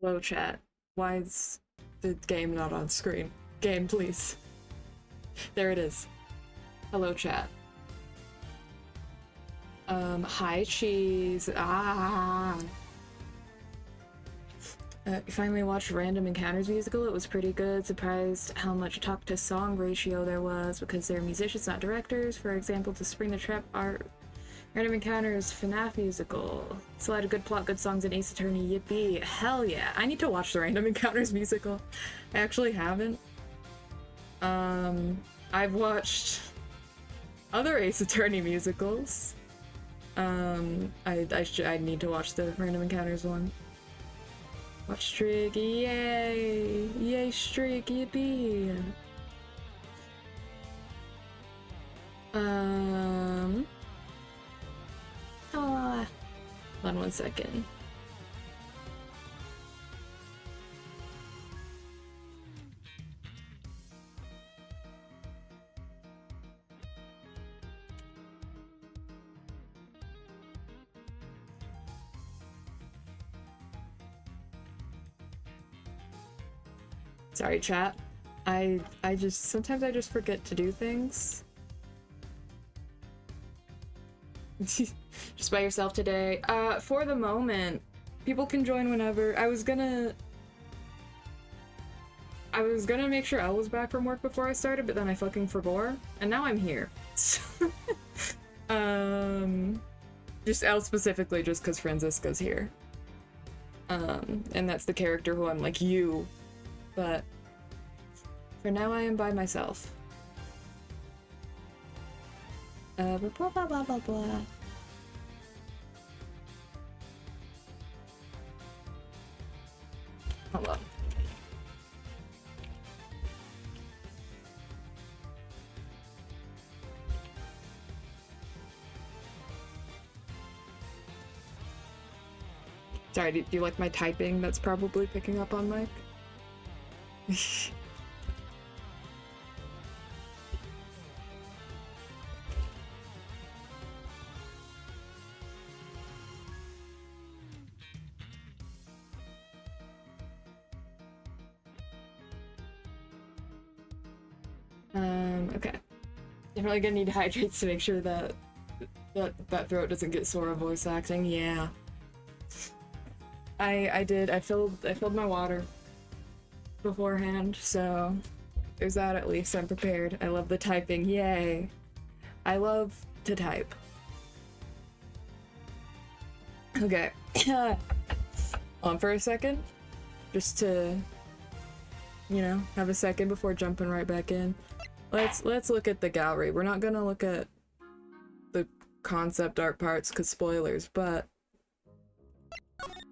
Hello, chat. Why is the game not on screen? Game, please. There it is. Hello, chat. Hi, cheese. Finally watched Random Encounters musical. It was pretty good. Surprised how much talk to song ratio there was because they're musicians, not directors. For example, to Spring the Trap art. Random Encounters FNAF musical. Still had a good plot, good songs, and Ace Attorney. Yippee. Hell yeah. I need to watch the Random Encounters musical. I actually haven't. I've watched other Ace Attorney musicals. I need to watch the Random Encounters one. Watch Streak, yay! Yay, Streak, yippee! Hold on 1 second. Sorry, chat. Sometimes I just forget to do things. Just by yourself today. For the moment, people can join whenever. I was gonna make sure Elle was back from work before I started, but then I fucking forgot, and now I'm here. Just Elle specifically, just because Franziska's here. And that's the character who I'm like, you. But for now, I am by myself. Blah, blah, blah, blah, blah, blah. Hold on. Sorry, do you like my typing that's probably picking up on mic? Okay. Definitely gonna need hydrates to make sure that that throat doesn't get sore of voice acting. Yeah. I filled my water beforehand, so there's that at least. I'm prepared. I love the typing. Yay. I love to type. Okay. On for a second. Just to, you know, have a second before jumping right back in. Let's look at the gallery. We're not gonna look at the concept art parts because spoilers, but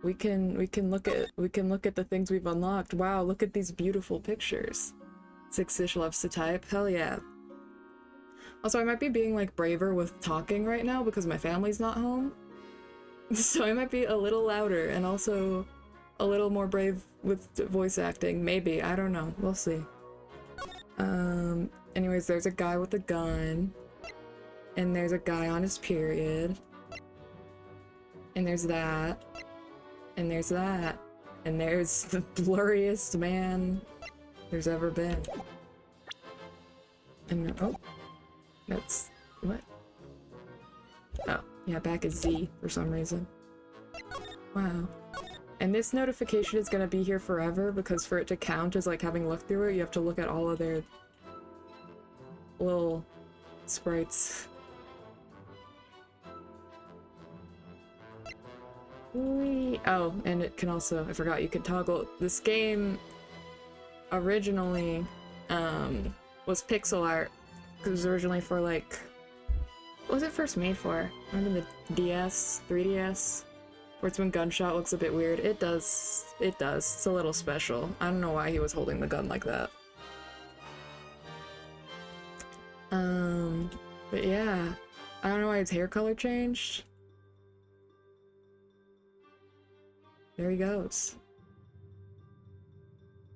we can look at the things we've unlocked. Wow, look at these beautiful pictures. Six-ish loves to type. Hell yeah. Also, I might be being like braver with talking right now because my family's not home. So I might be a little louder and also a little more brave with voice acting. Maybe, I don't know. We'll see. Anyways, there's a guy with a gun. And there's a guy on his period. And there's that. And there's that. And there's the blurriest man there's ever been. And oh, that's what? Oh, yeah, back is Z for some reason. Wow. And this notification is gonna be here forever because for it to count as like having looked through it, you have to look at all of their little sprites. Whee. Oh, and it can also, I forgot, you can toggle. This game originally was pixel art because it was originally for like, what was it first made for? Remember the DS, 3DS? Where it's when gunshot looks a bit weird. It does. It's a little special. I don't know why he was holding the gun like that. But yeah. I don't know why his hair color changed. There he goes.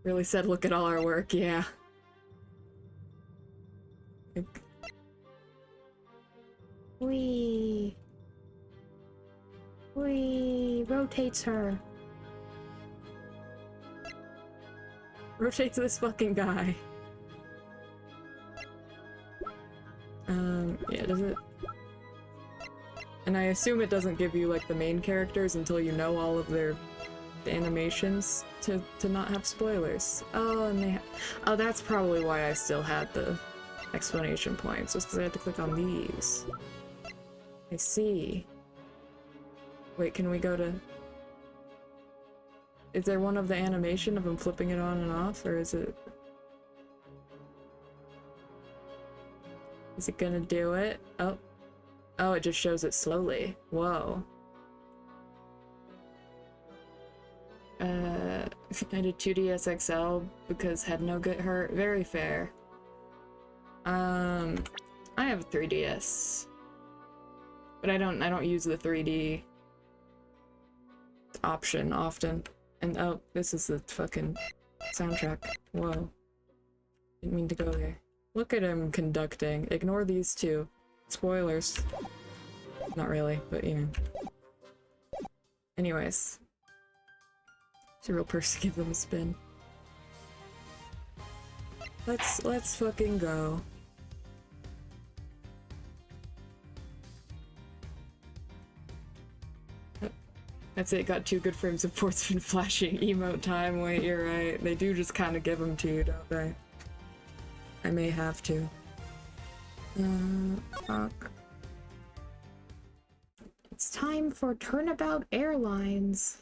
Really said, look at all our work, yeah. Whee! Whee! Rotates her. Rotate to this fucking guy. Yeah, does it? And I assume it doesn't give you, like, the main characters until you know all of their animations to not have spoilers. Oh, and they oh, that's probably why I still had the explanation points, just because I had to click on these. I see. Wait, can we go to... Is there one of the animation of him flipping it on and off, or is it... Is it gonna do it? Oh. Oh, it just shows it slowly. Whoa. I did 2DS XL because had no get hurt. Very fair. I have a 3DS. But I don't use the 3D option often. And oh, this is the fucking soundtrack. Whoa. Didn't mean to go there. Look at him conducting. Ignore these two. Spoilers. Not really, but you know. Anyways. It's a real person, give them a spin. Let's fucking go. That's it, got 2 good frames of Portsman flashing emote time. Wait, you're right. They do just kind of give them to you, don't they? I may have to. Fuck. It's time for Turnabout Airlines.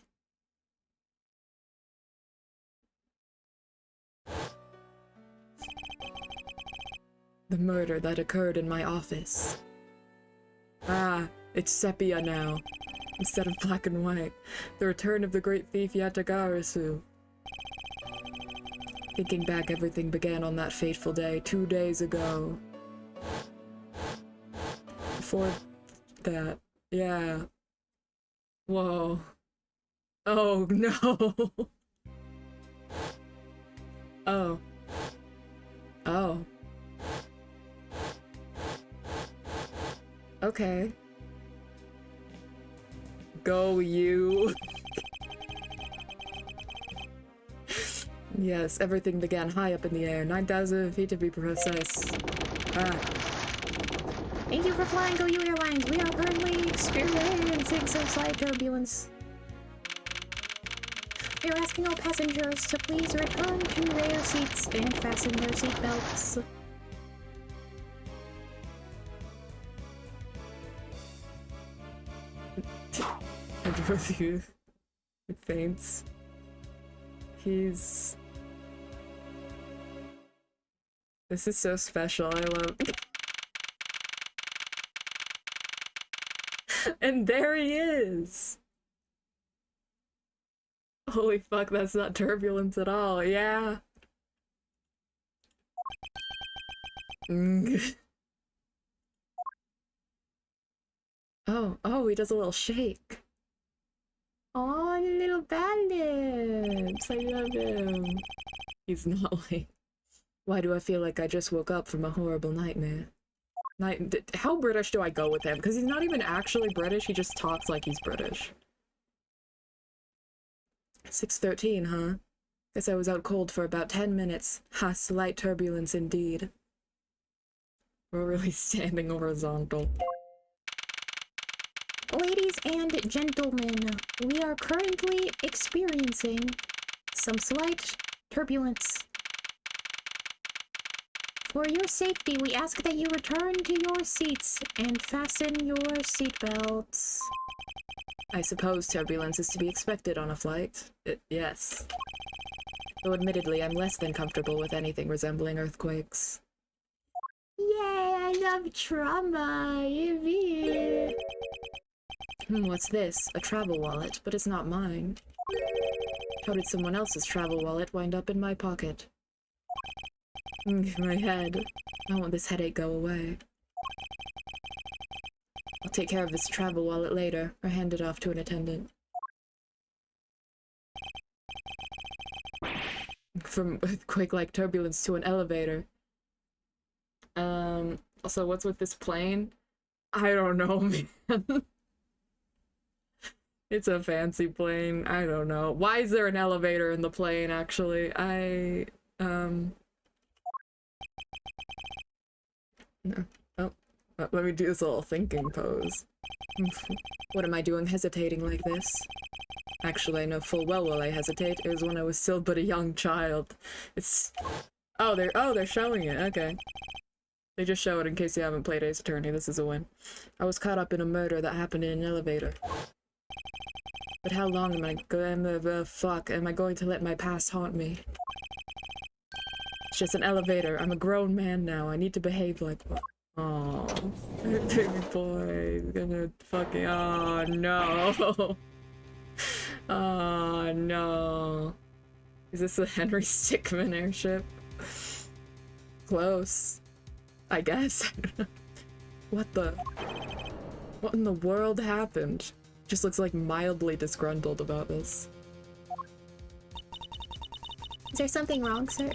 The murder that occurred in my office. Ah, it's sepia now, instead of black and white. The return of the great thief Yatagarasu. Thinking back, everything began on that fateful day, 2 days ago. Before that, yeah. Whoa. Oh, no. Oh. Oh. Okay. Go, you. Yes, everything began high up in the air, 9,000 feet to be precise. Ah. Thank you for flying Go You Airlines. We are currently experiencing some slight turbulence. We are asking all passengers to please return to their seats and fasten their seatbelts. I drove you. It faints. He's... This is so special, I love... And there he is! Holy fuck, that's not turbulence at all, yeah. Oh, he does a little shake. Oh, the little bandits! I love him. He's not like... Why do I feel like I just woke up from a horrible nightmare? How British do I go with him? Because he's not even actually British, he just talks like he's British. 6:13, huh? Guess I was out cold for about 10 minutes. Ha, slight turbulence indeed. We're really standing horizontal. Ladies and gentlemen, we are currently experiencing some slight turbulence. For your safety, we ask that you return to your seats and fasten your seatbelts. I suppose turbulence is to be expected on a flight. Yes. Though admittedly, I'm less than comfortable with anything resembling earthquakes. Yay, I love trauma! Yippee! What's this? A travel wallet, but it's not mine. How did someone else's travel wallet wind up in my pocket? My head. I want this headache go away. I'll take care of this travel wallet later, or hand it off to an attendant. From earthquake-like turbulence to an elevator. Also, what's with this plane? I don't know, man. It's a fancy plane. I don't know. Why is there an elevator in the plane, actually? No. Oh. Let me do this little thinking pose. What am I doing hesitating like this? Actually, I know full well while I hesitate. It was when I was still but a young child. It's... Oh, they're showing it. Okay. They just show it in case you haven't played Ace Attorney. This is a win. I was caught up in a murder that happened in an elevator. But how long am I going to let my past haunt me? It's just an elevator. I'm a grown man now. I need to behave like one. Oh, baby boy, he's gonna fucking. Oh no. Oh no. Is this the Henry Stickmin airship? Close. I guess. What in the world happened? Just looks like mildly disgruntled about this. Is there something wrong, sir?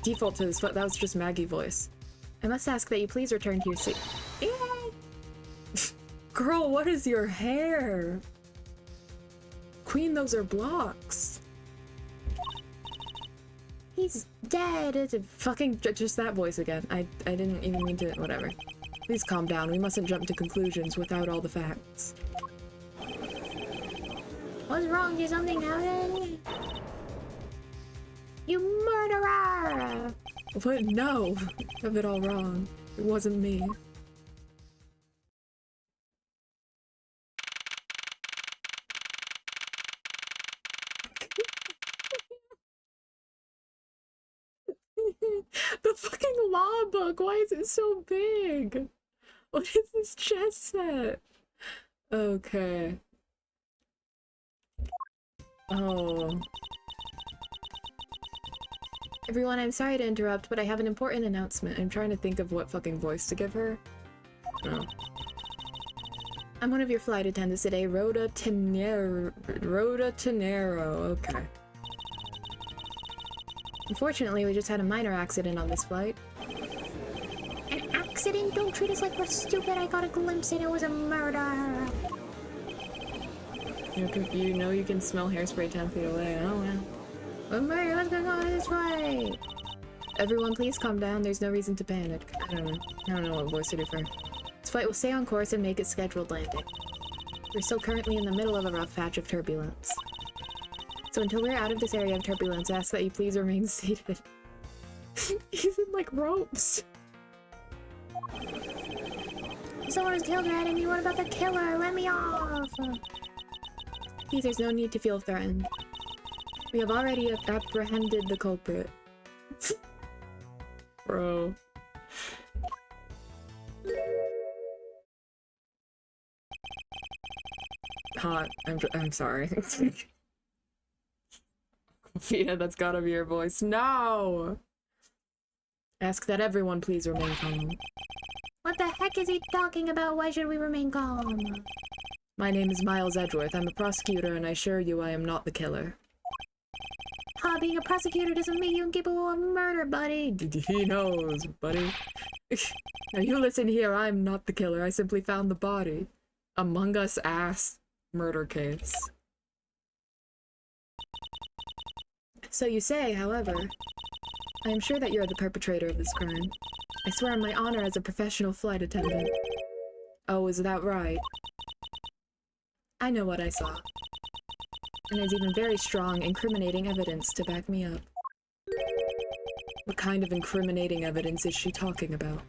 Default to this, that was just Maggie voice. I must ask that you please return to your seat. Yay! Girl, what is your hair? Queen, those are blocks. He's dead. It's a fucking just that voice again. I didn't even mean to. Whatever. Please calm down. We mustn't jump to conclusions without all the facts. What's wrong? Did something happen? You murderer! What? No. You have it all wrong. It wasn't me. The fucking law book! Why is it so big? What is this chess set? Okay. Oh. Everyone, I'm sorry to interrupt, but I have an important announcement. I'm trying to think of what fucking voice to give her. Oh. I'm one of your flight attendants today, Rhoda Tenero. Okay. Unfortunately, we just had a minor accident on this flight. An accident? Don't treat us like we're stupid. I got a glimpse and it was a murder. You know you can smell hairspray 10 feet away. Oh, wow. What murder? What's going on in this flight? Everyone, please calm down. There's no reason to panic. I don't know what voice to do for her. This flight will stay on course and make its scheduled landing. We're still currently in the middle of a rough patch of turbulence. So until we're out of this area of turbulence, I ask that you please remain seated. He's in, like, ropes. Someone has killed Red and me. What about the killer? Let me off! Please, there's no need to feel threatened. We have already apprehended the culprit. Bro. Hot. I'm sorry. Fia, that's gotta be your voice. No! Ask that everyone please remain calm. What the heck is he talking about? Why should we remain calm? My name is Miles Edgeworth. I'm a prosecutor, and I assure you I am not the killer. Being a prosecutor doesn't make you incapable of murder, buddy. He knows, buddy. Now you listen here, I'm not the killer. I simply found the body. Among Us ass murder case. So you say, however, I am sure that you're the perpetrator of this crime. I swear on my honor as a professional flight attendant. Oh, is that right? I know what I saw. And there's even very strong, incriminating evidence to back me up. What kind of incriminating evidence is she talking about?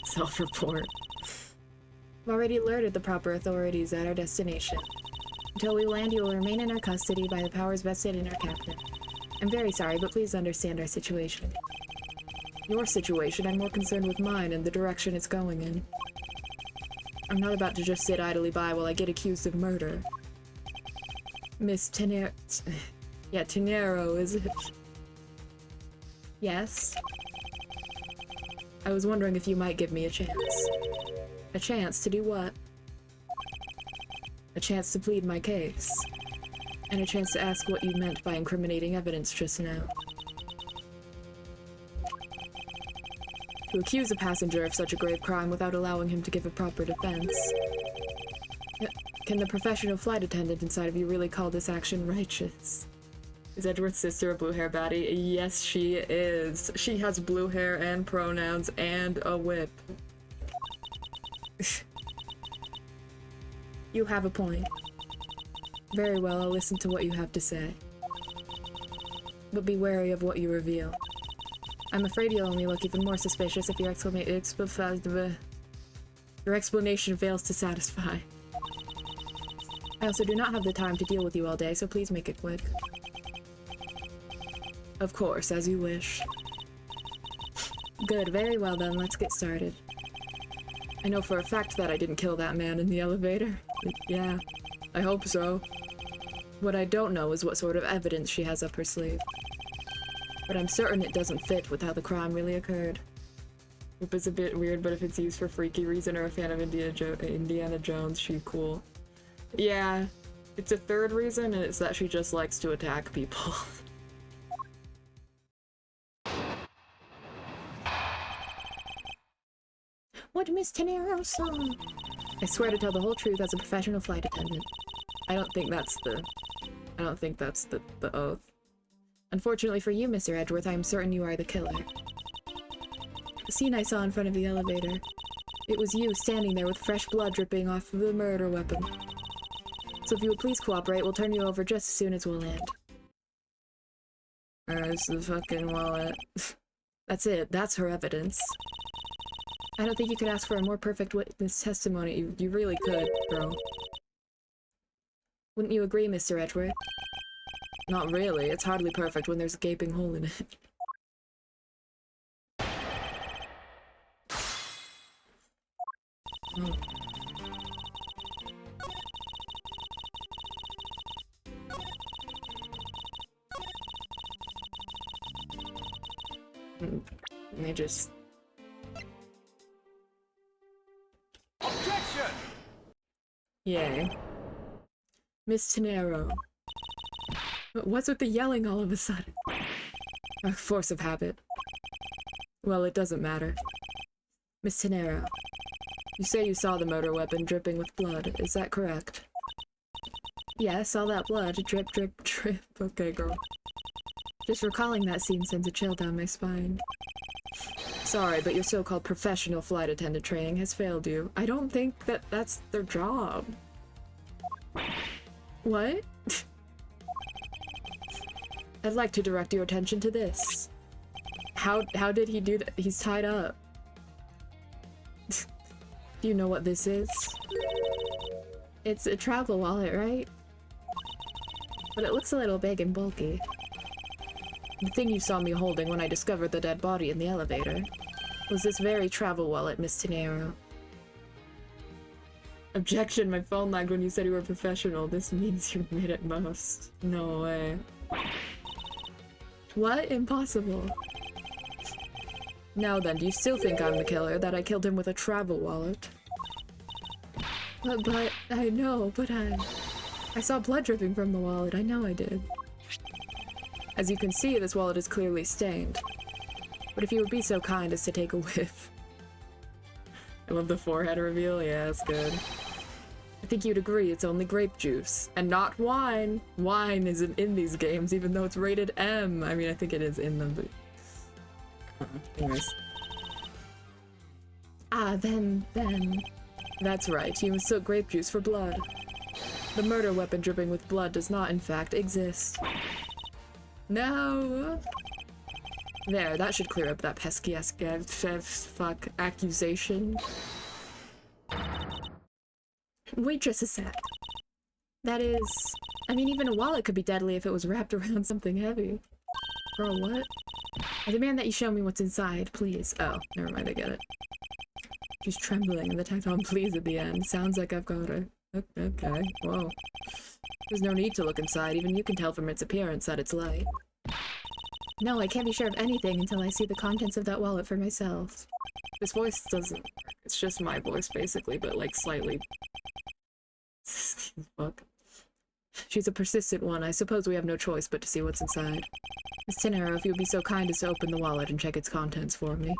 Self-report. I've already alerted the proper authorities at our destination. Until we land, you will remain in our custody by the powers vested in our captain. I'm very sorry, but please understand our situation. Your situation? I'm more concerned with mine and the direction it's going in. I'm not about to just sit idly by while I get accused of murder. Miss Tenero... Yeah, Tenero, is it? Yes? I was wondering if you might give me a chance. A chance to do what? A chance to plead my case. And a chance to ask what you meant by incriminating evidence just now. To accuse a passenger of such a grave crime without allowing him to give a proper defense. Can the professional flight attendant inside of you really call this action righteous? Is Edward's sister a blue hair baddie? Yes, she is. She has blue hair and pronouns and a whip. You have a point. Very well, I'll listen to what you have to say. But be wary of what you reveal. I'm afraid you'll only look even more suspicious if your explanation fails to satisfy. I also do not have the time to deal with you all day, so please make it quick. Of course, as you wish. Good, very well then, let's get started. I know for a fact that I didn't kill that man in the elevator. Yeah, I hope so. What I don't know is what sort of evidence she has up her sleeve. But I'm certain it doesn't fit with how the crime really occurred. Whip is a bit weird, but if it's used for freaky reason or a fan of Indiana Jones, she's cool. Yeah, it's a third reason, and it's that she just likes to attack people. What Miss Tenero saw? I swear to tell the whole truth as a professional flight attendant. I don't think that's the oath. Unfortunately for you, Mr. Edgeworth, I am certain you are the killer. The scene I saw in front of the elevator. It was you standing there with fresh blood dripping off of the murder weapon. So if you would please cooperate, we'll turn you over just as soon as we'll land. There's the fucking wallet. That's it. That's her evidence. I don't think you could ask for a more perfect witness testimony. You really could, bro. Wouldn't you agree, Mr. Edgeworth? Not really. It's hardly perfect when there's a gaping hole in it. Oh. Let me just... Objection! Yay. Miss Tenero. What's with the yelling all of a sudden? A force of habit. Well, it doesn't matter. Miss Tenero, you say you saw the murder weapon dripping with blood, is that correct? Yes, all that blood, drip, drip, drip. Okay, girl. Just recalling that scene sends a chill down my spine. Sorry, but your so-called professional flight attendant training has failed you. I don't think that that's their job. What? I'd like to direct your attention to this. How did he do that? He's tied up. Do you know what this is? It's a travel wallet, right? But it looks a little big and bulky. The thing you saw me holding when I discovered the dead body in the elevator was this very travel wallet, Miss Tenero. Objection, my phone lagged when you said you were professional. This means you're mid at most. No way. What? Impossible. Now then, do you still think I'm the killer, that I killed him with a travel wallet? But I know, but I saw blood dripping from the wallet. I know I did. As you can see, this wallet is clearly stained. But if you would be so kind as to take a whiff. I love the forehead reveal. Yeah, that's good. I think you'd agree it's only grape juice, and not wine. Wine isn't in these games, even though it's rated M. I mean, I think it is in them, but... anyways. Ah, then... That's right, you mistook grape juice for blood. The murder weapon dripping with blood does not, in fact, exist. No! There, that should clear up that pesky fuck accusation. Wait just a sec. That is... I mean, even a wallet could be deadly if it was wrapped around something heavy. Girl, what? I demand that you show me what's inside, please. Oh, never mind, I get it. She's trembling and the tacked on please at the end. Sounds like I've got her. Okay, whoa. There's no need to look inside, even you can tell from its appearance that it's light. No, I can't be sure of anything until I see the contents of that wallet for myself. This voice doesn't... It's just my voice, basically, but, like, slightly... Fuck. She's a persistent one. I suppose we have no choice but to see what's inside. Miss Tenero, if you'll be so kind as to open the wallet and check its contents for me.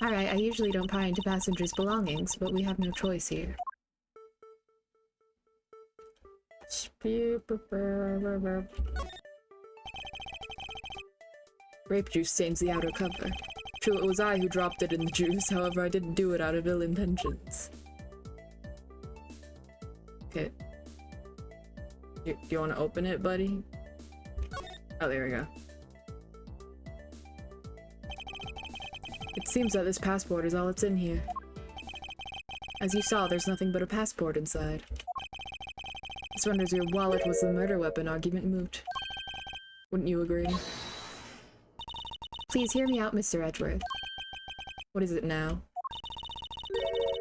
Alright, I usually don't pry into passengers' belongings, but we have no choice here. Grape juice stains the outer cover. True, it was I who dropped it in the juice, however I didn't do it out of ill intentions. Okay. Do you want to open it, buddy? Oh, there we go. It seems that this passport is all that's in here. As you saw, there's nothing but a passport inside. This renders your wallet was the murder weapon argument moot. Wouldn't you agree? Please hear me out, Mr. Edgeworth. What is it now?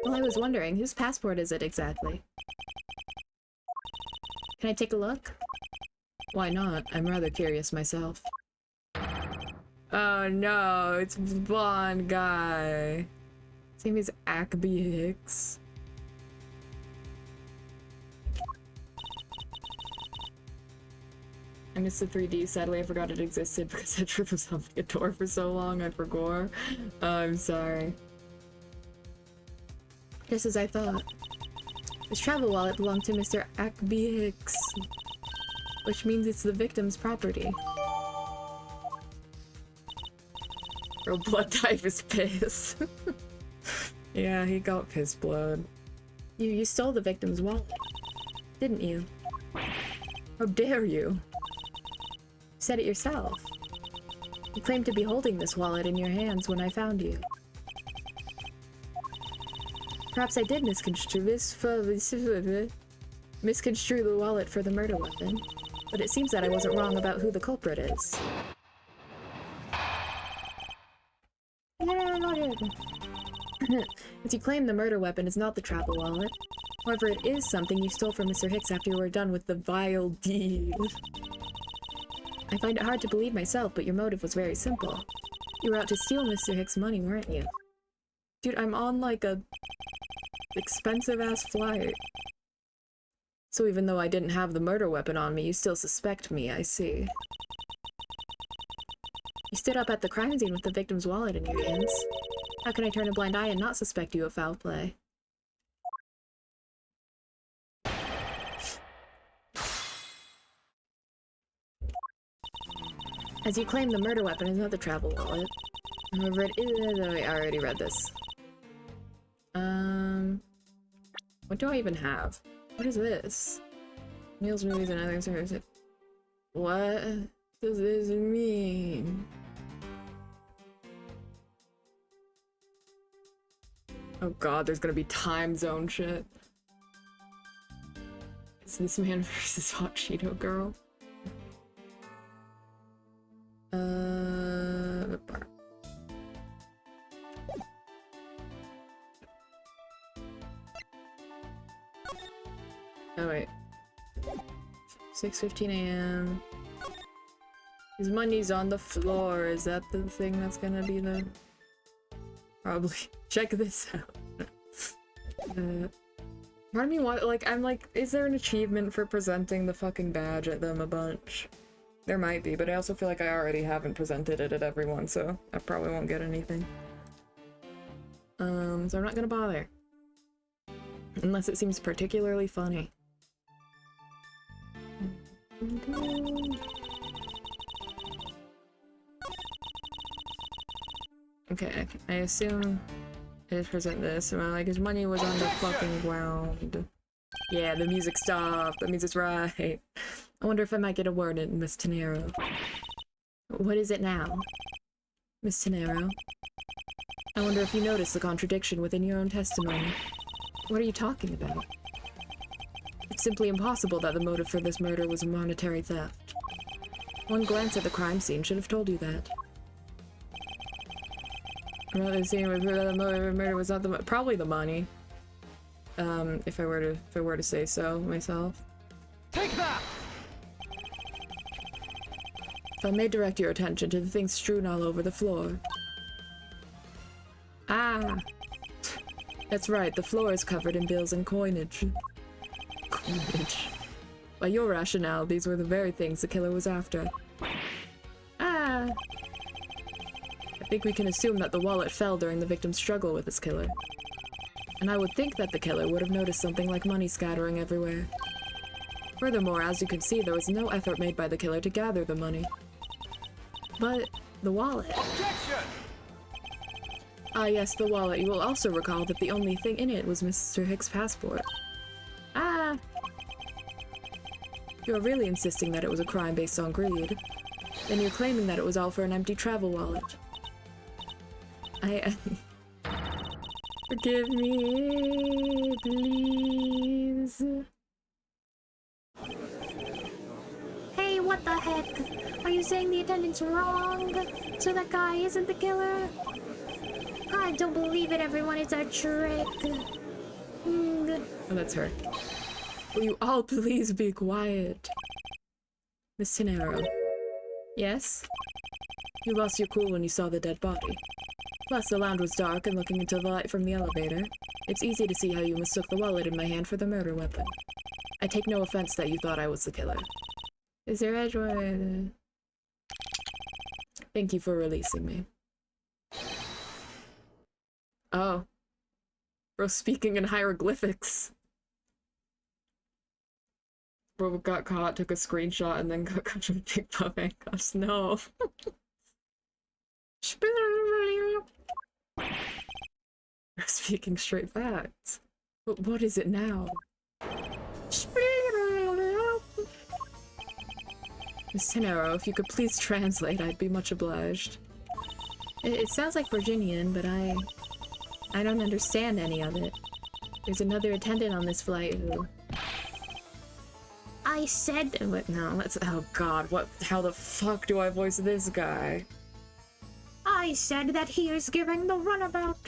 Well, I was wondering, whose passport is it exactly? Can I take a look? Why not? I'm rather curious myself. Oh no, it's blonde guy. His name is Ackby Hicks. I missed the 3D. Sadly, I forgot it existed because Edgeworth was on the door for so long. I forgot. I'm sorry. Just as I thought. This travel wallet belonged to Mr. Ackby Hicks, which means it's the victim's property. Girl, blood type is piss. Yeah, he got piss blood. You stole the victim's wallet, didn't you? How dare you? You said it yourself. You claimed to be holding this wallet in your hands when I found you. Perhaps I did misconstrue the wallet for the murder weapon, but it seems that I wasn't wrong about who the culprit is. As you claim, the murder weapon is not the travel wallet. However, it is something you stole from Mr. Hicks after you were done with the vile deed. I find it hard to believe myself, but your motive was very simple. You were out to steal Mr. Hicks' money, weren't you? Dude, I'm on like a expensive-ass flight. So even though I didn't have the murder weapon on me, you still suspect me, I see. You stood up at the crime scene with the victim's wallet in your hands. How can I turn a blind eye and not suspect you of foul play? As you claim, the murder weapon is not the travel wallet. However, it is... Oh, wait, I already read this. What do I even have? What is this? Meals, movies, and other services. What does this mean? Oh god, there's gonna be time zone shit. Is this man versus Hot Cheeto Girl? Bar. Oh wait. 6:15 a.m. His money's on the floor. Is that the thing that's gonna be the... Probably. Check this out. Part of me want, like, I'm like, is there an achievement for presenting the fucking badge at them a bunch? There might be, but I also feel like I already haven't presented it at everyone, so I probably won't get anything. So I'm not gonna bother. Unless it seems particularly funny. Okay, I assume I just present this, and I'm like, his money was on the fucking ground. Yeah, the music stopped. That means it's right. I wonder if I might get a word in, Miss Tenero. What is it now? Miss Tenero? I wonder if you noticed the contradiction within your own testimony. What are you talking about? It's simply impossible that the motive for this murder was a monetary theft. One glance at the crime scene should have told you that. Another scene where the motive of murder was not the probably the money. If I were to say so myself. Take that! If I may direct your attention to the things strewn all over the floor. Ah! That's right, the floor is covered in bills and coinage. Coinage. By your rationale, these were the very things the killer was after. Ah! I think we can assume that the wallet fell during the victim's struggle with his killer. And I would think that the killer would have noticed something like money scattering everywhere. Furthermore, as you can see, there was no effort made by the killer to gather the money. But the wallet. Objection! Ah yes, the wallet. You will also recall that the only thing in it was Mr. Hicks' passport. Ah! You're really insisting that it was a crime based on greed. Then you're claiming that it was all for an empty travel wallet. Forgive me, please. Hey, what the heck? Are you saying the attendant's wrong? So that guy isn't the killer? I don't believe it, everyone. It's a trick. Oh, that's her. Will you all please be quiet? Miss Tenero. Yes? You lost your cool when you saw the dead body. Plus, the lounge was dark, and looking into the light from the elevator, it's easy to see how you mistook the wallet in my hand for the murder weapon. I take no offense that you thought I was the killer. Is there Edgewood? Thank you for releasing me. Oh. Bro speaking in hieroglyphics. Bro got caught, took a screenshot, and then got caught with big pop handcuffs. No. Bro speaking straight facts. But what is it now? Miss Tenero, if you could please translate, I'd be much obliged. It sounds like Virginian, but I don't understand any of it. There's another attendant on this flight who... I said... Wait, no, let's... Oh god, what... How the fuck do I voice this guy? I said that he is giving the runabout.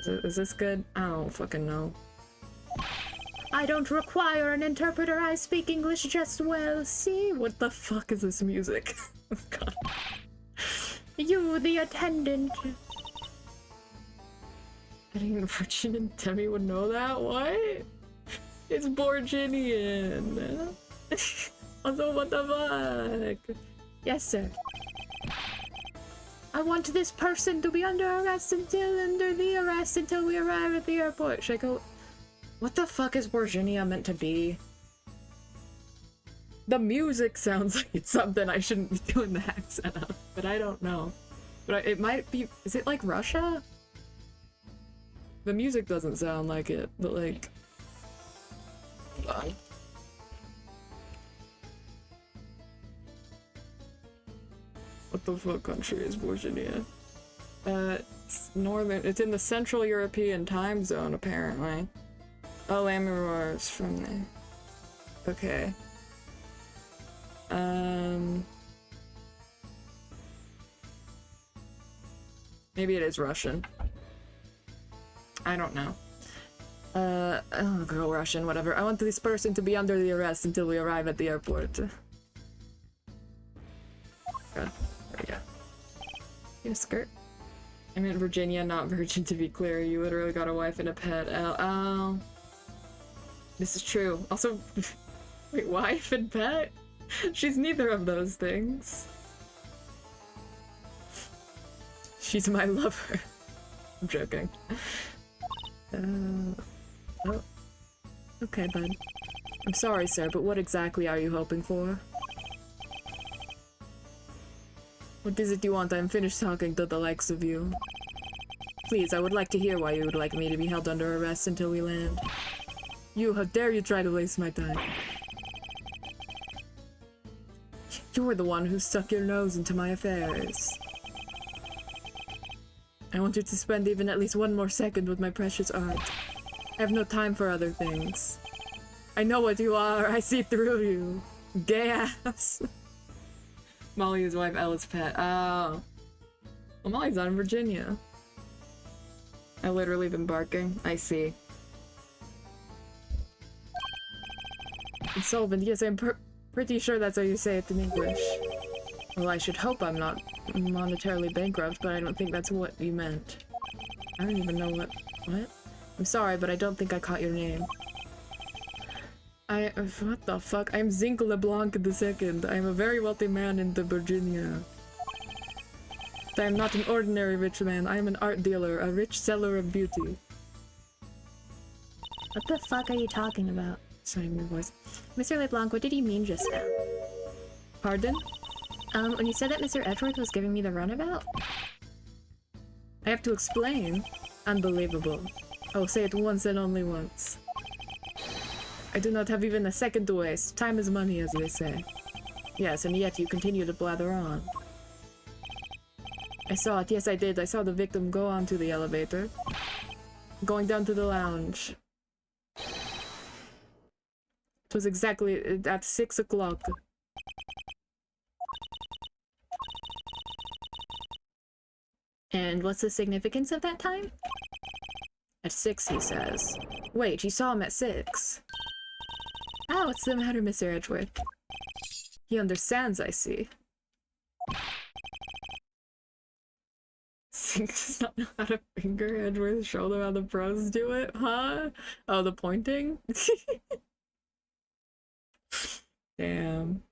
Is this good? I don't fucking know. I don't require an interpreter. I speak English just well. See? What the fuck is this music? Oh god. You, the attendant. I didn't even Virginian Demi would know that? What? It's Borginian. Also, what the fuck? Yes, sir. I want this person to be under the arrest until we arrive at the airport. Should I go? What the fuck is Virginia meant to be? The music sounds like it's something I shouldn't be doing the accent of, but I don't know. But it might be. Is it like Russia? The music doesn't sound like it, but like. Hold on. What the fuck country is Virginia? It's northern. It's in the Central European time zone, apparently. Oh, Amiror's from there. Okay. Maybe it is Russian. I don't know. I'll go Russian, whatever. I want this person to be under the arrest until we arrive at the airport. Okay, there we go. You have a skirt? I'm in Virginia, not virgin, to be clear. You literally got a wife and a pet. Oh. This is true. Also, wait, wife and pet? She's neither of those things. She's my lover. I'm joking. Oh. Okay, bud. I'm sorry, sir, but what exactly are you hoping for? What is it you want? I'm finished talking to the likes of you. Please, I would like to hear why you would like me to be held under arrest until we land. You, how dare you try to waste my time? You're the one who stuck your nose into my affairs. I want you to spend even at least one more second with my precious art. I have no time for other things. I know what you are. I see through you. Gay ass. Molly, his wife, Ella's pet. Oh. Well, Molly's not in Virginia. I literally been barking. I see. Insolvent. Yes, I'm pretty sure that's how you say it in English. Well, I should hope I'm not monetarily bankrupt, but I don't think that's what you meant. I don't even know what... What? I'm sorry, but I don't think I caught your name. What the fuck? I'm Zinc LeBlanc II. I'm a very wealthy man in the Virginia. But I'm not an ordinary rich man. I am an art dealer, a rich seller of beauty. What the fuck are you talking about? Sorry, my voice. Mr. LeBlanc, what did you mean just now? Pardon? When you said that Mr. Edgeworth was giving me the runabout? I have to explain? Unbelievable. Oh, say it once and only once. I do not have even a second to waste. Time is money, as they say. Yes, and yet you continue to blather on. I saw it. Yes, I did. I saw the victim go onto the elevator. Going down to the lounge. It was exactly at 6 o'clock. And what's the significance of that time? At 6, he says. Wait, you saw him at 6. Oh, what's the matter, Mr. Edgeworth? He understands, I see. Sink does not know how to finger Edgeworth's shoulder while the pros do it, huh? Oh, the pointing? Damn.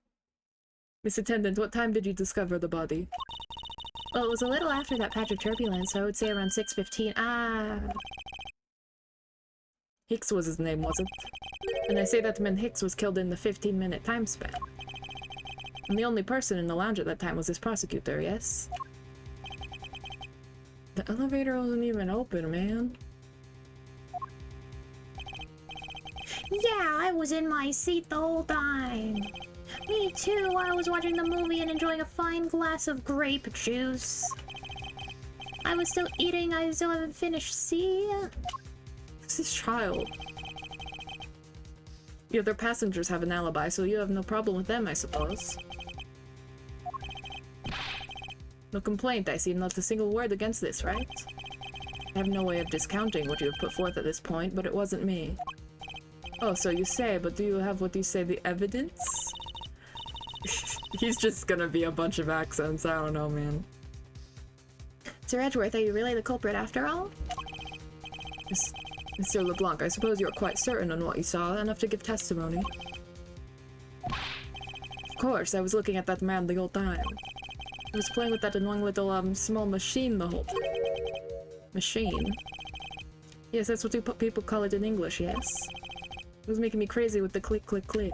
Miss Attendant, what time did you discover the body? Well, it was a little after that patch of turbulence, so I would say around 6:15. Ah. Hicks was his name, was it? And I say that meant Hicks was killed in the 15-minute time span. And the only person in the lounge at that time was his prosecutor, yes? The elevator wasn't even open, man. Yeah, I was in my seat the whole time. Me too, I was watching the movie and enjoying a fine glass of grape juice. I was still eating, I still haven't finished, see? This is child. The other passengers have an alibi, so you have no problem with them, I suppose. No complaint, I see. Not a single word against this, right? I have no way of discounting what you have put forth at this point, but it wasn't me. Oh, so you say, but do you have what you say, the evidence? He's just gonna be a bunch of accents, I don't know, man. Sir Edgeworth, are you really the culprit after all? Mr. LeBlanc, I suppose you're quite certain on what you saw, enough to give testimony. Of course, I was looking at that man the whole time. He was playing with that annoying little, small machine the whole time. Machine? Yes, that's what people call it in English, yes? It was making me crazy with the click, click, click.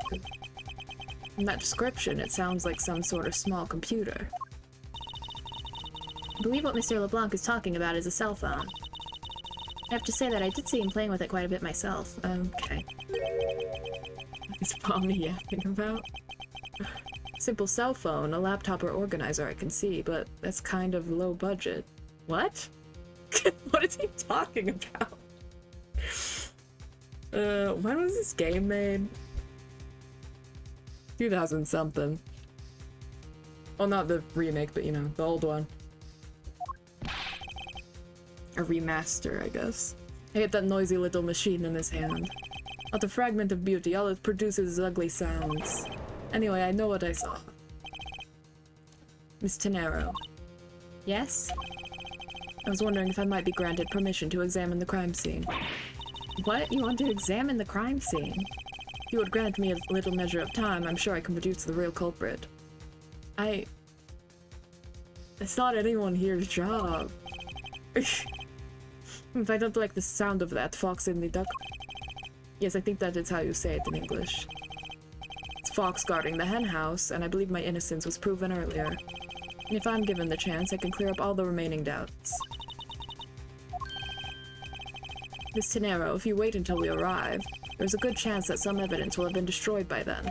From that description, it sounds like some sort of small computer. I believe what Mr. LeBlanc is talking about is a cell phone. I have to say that I did see him playing with it quite a bit myself. Okay. What is Pomni yapping about? Simple cell phone, a laptop or organizer I can see, but that's kind of low budget. What? What is he talking about? When was this game made? 2000 something. Well, not the remake, but you know, the old one. A remaster, I guess. I hit that noisy little machine in his hand. Not a fragment of beauty, all it produces is ugly sounds. Anyway, I know what I saw. Miss Tenero. Yes? I was wondering if I might be granted permission to examine the crime scene. What? You want to examine the crime scene? If you would grant me a little measure of time, I'm sure I can produce the real culprit. It's not anyone here's job. If I don't like the sound of that, Fox in the duck. Yes, I think that is how you say it in English. It's Fox guarding the hen house, and I believe my innocence was proven earlier. And if I'm given the chance, I can clear up all the remaining doubts. Miss Tenero, if you wait until we arrive, there's a good chance that some evidence will have been destroyed by then.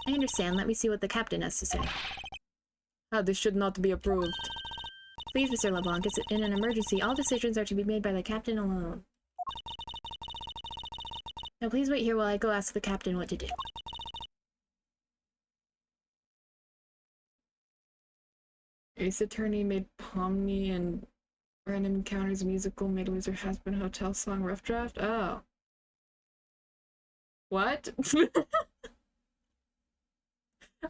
I understand. Let me see what the captain has to say. This should not be approved. Please, Mr. LeBlanc, it's in an emergency. All decisions are to be made by the captain alone. Now please wait here while I go ask the captain what to do. Ace Attorney made Pomni and Random Encounters musical made Loser Has-Been Hotel song rough draft? Oh. What?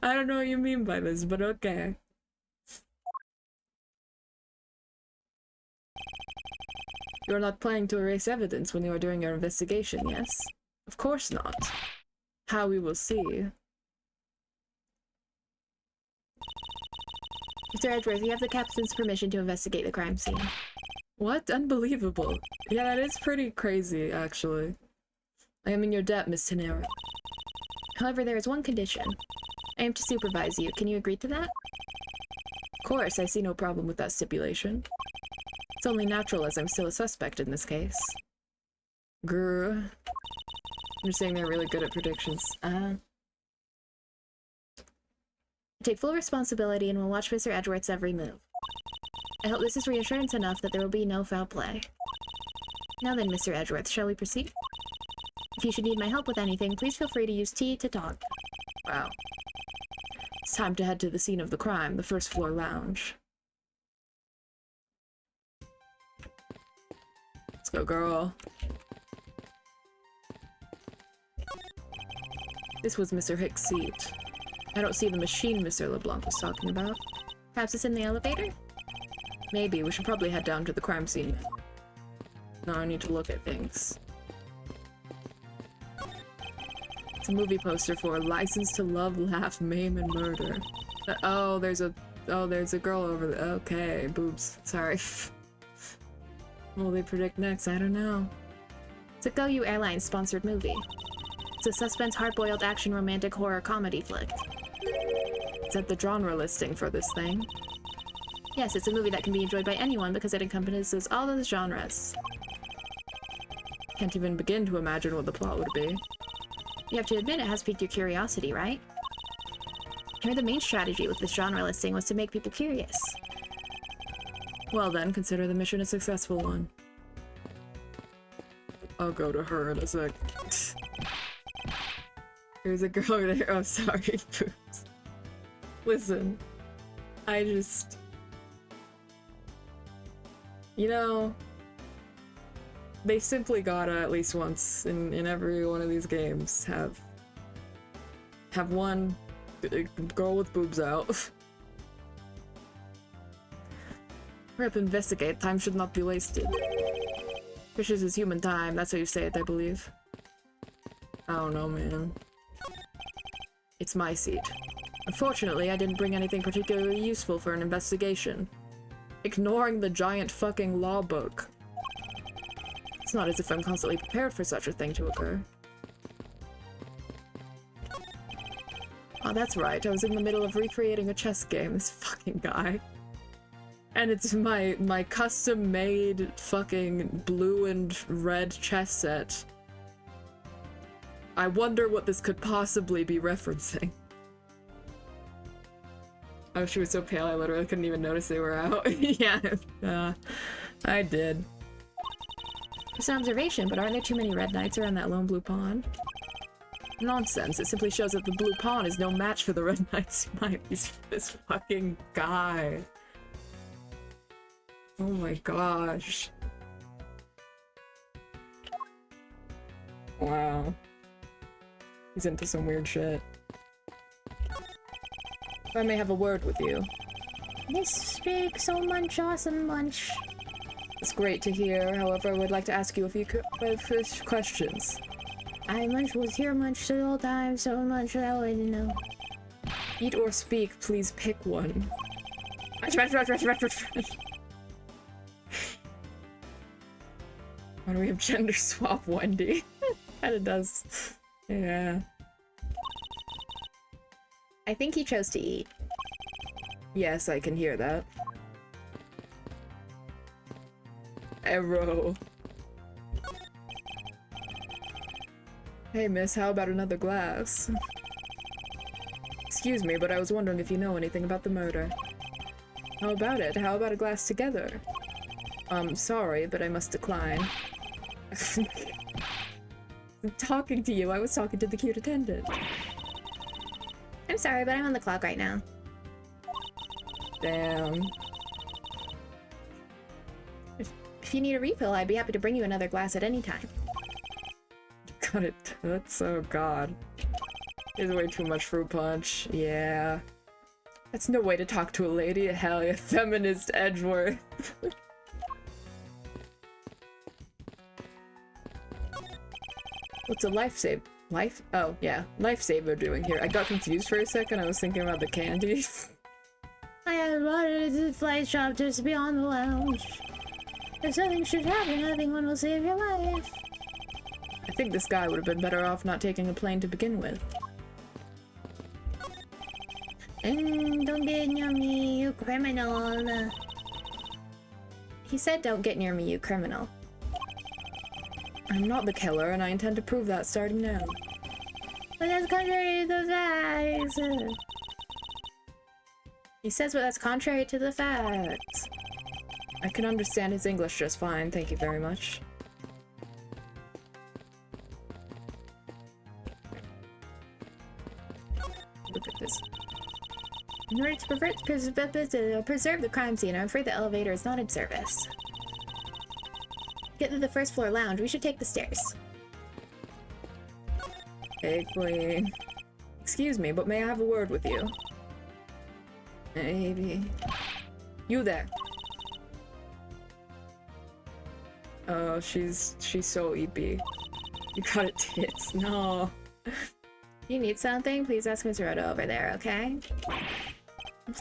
I don't know what you mean by this, but okay. You are not planning to erase evidence when you are doing your investigation, yes? Of course not. How we will see. Mr. Edgeworth, you have the captain's permission to investigate the crime scene. What? Unbelievable. Yeah, that is pretty crazy, actually. I am in your debt, Miss Tenera. However, there is one condition. I am to supervise you. Can you agree to that? Of course, I see no problem with that stipulation. It's only natural as I'm still a suspect in this case. Grr. You're saying they're really good at predictions. I take full responsibility and will watch Mr. Edgeworth's every move. I hope this is reassurance enough that there will be no foul play. Now then, Mr. Edgeworth, shall we proceed? If you should need my help with anything, please feel free to use T to talk. Wow. It's time to head to the scene of the crime, the first floor lounge. Let's go, girl. This was Mr. Hicks' seat. I don't see the machine Mr. LeBlanc was talking about. Perhaps it's in the elevator? Maybe. We should probably head down to the crime scene. No, I need to look at things. It's a movie poster for License to Love, Laugh, Maim, and Murder. Oh, there's a girl over there. Okay, boobs. Sorry. What will they predict next? I don't know. It's a Go You Airlines sponsored movie. It's a suspense, hard-boiled action, romantic, horror, comedy flick. Is that the genre listing for this thing? Yes, it's a movie that can be enjoyed by anyone because it encompasses all those genres. Can't even begin to imagine what the plot would be. You have to admit it has piqued your curiosity, right? Here, the main strategy with this genre listing was to make people curious. Well then, consider the mission a successful one. I'll go to her in a sec. There's a girl over there. Oh, sorry, boobs. Listen, I just... You know, they simply gotta, at least once in every one of these games, have one girl with boobs out. Hurry up, investigate. Time should not be wasted. Precious is human time. That's how you say it, I believe. I don't know, man. It's my seat. Unfortunately, I didn't bring anything particularly useful for an investigation. Ignoring the giant fucking law book. It's not as if I'm constantly prepared for such a thing to occur. Oh, that's right. I was in the middle of recreating a chess game, this fucking guy. And it's my custom-made fucking blue and red chess set. I wonder what this could possibly be referencing. Oh, she was so pale I literally couldn't even notice they were out. Yeah, I did. It's an observation, but aren't there too many red knights around that lone blue pawn? Nonsense. It simply shows that the blue pawn is no match for the red knights. This fucking guy. Oh my gosh. Wow. He's into some weird shit. If I may have a word with you. This speak so much awesome munch. It's great to hear, however, I would like to ask you a few questions. I munch was here munch the whole time, so much I wouldn't know. Eat or speak, please pick one. Why do we have gender swap Wendy? Kinda does. Yeah. I think he chose to eat. Yes, I can hear that. Arrow. Hey miss, how about another glass? Excuse me, but I was wondering if you know anything about the murder. How about it? How about a glass together? Sorry, but I must decline. I'm talking to you. I was talking to the cute attendant. I'm sorry, but I'm on the clock right now. Damn. If you need a refill, I'd be happy to bring you another glass at any time. Got it. That's so god. There's way too much fruit punch. Yeah. That's no way to talk to a lady. Hell yeah, feminist Edgeworth. What's a oh, yeah. Lifesaver doing here? I got confused for a second. I was thinking about the candies. I had wanted to the flight shop just beyond the lounge. If something should happen, nothing will save your life. I think this guy would have been better off not taking a plane to begin with. Don't get near me, you criminal. He said, "Don't get near me, you criminal." I'm not the killer, and I intend to prove that starting now. But that's contrary to the facts. He says, but that's contrary to the facts. I can understand his English just fine, thank you very much. Look at this. In order to preserve the crime scene, I'm afraid the elevator is not in service. To get to the first floor lounge, we should take the stairs. Hey, Queen. Excuse me, but may I have a word with you? Maybe. You there. Oh, she's so EP. You got it, tits. No. You need something? Please ask Miss Rhoda over there, okay?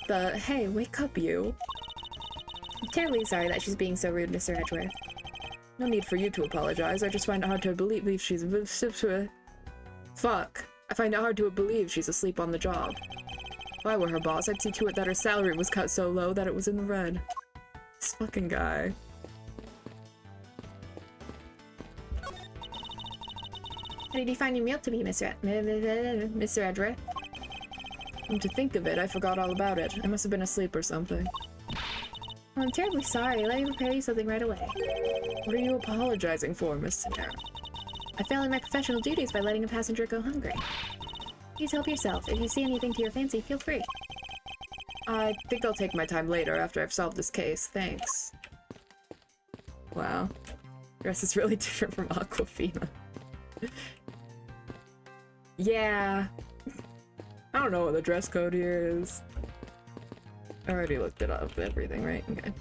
Hey, wake up, you. I'm terribly sorry that she's being so rude, Mr. Edgeworth. No need for you to apologize. I just find it hard to believe she's... Fuck. I find it hard to believe she's asleep on the job. If I were her boss, I'd see to it that her salary was cut so low that it was in the red. This fucking guy. How did you find your meal to be, Mr. Edgeworth? Come to think of it, I forgot all about it. I must have been asleep or something. Oh, I'm terribly sorry. Let me prepare you something right away. What are you apologizing for, Miss Tanera? I failed in my professional duties by letting a passenger go hungry. Please help yourself. If you see anything to your fancy, feel free. I think I'll take my time later after I've solved this case. Thanks. Wow. Dress is really different from Aquafina. Yeah. I don't know what the dress code here is. I already looked it up, everything, right? Okay.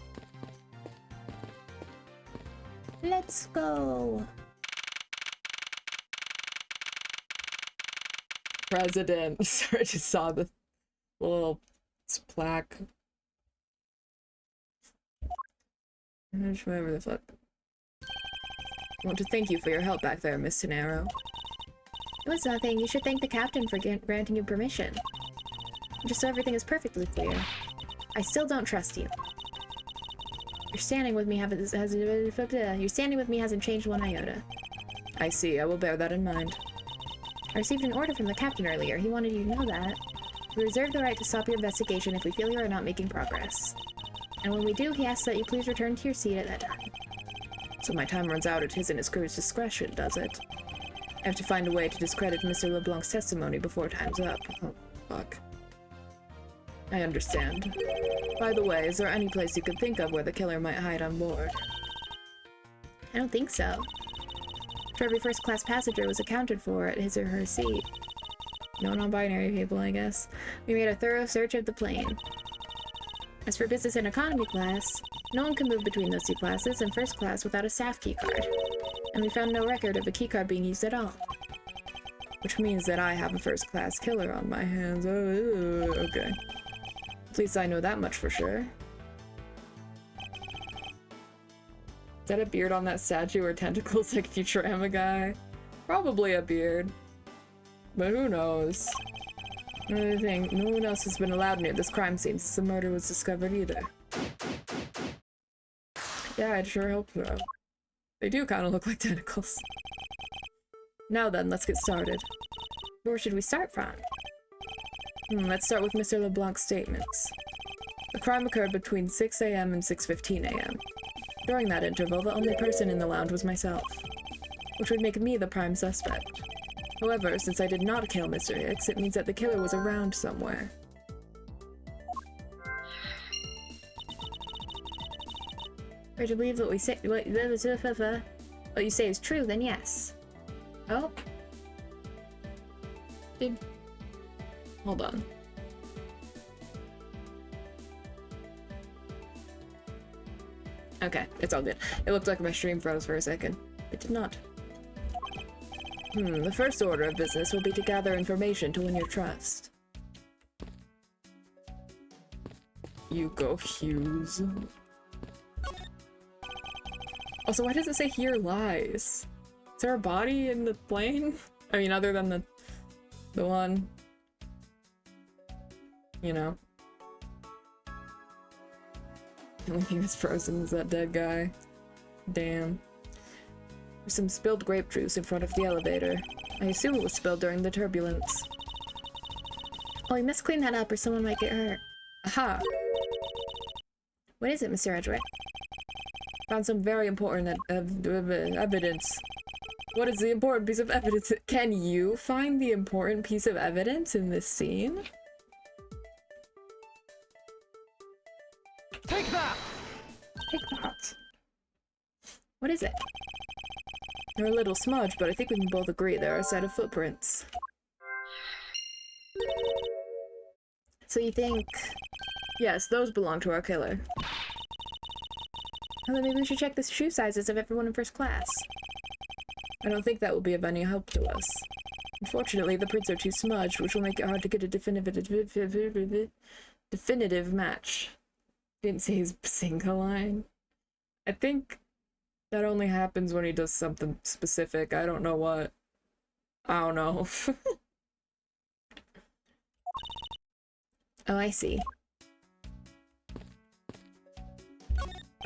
Let's go. President. Sorry, I just saw the little plaque. Whatever the fuck. I want to thank you for your help back there, Miss Tanero. It was nothing. You should thank the captain for granting you permission. Just so everything is perfectly clear. I still don't trust you. Your standing with me hasn't changed one iota. I see. I will bear that in mind. I received an order from the captain earlier. He wanted you to know that. We reserve the right to stop your investigation if we feel you are not making progress. And when we do, he asks that you please return to your seat at that time. So my time runs out at his and his crew's discretion, does it? I have to find a way to discredit Mr. LeBlanc's testimony before time's up. Oh, fuck. I understand. By the way, is there any place you could think of where the killer might hide on board? I don't think so. For every first-class passenger was accounted for at his or her seat. No non-binary people, I guess. We made a thorough search of the plane. As for business and economy class, no one can move between those two classes and first class without a staff keycard. And we found no record of a keycard being used at all. Which means that I have a first-class killer on my hands. Oh, okay. At least I know that much for sure. Is that a beard on that statue or tentacles like Futurama guy? Probably a beard. But who knows? Another thing, no one else has been allowed near this crime scene since the murder was discovered either. Yeah, I'd sure hope so. They do kind of look like tentacles. Now then, let's get started. Where should we start from? Let's start with Mr. LeBlanc's statements. The crime occurred between 6 a.m. and 6:15 a.m. During that interval, the only person in the lounge was myself, which would make me the prime suspect. However, since I did not kill Mr. Hicks, it means that the killer was around somewhere. Or to believe what we say, what you say is true, then yes. Oh. Hold on. Okay, it's all good. It looked like my stream froze for a second. It did not. The first order of business will be to gather information to win your trust. You go, Hughes. Also, why does it say here lies? Is there a body in the plane? I mean, other than the one, you know. The only thing that's frozen is that dead guy. Damn. There's some spilled grape juice in front of the elevator. I assume it was spilled during the turbulence. Oh, we must clean that up or someone might get hurt. Aha! What is it, Mr. Edgeworth? Found some very important evidence. What is the important piece of evidence? Can you find the important piece of evidence in this scene? Take that! Take that. What is it? They're a little smudged, but I think we can both agree there are a set of footprints. So you think... Yes, those belong to our killer. Oh, then maybe we should check the shoe sizes of everyone in first class. I don't think that will be of any help to us. Unfortunately, the prints are too smudged, which will make it hard to get a definitive match. Didn't say his single line. I think that only happens when he does something specific. I don't know what. I don't know. Oh, I see.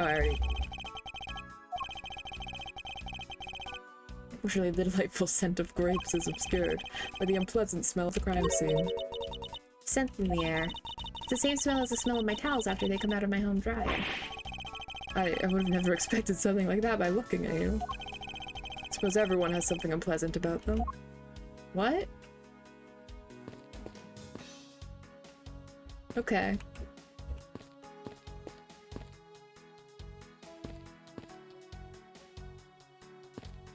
Alright. Unfortunately, the delightful scent of grapes is obscured by the unpleasant smell of the crime scene. Scent in the air. It's the same smell as the smell of my towels after they come out of my home dryer. I would have never expected something like that by looking at you. I suppose everyone has something unpleasant about them. What? Okay.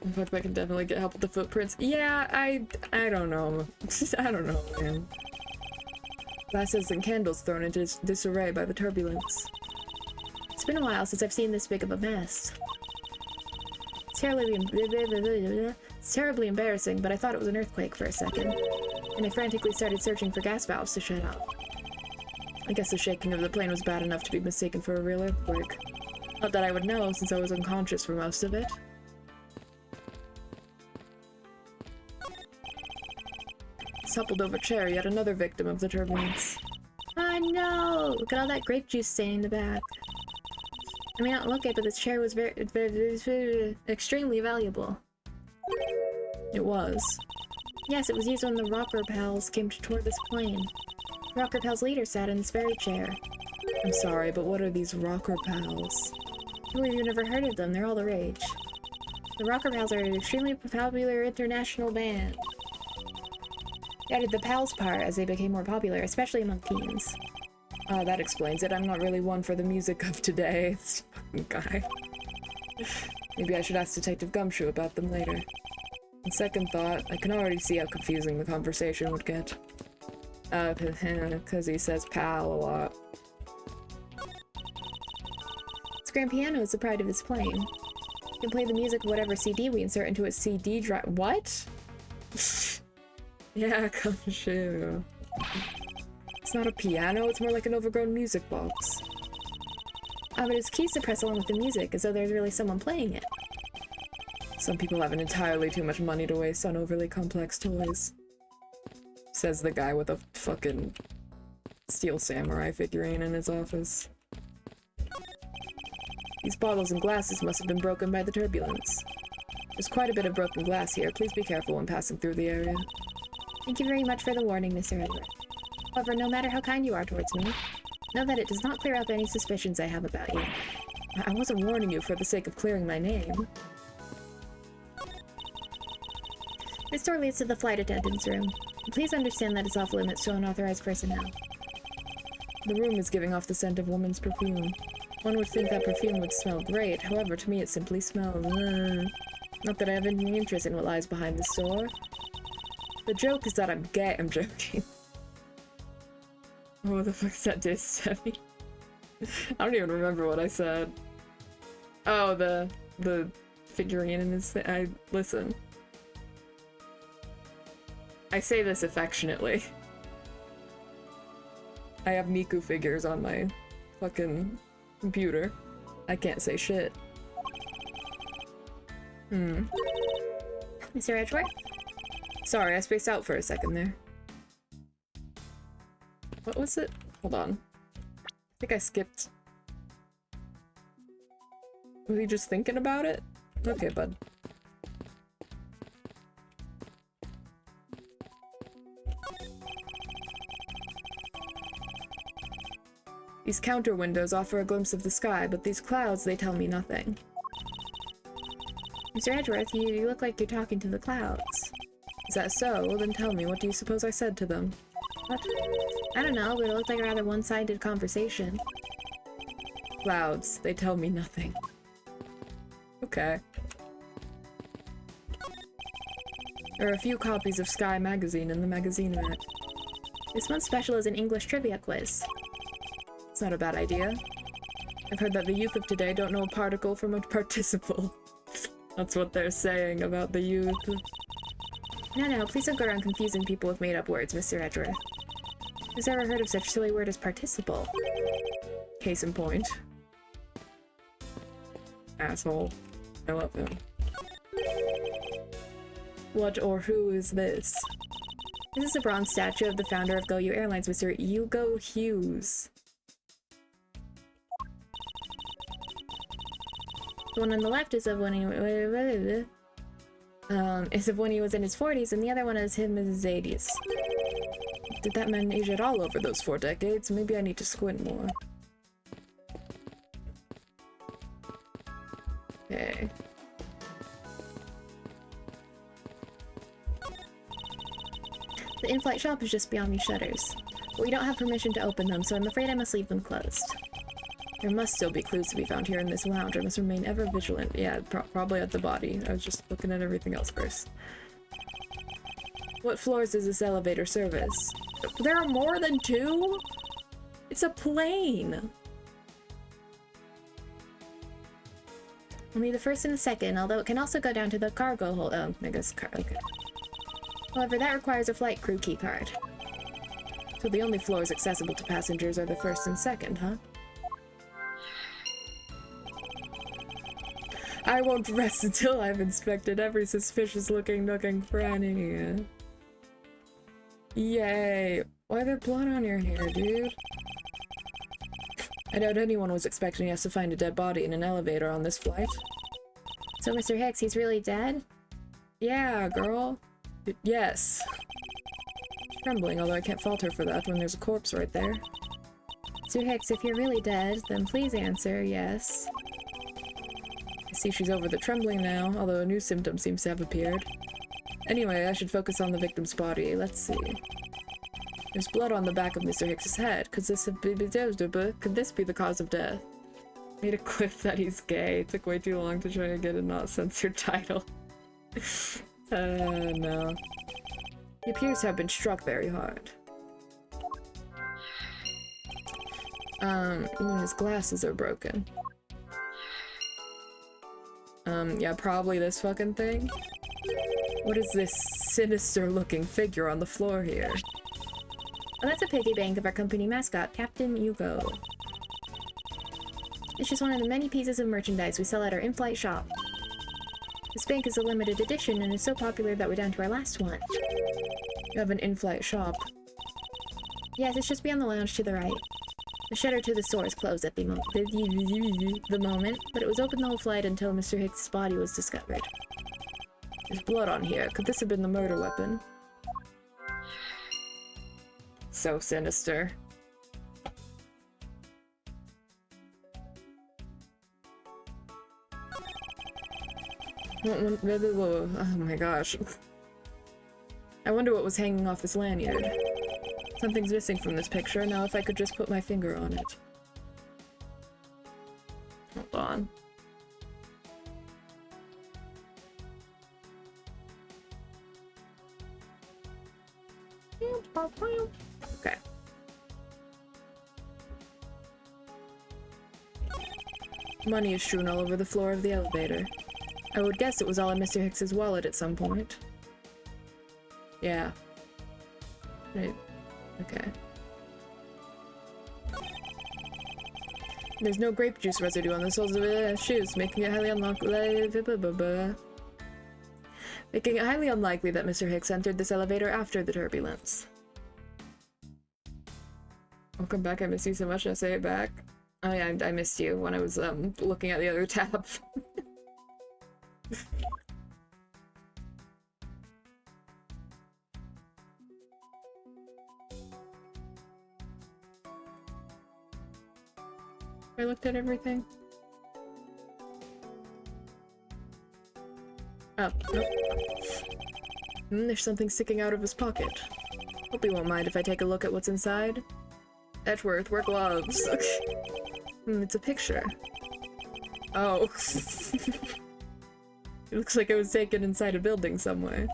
In fact, I can definitely get help with the footprints. Yeah, I don't know. I don't know, man. Glasses and candles thrown into disarray by the turbulence. It's been a while since I've seen this big of a mess. It's terribly embarrassing, but I thought it was an earthquake for a second. And I frantically started searching for gas valves to shut off. I guess the shaking of the plane was bad enough to be mistaken for a real earthquake. Not that I would know, since I was unconscious for most of it. Suppled over chair, yet another victim of the turbulence. Oh no! Look at all that grape juice staining the back. I may not look it, but this chair was very extremely valuable. It was. Yes, it was used when the Rocker Pals came to tour this plane. Rocker Pals leader sat in this very chair. I'm sorry, but what are these Rocker Pals? I believe you've never heard of them, they're all the rage. The Rocker Pals are an extremely popular international band. They added the Pals part as they became more popular, especially among teens. That explains it. I'm not really one for the music of today. This fucking guy. Maybe I should ask Detective Gumshoe about them later. On second thought, I can already see how confusing the conversation would get. Because he says pal a lot. This grand piano is the pride of his plane. You can play the music of whatever CD we insert into its CD drive. What? Yeah, Gumshoe. It's not a piano, it's more like an overgrown music box. But its keys suppress along with the music, as though there's really someone playing it. Some people have entirely too much money to waste on overly complex toys. Says the guy with a fucking steel samurai figurine in his office. These bottles and glasses must have been broken by the turbulence. There's quite a bit of broken glass here. Please be careful when passing through the area. Thank you very much for the warning, Mr. Edward. However, no matter how kind you are towards me, know that it does not clear up any suspicions I have about you. I wasn't warning you for the sake of clearing my name. This door leads to the flight attendant's room. Please understand that it's off limits to unauthorized personnel. The room is giving off the scent of woman's perfume. One would think that perfume would smell great, however, to me it simply smells. Not that I have any interest in what lies behind this door. The joke is that I'm gay. I'm joking. What the fuck is that diss, Debbie? I don't even remember what I said. Oh, the figurine in his thing. Listen. I say this affectionately. I have Miku figures on my fucking computer. I can't say shit. Mr. Edgeworth? Sorry, I spaced out for a second there. What was it? Hold on. I think I skipped. Was he just thinking about it? Okay, bud. These counter windows offer a glimpse of the sky, but these clouds, they tell me nothing. Mr. Edgeworth, you look like you're talking to the clouds. Is that so? Well, then tell me, what do you suppose I said to them? What? I don't know, but it looked like a rather one-sided conversation. Clouds, they tell me nothing. Okay. There are a few copies of Sky magazine in the magazine rack. This one's special is an English trivia quiz. It's not a bad idea. I've heard that the youth of today don't know a particle from a participle. That's what they're saying about the youth. No, please don't go around confusing people with made-up words, Mr. Edgeworth. Who's ever heard of such silly word as participle? Case in point. Asshole. I love him. What or who is this? This is a bronze statue of the founder of Go-You Airlines, Mr. Hugo Hughes. The one on the left is of when he was in his 40s, and the other one is him in his 80s. Did that man age at all over those 4 decades? Maybe I need to squint more. Okay. The in-flight shop is just beyond these shutters. But we don't have permission to open them, so I'm afraid I must leave them closed. There must still be clues to be found here in this lounge. I must remain ever vigilant. Yeah, probably at the body. I was just looking at everything else first. What floors does this elevator service? There are more than 2? It's a plane! Only the first and the second, although it can also go down to the cargo hold. Oh, I guess okay. However, that requires a flight crew key card. So the only floors accessible to passengers are the first and second, huh? I won't rest until I've inspected every suspicious-looking nook and cranny. Yay! Why there blood on your hair, dude? I doubt anyone was expecting us to find a dead body in an elevator on this flight. So, Mr. Hicks, he's really dead? Yeah, girl. Yes. Trembling, although I can't fault her for that when there's a corpse right there. Mr. Hicks, if you're really dead, then please answer yes. I see she's over the trembling now, although a new symptom seems to have appeared. Anyway, I should focus on the victim's body. Let's see. There's blood on the back of Mr. Hicks's head. Could this be the cause of death? Made a clip that he's gay. It took way too long to try to get a not censored title. No. He appears to have been struck very hard. Even his glasses are broken. Yeah, probably this fucking thing. What is this sinister-looking figure on the floor here? Oh, that's a piggy bank of our company mascot, Captain Hugo. It's just one of the many pieces of merchandise we sell at our in-flight shop. This bank is a limited edition and is so popular that we're down to our last one. You have an in-flight shop? Yes, it's just beyond the lounge to the right. The shutter to the store is closed at the moment, but it was open the whole flight until Mr. Hicks' body was discovered. There's blood on here. Could this have been the murder weapon? So sinister. Oh my gosh. I wonder what was hanging off this lanyard. Something's missing from this picture. Now if I could just put my finger on it. Hold on. Okay. Money is strewn all over the floor of the elevator. I would guess it was all in Mr. Hicks's wallet at some point. Yeah. Right. Okay. There's no grape juice residue on the soles of his shoes, making it highly unlikely. making it highly unlikely that Mr. Hicks entered this elevator after the turbulence. Welcome back, I miss you so much, I'll say it back. Oh yeah, I missed you when I was looking at the other tab. I looked at everything. Oh, nope. There's something sticking out of his pocket. Hope he won't mind if I take a look at what's inside. Edgeworth, wear gloves. It's a picture. Oh. It looks like it was taken inside a building somewhere.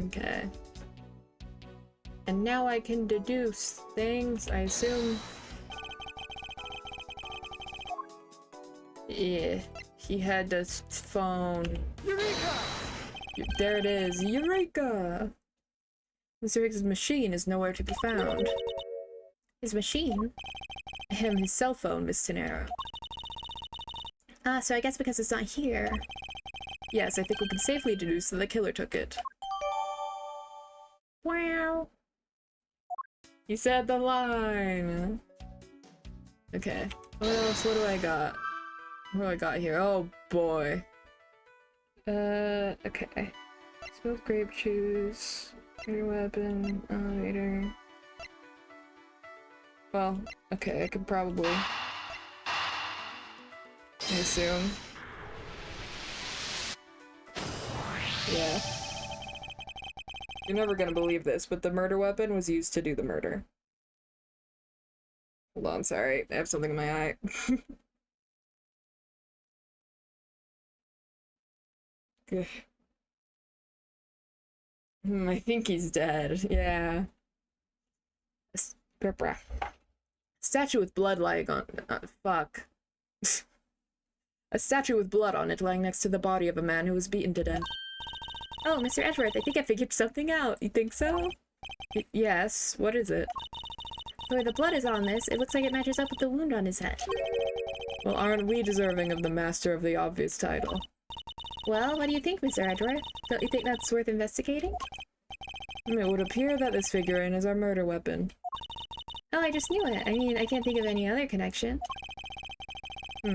Okay. And now I can deduce things, I assume. Yeah, he had this phone. Eureka! There it is, Eureka! Mr. Higgs' machine is nowhere to be found. His machine? His cell phone, Miss Tenera. Ah, so I guess because it's not here. Yes, I think we can safely deduce that the killer took it. Wow! You said the line! Okay. What else? What do I got? What do I got here? Oh boy. Okay. Smoked grape juice. Your weapon. Elevator. Well, okay, I could probably. I assume. Yeah. You're never gonna believe this, but the murder weapon was used to do the murder. Hold on, sorry. I have something in my eye. Good. I think he's dead. Yeah. Statue with blood lying on. Fuck. A statue with blood on it lying next to the body of a man who was beaten to death. Oh, Mr. Edgeworth, I think I figured something out. You think so? Yes. What is it? Where the blood is on this, it looks like it matches up with the wound on his head. Well, aren't we deserving of the master of the obvious title? Well, what do you think, Mr. Edgeworth? Don't you think that's worth investigating? It would appear that this figurine is our murder weapon. Oh, I just knew it. I mean, I can't think of any other connection.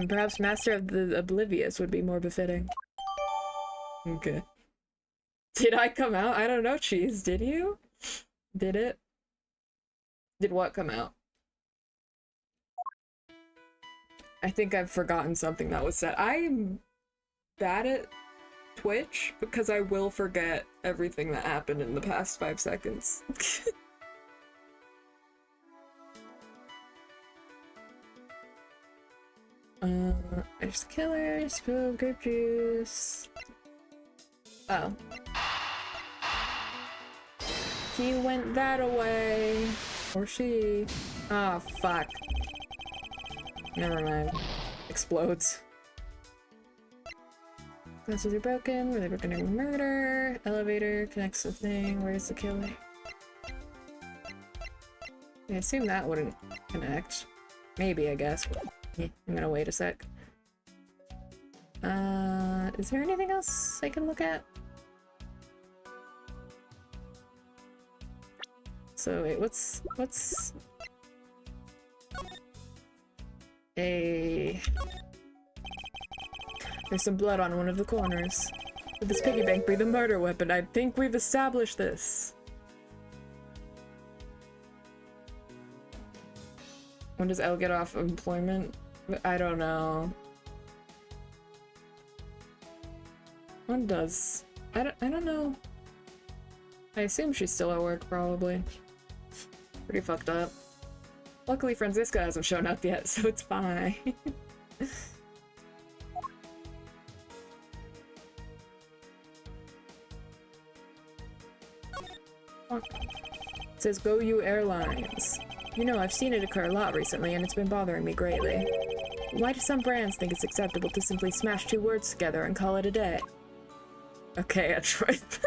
Perhaps Master of the Oblivious would be more befitting. Okay. Did I come out? I don't know, Cheese. Did you? Did it? Did what come out? I think I've forgotten something that was said. I'm bad at Twitch because I will forget everything that happened in the past 5 seconds. There's killer, spill grape juice. Oh. He went that away. Or she. Ah, oh, fuck. Never mind. Explodes. Glasses are broken. Were they broken in murder? Elevator connects the thing. Where's the killer? I assume that wouldn't connect. Maybe, I guess. Yeah, I'm gonna wait a sec. Is there anything else I can look at? So wait, what's a... There's some blood on one of the corners. Would this piggy bank be the murder weapon? I think we've established this. When does Elle get off employment? I don't know. When does? I don't know. I assume she's still at work, probably. Pretty fucked up. Luckily, Franziska hasn't shown up yet, so it's fine. It says Go You Airlines. You know, I've seen it occur a lot recently, and it's been bothering me greatly. Why do some brands think it's acceptable to simply smash 2 words together and call it a day? Okay, Edgeworth.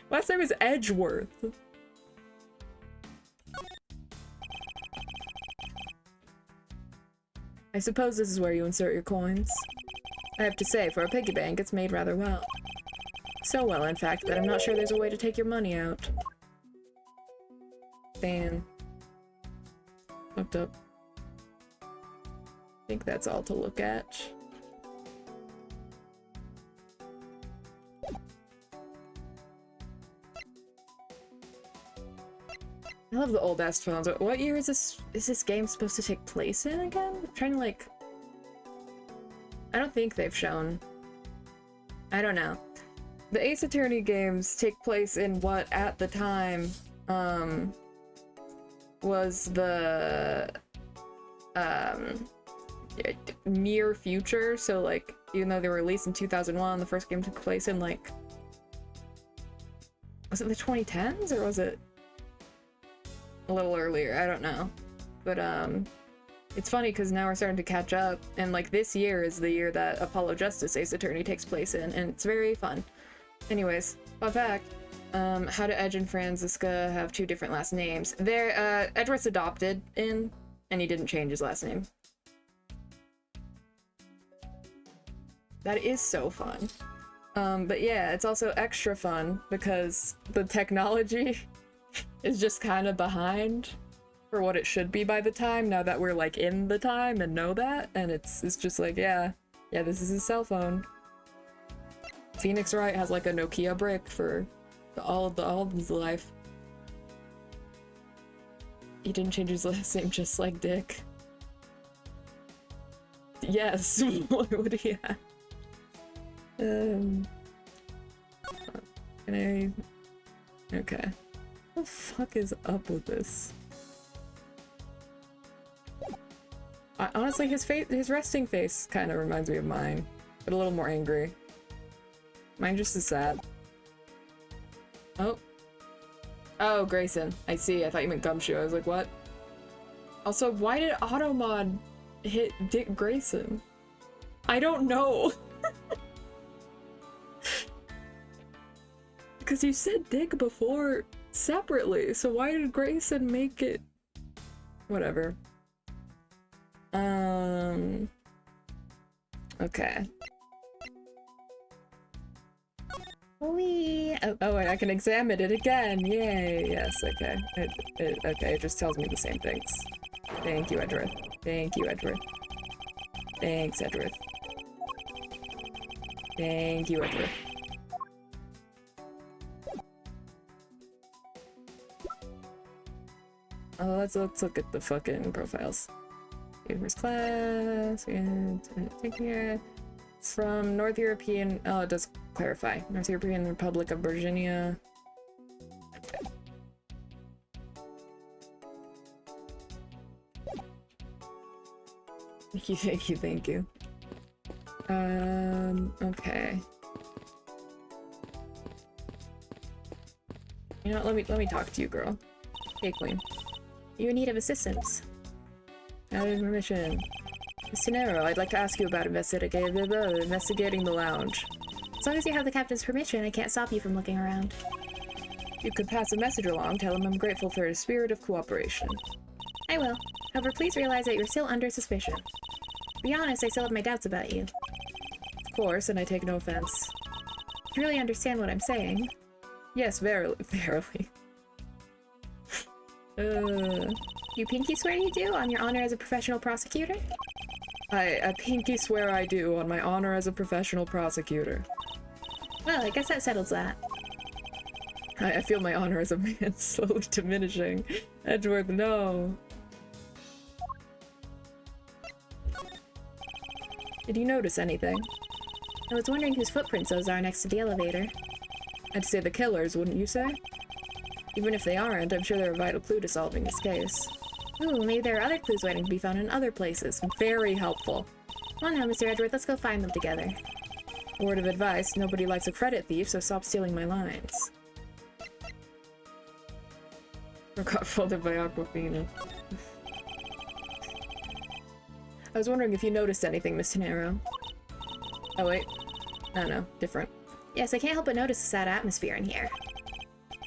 Last name is Edgeworth. I suppose this is where you insert your coins. I have to say, for a piggy bank, it's made rather well. So well, in fact, that I'm not sure there's a way to take your money out. Damn. Fucked up. I think that's all to look at. I love the old ass phones. What year is this game supposed to take place in again? I'm trying to like... I don't think they've shown. I don't know. The Ace Attorney games take place in what at the time was the near future. So like even though they were released in 2001, the first game took place in like, was it the 2010s or was it a little earlier? I don't know. But it's funny because now we're starting to catch up, and like this year is the year that Apollo Justice Ace Attorney takes place in, and it's very fun. Anyways, fun fact, how do Edge and Franziska have two different last names? They're, Edward's adopted in, and he didn't change his last name. That is so fun. But yeah, it's also extra fun because the technology is just kind of behind for what it should be by the time, now that we're like in the time and know that, and it's just like, yeah, this is his cell phone. Phoenix Wright has like a Nokia brick for all of his life. He didn't change his last name just like Dick. Yes, what would he have? Can I... Okay. What the fuck is up with this? Honestly, his resting face kind of reminds me of mine, but a little more angry. Mine just is sad. Oh, Grayson. I see. I thought you meant Gumshoe. I was like, what? Also, why did Automod hit Dick Grayson? I don't know. Because you said Dick before separately, so why did Grayson make it? Whatever. Okay. Oh, wait, I can examine it again. Yay, yes, okay. Okay, it just tells me the same things. Thank you, Edgeworth. Thank you, Edgeworth. Thanks, Edgeworth. Thank you, Edgeworth. Oh, let's look at the fucking profiles. First class, and take here. From North European, oh, it does clarify. North European Republic of Virginia. Thank you. Okay. You know what, let me talk to you, girl. Hey, Queen. You in need of assistance? Out of permission. Mr. Nero, I'd like to ask you about investigating the lounge. As long as you have the captain's permission, I can't stop you from looking around. You could pass a message along, tell him I'm grateful for his spirit of cooperation. I will. However, please realize that you're still under suspicion. To be honest, I still have my doubts about you. Of course, and I take no offense. Do you really understand what I'm saying? Yes, verily. You pinky swear you do, on your honor as a professional prosecutor? I pinky swear I do, on my honor as a professional prosecutor. Well, I guess that settles that. I feel my honor as a man slowly diminishing. Edgeworth, no. Did you notice anything? I was wondering whose footprints those are next to the elevator. I'd say the killers, wouldn't you say? Even if they aren't, I'm sure they're a vital clue to solving this case. Ooh, maybe there are other clues waiting to be found in other places. Very helpful. Come on now, Mr. Edgeworth, let's go find them together. Word of advice, nobody likes a credit thief, so stop stealing my lines. Got folded by Aquafina. I was wondering if you noticed anything, Miss Tenero. Oh wait. No, different. Yes, I can't help but notice the sad atmosphere in here.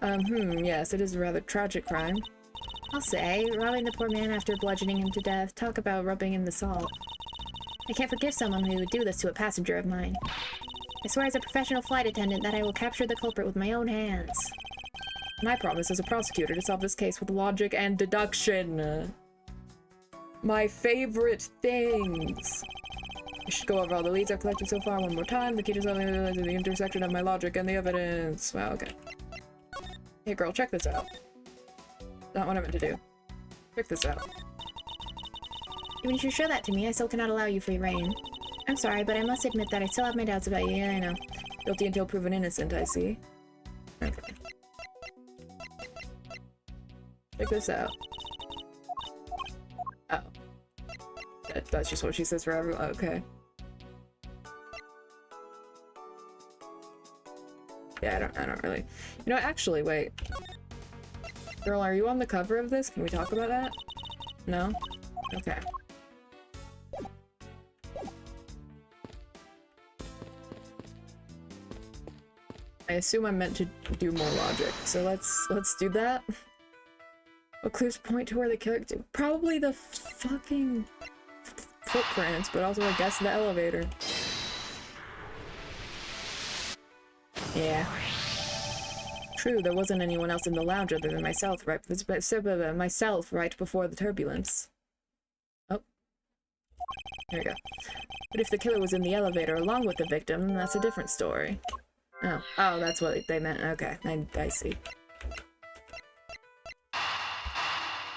Yes, it is a rather tragic crime. I'll say, robbing the poor man after bludgeoning him to death, talk about rubbing in the salt. I can't forgive someone who would do this to a passenger of mine. I swear as a professional flight attendant that I will capture the culprit with my own hands. And I promise as a prosecutor to solve this case with logic and deduction. My favorite things. I should go over all the leads I've collected so far one more time. The key to solving is the intersection of my logic and the evidence. Wow, okay. Hey girl, check this out. Not what I meant to do. Check this out. Even if you show that to me, I still cannot allow you free reign. I'm sorry, but I must admit that I still have my doubts about you. Yeah, I know. Guilty until proven innocent, I see. Okay. Check this out. Oh. That's just what she says for everyone. Okay. Yeah, I don't really. You know, actually, wait. Girl, are you on the cover of this? Can we talk about that? No? Okay. I assume I'm meant to do more logic, so let's do that. What clues point to where the killer... Probably the fucking footprints, but also I guess the elevator. Yeah. True, there wasn't anyone else in the lounge other than myself right before the turbulence. Oh. There we go. But if the killer was in the elevator along with the victim, that's a different story. Oh. Oh, that's what they meant. Okay, I see.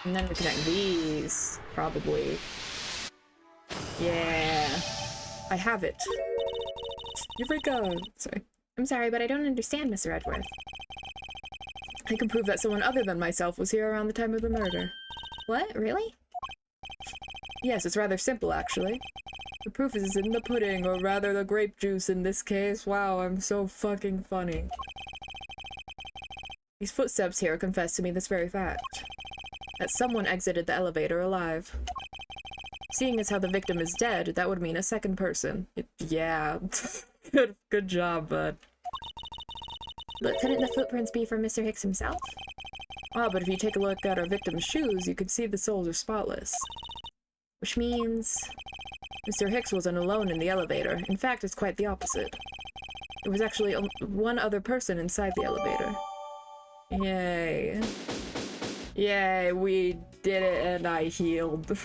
And then we connect these, probably. Yeah. I have it. Eureka! Sorry. I'm sorry, but I don't understand, Mr. Edgeworth. I can prove that someone other than myself was here around the time of the murder. What? Really? Yes, it's rather simple, actually. The proof is in the pudding, or rather the grape juice in this case. Wow, I'm so fucking funny. These footsteps here confess to me this very fact. That someone exited the elevator alive. Seeing as how the victim is dead, that would mean a second person. Yeah. Good job, bud. But couldn't the footprints be from Mr. Hicks himself? Ah, but if you take a look at our victim's shoes, you can see the soles are spotless. Which means... Mr. Hicks wasn't alone in the elevator. In fact, it's quite the opposite. There was actually one other person inside the elevator. Yay. Yay, we did it and I healed.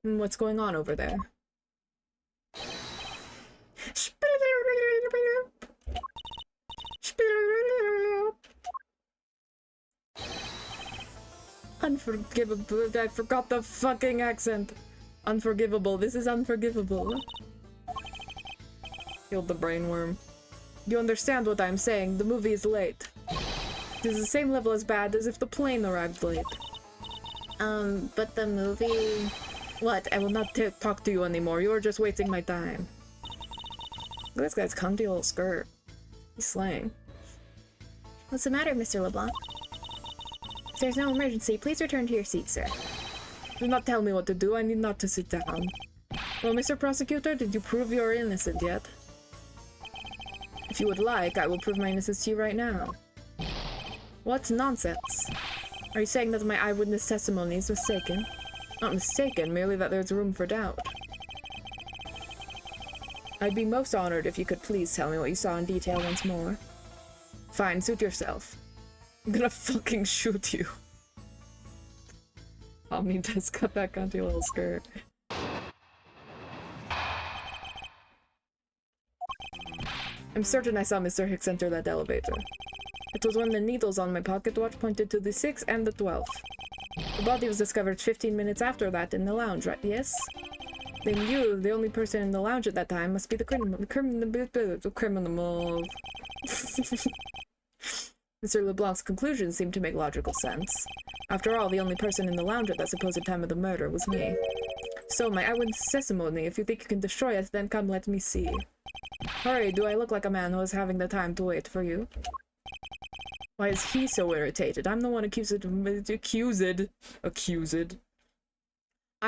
What's going on over there? Unforgivable. I forgot the fucking accent. Unforgivable. This is unforgivable. Killed the brainworm. You understand what I'm saying? The movie is late. It is the same level as bad as if the plane arrived late. But the movie... What? I will not talk to you anymore. You're just wasting my time. Look at this guy's cunty little skirt. He's slaying. What's the matter, Mr. LeBlanc? If there's no emergency, please return to your seat, sir. Do not tell me what to do. I need not to sit down. Well, Mr. Prosecutor, did you prove you're innocent yet? If you would like, I will prove my innocence to you right now. What nonsense? Are you saying that my eyewitness testimony is mistaken? Not mistaken, merely that there's room for doubt. I'd be most honored if you could please tell me what you saw in detail once more. Fine, suit yourself. I'm gonna fucking shoot you. Omni does cut that cunty little skirt. I'm certain I saw Mr. Hicks enter that elevator. It was when the needles on my pocket watch pointed to the 6th and the 12th. The body was discovered 15 minutes after that in the lounge, right? Yes? Then you, the only person in the lounge at that time, must be the criminal. Mr. LeBlanc's conclusions seem to make logical sense. After all, the only person in the lounge at that supposed time of the murder was me. So, my eyewitness testimony, if you think you can destroy it, then come let me see. Hurry, do I look like a man who is having the time to wait for you? Why is he so irritated? I'm the one accused. I'm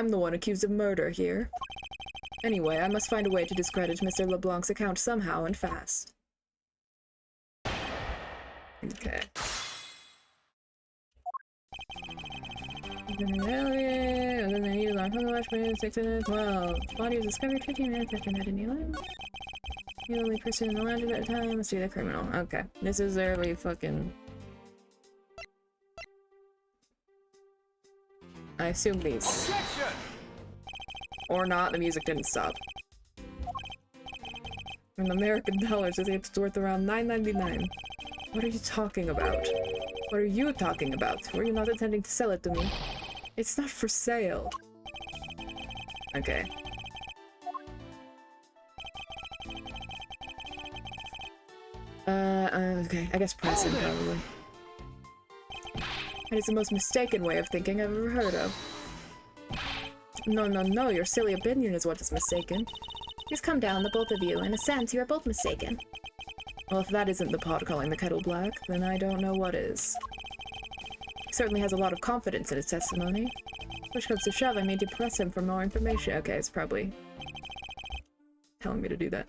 the one accused of murder here. Anyway, I must find a way to discredit Mr. LeBlanc's account somehow and fast. Okay. And then they need a long watch for 6 and 12. Body was discovered 15 minutes after met in England. The only person in the lounge at that time must be the criminal. Okay. This is early fucking... I assume these. Or not, the music didn't stop. In American dollars, it's worth around $9.99. What are you talking about? What are you talking about? Were you not intending to sell it to me? It's not for sale. Okay. Okay. I guess pressing, probably. That is the most mistaken way of thinking I've ever heard of. No, your silly opinion is what is mistaken. Just calm down, the both of you. In a sense, you are both mistaken. Well, if that isn't the pot calling the kettle black, then I don't know what is. He certainly has a lot of confidence in his testimony. Push comes to shove, I need to press him for more information. Okay, it's probably telling me to do that.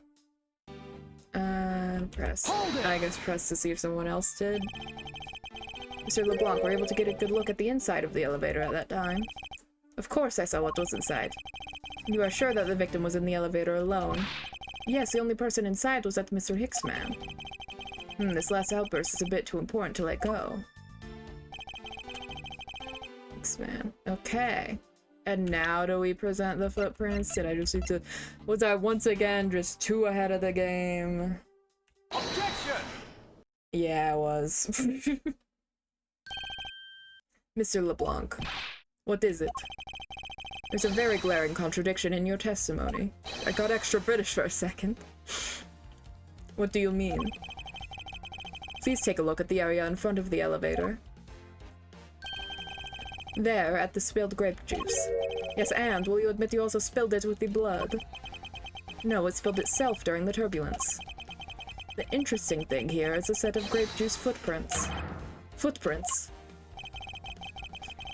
Press. I guess press to see if someone else did. Mr. LeBlanc, were able to get a good look at the inside of the elevator at that time. Of course I saw what was inside. You are sure that the victim was in the elevator alone? Yes, the only person inside was that Mr. Hicks man. This last outburst is a bit too important to let go. Hicks man. Okay. And now do we present the footprints? Did I just need to... Was I once again just too ahead of the game? Objection! Yeah, I was. Mr. LeBlanc, what is it? There's a very glaring contradiction in your testimony. I got extra British for a second. What do you mean? Please take a look at the area in front of the elevator. There, at the spilled grape juice. Yes, and will you admit you also spilled it with the blood? No, it spilled itself during the turbulence. The interesting thing here is a set of grape juice footprints. Footprints?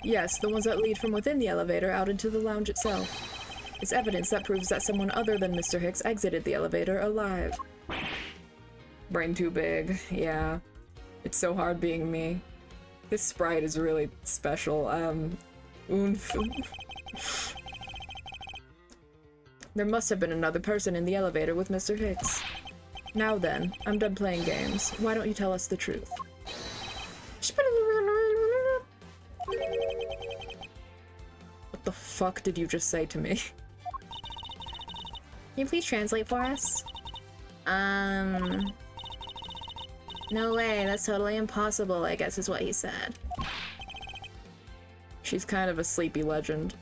Yes, the ones that lead from within the elevator out into the lounge itself. It's evidence that proves that someone other than Mr. Hicks exited the elevator alive. Brain too big, yeah. It's so hard being me. This sprite is really special, oomph. There must have been another person in the elevator with Mr. Hicks. Now then, I'm done playing games. Why don't you tell us the truth? What the fuck did you just say to me? Can you please translate for us? No way, that's totally impossible, I guess is what he said. She's kind of a sleepy legend.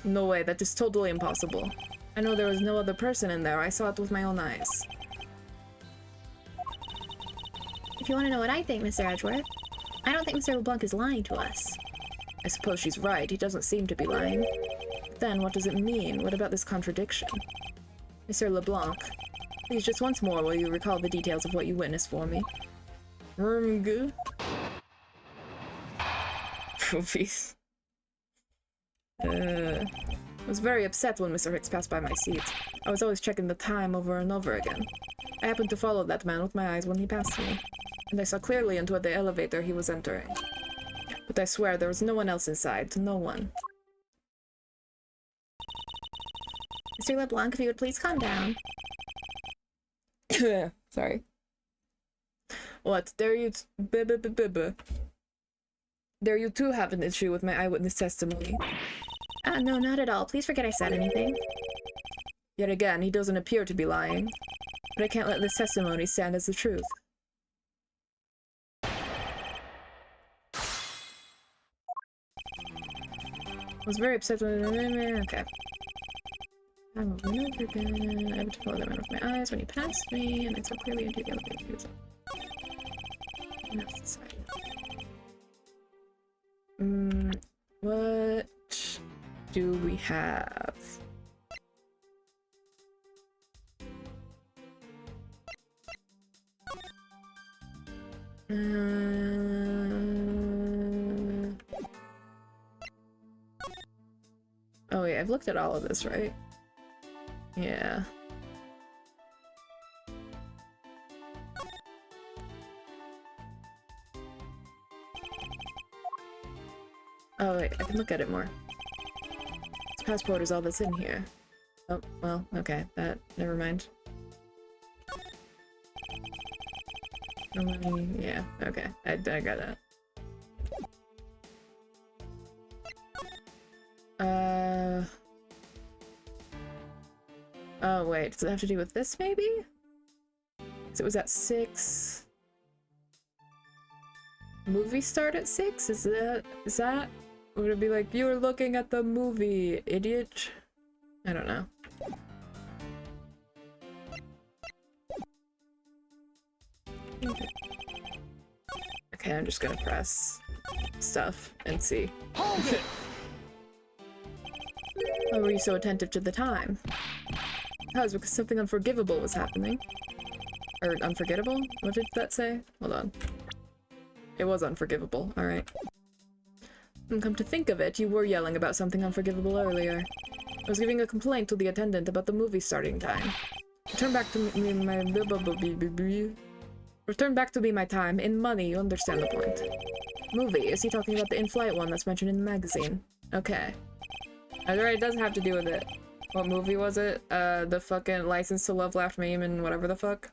No way, that is totally impossible. I know there was no other person in there, I saw it with my own eyes. If you want to know what I think, Mr. Edgeworth, I don't think Mr. LeBlanc is lying to us. I suppose she's right, he doesn't seem to be lying. But then, what does it mean? What about this contradiction? Mr. LeBlanc, please just once more will you recall the details of what you witnessed for me? Good. Poofies. I was very upset when Mr. Hicks passed by my seat. I was always checking the time over and over again. I happened to follow that man with my eyes when he passed me, and I saw clearly into the elevator he was entering. But I swear there was no one else inside, no one. Mr. LeBlanc, if you would please calm down. Sorry. What? Dare you Dare you too have an issue with my eyewitness testimony? No, not at all. Please forget I said anything. Yet again, he doesn't appear to be lying. But I can't let this testimony stand as the truth. Was very upset when... Okay. I'm over and over again. I had to follow the man with my eyes when he passed me, and I saw clearly into the elevator. And that's the side. What do we have? Oh yeah, I've looked at all of this, right? Yeah. Oh wait, I can look at it more. This passport is all that's in here. Oh, well, okay, never mind. No money, yeah, okay, I got that. Oh wait, does it have to do with this maybe? Because it was at 6. Movie start at 6? Is that? Would it be like, you were looking at the movie, idiot? I don't know. Okay, I'm just gonna press stuff and see. Hold it! Why were you so attentive to the time? That was because something unforgivable was happening. Or unforgettable? What did that say? Hold on. It was unforgivable, alright. And come to think of it, you were yelling about something unforgivable earlier. I was giving a complaint to the attendant about the movie starting time. Return back to me my Return back to me my time. In money, you understand the point. Movie? Is he talking about the in-flight one that's mentioned in the magazine? Okay. Alright, it doesn't have to do with it. What movie was it? The fucking License to Love, Laugh, Meme, and whatever the fuck?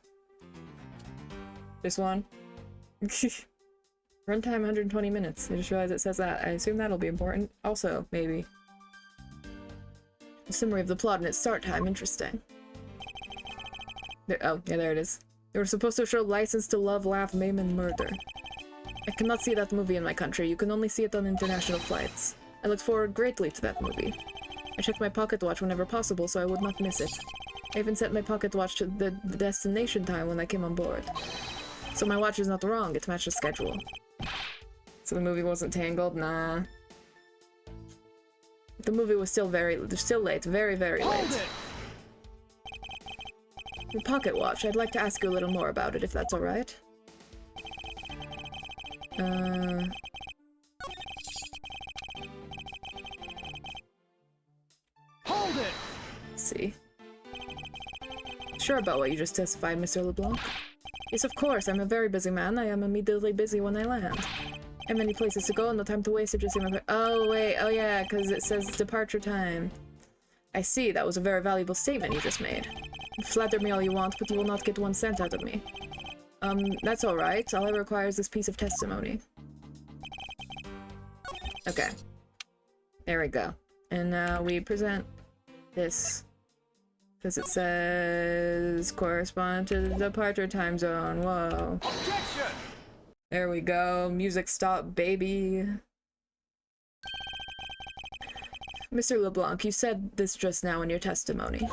This one? Runtime 120 minutes. I just realized it says that. I assume that'll be important. Also, maybe. A summary of the plot and its start time. Interesting. There, oh, yeah, there it is. They were supposed to show License to Love, Laugh, Meme, and Murder. I cannot see that movie in my country. You can only see it on international flights. I look forward greatly to that movie. I check my pocket watch whenever possible so I would not miss it. I even set my pocket watch to the destination time when I came on board. So my watch is not wrong, it matched the schedule. So the movie wasn't tangled? Nah. The movie was still late. Very, very late. The pocket watch, I'd like to ask you a little more about it, if that's alright. Hold it! Let's see. Sure about what you just testified, Mr. LeBlanc? Yes, of course. I'm a very busy man. I am immediately busy when I land. I have many places to go and no time to waste to just see my... Oh, wait. Oh, yeah, because it says departure time. I see. That was a very valuable statement you just made. Flatter me all you want, but you will not get 1 cent out of me. That's alright. All I require is this piece of testimony. Okay. There we go. And now we present this. Because it says correspond to the departure time zone. Whoa. Objection! There we go. Music stop, baby. Mr. LeBlanc, you said this just now in your testimony.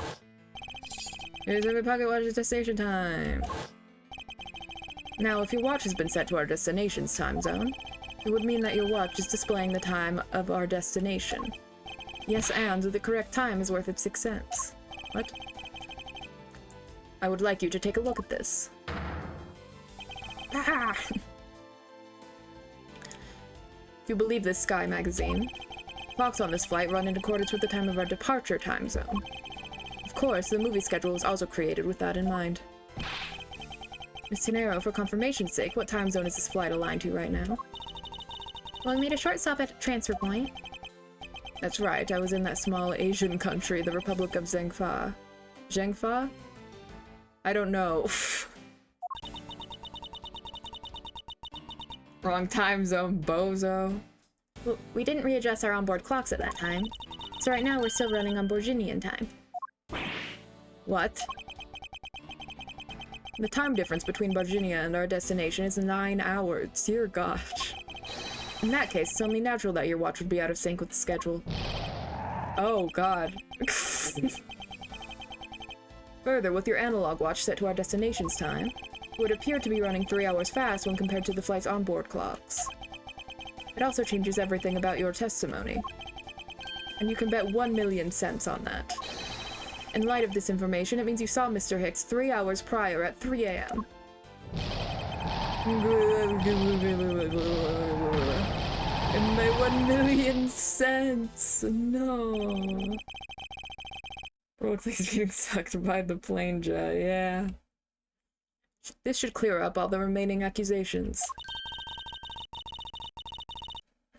Here's every pocket watch at destination time. Now, if your watch has been set to our destination's time zone, it would mean that your watch is displaying the time of our destination. Yes, and the correct time is worth its 6 cents. What? I would like you to take a look at this. Ah! If you believe this Sky magazine, clocks on this flight run in accordance with the time of our departure time zone. Of course, the movie schedule was also created with that in mind. Ms. Tenero, for confirmation's sake, what time zone is this flight aligned to right now? Well, we made a short stop at transfer point. That's right, I was in that small Asian country, the Republic of Zhengfa. Zhengfa? I don't know. Wrong time zone, bozo. Well, we didn't readjust our onboard clocks at that time, so right now we're still running on Borginian time. What? The time difference between Borginia and our destination is 9 hours. Dear gosh. In that case, it's only natural that your watch would be out of sync with the schedule. Oh god. Further, with your analog watch set to our destination's time, it would appear to be running 3 hours fast when compared to the flight's onboard clocks. It also changes everything about your testimony. And you can bet 1,000,000 cents on that. In light of this information, it means you saw Mr. Hicks 3 hours prior at 3 a.m. And my 1,000,000 cents! No! Looks like he's being sucked by the plane jet, yeah. This should clear up all the remaining accusations.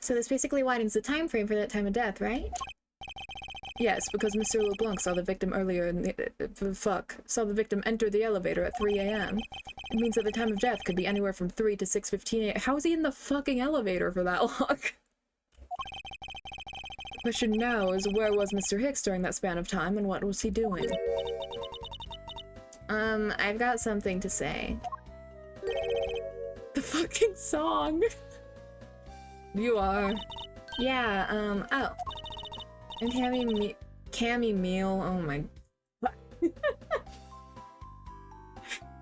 So this basically widens the time frame for that time of death, right? Yes, because Mr. LeBlanc saw the victim earlier in the- saw the victim enter the elevator at 3 a.m. It means that the time of death could be anywhere from 3 to 6:15 a.m. How is he in the fucking elevator for that long? The question now is, where was Mr. Hicks during that span of time, and what was he doing? I've got something to say. The fucking song! You are. Yeah, oh. And Cammy Meal, oh my...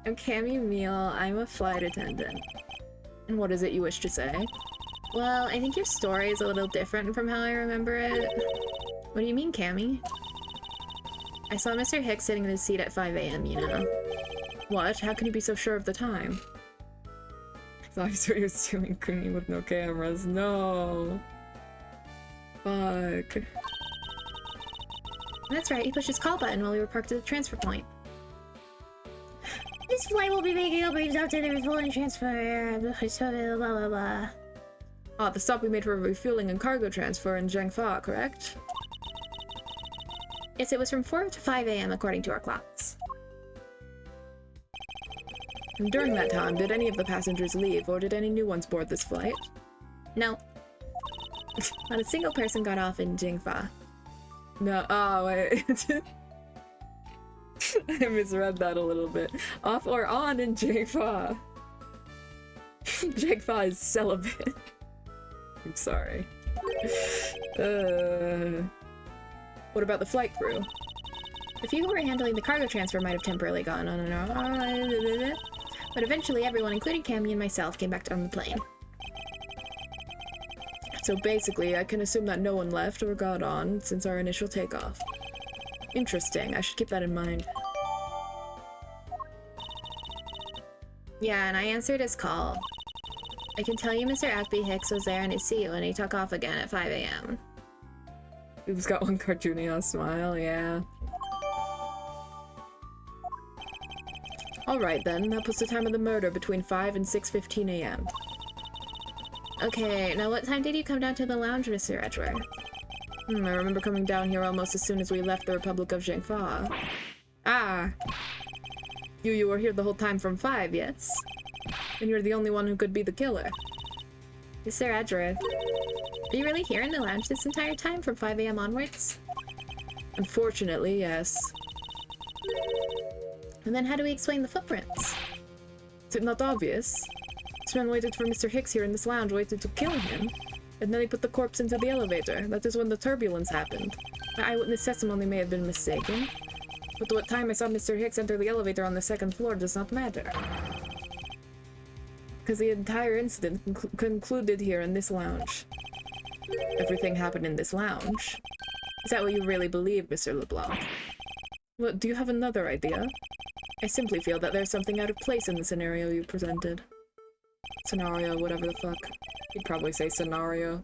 I'm Cammy Meal, I'm a flight attendant. And what is it you wish to say? Well, I think your story is a little different from how I remember it. What do you mean, Cammy? I saw Mr. Hicks sitting in his seat at 5 a.m., you know. What? How can you be so sure of the time? I thought you said he was doing cooking with no cameras. No. Fuck. That's right, he pushed his call button while we were parked at the transfer point. This flight will be making upgrades after the refueling transfer, blah blah blah. Ah, the stop we made for refueling and cargo transfer in Zhengfa, correct? Yes, it was from 4 to 5 a.m. according to our clocks. And during that time, did any of the passengers leave, or did any new ones board this flight? No. Not a single person got off in Jingfa. No, oh wait. I misread that a little bit. Off or on in Jingfa. Jingfa is celibate. I'm sorry. What about the flight crew? The few who were handling the cargo transfer might have temporarily gone on and on, but eventually everyone, including Cammy and myself, came back on the plane. So basically, I can assume that no one left or got on since our initial takeoff. Interesting, I should keep that in mind. Yeah, and I answered his call. I can tell you Mr. Ackby Hicks was there in his seat when he took off again at 5 a.m. He's got one cartoony smile, yeah. Alright then, that puts the time of the murder between 5 and 6:15 a.m. Okay, now what time did you come down to the lounge, Mr. Edgeworth? I remember coming down here almost as soon as we left the Republic of Zhengfa. Ah! You were here the whole time from 5, yes? And you're the only one who could be the killer. Mr. Edgeworth, are you really here in the lounge this entire time from 5 a.m. onwards? Unfortunately, yes. And then how do we explain the footprints? Is it not obvious? This man waited for Mr. Hicks here in this lounge, waited to kill him, and then he put the corpse into the elevator. That is when the turbulence happened. My eyewitness testimony may have been mistaken, but what time I saw Mr. Hicks enter the elevator on the 2nd floor does not matter. Because the entire incident concluded here in this lounge. Everything happened in this lounge. Is that what you really believe, Mr. LeBlanc? Well, do you have another idea? I simply feel that there's something out of place in the scenario you presented. Scenario, whatever the fuck. You'd probably say scenario.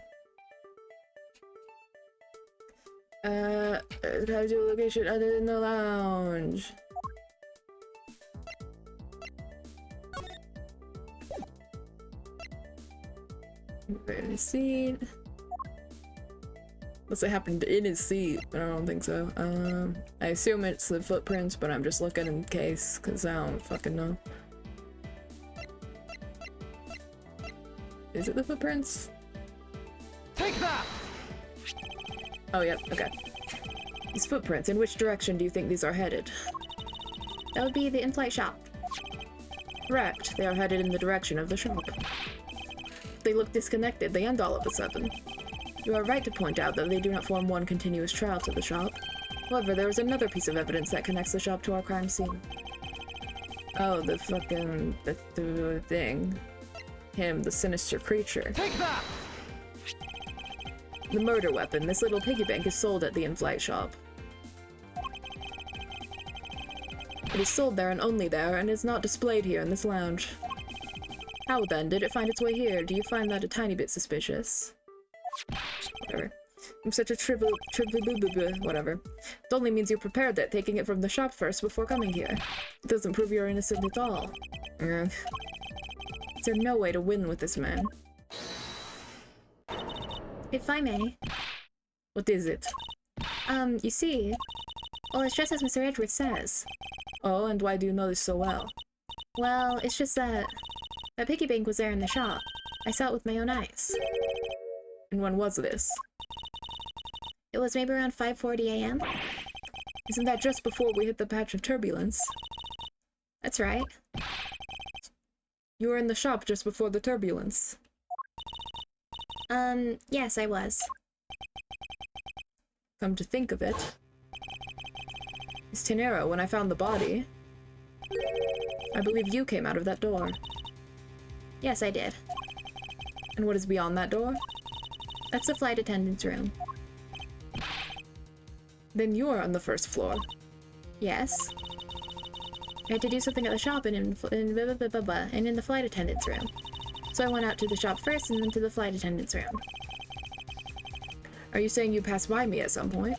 How to do a location other than the lounge? Right in his seat. Unless it happened in his seat, but I don't think so. I assume it's the footprints, but I'm just looking in case, because I don't fucking know. Is it the footprints? Take that! Oh, yep, okay. These footprints, in which direction do you think these are headed? That would be the in-flight shop. Correct, they are headed in the direction of the shop. They look disconnected, they end all of a sudden. You are right to point out that they do not form one continuous trail to the shop. However, there is another piece of evidence that connects the shop to our crime scene. Oh, the fucking... the thing. Him, the sinister creature. Take that! The murder weapon. This little piggy bank is sold at the in-flight shop. It is sold there and only there, and is not displayed here in this lounge. How then did it find its way here? Do you find that a tiny bit suspicious? Whatever. I'm such a trivial whatever. It only means you prepared it, taking it from the shop first before coming here. It doesn't prove you're innocent at all. Is there no way to win with this man? If I may. What is it? You see, well, it's just as Mr. Edgeworth says. Oh, and why do you know this so well? Well, it's just that piggy bank was there in the shop. I saw it with my own eyes. And when was this? It was maybe around 5:40 a.m. Isn't that just before we hit the patch of turbulence? That's right. You were in the shop just before the turbulence. Yes, I was. Come to think of it, Miss Tenero, when I found the body, I believe you came out of that door. Yes, I did. And what is beyond that door? That's the flight attendant's room. Then you are on the first floor. Yes. I had to do something at the shop and in the flight attendant's room. So I went out to the shop first and then to the flight attendant's room. Are you saying you passed by me at some point?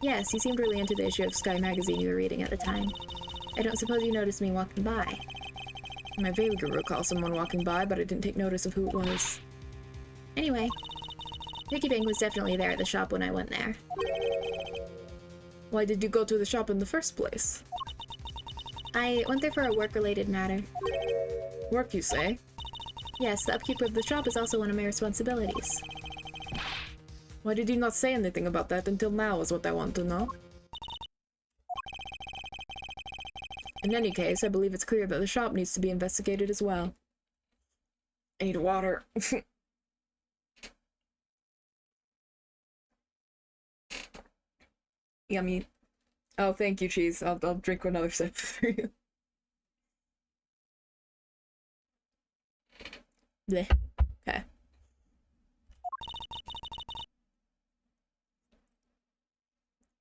Yes, you seemed really into the issue of Sky magazine you were reading at the time. I don't suppose you noticed me walking by. I vaguely recall someone walking by, but I didn't take notice of who it was. Anyway, Piggy Bank was definitely there at the shop when I went there. Why did you go to the shop in the first place? I went there for a work-related matter. Work, you say? Yes, the upkeep of the shop is also one of my responsibilities. Why did you not say anything about that until now is what I want to know. In any case, I believe it's clear that the shop needs to be investigated as well. I need water. Yummy. Oh, thank you, Cheese. I'll drink another sip for you. Blech. Okay.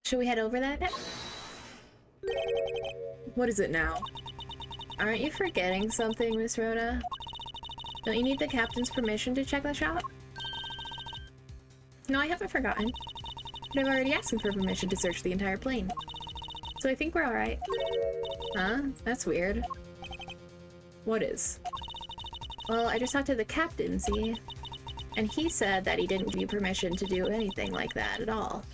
Should we head over that now? What is it now? Aren't you forgetting something, Miss Rhoda? Don't you need the captain's permission to check the shop? No, I haven't forgotten. But I've already asked him for permission to search the entire plane. So I think we're alright. Huh? That's weird. What is? Well, I just talked to the captain, see? And he said that he didn't give you permission to do anything like that at all.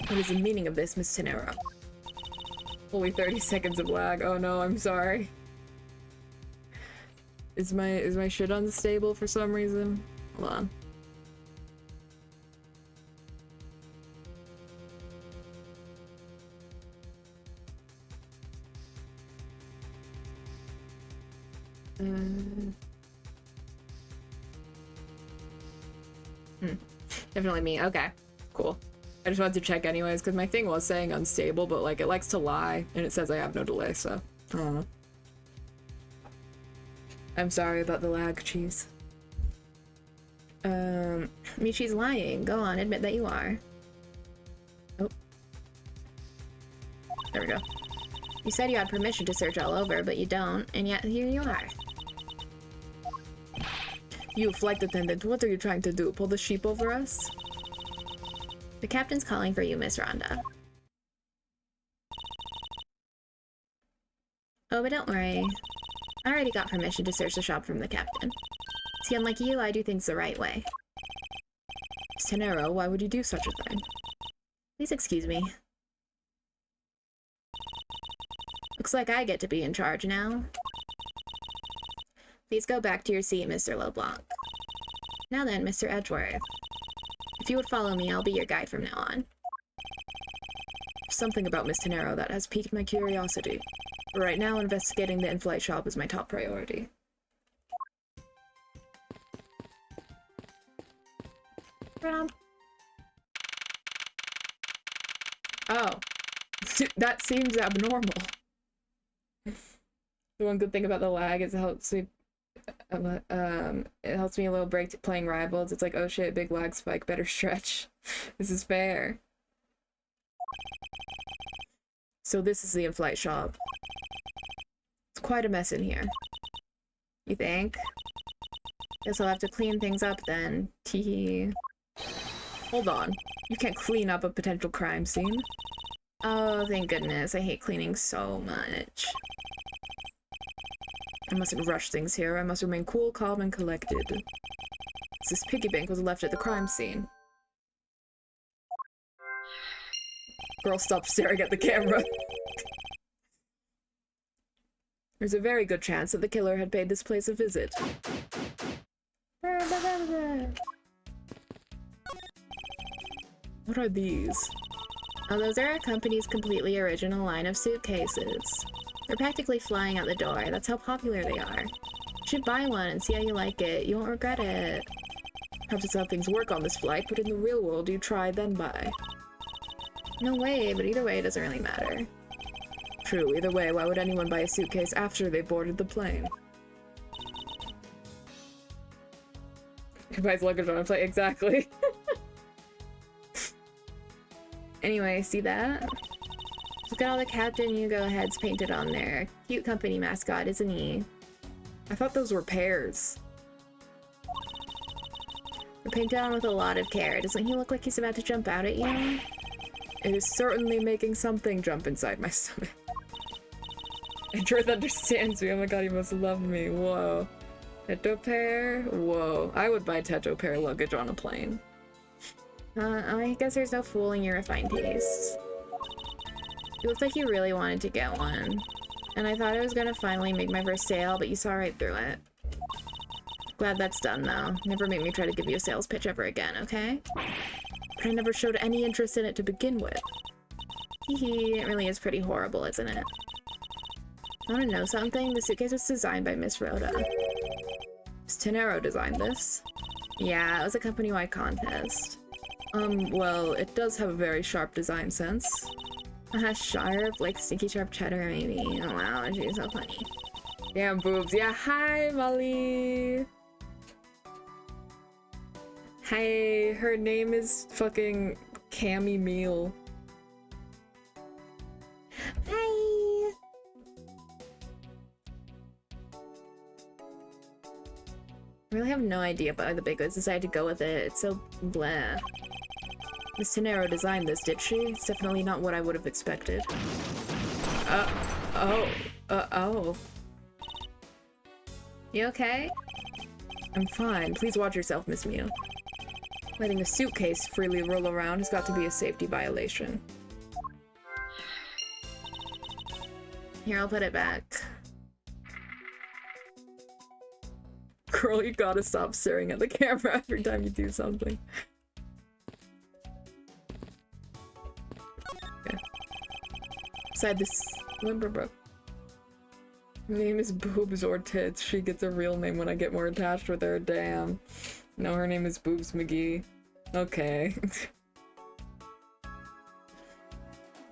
What is the meaning of this, Miss Tenero? Only 30 seconds of lag. Oh no, I'm sorry. Is my shit unstable for some reason? Hold on. Definitely me. Okay, cool. I just wanted to check anyways, because my thing was saying unstable, but like it likes to lie, and it says I have no delay, so I don't know. I'm sorry about the lag, Cheese. Michi's lying. Go on, admit that you are. Oh. There we go. You said you had permission to search all over, but you don't, and yet here you are. You, flight attendant, what are you trying to do? Pull the sheep over us? The captain's calling for you, Miss Rhonda. Oh, but don't worry. I already got permission to search the shop from the captain. See, unlike you, I do things the right way. Miss Tenero, why would you do such a thing? Please excuse me. Looks like I get to be in charge now. Please go back to your seat, Mr. LeBlanc. Now then, Mr. Edgeworth. If you would follow me, I'll be your guide from now on. Something about Miss Tenero that has piqued my curiosity. But right now, investigating the in-flight shop is my top priority. Rob. Oh. That seems abnormal. The one good thing about the lag is it helps me a little break to playing Rivals. It's like, oh shit, big lag spike, better stretch. This is fair. So this is the in-flight shop. It's quite a mess in here. You think? Guess I'll have to clean things up then. Teehee. Hold on. You can't clean up a potential crime scene. Oh, thank goodness. I hate cleaning so much. I mustn't rush things here. I must remain cool, calm, and collected. This piggy bank was left at the crime scene. Girl, stop staring at the camera. There's a very good chance that the killer had paid this place a visit. What are these? Oh, those are our company's completely original line of suitcases. They're practically flying out the door. That's how popular they are. You should buy one and see how you like it. You won't regret it. Perhaps it's how things work on this flight, but in the real world, you try, then buy. No way, but either way, it doesn't really matter. True, either way, why would anyone buy a suitcase after they boarded the plane? Who buys luggage on a plane? Exactly. Anyway, see that? Look at all the Captain Hugo heads painted on there. Cute company mascot, isn't he? I thought those were pears. They're painted on with a lot of care. Doesn't he look like he's about to jump out at you? It is certainly making something jump inside my stomach. Andrew understands me. Oh my god, he must love me. Whoa. Teto pear? Whoa. I would buy Teto pear luggage on a plane. I guess there's no fooling your refined taste. You looked like you really wanted to get one. And I thought I was gonna finally make my first sale, but you saw right through it. Glad that's done, though. Never make me try to give you a sales pitch ever again, okay? But I never showed any interest in it to begin with. Hehe, it really is pretty horrible, isn't it? Want to know something? The suitcase was designed by Miss Rhoda. Miss Tenero designed this? Yeah, it was a company-wide contest. Well, it does have a very sharp design sense. Sharp? Like stinky sharp cheddar, maybe? Oh wow, she's so funny. Damn boobs. Yeah, hi, Molly! Hi, her name is fucking Cammy Meal. Hi! I really have no idea why the big ones decided to go with it. It's so bleh. Miss Tenero designed this, did she? It's definitely not what I would have expected. Oh. You okay? I'm fine. Please watch yourself, Miss Mew. Letting a suitcase freely roll around has got to be a safety violation. Here, I'll put it back. Girl, you gotta stop staring at the camera every time you do something. Okay. Beside this Limberbrook. Her name is Boobs or Tits. She gets a real name when I get more attached with her. Damn. No, her name is Boobs McGee. Okay.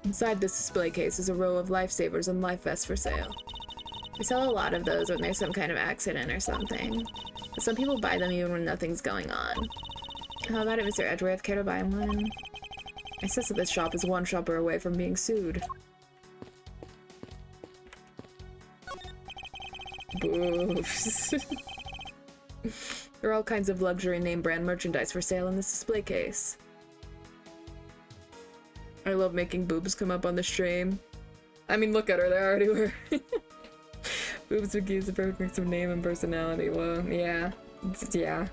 Inside this display case is a row of lifesavers and life vests for sale. We sell a lot of those when there's some kind of accident or something. But some people buy them even when nothing's going on. How about it, Mr. Edgeworth? Care to buy one? I sense that this shop is one shopper away from being sued. Boobs. There are all kinds of luxury name brand merchandise for sale in this display case. I love making boobs come up on the stream. I mean, look at her, they already were. Boobs McGee is a perfect mix of name and personality. Well, yeah. Yeah.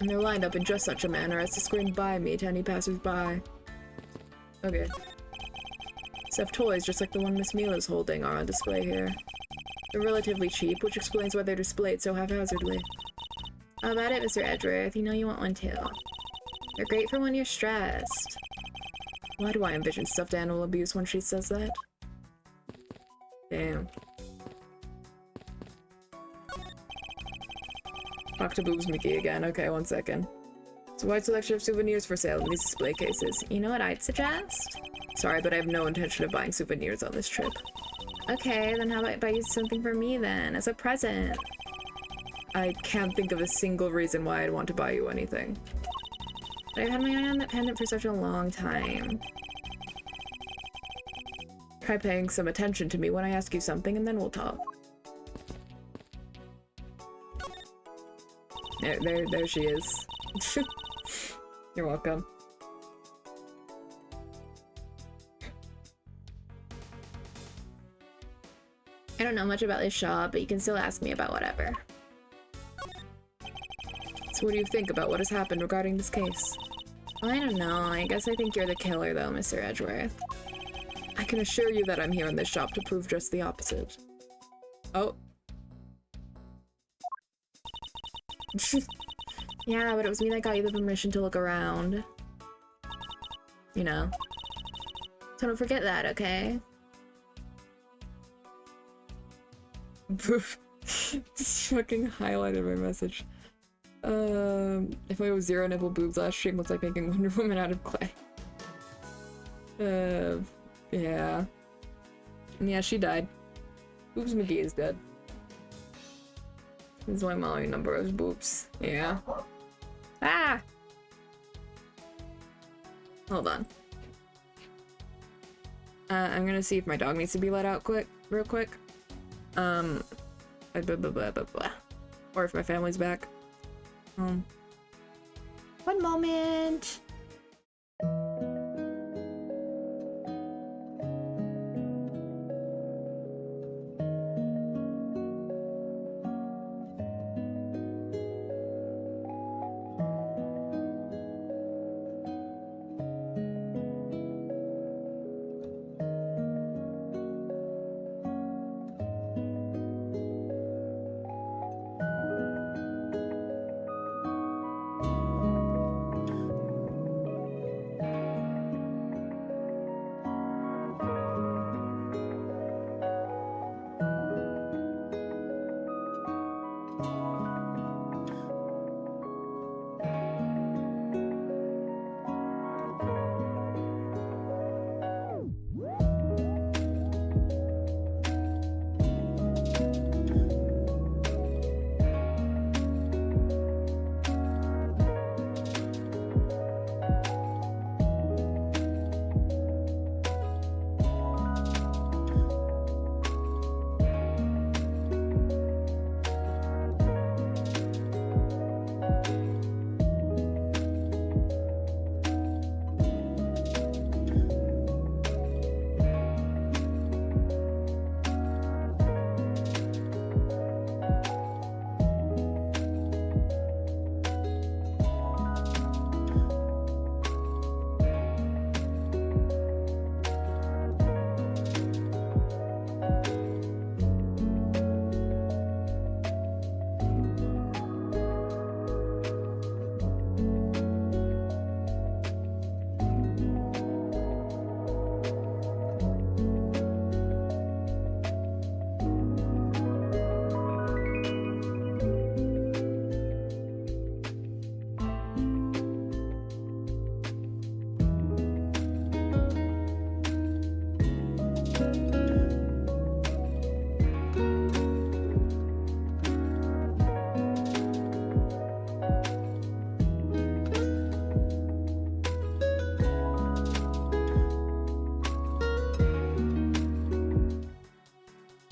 And they're lined up in just such a manner as to scream by me to any passers-by. Okay. Stuffed toys, just like the one Miss Mila's holding, are on display here. They're relatively cheap, which explains why they're displayed so haphazardly. How about it, Mr. Edgeworth? You know you want one too. They're great for when you're stressed. Why do I envision stuffed animal abuse when she says that? Damn. Talk to Boobs McGee again. Okay, one second. It's a wide selection of souvenirs for sale in these display cases. You know what I'd suggest? Sorry, but I have no intention of buying souvenirs on this trip. Okay, then how about I buy you something for me then, as a present? I can't think of a single reason why I'd want to buy you anything. But I've had my eye on that pendant for such a long time. Try paying some attention to me when I ask you something, and then we'll talk. There she is. You're welcome. I don't know much about this shop, but you can still ask me about whatever. So what do you think about what has happened regarding this case? I don't know. I guess I think you're the killer, though, Mr. Edgeworth. I can assure you that I'm here in this shop to prove just the opposite. Oh. Yeah, but it was me that got you the permission to look around. You know. So don't forget that, okay? Just fucking highlighted my message. If I was zero nipple boobs last stream was like making Wonder Woman out of clay. Yeah. And yeah, she died. Boobs McGee is dead. This is why Molly number is boobs. Yeah. Ah! Hold on. I'm gonna see if my dog needs to be let out real quick. Blah, blah, blah, blah, blah. Or if my family's back. One moment.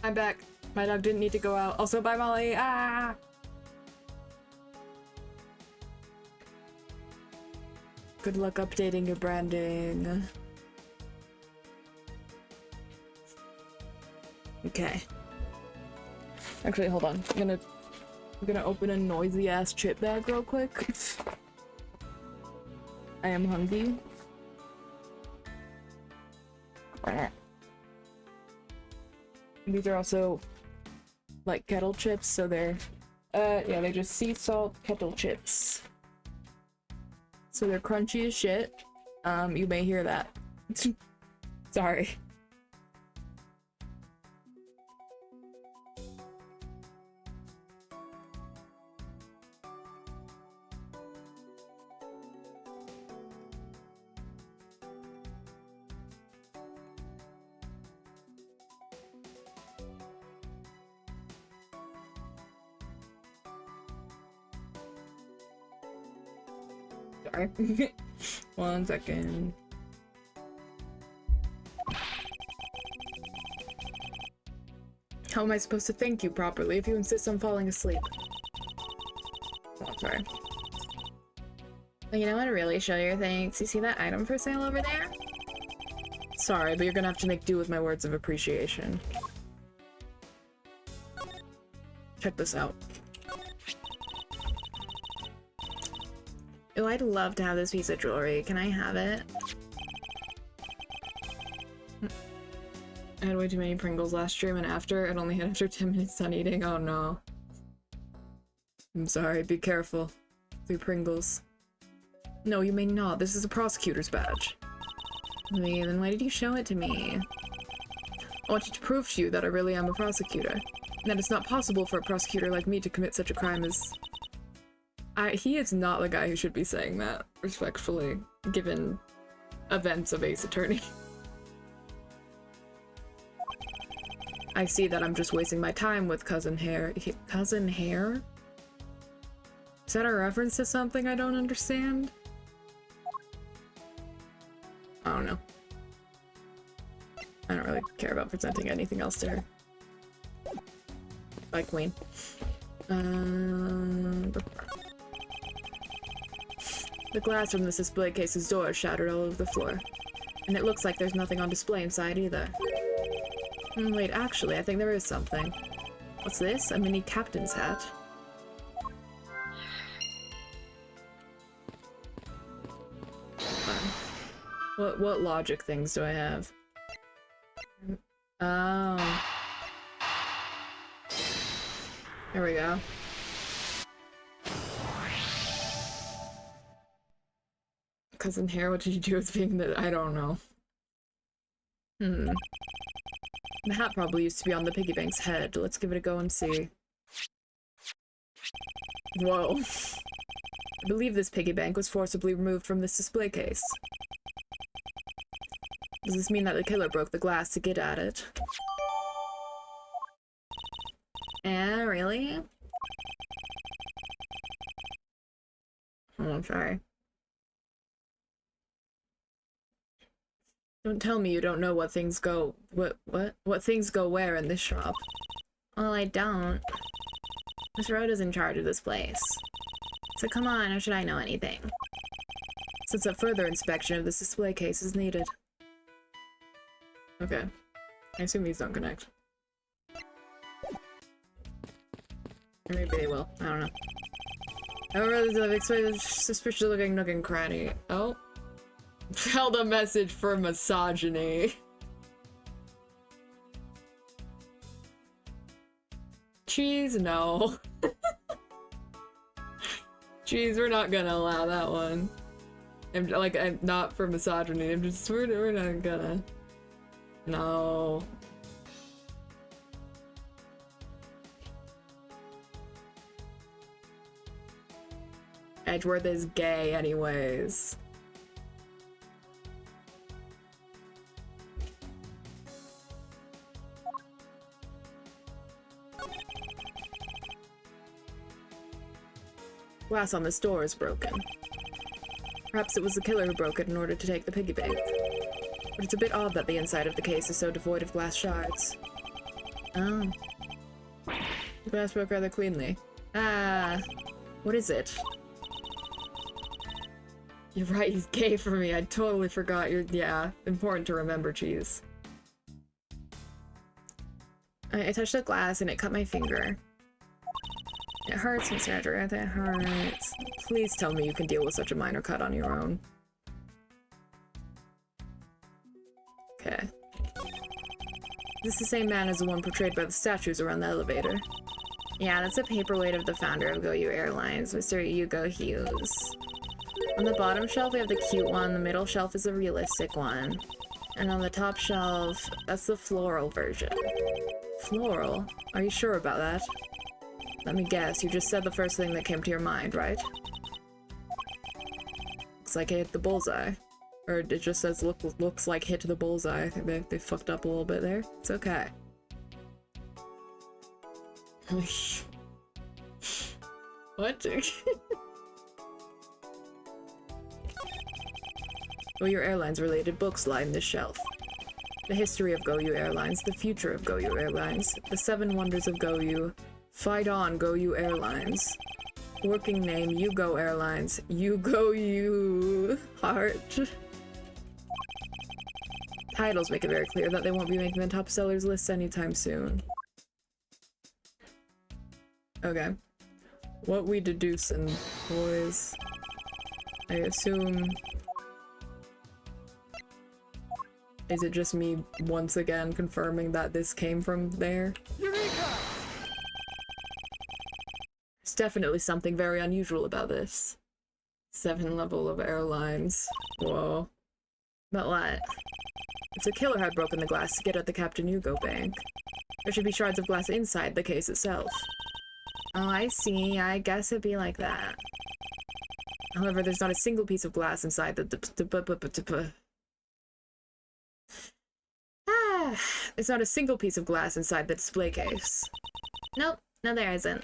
I'm back. My dog didn't need to go out. Also, bye, Molly. Ah! Good luck updating your branding. Okay. Actually, hold on. I'm gonna open a noisy ass chip bag real quick. I am hungry. These are also like kettle chips, so they're yeah, they're just sea salt kettle chips. So they're crunchy as shit. You may hear that. Sorry. Sorry. 1 second. How am I supposed to thank you properly if you insist on falling asleep? Oh, sorry. Well, you know what to really show your thanks? You see that item for sale over there? Sorry, but you're gonna have to make do with my words of appreciation. Check this out. Oh, I'd love to have this piece of jewelry. Can I have it? I had way too many Pringles last stream, and after, it only hit after 10 minutes done eating. Oh no. I'm sorry, be careful. 3 Pringles. No, you may not. This is a prosecutor's badge. Wait, then why did you show it to me? I wanted to prove to you that I really am a prosecutor. And that it's not possible for a prosecutor like me to commit such a crime as... he is not the guy who should be saying that, respectfully, given events of Ace Attorney. I see that I'm just wasting my time with Cousin Hare. Cousin Hare? Is that a reference to something I don't understand? I don't know. I don't really care about presenting anything else to her. Bye, Queen. The glass from this display case's door is shattered all over the floor. And it looks like there's nothing on display inside either. Wait, actually, I think there is something. What's this? A mini captain's hat. What logic things do I have? Oh. There we go. Cousin Hare, what did you do with being the— I don't know. The hat probably used to be on the piggy bank's head. Let's give it a go and see. Whoa. I believe this piggy bank was forcibly removed from this display case. Does this mean that the killer broke the glass to get at it? Really? Oh, sorry. Don't tell me you don't know what things go— what things go where in this shop. Well, I don't. Miss Rhoda is in charge of this place. So come on, how should I know anything? Since a further inspection of this display case is needed. Okay. I assume these don't connect. Or maybe they will. I don't know. However, I've expected suspicious looking nook and cranny. Oh. Held a message for misogyny. Cheese, no. Cheese, we're not gonna allow that one. I'm not for misogyny. We're not gonna. No. Edgeworth is gay anyways. Glass on this door is broken. Perhaps it was the killer who broke it in order to take the piggy bank. But it's a bit odd that the inside of the case is so devoid of glass shards. Oh. The glass broke rather cleanly. Ah, what is it? You're right, he's gay for me. I totally forgot. Yeah, important to remember, Cheese. I touched the glass and it cut my finger. It hurts, Miss Edgeworth. It hurts. Please tell me you can deal with such a minor cut on your own. Okay. Is this the same man as the one portrayed by the statues around the elevator? Yeah, that's a paperweight of the founder of GoU Airlines, Mr. Hugo Hughes. On the bottom shelf, we have the cute one. The middle shelf is a realistic one. And on the top shelf, that's the floral version. Floral? Are you sure about that? Let me guess, you just said the first thing that came to your mind, right? Looks like it hit the bullseye. Or it just says looks like hit the bullseye. I think they fucked up a little bit there. It's okay. What? GoU Airlines related books line this shelf. The history of GoU Airlines, the future of GoU Airlines, the 7 wonders of GoU, fight on GoU Airlines, working name Yugo Airlines, You Heart. Titles make it very clear that they won't be making the top sellers list anytime soon. Okay. What we deducing, boys? I assume... Is it just me once again confirming that this came from there? Eureka! There's definitely something very unusual about this. 7 level of airlines. Whoa. But what? If the killer had broken the glass to get at the Captain Hugo bank, there should be shards of glass inside the case itself. Oh, I see. I guess it'd be like that. However, there's not a single piece of glass inside there's not a single piece of glass inside the display case. Nope, no there isn't.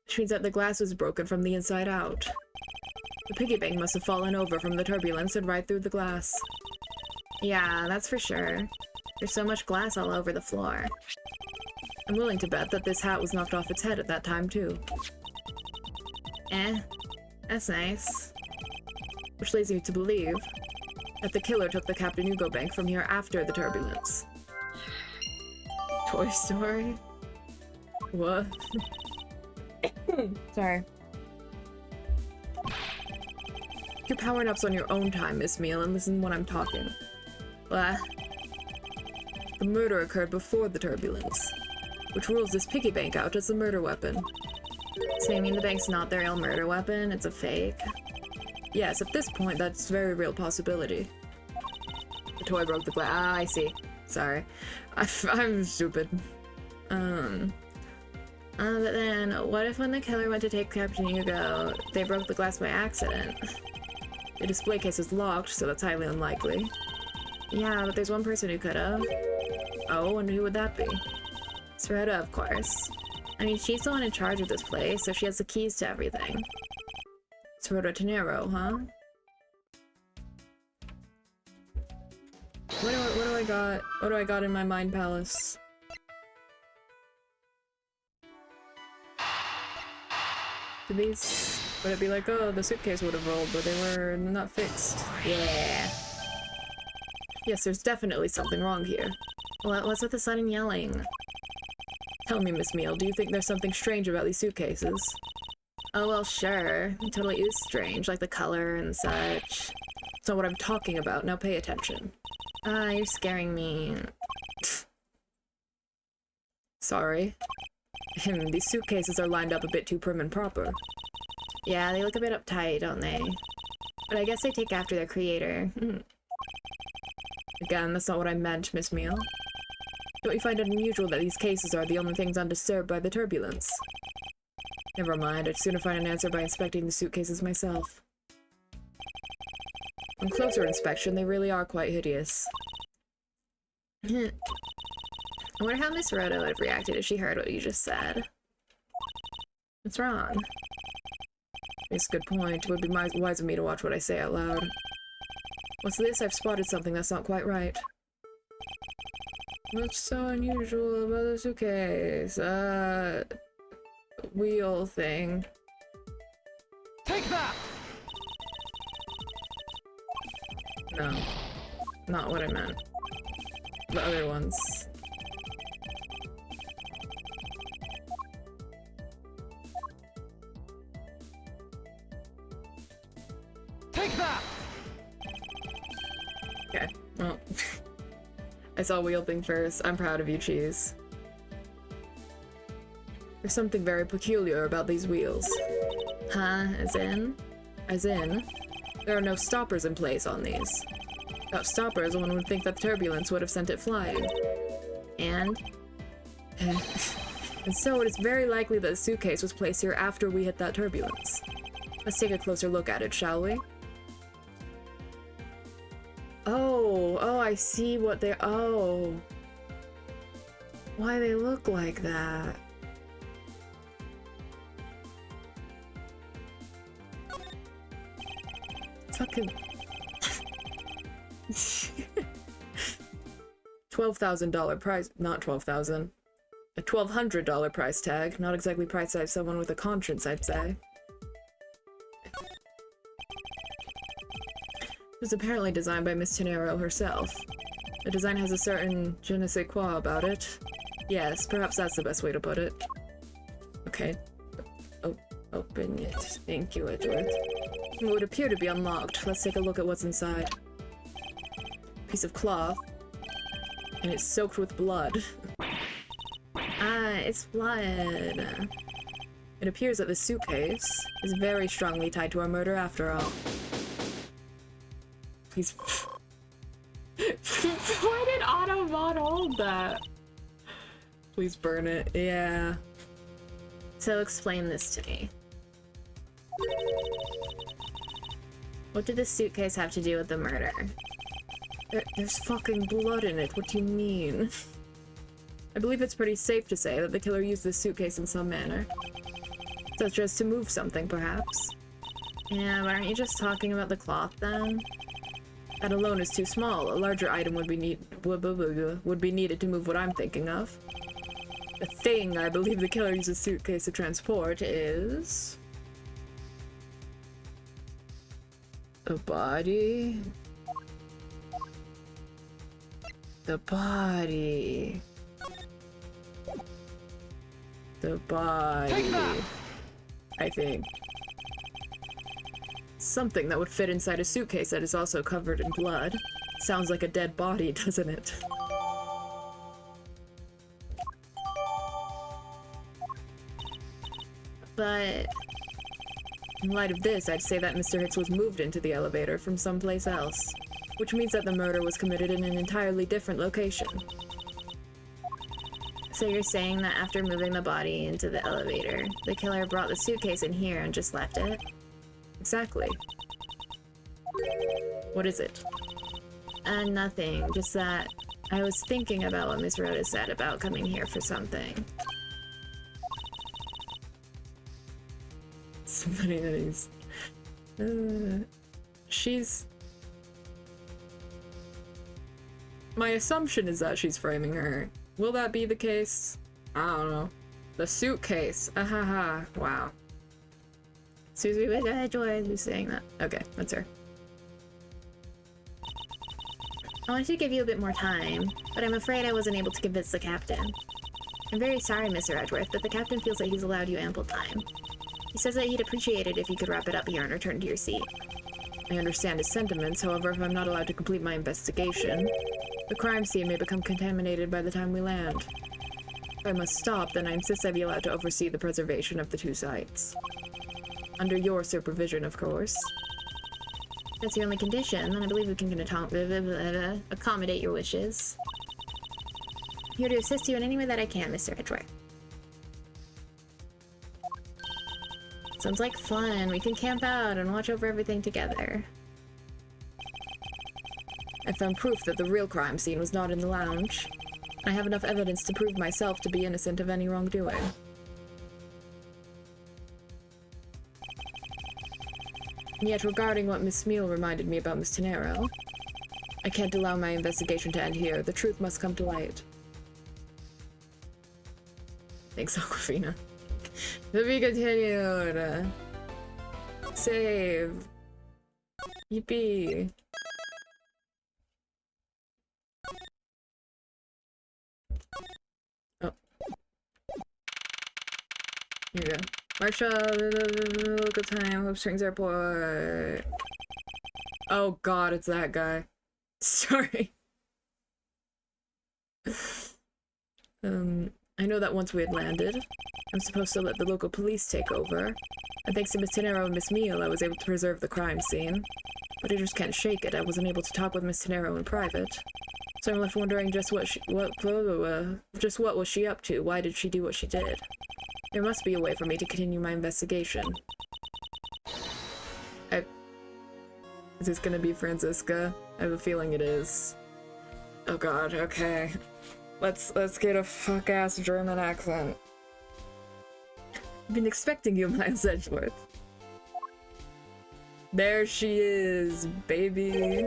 Which means that the glass was broken from the inside out. The piggy bank must have fallen over from the turbulence and right through the glass. Yeah, that's for sure. There's so much glass all over the floor. I'm willing to bet that this hat was knocked off its head at that time too. That's nice. Which leads me to believe that the killer took the Captain Hugo bank from here after the turbulence. Toy Story? What? Sorry. You're powering ups on your own time, Miss Meal, and listen when I'm talking. Blah. The murder occurred before the turbulence, which rules this piggy bank out as a murder weapon. So you mean the bank's not their real murder weapon, it's a fake? Yes, at this point, that's a very real possibility. The toy broke the glass. Ah, I see. Sorry. I'm stupid. But then, what if when the killer went to take Captain Hugo, they broke the glass by accident? The display case is locked, so that's highly unlikely. Yeah, but there's one person who could have. Oh, and who would that be? Sarita, of course. I mean, she's the one in charge of this place, so she has the keys to everything. Sarita Tenero, huh? What do I got? What do I got in my mind palace? Do these... Would it be like, oh, the suitcase would have rolled, but they were not fixed? Yeah. Yes, there's definitely something wrong here. What's with the sudden yelling? Tell me, Miss Meal, do you think there's something strange about these suitcases? Oh, well, sure. It totally is strange, like the color and such. It's not what I'm talking about. Now pay attention. Ah, you're scaring me. Sorry. These suitcases are lined up a bit too prim and proper. Yeah, they look a bit uptight, don't they? But I guess they take after their creator. Again, that's not what I meant, Miss Meal. Don't you find it unusual that these cases are the only things undisturbed by the turbulence? Never mind, I'd sooner find an answer by inspecting the suitcases myself. On closer inspection, they really are quite hideous. I wonder how Miss Rhoda would have reacted if she heard what you just said. What's wrong? It's a good point. It would be wise of me to watch what I say out loud. What's this? I've spotted something that's not quite right. What's so unusual about the suitcase? Wheel thing. Take that! No. Not what I meant. The other ones. Take that! Okay, well. I saw wheel thing first. I'm proud of you, Cheese. There's something very peculiar about these wheels. Huh? As in? As in, there are no stoppers in place on these. Without stoppers, one would think that the turbulence would have sent it flying. And? And so it is very likely that the suitcase was placed here after we hit that turbulence. Let's take a closer look at it, shall we? Oh, I see what they- oh. Why they look like that. Fucking... $12,000 price- not 12,000. A $1,200 price tag. Not exactly price tag someone with a conscience, I'd say. It was apparently designed by Miss Tenero herself. The design has a certain je ne sais quoi about it. Yes, perhaps that's the best way to put it. Okay. Open it. Thank you, Edgeworth. It would appear to be unlocked. Let's take a look at what's inside. Piece of cloth. And it's soaked with blood. Ah, it's blood. It appears that the suitcase is very strongly tied to our murder after all. Please. Why did Autobot hold that? Please burn it. Yeah. So explain this to me. What did this suitcase have to do with the murder? There's fucking blood in it. What do you mean? I believe it's pretty safe to say that the killer used this suitcase in some manner. Such as to move something, perhaps. Yeah, but aren't you just talking about the cloth, then? That alone is too small. A larger item would be needed to move what I'm thinking of. The thing I believe the killer used a suitcase to transport is... the body? The body. The body. I think. Something that would fit inside a suitcase that is also covered in blood. Sounds like a dead body, doesn't it? But in light of this, I'd say that Mr. Hicks was moved into the elevator from someplace else, which means that the murder was committed in an entirely different location. So you're saying that after moving the body into the elevator, the killer brought the suitcase in here and just left it? Exactly. What is it? Nothing. Just that I was thinking about what Miss Rhoda said about coming here for something. Somebody that is... she's... My assumption is that she's framing her. Will that be the case? I don't know. The suitcase. Ahaha. Wow. Susie, who's saying that? Okay, that's her. I wanted to give you a bit more time, but I'm afraid I wasn't able to convince the captain. I'm very sorry, Mr. Edgeworth, but the captain feels that he's allowed you ample time. He says that he'd appreciate it if you could wrap it up here and return to your seat. I understand his sentiments, however, if I'm not allowed to complete my investigation, the crime scene may become contaminated by the time we land. If I must stop, then I insist I be allowed to oversee the preservation of the two sites. Under your supervision, of course. If that's your only condition, then I believe we can accommodate your wishes. I'm here to assist you in any way that I can, Mr. Edgeworth. Sounds like fun. We can camp out and watch over everything together. I found proof that the real crime scene was not in the lounge. I have enough evidence to prove myself to be innocent of any wrongdoing. And yet, regarding what Miss Smeel reminded me about Miss Tenero, I can't allow my investigation to end here. The truth must come to light. Thanks, Aquafina. To be continued. Save. Yippee. Oh. Here we go. Marsha, local time, Hope Springs Airport. Oh god, it's that guy. Sorry. I know that once we had landed, I'm supposed to let the local police take over. And thanks to Miss Tenero and Miss Meal, I was able to preserve the crime scene. But I just can't shake it. I wasn't able to talk with Miss Tenero in private. So I'm left wondering just what was she up to? Why did she do what she did? There must be a way for me to continue my investigation. Is this gonna be Franziska? I have a feeling it is. Oh god, okay. Let's get a fuck-ass German accent. I've been expecting you, Miles Edgeworth. There she is, baby.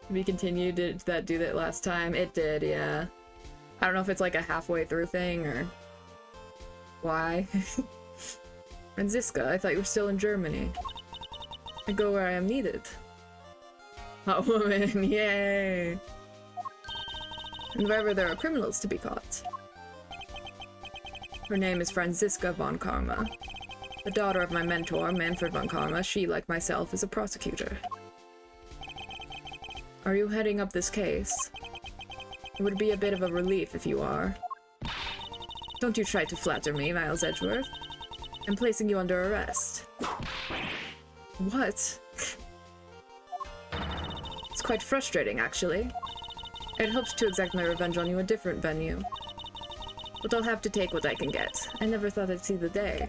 We continued. Did that do that last time? It did, yeah. I don't know if it's like a halfway through thing or why. Franziska, I thought you were still in Germany. I go where I am needed. Hot woman, yay! and wherever there are criminals to be caught. Her name is Franziska von Karma. The daughter of my mentor, Manfred von Karma. She, like myself, is a prosecutor. Are you heading up this case? It would be a bit of a relief if you are. Don't you try to flatter me, Miles Edgeworth. I'm placing you under arrest. What? It's quite frustrating, actually. I'd hoped to exact my revenge on you a different venue. But I'll have to take what I can get. I never thought I'd see the day.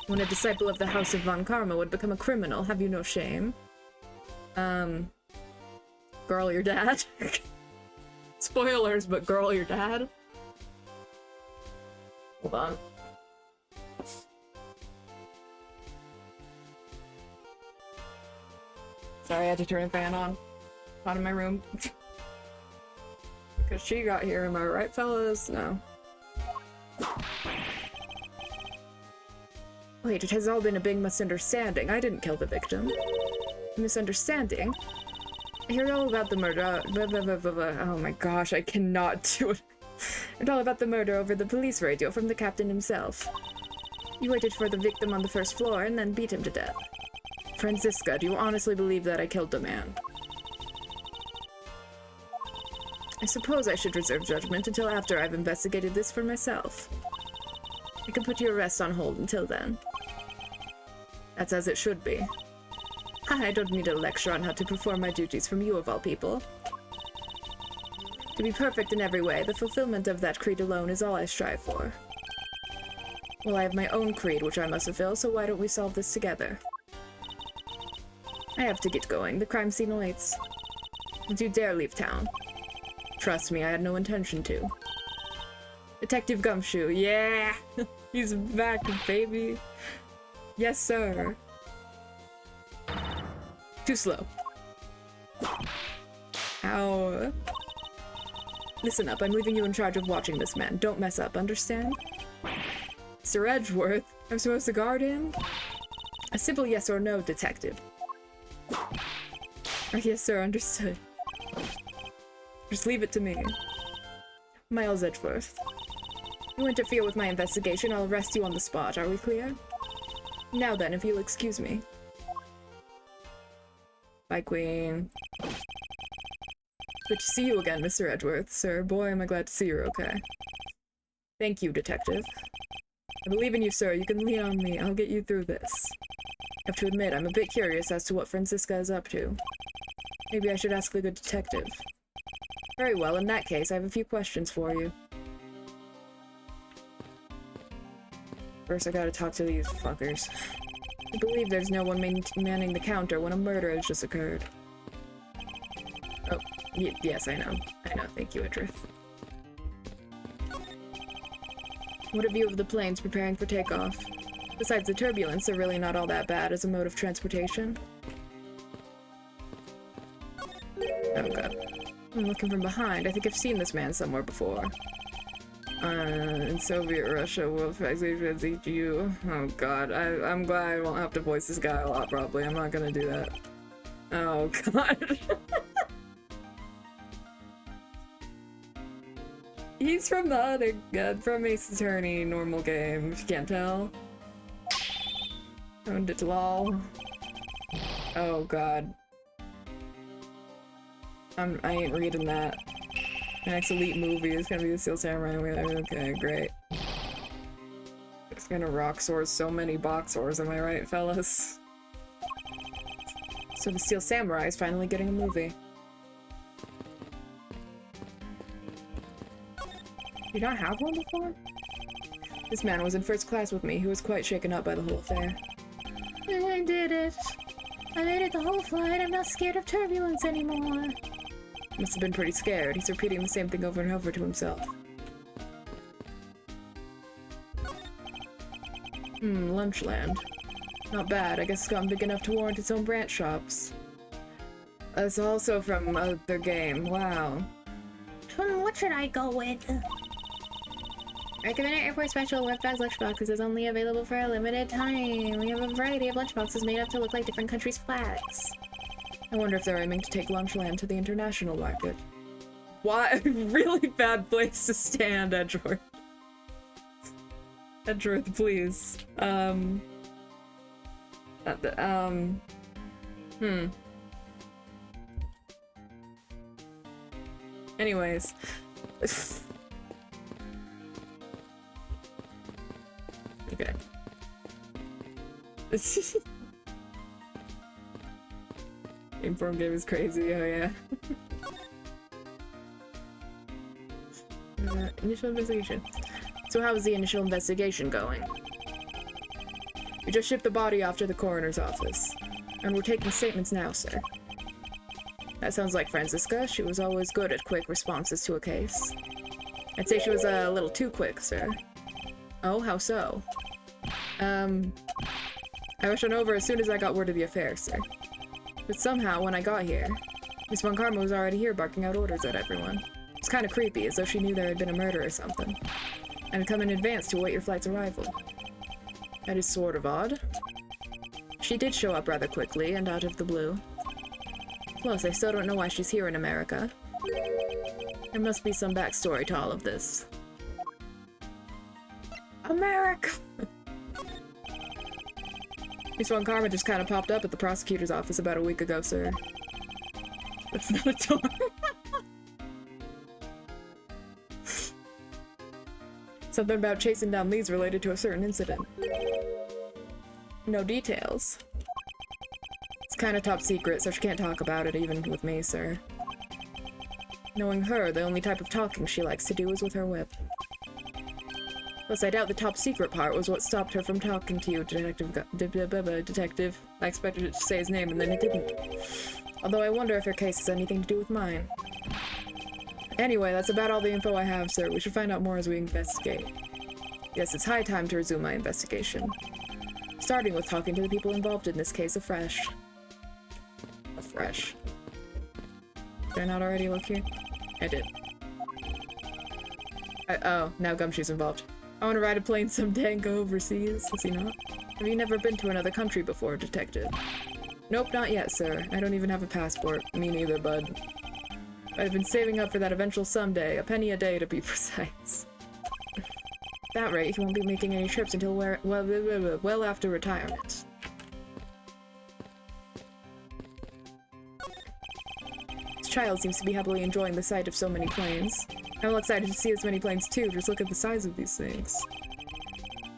When a disciple of the House of Von Karma would become a criminal, have you no shame? Girl, your dad? Spoilers, but girl, your dad? Hold on. Sorry, I had to turn the fan on. Out of my room. Because she got here, am I right, fellas? No. Wait, it has all been a big misunderstanding. I didn't kill the victim. Misunderstanding? I heard all about the murder. Oh my gosh, I cannot do it. And all about the murder over the police radio from the captain himself. You waited for the victim on the first floor and then beat him to death. Franziska, do you honestly believe that I killed the man? I suppose I should reserve judgment until after I've investigated this for myself. I can put your arrest on hold until then. That's as it should be. I don't need a lecture on how to perform my duties from you of all people. To be perfect in every way, the fulfillment of that creed alone is all I strive for. Well, I have my own creed which I must fulfill, so why don't we solve this together? I have to get going. The crime scene awaits. Don't you dare leave town. Trust me, I had no intention to. Detective Gumshoe, yeah! He's back, baby! Yes, sir! Too slow. Ow. Listen up, I'm leaving you in charge of watching this man. Don't mess up, understand? Sir Edgeworth, I'm supposed to guard him? A simple yes or no, detective. Yes, sir, understood. Just leave it to me. Miles Edgeworth. You interfere with my investigation, I'll arrest you on the spot. Are we clear? Now then, if you'll excuse me. Bye, Queen. Good to see you again, Mr. Edgeworth. Sir, boy, am I glad to see you're okay. Thank you, detective. I believe in you, sir. You can lean on me. I'll get you through this. I have to admit, I'm a bit curious as to what Franziska is up to. Maybe I should ask the good detective. Very well, in that case, I have a few questions for you. First, I gotta talk to these fuckers. I believe there's no one manning the counter when a murder has just occurred. Oh, yes, I know. I know, thank you, Idrith. What a view of the planes preparing for takeoff. Besides the turbulence, they're really not all that bad as a mode of transportation. Oh god. I'm looking from behind. I think I've seen this man somewhere before. In Soviet Russia, World Facts you. Oh god, I'm glad I won't have to voice this guy a lot, probably. I'm not gonna do that. Oh god. He's from the other, from Ace Attorney normal game, if you can't tell. Owned it lol. Oh god. I ain't reading that. The next Elite movie is gonna be the Steel Samurai. Okay, great. It's gonna rock source so many box ores, am I right, fellas? So the Steel Samurai is finally getting a movie. Did you not have one before? This man was in first class with me. He was quite shaken up by the whole affair. I did it. I made it the whole flight. I'm not scared of turbulence anymore. Must have been pretty scared. He's repeating the same thing over and over to himself. Lunchland. Not bad. I guess it's gotten big enough to warrant its own branch shops. It's also from their game. Wow. What should I go with? Recommended airport special Webbags lunchboxes is only available for a limited time. We have a variety of lunchboxes made up to look like different countries' flags. I wonder if they're aiming to take Lunchland to the international market. Why? Really bad place to stand, Edgeworth. Edgeworth, please. Anyways. Okay. Inform game is crazy, oh yeah. Initial investigation. So how is the initial investigation going? We just shipped the body off to the coroner's office. And we're taking statements now, sir. That sounds like Franziska. She was always good at quick responses to a case. I'd say she was a little too quick, sir. Oh, how so? I rushed on over as soon as I got word of the affair, sir. But somehow, when I got here, Miss Von Karma was already here barking out orders at everyone. It's kind of creepy, as though she knew there had been a murder or something. And had come in advance to await your flight's arrival. That is sort of odd. She did show up rather quickly and out of the blue. Plus, I still don't know why she's here in America. There must be some backstory to all of this. America! Miss Von Karma just kind of popped up at the prosecutor's office about a week ago, sir. That's not a door. Something about chasing down leads related to a certain incident. No details. It's kind of top secret, so she can't talk about it even with me, sir. Knowing her, the only type of talking she likes to do is with her whip. Plus, I doubt the top secret part was what stopped her from talking to you, Detective. I expected it to say his name, and then it didn't. Although I wonder if her case has anything to do with mine. Anyway, that's about all the info I have, sir. We should find out more as we investigate. Yes, it's high time to resume my investigation. Starting with talking to the people involved in this case afresh. Afresh. Did I not already look here? I did. Oh, now Gumshoe's involved. I want to ride a plane someday and go overseas. Is he not? Have you never been to another country before, Detective? Nope, not yet, sir. I don't even have a passport. Me neither, bud. I've been saving up for that eventual someday, a penny a day to be precise. At that rate, he won't be making any trips until well after retirement. This child seems to be happily enjoying the sight of so many planes. I'm excited to see as many planes too, just look at the size of these things.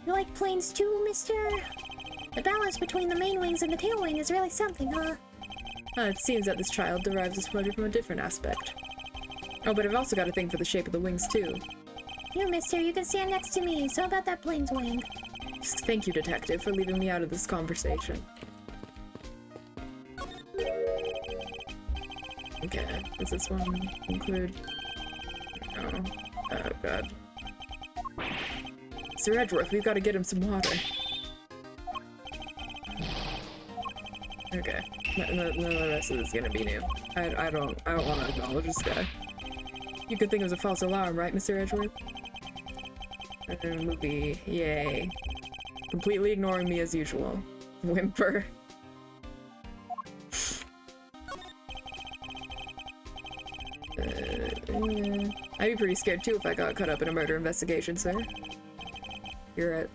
You like planes too, mister? The balance between the main wings and the tail wing is really something, huh? It seems that this child derives his pleasure from a different aspect. Oh, but I've also got a thing for the shape of the wings, too. You, mister, you can stand next to me, so about that plane's wing. Thank you, Detective, for leaving me out of this conversation. Okay, does this one include... Oh, oh god. Sir Edgeworth, we've got to get him some water. Okay. None of the rest of this is gonna be new. I don't want to acknowledge this guy. You could think it was a false alarm, right, Mr. Edgeworth? Movie, yay. Completely ignoring me as usual. Whimper. I'd be pretty scared too if I got caught up in a murder investigation, sir. You're it.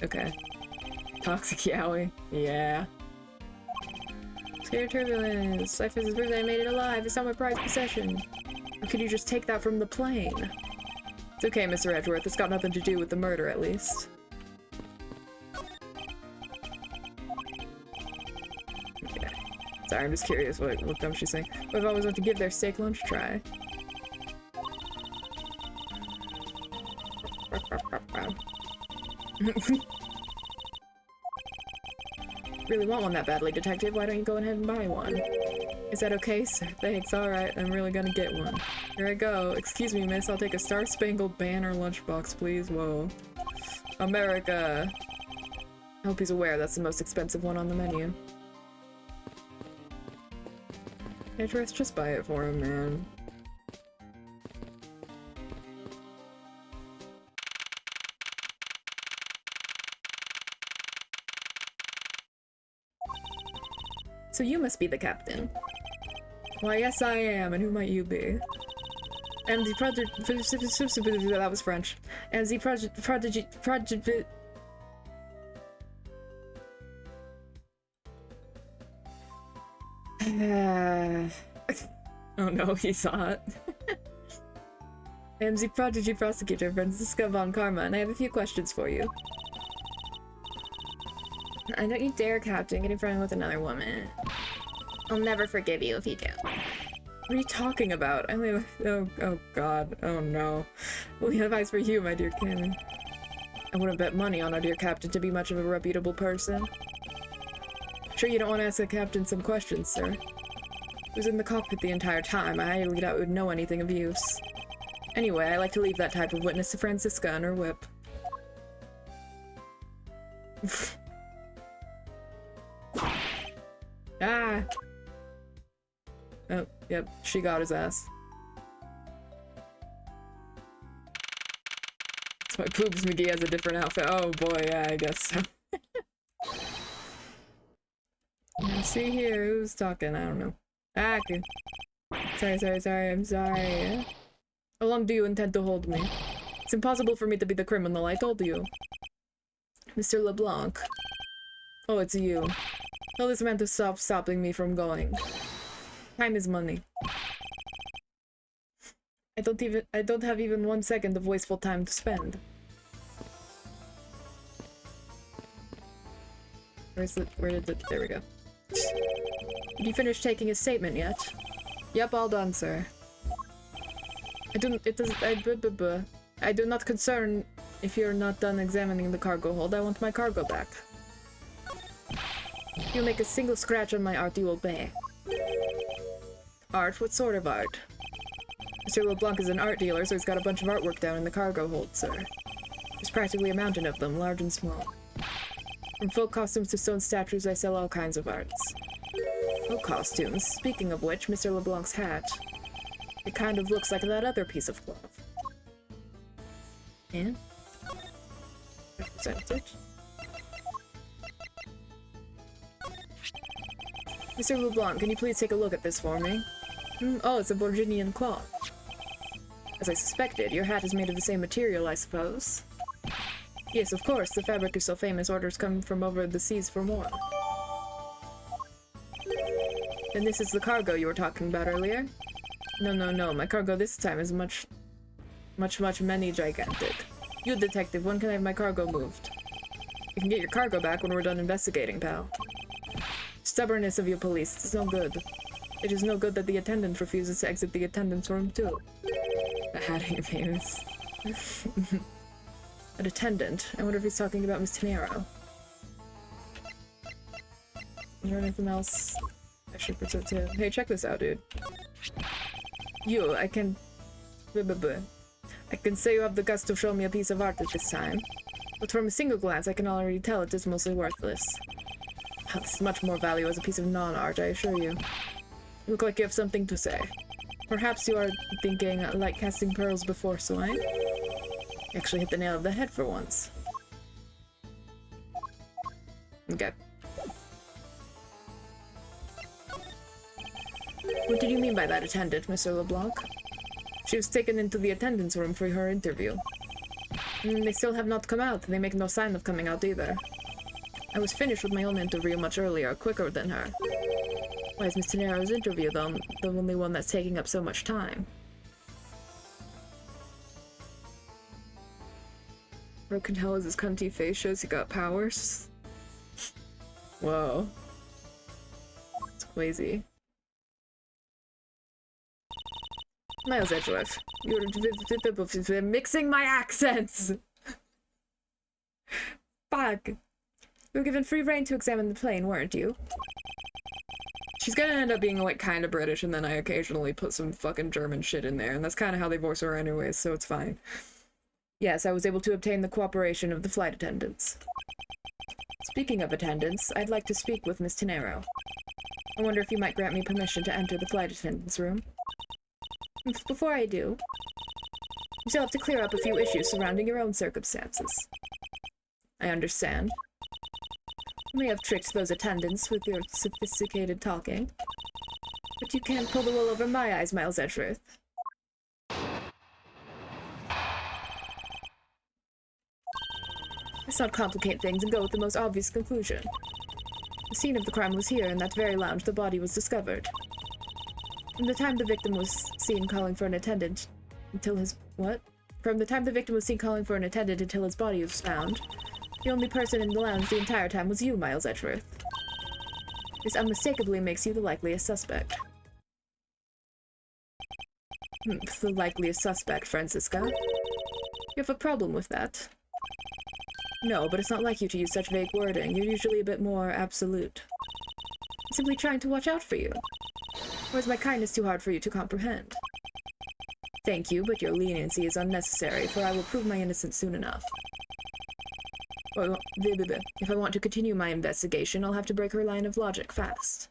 Okay. Toxic Yowie. Yeah. Scare turbulence. Cypher's birthday made it alive. It's not my prized possession. Or could you just take that from the plane? It's okay, Mr. Edgeworth. It's got nothing to do with the murder, at least. Okay. Sorry, I'm just curious what dumb she's saying. But I've always wanted to give their steak lunch a try. Really want one that badly, Detective. Why don't you go ahead and buy one? Is that okay, sir? Thanks, alright. I'm really gonna get one. Here I go. Excuse me, miss. I'll take a Star-Spangled Banner lunchbox, please. Whoa. America. I hope he's aware that's the most expensive one on the menu. Edgeworth, just buy it for him, man. So you must be the captain. Why, yes I am, and who might you be? I'm the project... That was French. I'm the prodigy... Oh no, he saw it. I am the prodigy prosecutor, Francisca von Karma, and I have a few questions for you. I don't you dare, Captain, get in front with another woman. I'll never forgive you if you do. What are you talking about? I only... Oh god. Oh no. Only advice for you, my dear King. I wouldn't bet money on our dear Captain to be much of a reputable person. Sure you don't want to ask the Captain some questions, sir? He was in the cockpit the entire time. I highly doubt he would know anything of use. Anyway, I like to leave that type of witness to Francisca and her whip. Ah! Oh, yep, she got his ass. That's why Poops McGee has a different outfit. Oh boy, yeah, I guess so. Let's see here, who's talking? I don't know. Ah, okay. Sorry, I'm sorry. How long do you intend to hold me? It's impossible for me to be the criminal, I told you. Mr. LeBlanc. Oh, it's you. Tell this man to stop stopping me from going. Time is money. I don't have even 1 second of wasteful time to spend. Where did there we go. Did you finish taking his statement yet? Yep, all done, sir. I do not concern if you're not done examining the cargo hold. I want my cargo back. If you make a single scratch on my art, you will pay. Art? What sort of art? Mr. LeBlanc is an art dealer, so he's got a bunch of artwork down in the cargo hold, sir. There's practically a mountain of them, large and small. From folk costumes to stone statues, I sell all kinds of arts. Folk costumes? Speaking of which, Mr. LeBlanc's hat. It kind of looks like that other piece of cloth. And? Represented? Mr. LeBlanc, can you please take a look at this for me? Oh, it's a Borginian cloth. As I suspected, your hat is made of the same material, I suppose. Yes, of course, the fabric is so famous, orders come from over the seas for more. And this is the cargo you were talking about earlier? No, my cargo this time is much many gigantic. You, detective, when can I have my cargo moved? You can get your cargo back when we're done investigating, pal. Stubbornness of your police, it's no good. It is no good that the attendant refuses to exit the attendance room, too. The hatting famous. An attendant? I wonder if he's talking about Miss Tenero. Is there anything else I should present to him? Hey, check this out, dude. You, I can say you have the guts to show me a piece of art at this time. But from a single glance, I can already tell it is mostly worthless. This is much more value as a piece of non-art, I assure you. You look like you have something to say. Perhaps you are thinking like casting pearls before swine? You actually hit the nail on the head for once. Okay. What did you mean by that, attendant, Mr. LeBlanc? She was taken into the attendance room for her interview. They still have not come out. They make no sign of coming out either. I was finished with my own interview much earlier, quicker than her. Why is Miss Tenero's interview, though, the only one that's taking up so much time? Broken hell is his cunty face shows he got powers. Whoa. It's crazy. Miles Edgeworth, you're mixing my accents! Fuck. You were given free rein to examine the plane, weren't you? She's gonna end up being, like, kinda British, and then I occasionally put some fucking German shit in there, and that's kinda how they voice her anyways, so it's fine. Yes, I was able to obtain the cooperation of the flight attendants. Speaking of attendants, I'd like to speak with Miss Tenero. I wonder if you might grant me permission to enter the flight attendants' room. Before I do, you still have to clear up a few issues surrounding your own circumstances. I understand. You may have tricked those attendants with your sophisticated talking. But you can't pull the wool over my eyes, Miles Edgeworth. Let's not complicate things and go with the most obvious conclusion. The scene of the crime was here, in that very lounge the body was discovered. From the time the victim was seen calling for an attendant until his... what? From the time the victim was seen calling for an attendant until his body was found, the only person in the lounge the entire time was you, Miles Edgeworth. This unmistakably makes you the likeliest suspect. The likeliest suspect, Franziska. You have a problem with that? No, but it's not like you to use such vague wording. You're usually a bit more absolute. I'm simply trying to watch out for you. Or is my kindness too hard for you to comprehend? Thank you, but your leniency is unnecessary, for I will prove my innocence soon enough. Well, if I want to continue my investigation, I'll have to break her line of logic fast.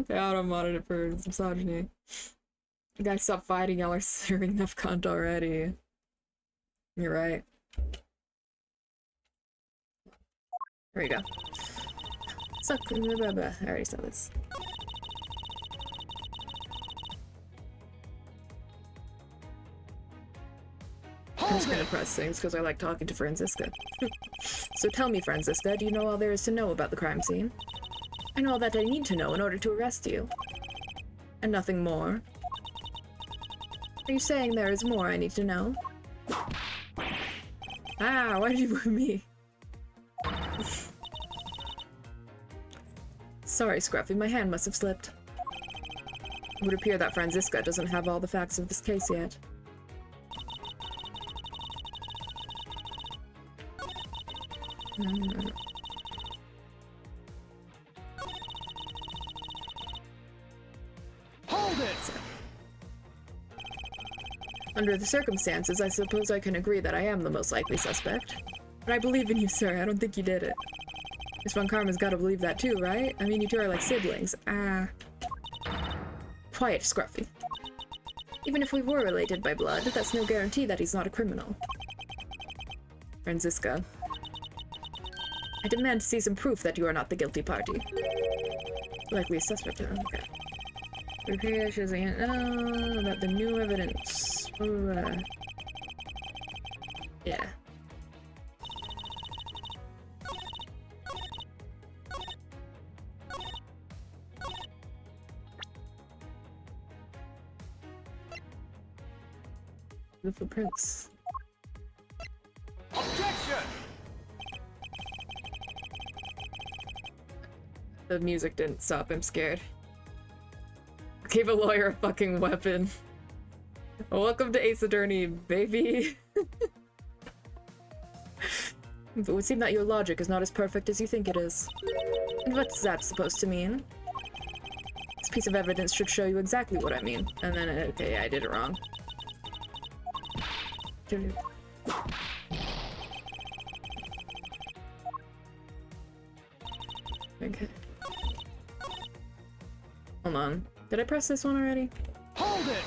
They auto-modded it for misogyny. You guys, stop fighting, y'all are serving enough cunt already. You're right. There we go. Suck. I already saw this. I'm just gonna press things because I like talking to Franziska. So tell me, Franziska, do you know all there is to know about the crime scene? I know all that I need to know in order to arrest you. And nothing more? Are you saying there is more I need to know? Ah, why did you put me? Sorry, Scruffy, my hand must have slipped. It would appear that Franziska doesn't have all the facts of this case yet. Hold it! Under the circumstances, I suppose I can agree that I am the most likely suspect. But I believe in you, sir. I don't think you did it. Miss Von Karma's gotta believe that too, right? I mean, you two are like siblings. Ah. Quiet, Scruffy. Even if we were related by blood, that's no guarantee that he's not a criminal. Franziska. I demand to see some proof that you are not the guilty party. Likely a suspect, okay. Repair shows about the new evidence. Yeah. The footprints. Objection! The music didn't stop, I'm scared. Gave a lawyer a fucking weapon. Welcome to Ace Attorney, baby. It would seem that your logic is not as perfect as you think it is. And what's that supposed to mean? This piece of evidence should show you exactly what I mean. And then, okay, yeah, I did it wrong. Okay. Hold on. Did I press this one already? Hold it!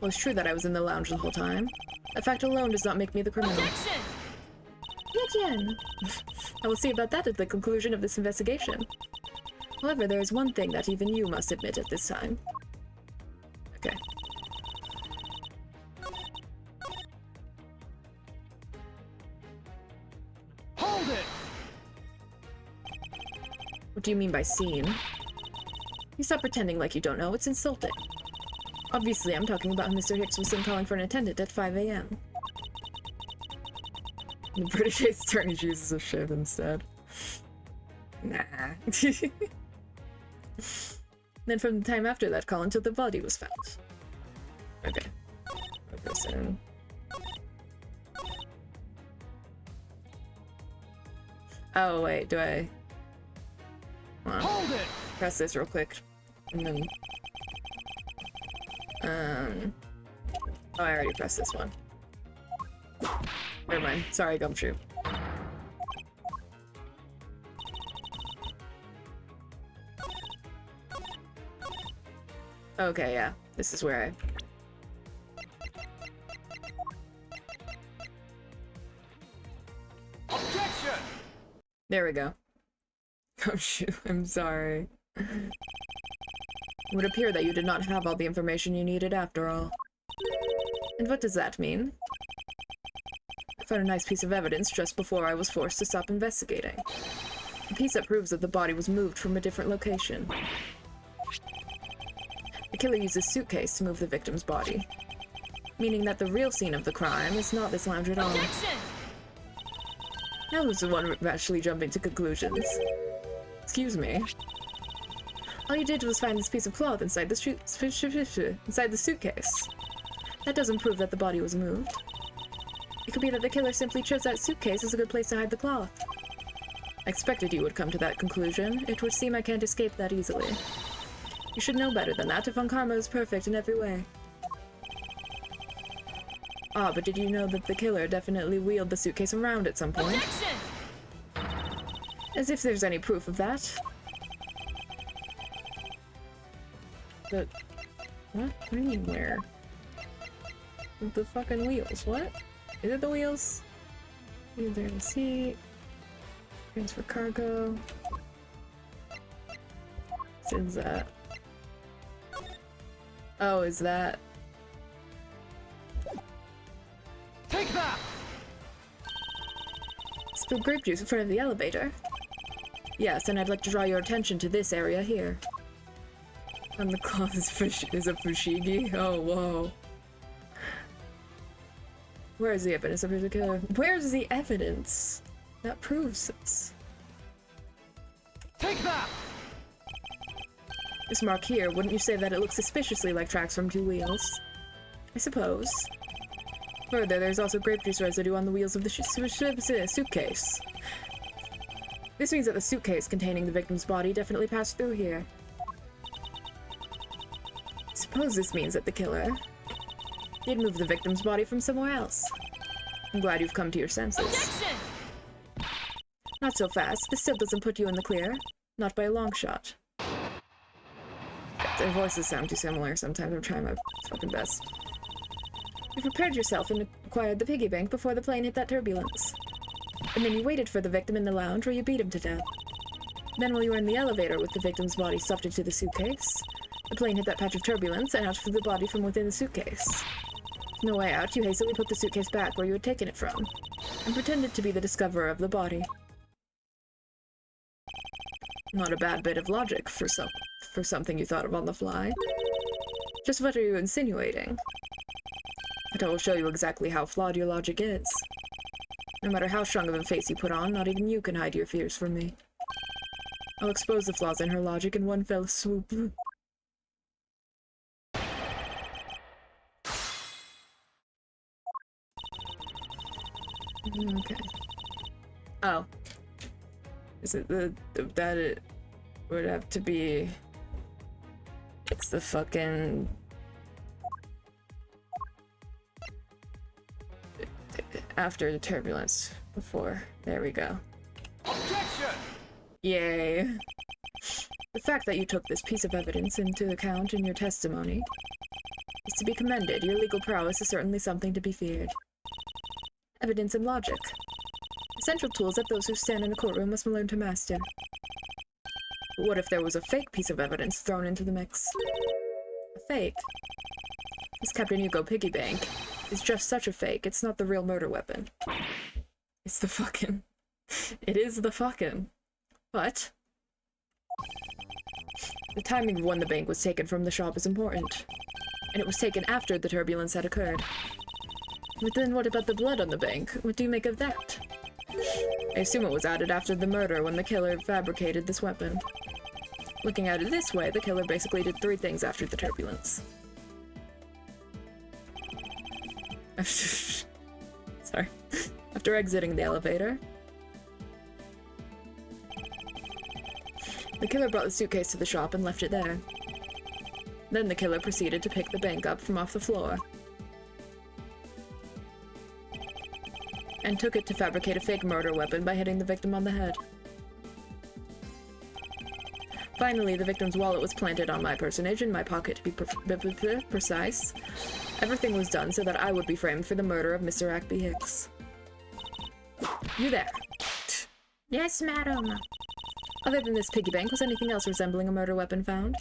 Well, it's true that I was in the lounge the whole time. That fact alone does not make me the criminal. Objection! Objection! I will see about that at the conclusion of this investigation. However, there is one thing that even you must admit at this time. Okay. Hold it! What do you mean by seen? You stop pretending like you don't know, it's insulting. Obviously, I'm talking about how Mr. Hicks was seen calling for an attendant at 5 a.m. The British Ace Attorney uses a shiv instead. Nah. Then from the time after that call until the body was found. Okay. Person. Oh wait, do I... Hold on. Hold it! Press this real quick. And then... Oh, I already pressed this one. Never mind. Sorry, Gumshoe. Okay, yeah. This is where I... There we go. Oh shoot, I'm sorry. It would appear that you did not have all the information you needed after all. And what does that mean? I found a nice piece of evidence just before I was forced to stop investigating. A piece that proves that the body was moved from a different location. The killer used a suitcase to move the victim's body, meaning that the real scene of the crime is not this lounge at all. Now who's the one actually jumping to conclusions? Excuse me. All you did was find this piece of cloth inside the suitcase. That doesn't prove that the body was moved. It could be that the killer simply chose that suitcase as a good place to hide the cloth. I expected you would come to that conclusion. It would seem I can't escape that easily. You should know better than that. Von Karma is perfect in every way. Ah, but did you know that the killer definitely wheeled the suitcase around at some point? As if there's any proof of that. But... what? What do you mean, where? The fucking wheels, what? Is it the wheels? They're in the seat. Transfer cargo. What is that? Oh, is that? Take that! Spilled grape juice in front of the elevator. Yes, and I'd like to draw your attention to this area here. And the cloth is a fushigi? Oh, whoa. Where is the evidence of the killer? Where's the evidence that proves this? Take that! This mark here, wouldn't you say that it looks suspiciously like tracks from two wheels? I suppose. Further, there's also grape juice residue on the wheels of the suitcase. This means that the suitcase containing the victim's body definitely passed through here. I suppose this means that the killer did move the victim's body from somewhere else. I'm glad you've come to your senses. Objection! Not so fast. This still doesn't put you in the clear. Not by a long shot. Their voices sound too similar sometimes. I'm trying my fucking best. You prepared yourself and acquired the piggy bank before the plane hit that turbulence. And then you waited for the victim in the lounge where you beat him to death. Then while you were in the elevator with the victim's body stuffed into the suitcase, the plane hit that patch of turbulence and out flew the body from within the suitcase. On the way out, you hastily put the suitcase back where you had taken it from, and pretended to be the discoverer of the body. Not a bad bit of logic for something you thought of on the fly. Just what are you insinuating? But I will show you exactly how flawed your logic is. No matter how strong of a face you put on, not even you can hide your fears from me. I'll expose the flaws in her logic in one fell swoop. Okay. Oh. Is it that it would have to be... It's the fucking... After the turbulence. Before. There we go. Objection! Yay. The fact that you took this piece of evidence into account in your testimony is to be commended. Your legal prowess is certainly something to be feared. Evidence and logic. Essential tools that those who stand in a courtroom must learn to master. But what if there was a fake piece of evidence thrown into the mix? A fake? This Captain Hugo piggy bank is just such a fake. It's not the real murder weapon. It's the fucking... It is the fucking... But... The timing of when the bank was taken from the shop is important. And it was taken after the turbulence had occurred. But then what about the blood on the bank? What do you make of that? I assume it was added after the murder when the killer fabricated this weapon. Looking at it this way, the killer basically did 3 things after the turbulence. Sorry. After exiting the elevator, the killer brought the suitcase to the shop and left it there. Then the killer proceeded to pick the bank up from off the floor and took it to fabricate a fake murder weapon by hitting the victim on the head. Finally, the victim's wallet was planted on my personage in my pocket to be precise. Everything was done so that I would be framed for the murder of Mr. Ackby Hicks. You there. Yes, madam. Other than this piggy bank, was anything else resembling a murder weapon found?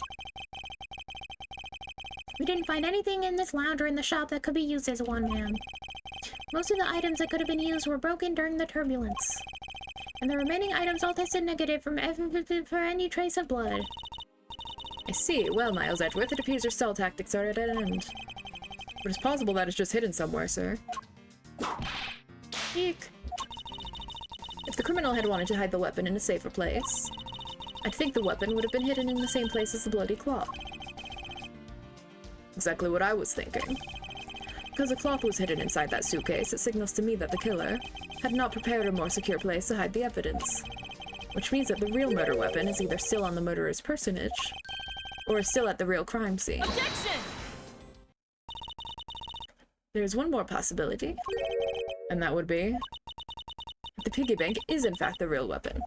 We didn't find anything in this lounge or in the shop that could be used as one, ma'am. Most of the items that could have been used were broken during the turbulence. And the remaining items all tested negative for any trace of blood. I see. Well, Miles Edgeworth, it appears your stall tactics are at an end. But it's possible that it's just hidden somewhere, sir. Eek. If the criminal had wanted to hide the weapon in a safer place, I'd think the weapon would have been hidden in the same place as the bloody cloth. Exactly what I was thinking. Because the cloth was hidden inside that suitcase, it signals to me that the killer had not prepared a more secure place to hide the evidence. Which means that the real murder weapon is either still on the murderer's personage, or is still at the real crime scene. Objection! There's one more possibility, and that would be that the piggy bank is in fact the real weapon.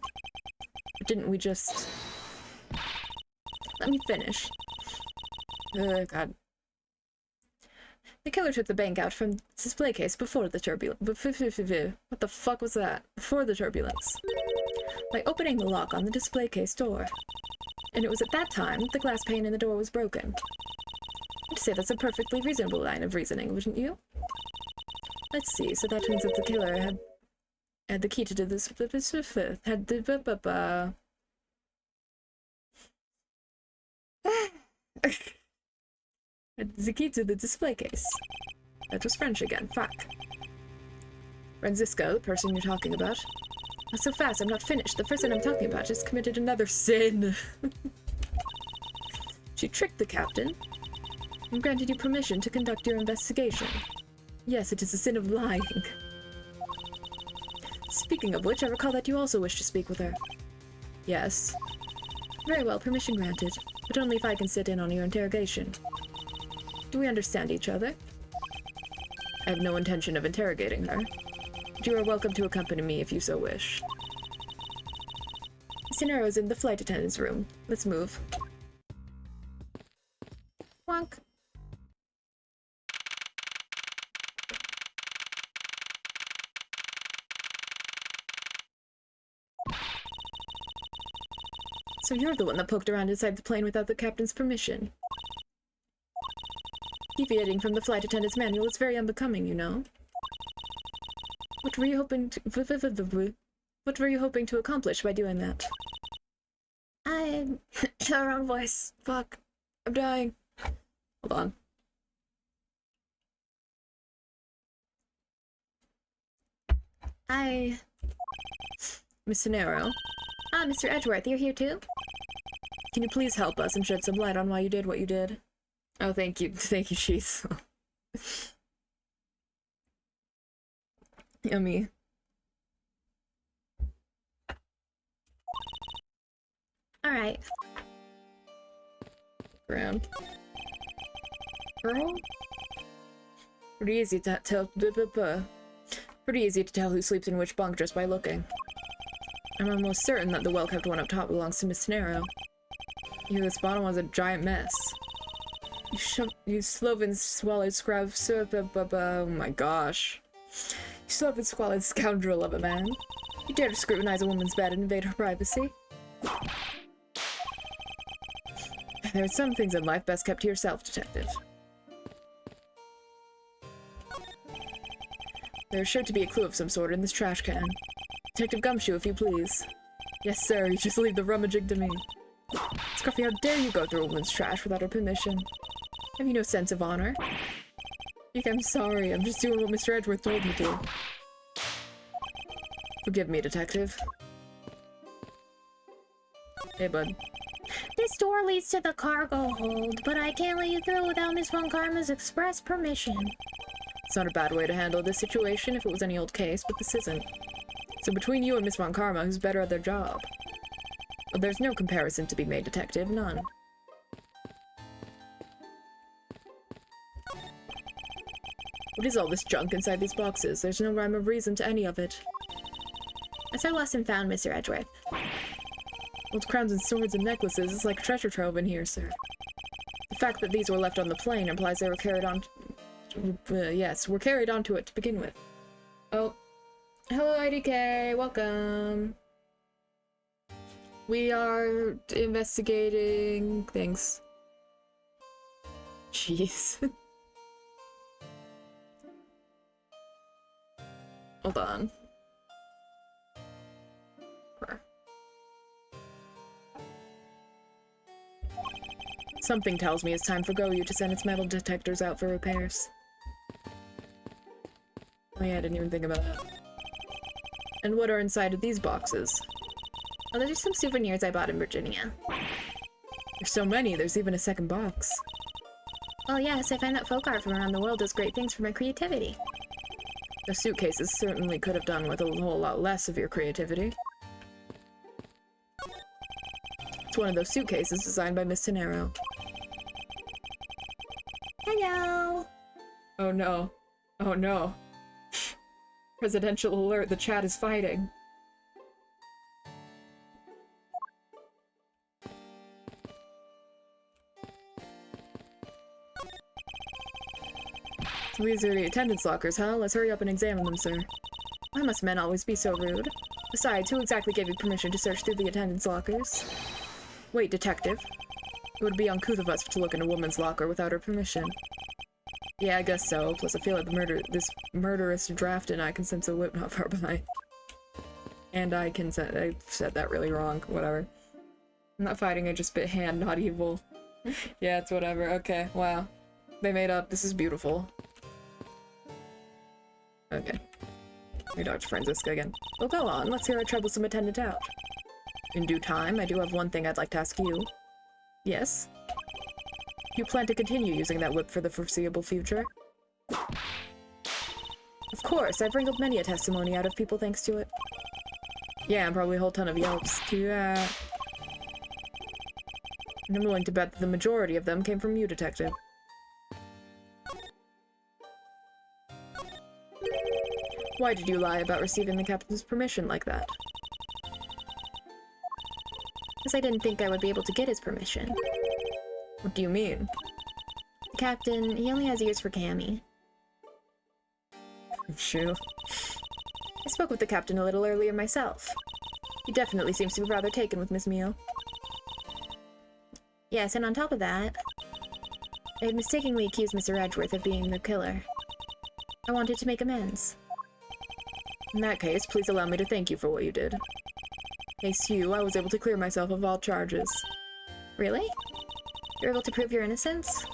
Didn't we just... Let me finish. Oh, God. The killer took the bank out from the display case before the turbulence. What the fuck was that? Before the turbulence. By opening the lock on the display case door. And it was at that time the glass pane in the door was broken. I'd say that's a perfectly reasonable line of reasoning, wouldn't you? Let's see, so that means that the killer had the key to this... had the... the key to the display case. That was French again, fuck. Francisco, the person you're talking about. Not so fast, I'm not finished. The person I'm talking about just committed another sin. She tricked the captain and granted you permission to conduct your investigation. Yes, it is a sin of lying. Speaking of which, I recall that you also wish to speak with her. Yes. Very well, permission granted, but only if I can sit in on your interrogation. Do we understand each other? I have no intention of interrogating her, but you are welcome to accompany me if you so wish. Scenario is in the flight attendant's room. Let's move. Wonk. So you're the one that poked around inside the plane without the captain's permission. Deviating from the flight attendant's manual is very unbecoming, you know. What were you hoping to accomplish by doing that? Wrong voice. Fuck. I'm dying. Hold on. Miss Nero. Ah, Mr. Edgeworth, you're here too? Can you please help us and shed some light on why you did what you did? Oh, thank you. Thank you, Cheese. Yummy. Alright. Ground. Girl? Pretty easy to tell. Pretty easy to tell who sleeps in which bunk just by looking. I'm almost certain that the well-kept one up top belongs to Miss Nero. Here, this bottom was a giant mess. You sloven, swallowed, oh my gosh. You sloven, squalid scoundrel of a man. You dare to scrutinize a woman's bed and invade her privacy? There are some things in life best kept to yourself, Detective. There's sure to be a clue of some sort in this trash can. Detective Gumshoe, if you please. Yes, sir, you just leave the rummaging to me. Scruffy, how dare you go through a woman's trash without her permission? Have you no sense of honor? I'm sorry, I'm just doing what Mr. Edgeworth told me to. Forgive me, Detective. Hey, bud. This door leads to the cargo hold, but I can't let you through without Miss Von Karma's express permission. It's not a bad way to handle this situation if it was any old case, but this isn't. So between you and Miss Von Karma, who's better at their job? Well, there's no comparison to be made, Detective. None. What is all this junk inside these boxes? There's no rhyme or reason to any of it. It's our lost and found, Mr. Edgeworth. Old crowns and swords and necklaces is like a treasure trove in here, sir. The fact that these were left on the plane implies they were carried on... yes, were carried onto it to begin with. Oh. Hello, IDK. Welcome. We are investigating things. Jeez. Hold on. Something tells me it's time for Goyu to send its metal detectors out for repairs. Oh yeah, I didn't even think about that. And what are inside of these boxes? Oh, those are some souvenirs I bought in Virginia. There's so many, there's even a second box. Well, yes, I find that folk art from around the world does great things for my creativity. The suitcases certainly could have done with a whole lot less of your creativity. It's one of those suitcases designed by Miss Tenero. Hello! Oh no. Oh no. Presidential alert, the chat is fighting. So these are the attendance lockers, huh? Let's hurry up and examine them, sir. Why must men always be so rude? Besides, who exactly gave you permission to search through the attendance lockers? Wait, detective. It would be uncouth of us to look in a woman's locker without her permission. Yeah, I guess so. Plus, I feel like this murderous draft and I can sense a whip not far behind. And I said that really wrong. Whatever. I'm not fighting, I just bit hand, not evil. Yeah, it's whatever. Okay, wow. They made up. This is beautiful. Okay. We Dr. Franziska again. Well, go on. Let's hear our troublesome attendant out. In due time, I do have one thing I'd like to ask you. Yes? You plan to continue using that whip for the foreseeable future? Of course, I've wrangled many a testimony out of people thanks to it. Yeah, and probably a whole ton of yelps, too. And I'm willing to bet that the majority of them came from you, Detective. Why did you lie about receiving the captain's permission like that? Because I didn't think I would be able to get his permission. What do you mean? The captain, he only has ears for Cammy. Shoo. I spoke with the captain a little earlier myself. He definitely seems to be rather taken with Miss Mio. Yes, and on top of that, I had mistakenly accused Mr. Edgeworth of being the killer. I wanted to make amends. In that case, please allow me to thank you for what you did. Thanks to you, I was able to clear myself of all charges. Really? You're able to prove your innocence?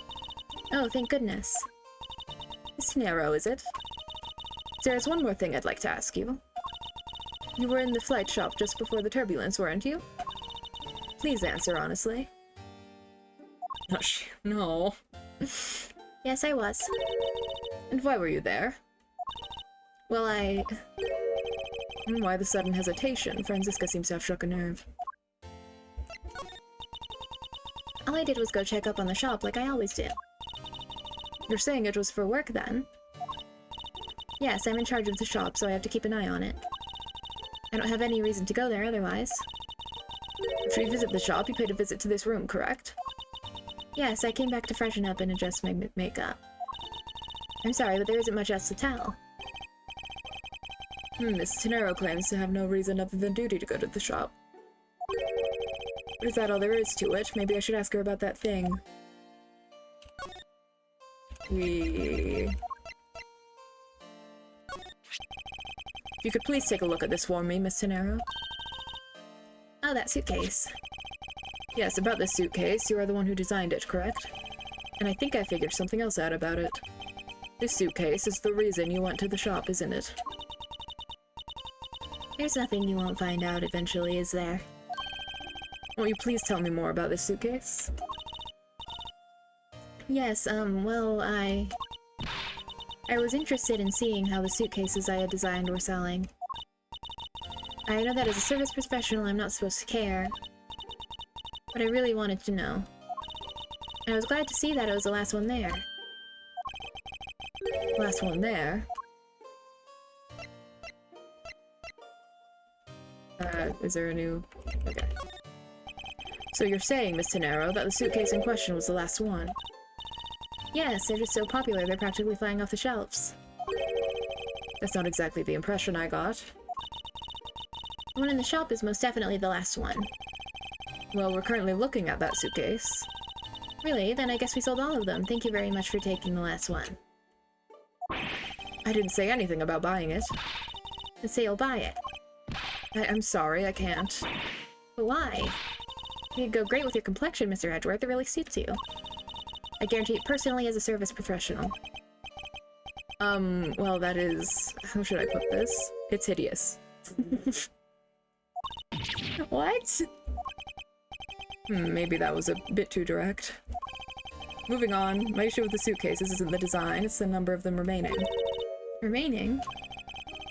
Oh, thank goodness. Miss Tenero, is it? There is one more thing I'd like to ask you. You were in the flight shop just before the turbulence, weren't you? Please answer honestly. No. Yes, I was. And why were you there? Well, Why the sudden hesitation? Franziska seems to have struck a nerve. All I did was go check up on the shop like I always do. You're saying it was for work, then? Yes, I'm in charge of the shop, so I have to keep an eye on it. I don't have any reason to go there otherwise. After you visit the shop, you paid a visit to this room, correct? Yes, I came back to freshen up and adjust my makeup. I'm sorry, but there isn't much else to tell. Miss Tenero claims to have no reason other than duty to go to the shop. But is that all there is to it? Maybe I should ask her about that thing. If you could please take a look at this for me, Miss Tenero. Oh, that suitcase. Yes, about this suitcase. You are the one who designed it, correct? And I think I figured something else out about it. This suitcase is the reason you went to the shop, isn't it? There's nothing you won't find out eventually, is there? Won't you please tell me more about this suitcase? Yes, well, I was interested in seeing how the suitcases I had designed were selling. I know that as a service professional I'm not supposed to care, but I really wanted to know. And I was glad to see that it was the last one there. Last one there? Is there a new... Okay. So you're saying, Miss Tenero, that the suitcase in question was the last one? Yes, they're just so popular they're practically flying off the shelves. That's not exactly the impression I got. The one in the shop is most definitely the last one. Well, we're currently looking at that suitcase. Really? Then I guess we sold all of them. Thank you very much for taking the last one. I didn't say anything about buying it. Let's say you'll buy it. I'm sorry, I can't. But why? You'd go great with your complexion, Mr. Edgeworth. It really suits you. I guarantee it personally as a service professional. Well, that is... How should I put this? It's hideous. What? Maybe that was a bit too direct. Moving on, my issue with the suitcases isn't the design, it's the number of them remaining. Remaining?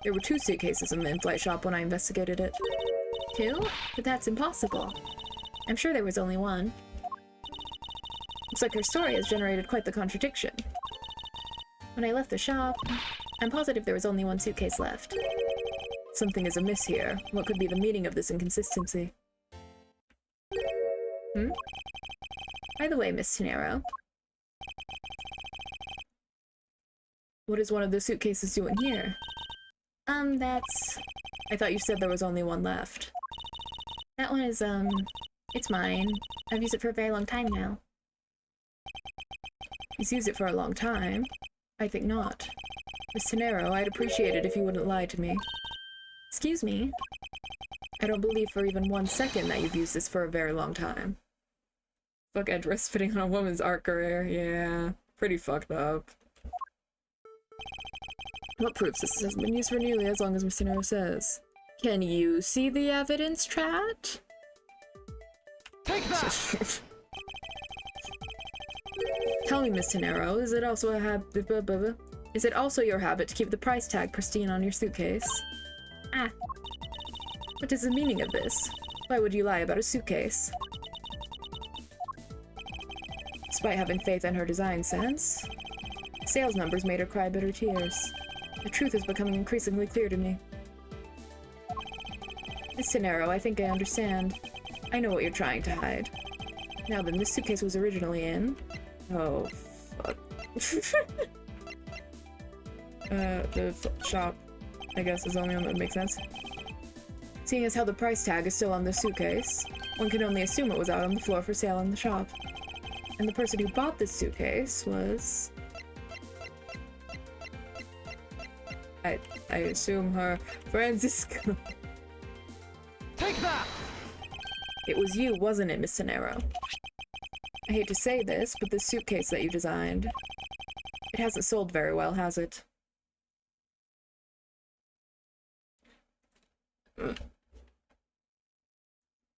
There were 2 suitcases in the in-flight shop when I investigated it. 2? But that's impossible. I'm sure there was only 1. Looks like her story has generated quite the contradiction. When I left the shop, I'm positive there was only 1 suitcase left. Something is amiss here. What could be the meaning of this inconsistency? By the way, Miss Tenero. What is one of the suitcases doing here? That's... I thought you said there was only 1 left. That one is, it's mine. I've used it for a very long time now. He's used it for a long time? I think not. Miss Tenero, I'd appreciate it if you wouldn't lie to me. Excuse me? I don't believe for even 1 second that you've used this for a very long time. Fuck Edgeworth spitting on a woman's art career. Yeah, pretty fucked up. What proves this hasn't been used for nearly as long as Miss Tenero says? Can you see the evidence, chat? Take that! Tell me, Miss Tenero, is it also a Is it also your habit to keep the price tag pristine on your suitcase? Ah. What is the meaning of this? Why would you lie about a suitcase? Despite having faith in her design sense, sales numbers made her cry bitter tears. The truth is becoming increasingly clear to me. Miss Tenero, I think I understand. I know what you're trying to hide. Now then, this suitcase was originally in... Oh, fuck. The shop, I guess, is the only one that makes sense. Seeing as how the price tag is still on the suitcase, one can only assume it was out on the floor for sale in the shop. And the person who bought this suitcase was... I assume her Francisco. Take that! It was you, wasn't it, Miss Tenero? I hate to say this, but this suitcase that you designed, it hasn't sold very well, has it?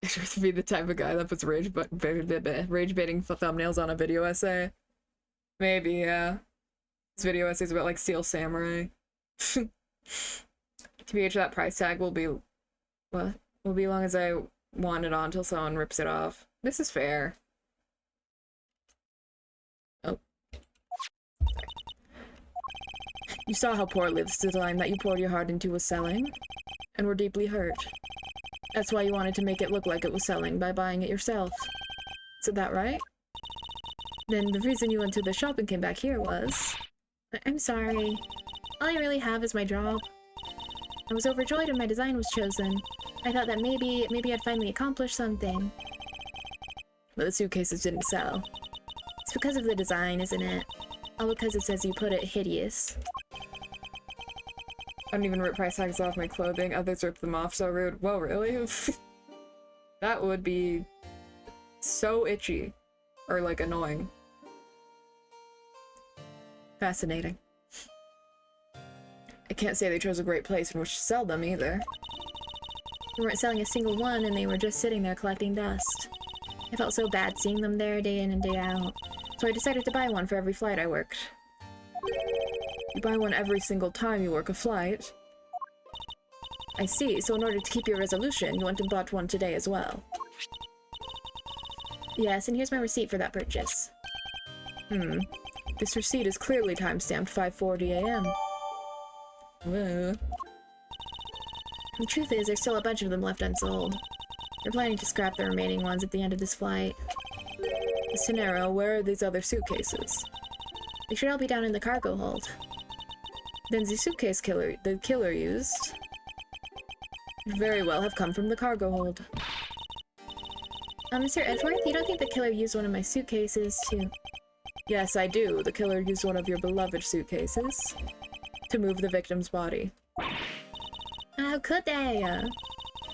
To be the type of guy that puts rage baiting thumbnails on a video essay. Maybe, yeah. This video essay is about like Steel Samurai. TBH, that price tag will be what? Will be long as I want it on until someone rips it off. This is fair. Oh. Sorry. You saw how poorly this design that you poured your heart into was selling, and were deeply hurt. That's why you wanted to make it look like it was selling by buying it yourself. Is that right? Then the reason you went to the shop and came back here was... I'm sorry. All I really have is my job. I was overjoyed when my design was chosen. I thought that maybe I'd finally accomplished something. But the suitcases didn't sell. It's because of the design, isn't it? All because it's, as you put it, hideous. I don't even rip price tags off my clothing. Others rip them off. So rude. Well, really? That would be so itchy. Or, like, annoying. Fascinating. I can't say they chose a great place in which to sell them, either. They weren't selling a single one, and they were just sitting there collecting dust. I felt so bad seeing them there day in and day out. So I decided to buy one for every flight I worked. You buy one every single time you work a flight? I see, so in order to keep your resolution, you went and bought one today as well. Yes, and here's my receipt for that purchase. This receipt is clearly timestamped 5:40 a.m. The truth is, there's still a bunch of them left unsold. They're planning to scrap the remaining ones at the end of this flight. Miss Tenero, where are these other suitcases? They should all be down in the cargo hold. Then the suitcase the killer used could very well have come from the cargo hold. Mr. Edgeworth, you don't think the killer used one of my suitcases to... Yes, I do. The killer used one of your beloved suitcases to move the victim's body. How could they?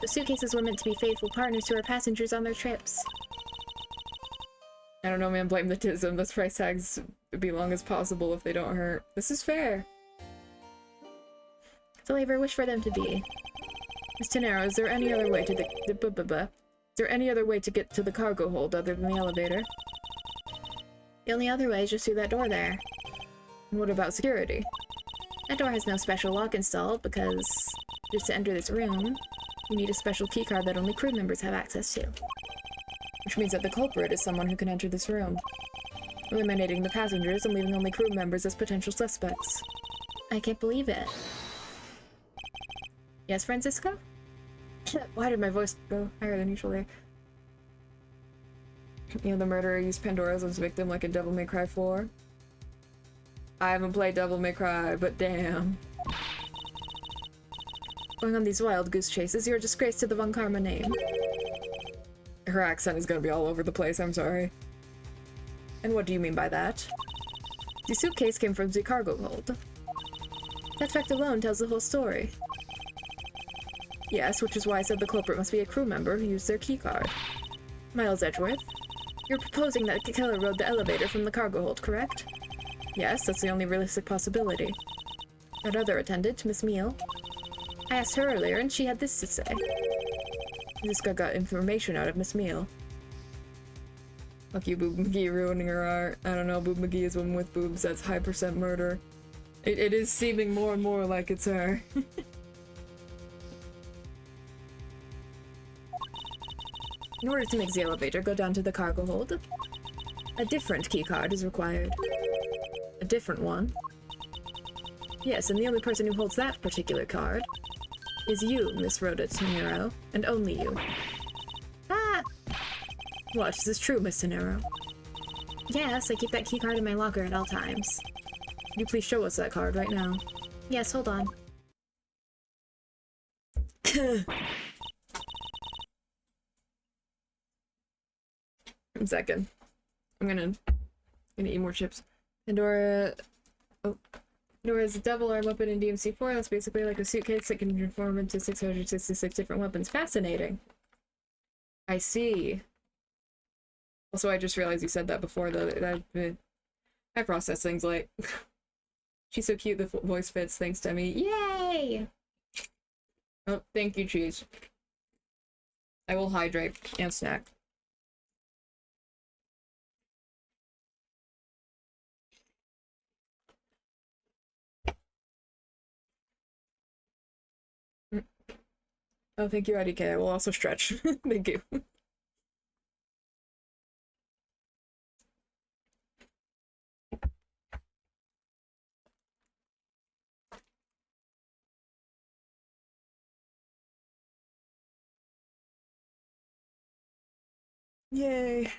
The suitcases were meant to be faithful partners to our passengers on their trips. I don't know, man. Blame the tism. Those price tags be long as possible if they don't hurt. This is fair. That's all I ever wish for them to be. Miss Tenero, is there any other way to Is there any other way to get to the cargo hold other than the elevator? The only other way is just through that door there. And what about security? That door has no special lock installed because just to enter this room, you need a special keycard that only crew members have access to. Which means that the culprit is someone who can enter this room, eliminating the passengers and leaving only crew members as potential suspects. I can't believe it. Yes, Francisco? Why did my voice go higher than usual there? You know, the murderer used Pandora as his victim like in Devil May Cry 4. I haven't played Devil May Cry, but damn. Going on these wild goose chases, you're a disgrace to the Von Karma name. Her accent is gonna be all over the place, I'm sorry. And what do you mean by that? The suitcase came from the cargo hold. That fact alone tells the whole story. Yes, which is why I said the culprit must be a crew member who used their keycard. Miles Edgeworth, you're proposing that the killer rode the elevator from the cargo hold, correct? Yes, that's the only realistic possibility. That other attendant, Miss Meal. I asked her earlier, and she had this to say. This guy got information out of Miss Meal. Fuck you, Boob McGee, ruining her art. I don't know, Boob McGee is woman with boobs. That's high percent murder. It is seeming more and more like it's her. In order to make the elevator go down to the cargo hold, a different keycard is required. A different one? Yes, and the only person who holds that particular card is you, Miss Rhoda Tenero, and only you. Ah! What, is this true, Miss Tenero? Yes, I keep that keycard in my locker at all times. Can you please show us that card right now? Yes, hold on. 1 second. I'm gonna eat more chips. Pandora... Oh. Pandora is a double arm weapon in DMC4. That's basically like a suitcase that can transform into 666 different weapons. Fascinating. I see. Also, I just realized you said that before, though. I process things like... She's so cute, the voice fits. Thanks, Demi. Yay! Oh, thank you, Cheese. I will hydrate and snack. Oh, thank you, IDK. I will also stretch. Thank you. Yay.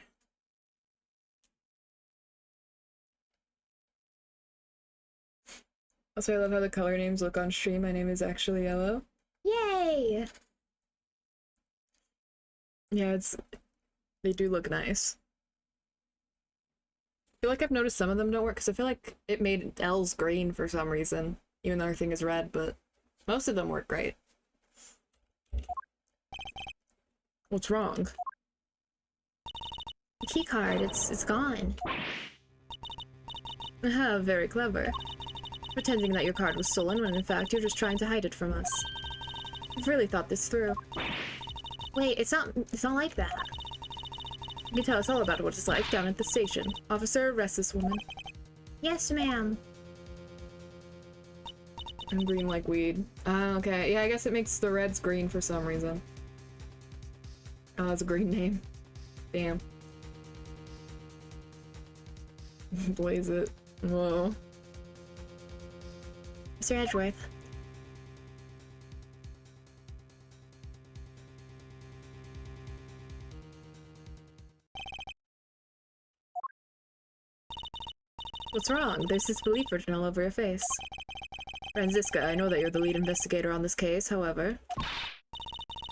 Also, I love how the color names look on stream. My name is actually Yellow. Yay! Yeah, they do look nice. I feel like I've noticed some of them don't work because I feel like it made L's green for some reason, even though everything is red, but most of them work great. What's wrong? The keycard, it's gone. Aha, very clever. Pretending that your card was stolen when in fact you're just trying to hide it from us. You've really thought this through. Wait, it's not like that. You can tell us all about what it's like down at the station. Officer, arrest this woman. Yes, ma'am. I'm green like weed. Okay. Yeah, I guess it makes the reds green for some reason. Oh, that's a green name. Damn. Blaze it. Whoa. Mr. Edgeworth. What's wrong? There's disbelief written all over your face. Franziska, I know that you're the lead investigator on this case, however...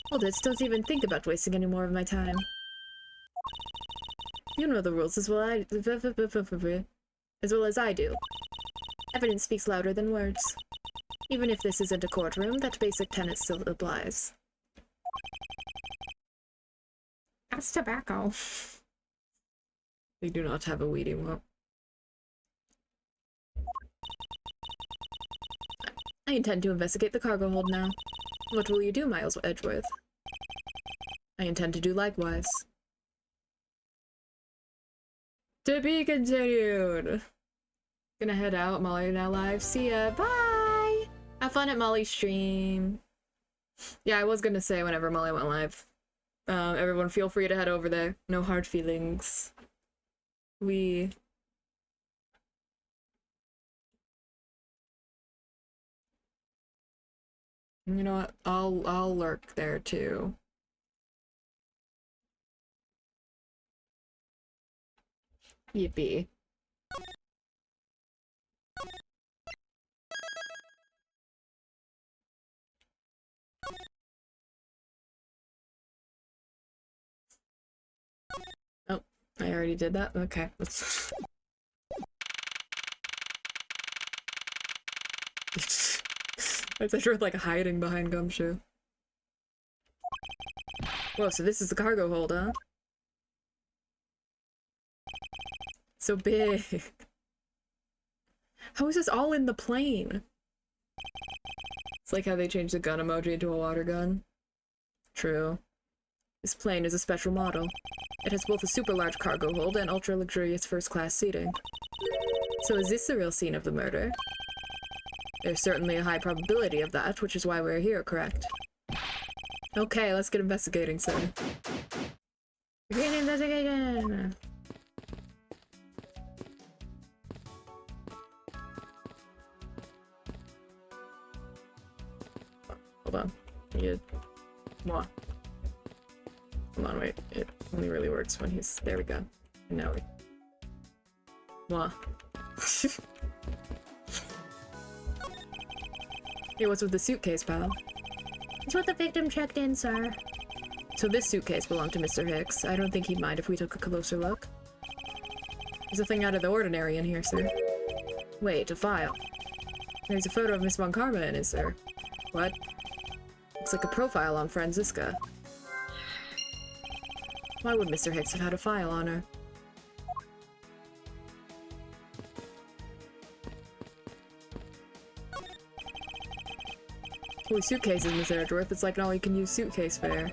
Hold it, don't even think about wasting any more of my time. You know the rules as well as I do. Evidence speaks louder than words. Even if this isn't a courtroom, that basic tenet still applies. That's tobacco. We do not have a weedy wop. I intend to investigate the cargo hold now. What will you do, Miles Edgeworth? I intend to do likewise. To be continued! Gonna head out. Molly now live. See ya. Bye! Have fun at Molly's stream. Yeah, I was gonna say whenever Molly went live. Everyone feel free to head over there. No hard feelings. You know what? I'll lurk there too. Yippee. Oh, I already did that? Okay, let's... I thought you were like hiding behind Gumshoe. Whoa, so this is the cargo hold, huh? So big. How is this all in the plane? It's like how they changed the gun emoji into a water gun. True. This plane is a special model. It has both a super large cargo hold and ultra luxurious first class seating. So is this the real scene of the murder? There's certainly a high probability of that, which is why we're here, correct? Okay, let's get investigating, sir. Begin investigation! Hold on. What? Hold on, wait. It only really works when he's... There we go. And now we... What? Hey, what's with the suitcase, pal? It's what the victim checked in, sir. So this suitcase belonged to Mr. Hicks. I don't think he'd mind if we took a closer look. There's nothing out of the ordinary in here, sir. Wait, a file. There's a photo of Miss Von Karma in it, sir. What? Looks like a profile on Franziska. Why would Mr. Hicks have had a file on her? Holy suitcases, Miss Edgeworth. It's like an all-you-can-use suitcase fare.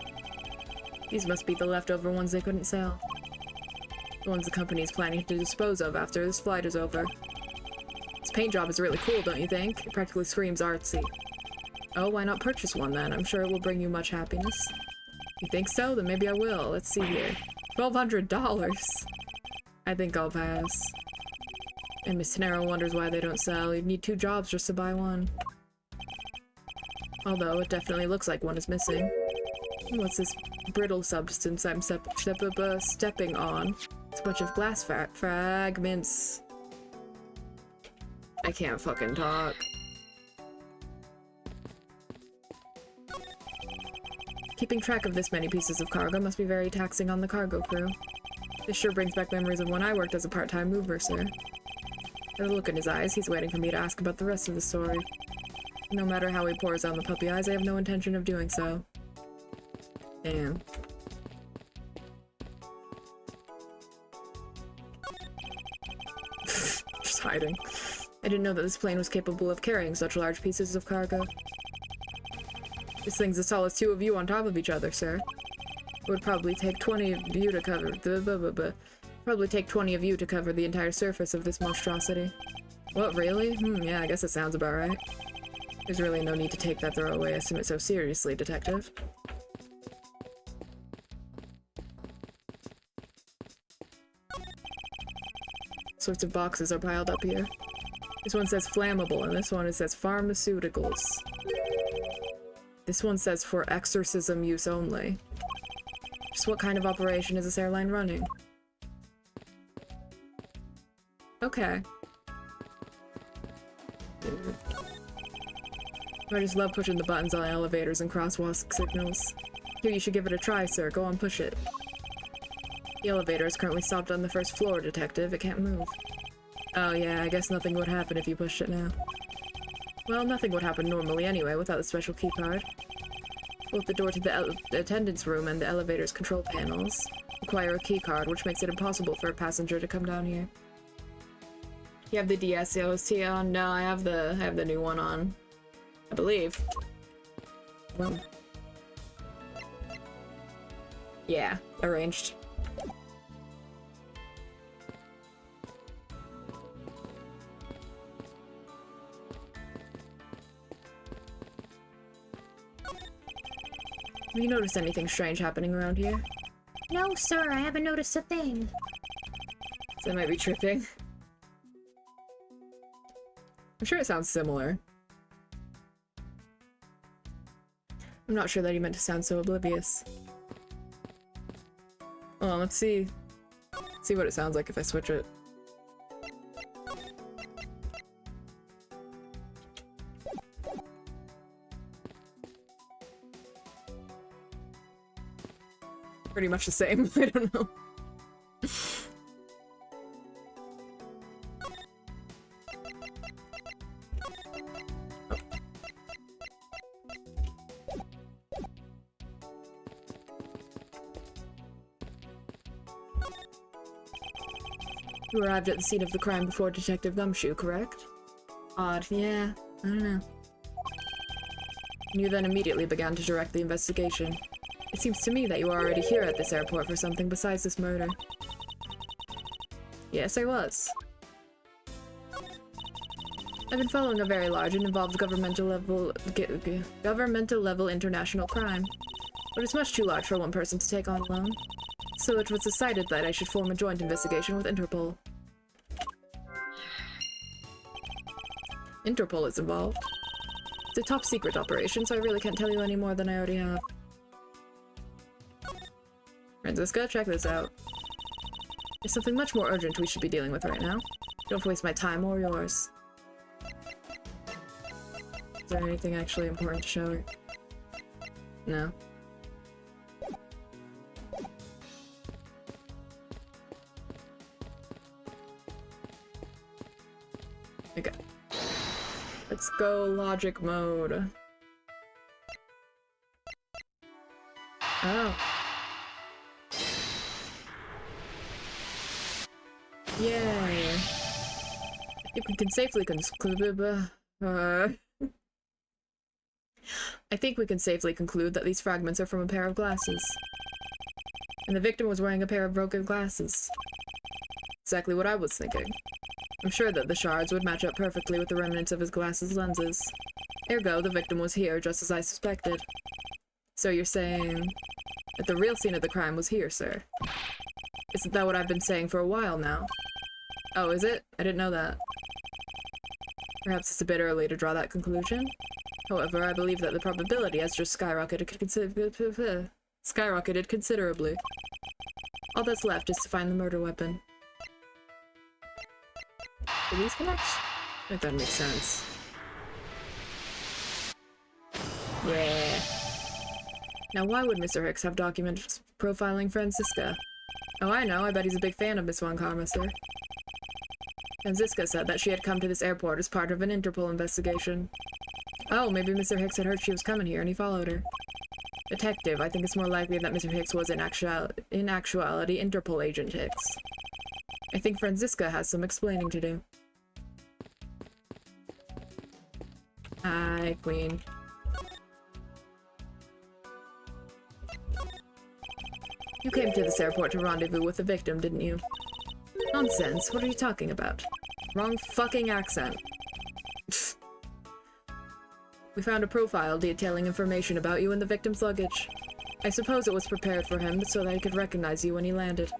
These must be the leftover ones they couldn't sell. The ones the company is planning to dispose of after this flight is over. This paint job is really cool, don't you think? It practically screams artsy. Oh, why not purchase one then? I'm sure it will bring you much happiness. You think so? Then maybe I will. Let's see here. $1,200! I think I'll pass. And Miss Tenero wonders why they don't sell. You'd need 2 jobs just to buy one. Although, it definitely looks like one is missing. What's this brittle substance I'm stepping on? It's a bunch of glass fragments. I can't fucking talk. Keeping track of this many pieces of cargo must be very taxing on the cargo crew. This sure brings back memories of when I worked as a part-time mover, sir. With a look in his eyes, he's waiting for me to ask about the rest of the story. No matter how he pours on the puppy eyes, I have no intention of doing so. Damn. Just hiding. I didn't know that this plane was capable of carrying such large pieces of cargo. This thing's as tall as 2 of you on top of each other, sir. It would probably take 20 of you to cover probably take 20 of you to cover the entire surface of this monstrosity. What, really? Yeah, I guess it sounds about right. There's really no need to take that throwaway estimate so seriously, Detective. Sorts of boxes are piled up here. This one says flammable, and this one it says pharmaceuticals. This one says for exorcism use only. Just what kind of operation is this airline running? Okay. I just love pushing the buttons on elevators and crosswalk signals. Here, you should give it a try, sir. Go on, push it. The elevator is currently stopped on the first floor, Detective. It can't move. Oh yeah, I guess nothing would happen if you pushed it now. Well, nothing would happen normally anyway without the special keycard. Both the door to the attendance room and the elevator's control panels require a keycard, which makes it impossible for a passenger to come down here. You have the DS OST on? No, I have the new one on. I believe. Well. Yeah, arranged. Have you noticed anything strange happening around here? No, sir, I haven't noticed a thing. So I might be tripping. I'm sure it sounds similar. I'm not sure that he meant to sound so oblivious. Well, let's see. Let's see what it sounds like if I switch it. Pretty much the same. I don't know. You arrived at the scene of the crime before Detective Gumshoe, correct? Odd, yeah. I don't know. You then immediately began to direct the investigation. It seems to me that you were already here at this airport for something besides this murder. Yes, I was. I've been following a very large and involved governmental level international crime, but it's much too large for one person to take on alone. So it was decided that I should form a joint investigation with Interpol. Interpol is involved. It's a top secret operation, so I really can't tell you any more than I already have. Franziska, check this out. There's something much more urgent we should be dealing with right now. Don't waste my time or yours. Is there anything actually important to show her? No. Okay. Let's go logic mode. Oh. Yay. If we can safely conclude, I think we can safely conclude that these fragments are from a pair of glasses. And the victim was wearing a pair of broken glasses. Exactly what I was thinking. I'm sure that the shards would match up perfectly with the remnants of his glasses lenses. Ergo, the victim was here just as I suspected. So you're saying that the real scene of the crime was here, sir? Isn't that what I've been saying for a while now? Oh, is it? I didn't know that. Perhaps it's a bit early to draw that conclusion. However, I believe that the probability has just skyrocketed considerably. All that's left is to find the murder weapon. Do these connect? I think that makes sense. Yeah. Now why would Mr. Hicks have documents profiling Franziska? Oh, I know. I bet he's a big fan of Miss Von Karma, sir. Franziska said that she had come to this airport as part of an Interpol investigation. Oh, maybe Mr. Hicks had heard she was coming here and he followed her. Detective, I think it's more likely that Mr. Hicks was in actuality Interpol agent Hicks. I think Franziska has some explaining to do. Hi, Queen. You came to this airport to rendezvous with the victim, didn't you? Nonsense, what are you talking about? Wrong fucking accent. We found a profile detailing information about you in the victim's luggage. I suppose it was prepared for him so that he could recognize you when he landed.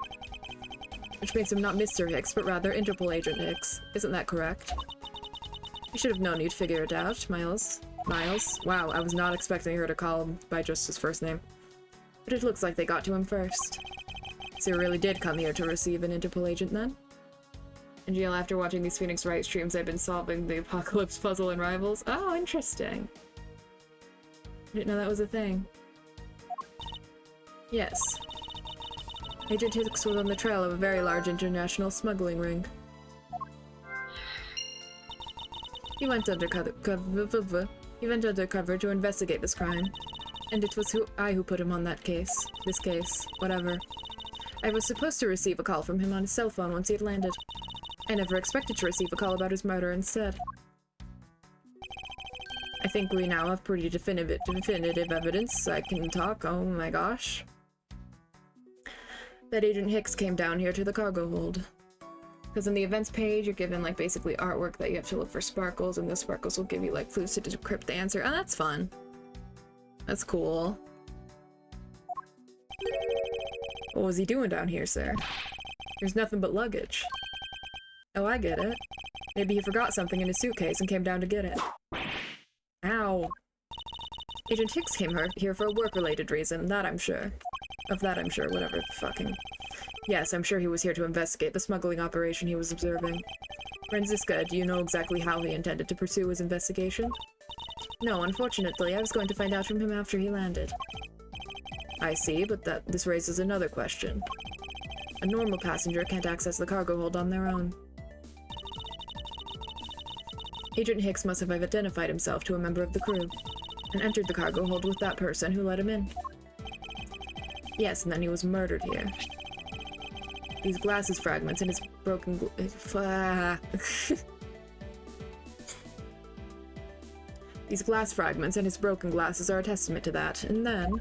Which makes him not Mr. Hicks, but rather Interpol Agent Hicks. Isn't that correct? You should have known you'd figure it out, Miles. Miles? Wow, I was not expecting her to call him by just his first name. But it looks like they got to him first. So he really did come here to receive an Interpol agent then? In jail after watching these Phoenix Wright streams, I've been solving the Apocalypse puzzle and Rivals. Oh, interesting. I didn't know that was a thing. Yes. Agent Hicks was on the trail of a very large international smuggling ring. He went undercover to investigate this crime. And it was I who put him on that case. This case. Whatever. I was supposed to receive a call from him on his cell phone once he had landed. I never expected to receive a call about his murder instead. I think we now have pretty definitive evidence. I can talk. Oh my gosh. That Agent Hicks came down here to the cargo hold. Because in the events page, you're given, like, basically artwork that you have to look for sparkles, and those sparkles will give you, like, clues to decrypt the answer. Oh, that's fun. That's cool. What was he doing down here, sir? There's nothing but luggage. Oh, I get it. Maybe he forgot something in his suitcase and came down to get it. Ow. Agent Hicks came here for a work-related reason, that I'm sure. Of that I'm sure, whatever fucking... Yes, I'm sure he was here to investigate the smuggling operation he was observing. Franziska, do you know exactly how he intended to pursue his investigation? No, unfortunately, I was going to find out from him after he landed. I see, but this raises another question. A normal passenger can't access the cargo hold on their own. Agent Hicks must have identified himself to a member of the crew, and entered the cargo hold with that person who let him in. Yes, and then he was murdered here. These glasses fragments and his broken These glass fragments and his broken glasses are a testament to that. And then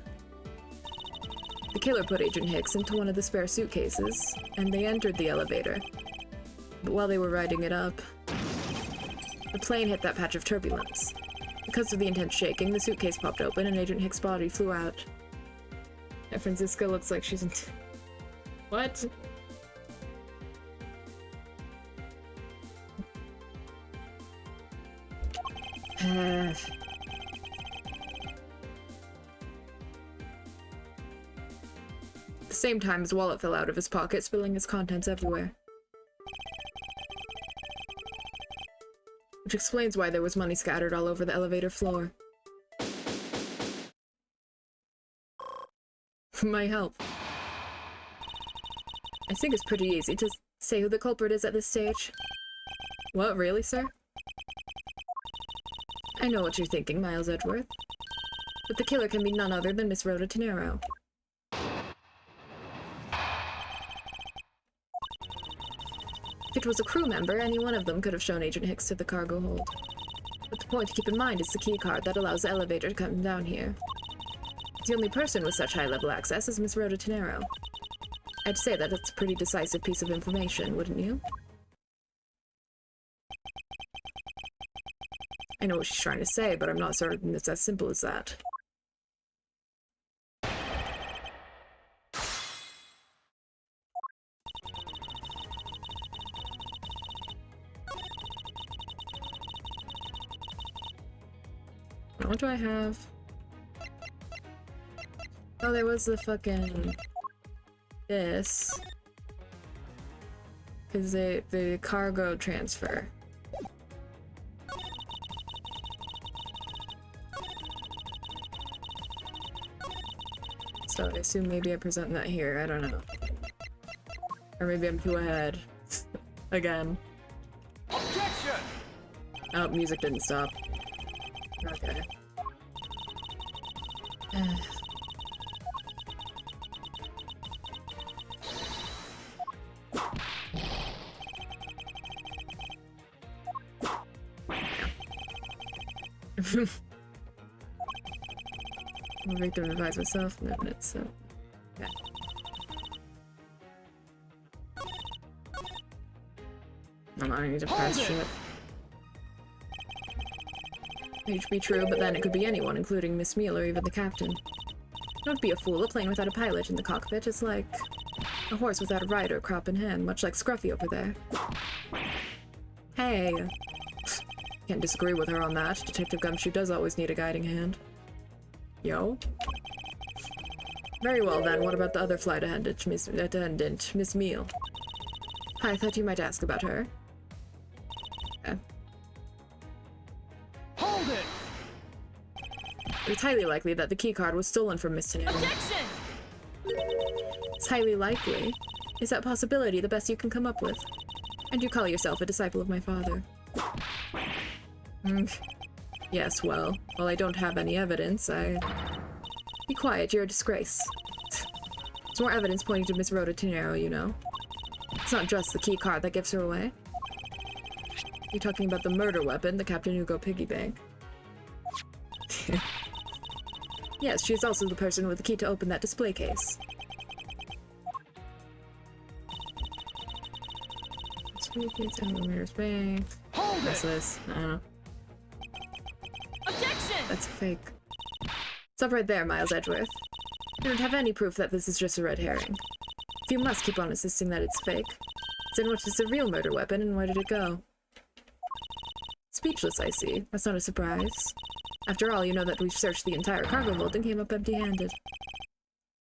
the killer put Agent Hicks into one of the spare suitcases, and they entered the elevator. But while they were riding it up, the plane hit that patch of turbulence. Because of the intense shaking, the suitcase popped open and Agent Hicks' body flew out. And Franziska looks like she's in... What? At the same time, his wallet fell out of his pocket, spilling its contents everywhere. Which explains why there was money scattered all over the elevator floor. My help. I think it's pretty easy to say who the culprit is at this stage. What, really, sir? I know what you're thinking, Miles Edgeworth. But the killer can be none other than Miss Rhoda Tenero. If it was a crew member, any one of them could have shown Agent Hicks to the cargo hold. But the point to keep in mind is the key card that allows the elevator to come down here. The only person with such high-level access is Miss Rhoda Tenero. I'd say that it's a pretty decisive piece of information, wouldn't you? I know what she's trying to say, but I'm not certain it's as simple as that. What do I have? Oh, there was the fucking... this. Because the cargo transfer. So I assume maybe I present that here, I don't know. Or maybe I'm too ahead. Again. Objection! Oh, music didn't stop. Okay. I'll make them revise myself in a minute, so... yeah. I need to press shit. It should be true, but then it could be anyone, including Miss Meal or even the captain. Don't be a fool, a plane without a pilot in the cockpit is like a horse without a rider, crop in hand, much like Scruffy over there. Hey! Can't disagree with her on that. Detective Gumshoe does always need a guiding hand. Yo? Very well then, what about the other flight attendant, Miss Meal? I thought you might ask about her. Okay. Hold it! It's highly likely that the keycard was stolen from Miss Tenero. Objection! It's highly likely. Is that possibility the best you can come up with? And you call yourself a disciple of my father? Yes, well, while I don't have any evidence, Be quiet, you're a disgrace. There's more evidence pointing to Miss Rhoda Tenero, you know. It's not just the key card that gives her away. You're talking about the murder weapon, the Captain Hugo piggy bank. Yes, she is also the person with the key to open that display case. Hold What's it! this? I don't know. Objection! That's fake. Stop right there, Miles Edgeworth. You don't have any proof that this is just a red herring. If you must keep on insisting that it's fake, then what is the real murder weapon and where did it go? Speechless, I see. That's not a surprise. After all, you know that we've searched the entire cargo hold and came up empty-handed.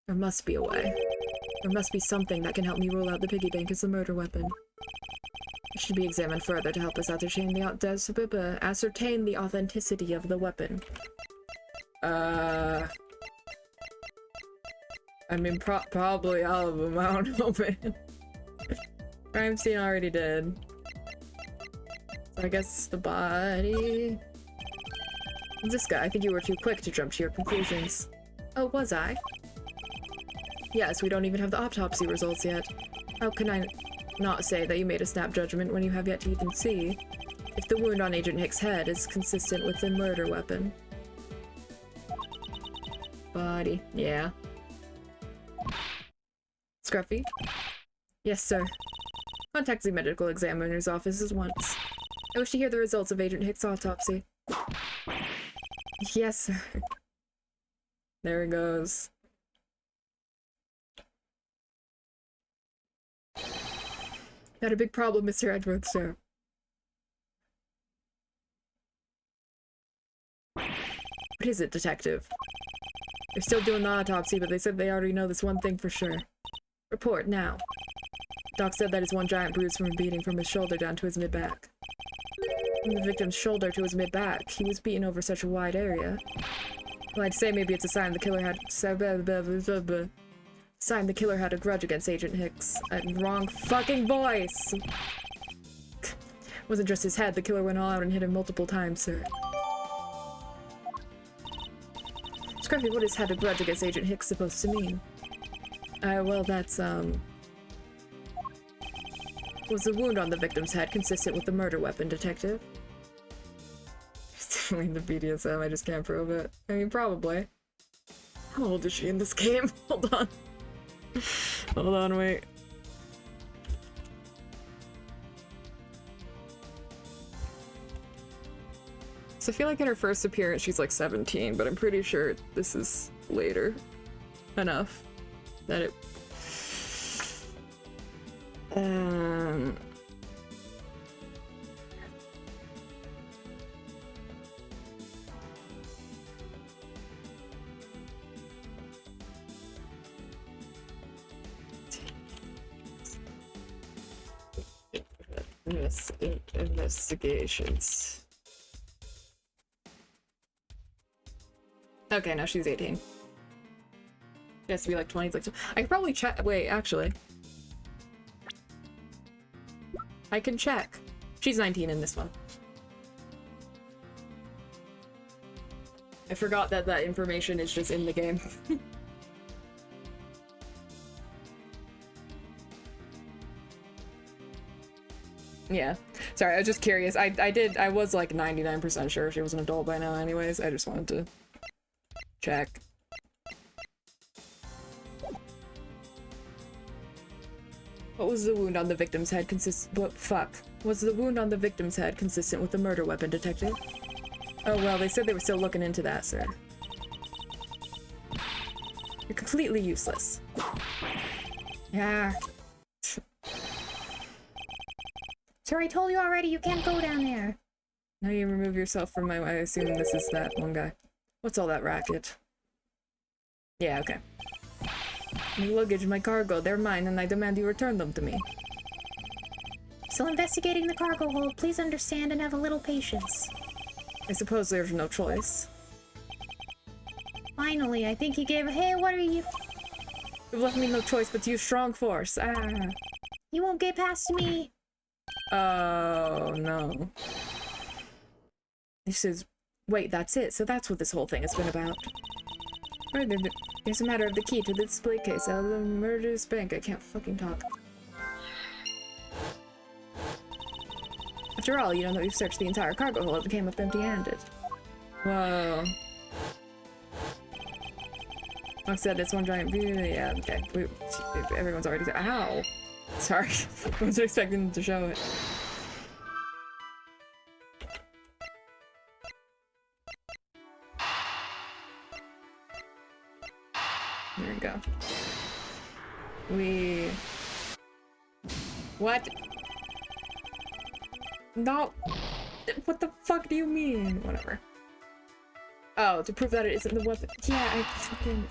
There must be a way. There must be something that can help me rule out the piggy bank as the murder weapon. It should be examined further to help us ascertain the authenticity of the weapon. I mean, probably all of them. I don't know, man. Crime scene already did. So I guess the body. This guy, I think you were too quick to jump to your conclusions. Oh, was I? Yes, we don't even have the autopsy results yet. How can I not say that you made a snap judgment when you have yet to even see if the wound on Agent Hicks' head is consistent with the murder weapon? Body, yeah. Scruffy? Yes, sir. Contact the medical examiner's office at once. I wish to hear the results of Agent Hicks' autopsy. Yes, sir. There it goes. Got a big problem, Mr. Edgeworth, sir. What is it, detective? They're still doing the autopsy, but they said they already know this one thing for sure. Report, now. Doc said that is one giant bruise from a beating from his shoulder down to his mid-back. From the victim's shoulder to his mid-back, he was beaten over such a wide area. Well, I'd say maybe it's a sign the killer had... sign the killer had a grudge against Agent Hicks. Wrong fucking voice! Wasn't just his head, the killer went all out and hit him multiple times, sir. Scruffy, what is had a grudge against Agent Hicks supposed to mean? Well, that's, Was the wound on the victim's head consistent with the murder weapon, detective? It's definitely the BDSM, I just can't prove it. I mean, probably. How old is she in this game? Hold on. Hold on, wait. So I feel like in her first appearance she's like 17, but I'm pretty sure this is later enough that it... Investigations. Okay, now she's 18. She has to be like 20. Like, I could probably check. Wait, actually. I can check. She's 19 in this one. I forgot that that information is just in the game. Yeah. Sorry, I was just curious. I was like 99% sure she was an adult by now anyways. I just wanted to check. What was the wound on the victim's head Was the wound on the victim's head consistent with the murder weapon, detective? Oh well, they said they were still looking into that, sir. You're completely useless. Yeah. Sir, I told you already you can't go down there. Now you remove yourself from my... I assume this is that one guy. What's all that racket? Yeah, okay. My luggage, my cargo, they're mine, and I demand you return them to me. Still investigating the cargo hold. Please understand and have a little patience. I suppose there's no choice. Finally, I think he gave... Hey, what are you... You've left me no choice but to use strong force. Ah. You won't get past me. Oh, no. This is... Wait, that's it. So that's what this whole thing has been about. There's a matter of the key to the display case out of the murderous bank. I can't fucking talk. After all, you know that we've searched the entire cargo hold and came up empty-handed. Whoa. Like I said, it's one giant... Yeah, okay. Everyone's already... Ow! Sorry. I wasn't expecting them to show it. There we go. What? No! What the fuck do you mean? Whatever. Oh, to prove that it isn't the weapon. Yeah, I fucking...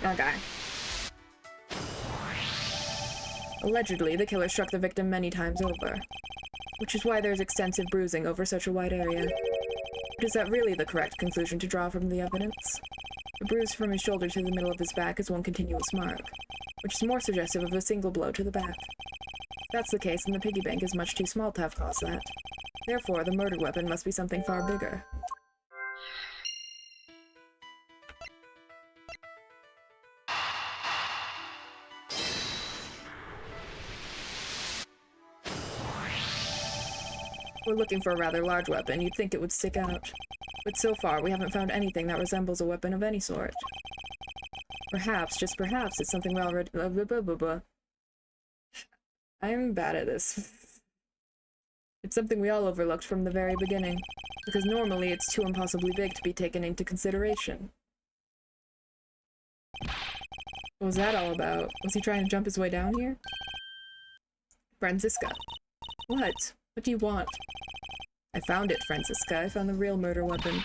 Okay. Allegedly, the killer struck the victim many times over, which is why there's extensive bruising over such a wide area. But is that really the correct conclusion to draw from the evidence? The bruise from his shoulder to the middle of his back is one continuous mark, which is more suggestive of a single blow to the back. If that's the case, then the piggy bank is much too small to have caused that. Therefore, the murder weapon must be something far bigger. We're looking for a rather large weapon. You'd think it would stick out. But so far, we haven't found anything that resembles a weapon of any sort. Perhaps, just perhaps, it's something we already... I'm bad at this. It's something we all overlooked from the very beginning, because normally it's too impossibly big to be taken into consideration. What was that all about? Was he trying to jump his way down here? Franziska. What? What do you want? I found it, Franziska. I found the real murder weapon.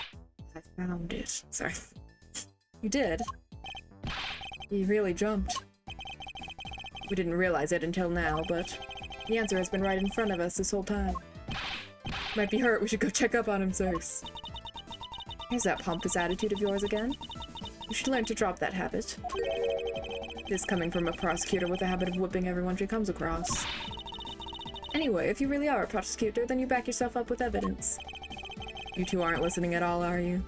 I found it. Sorry. You did? You really jumped. We didn't realize it until now, but the answer has been right in front of us this whole time. Might be hurt. We should go check up on him, sirs. Here's that pompous attitude of yours again. You should learn to drop that habit. This coming from a prosecutor with a habit of whipping everyone she comes across. Anyway, if you really are a prosecutor, then you back yourself up with evidence. You two aren't listening at all, are you?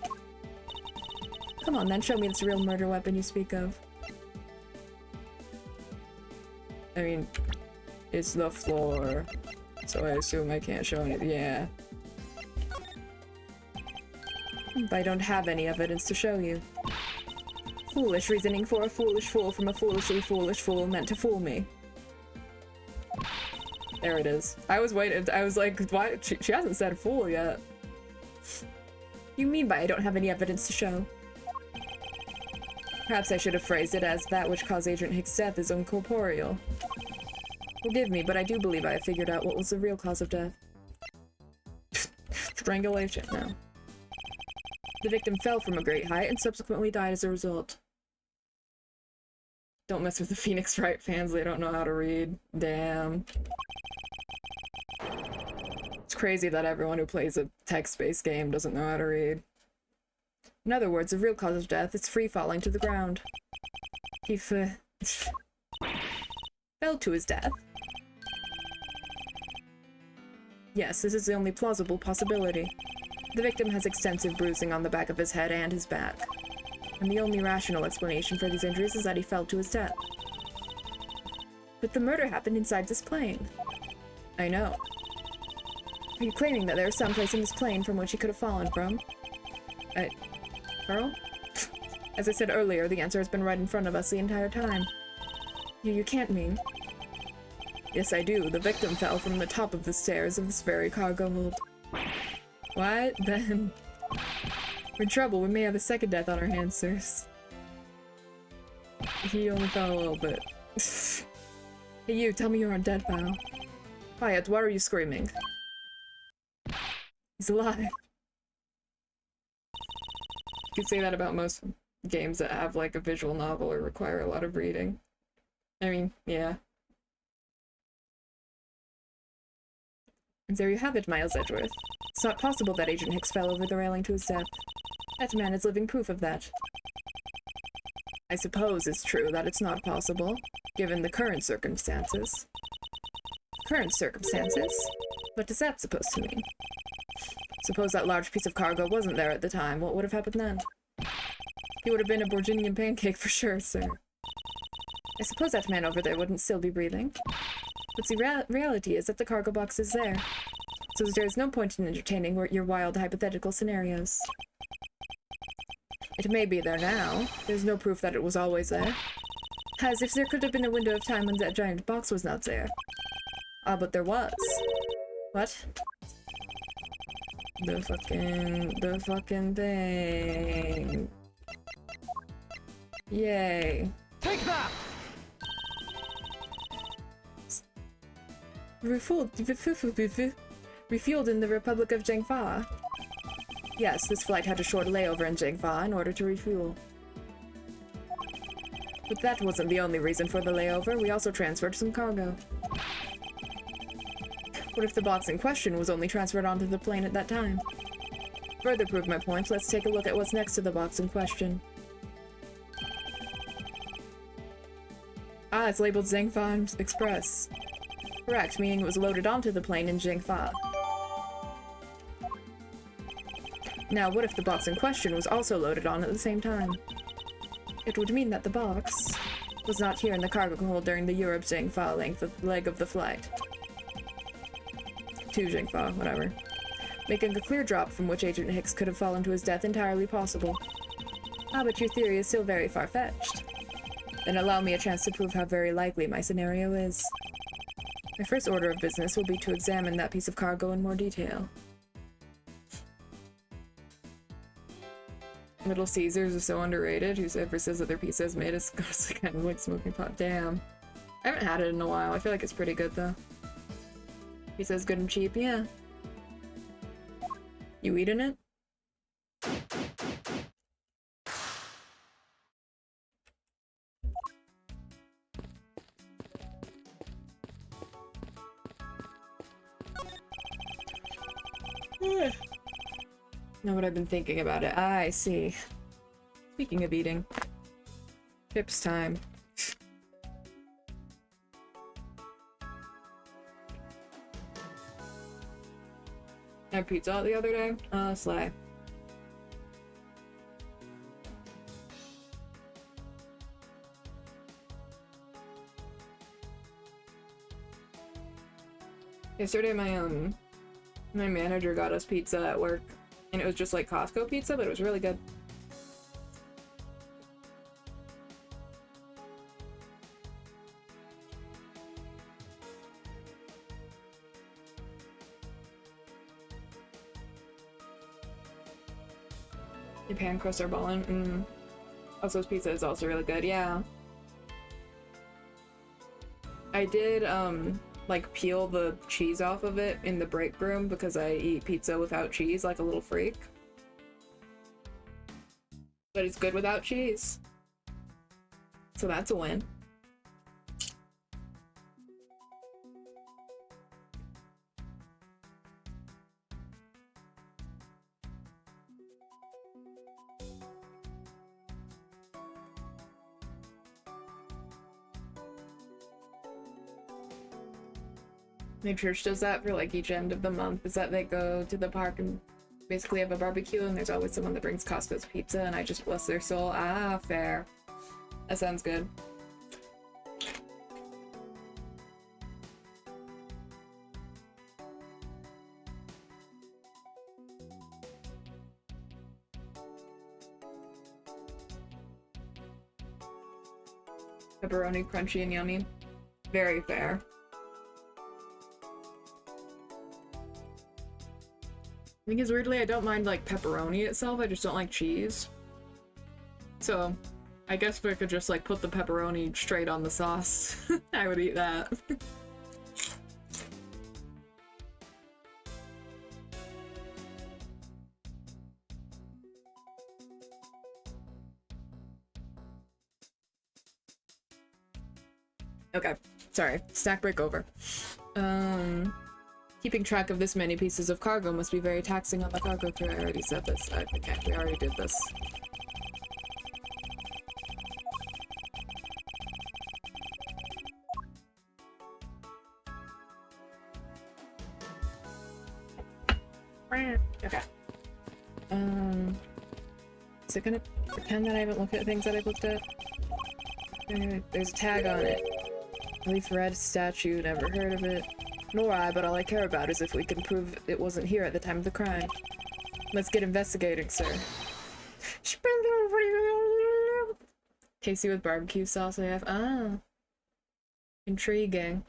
Come on then, show me this real murder weapon you speak of. I mean, it's the floor, so I assume I can't show anything. Yeah. But I don't have any evidence to show you. Foolish reasoning for a foolish fool from a foolishly foolish fool meant to fool me. There it is. I was waiting. I was like, why? She hasn't said fool yet. You mean by I don't have any evidence to show? Perhaps I should have phrased it as that which caused Agent Hicks' death is incorporeal. Forgive me, but I do believe I have figured out what was the real cause of death. Strangulation, no. The victim fell from a great height and subsequently died as a result. Don't mess with the Phoenix Wright fans, they don't know how to read. Damn. It's crazy that everyone who plays a text-based game doesn't know how to read. In other words, the real cause of death is free falling to the ground. He fell to his death. Yes, this is the only plausible possibility. The victim has extensive bruising on the back of his head and his back. And the only rational explanation for these injuries is that he fell to his death. But the murder happened inside this plane. I know. Are you claiming that there is some place in this plane from which he could have fallen from? Carl? As I said earlier, the answer has been right in front of us the entire time. You can't mean... Yes, I do. The victim fell from the top of the stairs of this very cargo hold. What? Then... We're in trouble. We may have a second death on our hands, sirs. He only fell a little bit. Hey you, tell me you're undead, pal. Quiet, why are you screaming? He's alive. You could say that about most games that have like a visual novel or require a lot of reading. I mean, yeah. And there you have it, Miles Edgeworth. It's not possible that Agent Hicks fell over the railing to his death. That man is living proof of that. I suppose it's true that it's not possible, given the current circumstances. Current circumstances? What is that supposed to mean? Suppose that large piece of cargo wasn't there at the time, what would have happened then? He would have been a Borginian pancake for sure, sir. I suppose that man over there wouldn't still be breathing. But the reality is that the cargo box is there. So there is no point in entertaining your wild hypothetical scenarios. It may be there now. There's no proof that it was always there. As if there could have been a window of time when that giant box was not there. Ah, but there was. What? The fucking thing. Yay. Take that! Refueled in the Republic of Zhengfa. Yes, this flight had a short layover in Zhengfa in order to refuel. But that wasn't the only reason for the layover, we also transferred some cargo. What if the box in question was only transferred onto the plane at that time? Further prove my point, let's take a look at what's next to the box in question. Ah, it's labeled Zhengfa Express. Correct, meaning it was loaded onto the plane in Zhengfa. Now, what if the box in question was also loaded on at the same time? It would mean that the box was not here in the cargo hold during the Europe-Zhengfa leg of the flight. To Zhengfa, whatever. Making a clear drop from which Agent Hicks could have fallen to his death entirely possible. Ah, but your theory is still very far-fetched. Then allow me a chance to prove how very likely my scenario is. My first order of business will be to examine that piece of cargo in more detail. Little Caesars is so underrated. Whoever says that their pizza is made is kind of like smoking pot. Damn. I haven't had it in a while. I feel like it's pretty good though. Pizza is good and cheap, yeah. You eating it? Know what I've been thinking about it. Ah, I see. Speaking of eating. Chips time. I had pizza the other day. Slay. Yesterday my manager got us pizza at work, and it was just like Costco pizza, but it was really good. The pan crusts are ballin'. Also, his pizza is also really good, yeah. I did, like, peel the cheese off of it in the break room because I eat pizza without cheese like a little freak. But it's good without cheese. So that's a win. My church does that for like each end of the month, is that they go to the park and basically have a barbecue, and there's always someone that brings Costco's pizza, and I just bless their soul. Ah, fair. That sounds good. Pepperoni, crunchy and yummy. Very fair. I think it's weirdly I don't mind like pepperoni itself, I just don't like cheese. So I guess if I could just like put the pepperoni straight on the sauce, I would eat that. Okay, sorry, snack break over. Keeping track of this many pieces of cargo must be very taxing on the cargo crew. I already said this. Okay, we already did this. Okay. Is it gonna pretend that I haven't looked at things that I've looked at? Anyway, there's a tag on it. Leaf red statue, never heard of it. Nor I, but all I care about is if we can prove it wasn't here at the time of the crime. Let's get investigating, sir. Casey with barbecue sauce I have. Ah. Intriguing.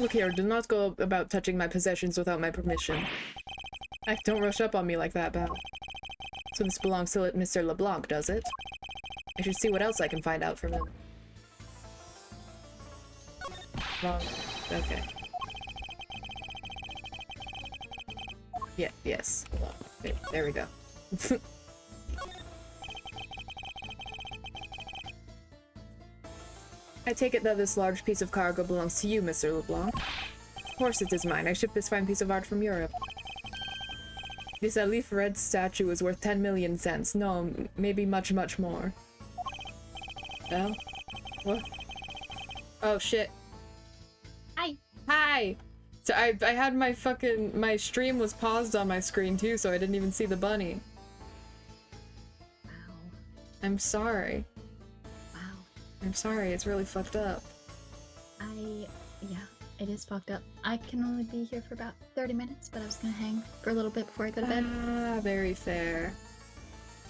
Look here, do not go about touching my possessions without my permission. Don't rush up on me like that, Belle. So this belongs to Mr. LeBlanc, does it? I should see what else I can find out from him. Wrong. Okay. Yeah, yes. Okay, there we go. I take it that this large piece of cargo belongs to you, Mr. LeBlanc. Of course it is mine. I shipped this fine piece of art from Europe. This leaf red statue is worth 10 million cents. No, maybe much, much more. Oh? What? Oh, shit. Hi. Hi! So I had my stream was paused on my screen too, so I didn't even see the bunny. Wow. I'm sorry. Wow. I'm sorry, it's really fucked up. Yeah, it is fucked up. I can only be here for about 30 minutes, but I was gonna hang for a little bit before I go to bed. Ah, very fair.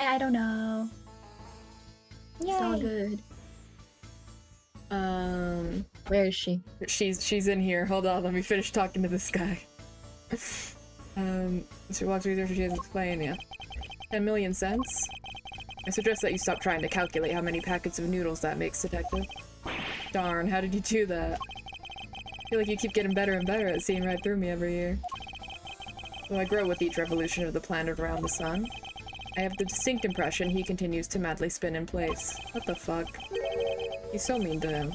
I don't know. It's all good. Where is she? She's in here. Hold on, let me finish talking to this guy. Mr. Walks Research, she hasn't explained yet. 10 million cents? I suggest that you stop trying to calculate how many packets of noodles that makes, Detective. Darn, how did you do that? I feel like you keep getting better and better at seeing right through me every year. Though I grow with each revolution of the planet around the sun, I have the distinct impression he continues to madly spin in place. What the fuck? He's so mean to him.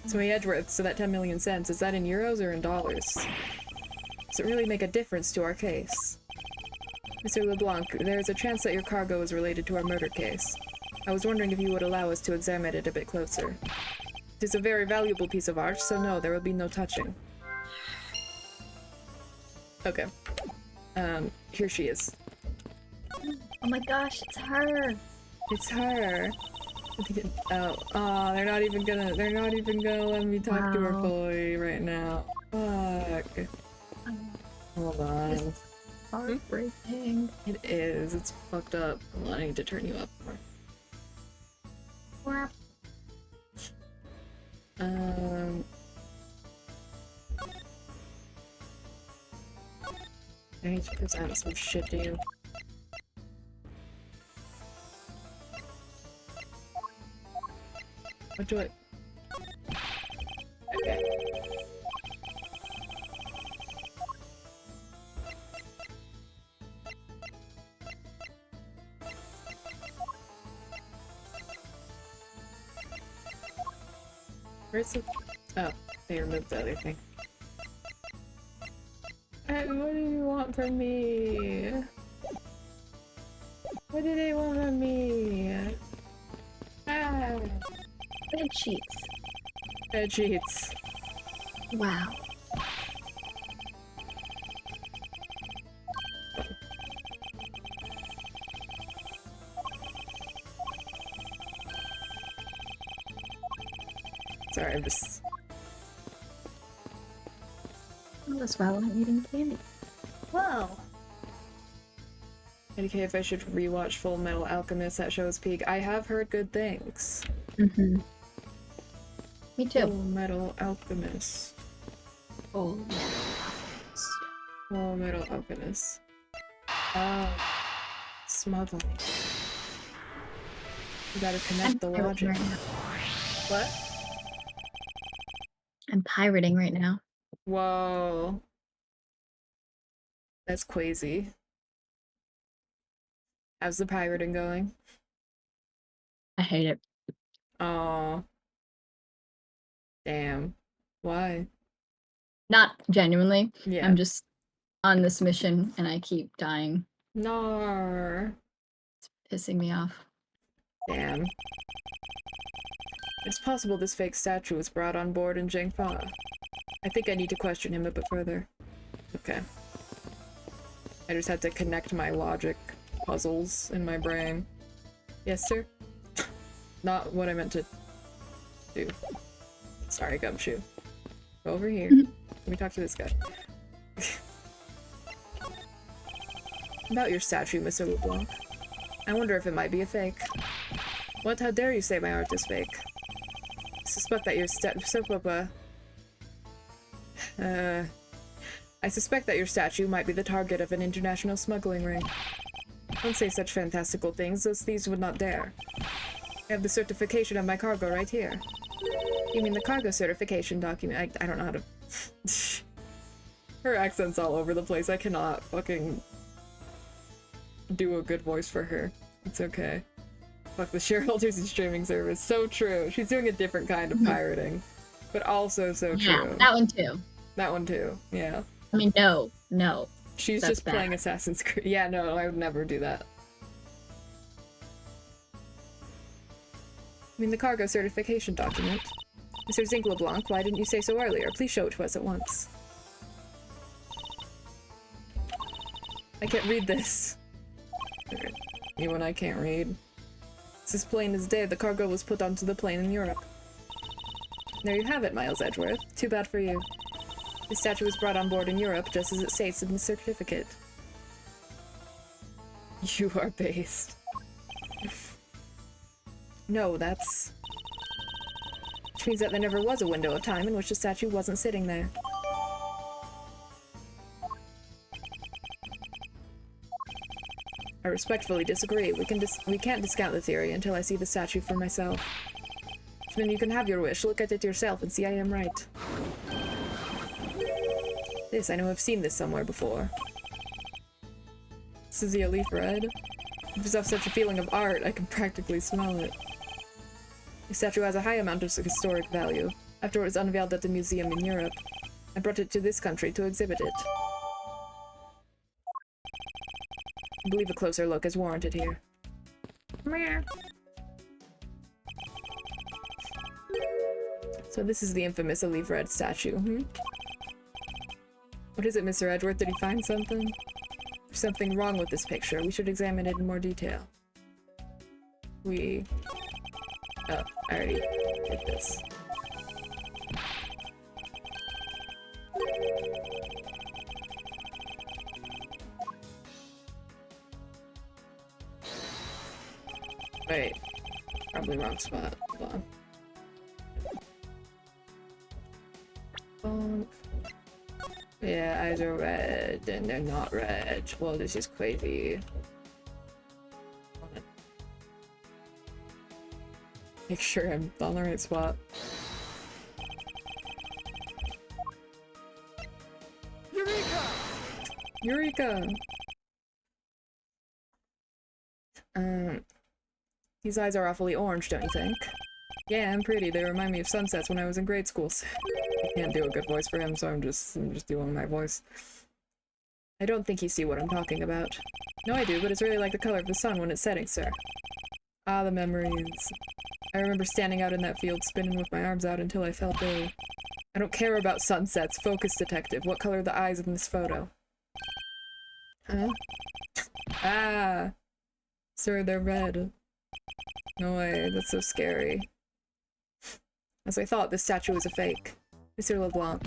So Edgeworth, so that 10 million cents, is that in euros or in dollars? Does it really make a difference to our case? Mr. LeBlanc, there is a chance that your cargo is related to our murder case. I was wondering if you would allow us to examine it a bit closer. It is a very valuable piece of art, so no, there will be no touching. Okay. Here she is. Oh my gosh, it's her! It's her! Oh, they're not even gonna let me talk to her fully right now. Fuck. Hold on. This is heartbreaking. It is. It's fucked up. Hold on, I need to turn you up more. I need to present some shit to you. What do I... Okay. Where's the... Oh, they removed the other thing. What do you want from me? What do they want from me? Ah! Bed sheets. Bed sheets. Wow. Sorry, I'm just... All is well, I'm eating candy. Whoa. Okay, if I should rewatch Full Metal Alchemist at show's peak. I have heard good things. Mm-hmm. Me too. Full Metal Alchemist. Oh. Full Metal Alchemist. Oh. Smuggling. You gotta connect the logic. Right now. What? I'm pirating right now. Whoa. That's crazy. How's the pirating going? I hate it. Oh, damn. Why? Not genuinely. Yeah. I'm just on this mission and I keep dying. No. Pissing me off. Damn. It's possible this fake statue was brought on board in Jingfa. I think I need to question him a bit further. Okay. I just had to connect my logic puzzles in my brain. Yes, sir? Not what I meant to do. Sorry, Gumshoe. Go over here. Let me talk to this guy. About your statue, Mr. LeBlanc. I wonder if it might be a fake. What? How dare you say my art is fake? I suspect that your I suspect that your statue might be the target of an international smuggling ring. Don't say such fantastical things, those thieves would not dare. I have the certification of my cargo right here. You mean the cargo certification document? I don't know how to... Her accent's all over the place. I cannot fucking do a good voice for her. It's okay. Fuck the shareholders and streaming service. So true. She's doing a different kind of pirating. But also so true. Yeah, that one too. That one too, yeah. I mean, no. She's That's just playing bad. Assassin's Creed. Yeah, no, I would never do that. I mean, the cargo certification document. Mr. Zinc LeBlanc, why didn't you say so earlier? Please show it to us at once. I can't read this. You and I can't read. It's as plain as day. The cargo was put onto the plane in Europe. There you have it, Miles Edgeworth. Too bad for you. The statue was brought on board in Europe, just as it states in the certificate. You are based. No, that's... Which means that there never was a window of time in which the statue wasn't sitting there. I respectfully disagree. We can't discount the theory until I see the statue for myself. Then you can have your wish. Look at it yourself and see I am right. This, I know I've seen this somewhere before. This is the leaf red. If it's of such a feeling of art, I can practically smell it. The statue has a high amount of historic value. After it was unveiled at the museum in Europe, I brought it to this country to exhibit it. I believe a closer look is warranted here. Meh. So this is the infamous Leaf Red statue, What is it, Mr. Edgeworth? Did he find something? There's something wrong with this picture. We should examine it in more detail. Oh, I already did this. Wait. Probably wrong spot. Hold on. Yeah, eyes are red, and they're not red. Well, this is crazy. Make sure I'm on the right spot. Eureka! Eureka! These eyes are awfully orange, don't you think? Yeah, I'm pretty. They remind me of sunsets when I was in grade school. I can't do a good voice for him, so I'm just doing my voice. I don't think you see what I'm talking about. No, I do, but it's really like the color of the sun when it's setting, sir. Ah, the memories. I remember standing out in that field, spinning with my arms out until I felt ill. I don't care about sunsets. Focus, detective. What color are the eyes in this photo? Huh? Ah! Sir, they're red. No way, that's so scary. As I thought, this statue was a fake. Mr. LeBlanc.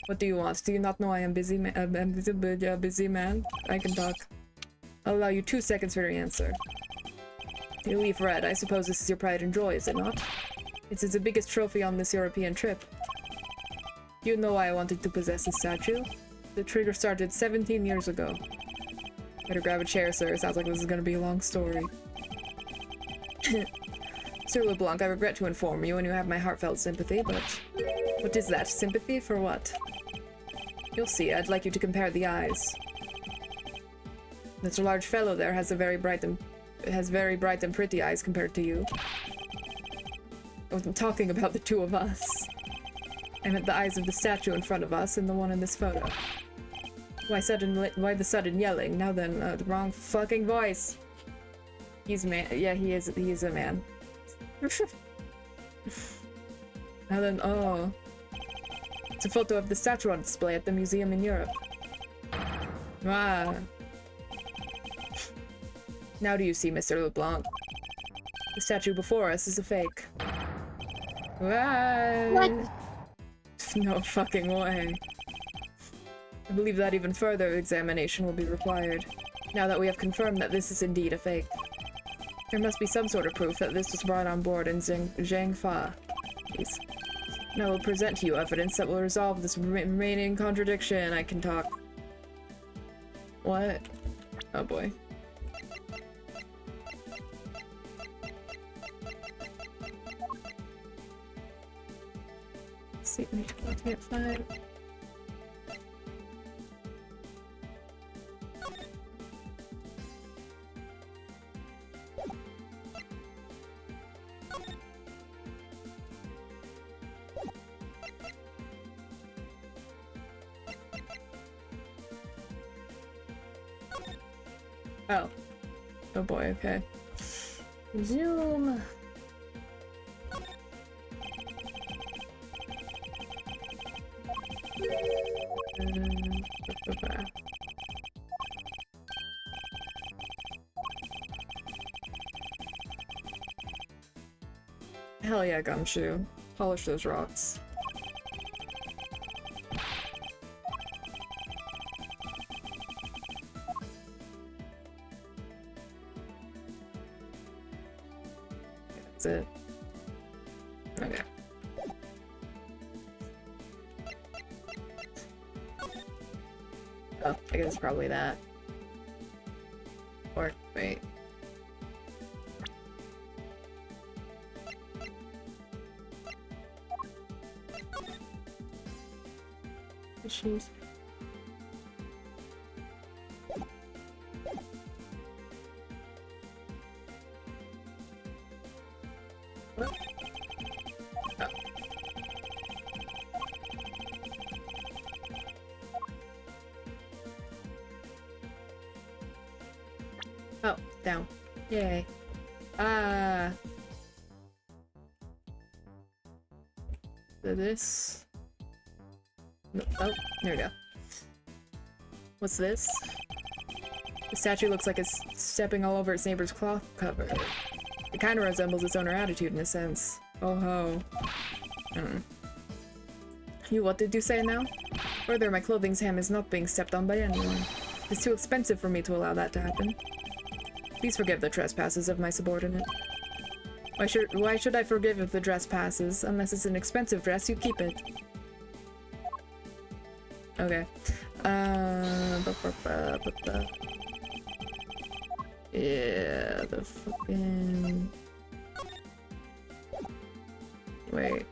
What do you want? Do you not know I am busy busy man? I can talk. I'll allow you 2 seconds for your answer. You leaf red. I suppose this is your pride and joy, is it not? It's the biggest trophy on this European trip. You know why I wanted to possess this statue? The trigger started 17 years ago. Better grab a chair, sir. Sounds like this is gonna be a long story. Sir LeBlanc, I regret to inform you, and you have my heartfelt sympathy, but... What is that? Sympathy for what? You'll see. I'd like you to compare the eyes. That large fellow there has very bright and pretty eyes compared to you. I wasn't talking about the two of us. I meant the eyes of the statue in front of us and the one in this photo. Why the sudden yelling? Now then, the wrong fucking voice. He's a man. Yeah, he is a man. Now then, oh. It's a photo of the statue on display at the museum in Europe. Ah. Now do you see, Mr. LeBlanc? The statue before us is a fake. What? No fucking way. I believe that even further examination will be required, now that we have confirmed that this is indeed a fake. There must be some sort of proof that this was brought on board in Zhangfa. Please. And I will present to you evidence that will resolve this remaining contradiction. I can talk. What? Oh boy. Let's see, we need to go to get 5. Oh. Oh boy, okay. Zoom! Hell yeah, Gumshoe. Polish those rocks. That's it. Okay. Oh, I guess probably that. Or, wait. Issues. What? Oh. Oh, down. Yay. Ah. This. No, oh, there we go. What's this? The statue looks like it's stepping all over its neighbor's cloth cover. It kind of resembles its owner attitude in a sense. Oh ho. You, what did you say now? Further, my clothing's hem is not being stepped on by anyone. It's too expensive for me to allow that to happen. Please forgive the trespasses of my subordinate. Why should I forgive the trespasses? Unless it's an expensive dress, you keep it. Okay. Yeah, the fucking... Wait.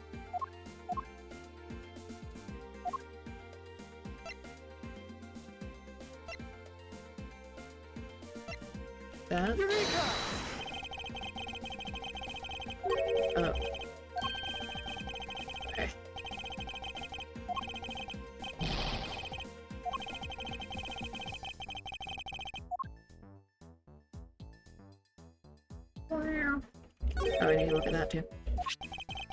That? Eureka! Oh. Okay. Oh, I need to look at that too.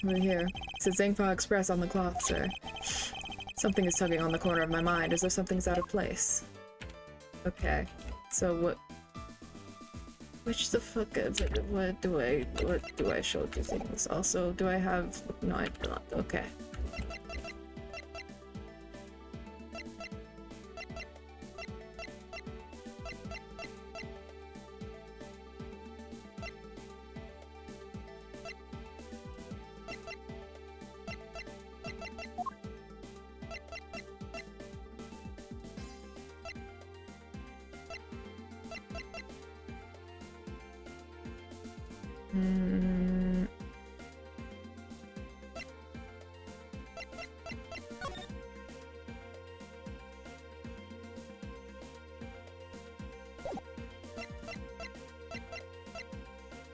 Over here. It says Zhangfa Express on the cloth, sir. Something is tugging on the corner of my mind as though something's out of place. Okay. So what... Which the fuck is it? What do I show to things? Also, do I have... No, I do not. Okay.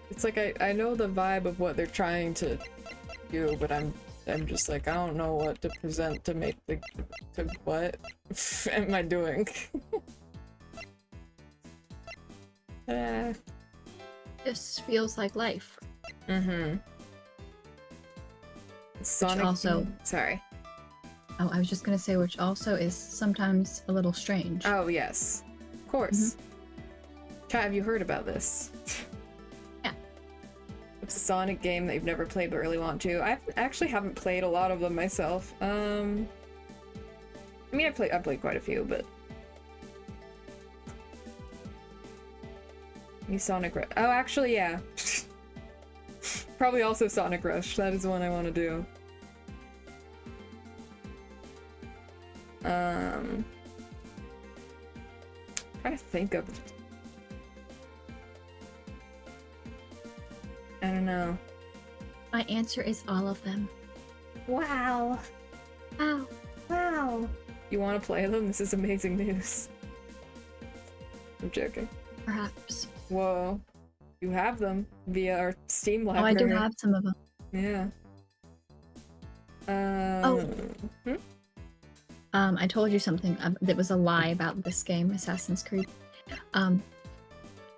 It's like I know the vibe of what they're trying to you, but I'm just like, I don't know what to present to make the what am I doing? This feels like life. Mm-hmm. Sonic also- sorry. Oh, I was just gonna say, which also is sometimes a little strange. Oh yes. Of course. Chat, have you heard about this? Yeah. It's a Sonic game that you've never played but really want to. I actually haven't played a lot of them myself. I mean, I've played quite a few, but Sonic Rush. Oh, actually, yeah. Probably also Sonic Rush. That is the one I want to do. Trying to think of. I don't know. My answer is all of them. Wow. Wow. Wow. You want to play them? This is amazing news. I'm joking. Perhaps. Whoa. You have them via our Steam Oh, library. I do have some of them. Yeah. I told you something that was a lie about this game, Assassin's Creed.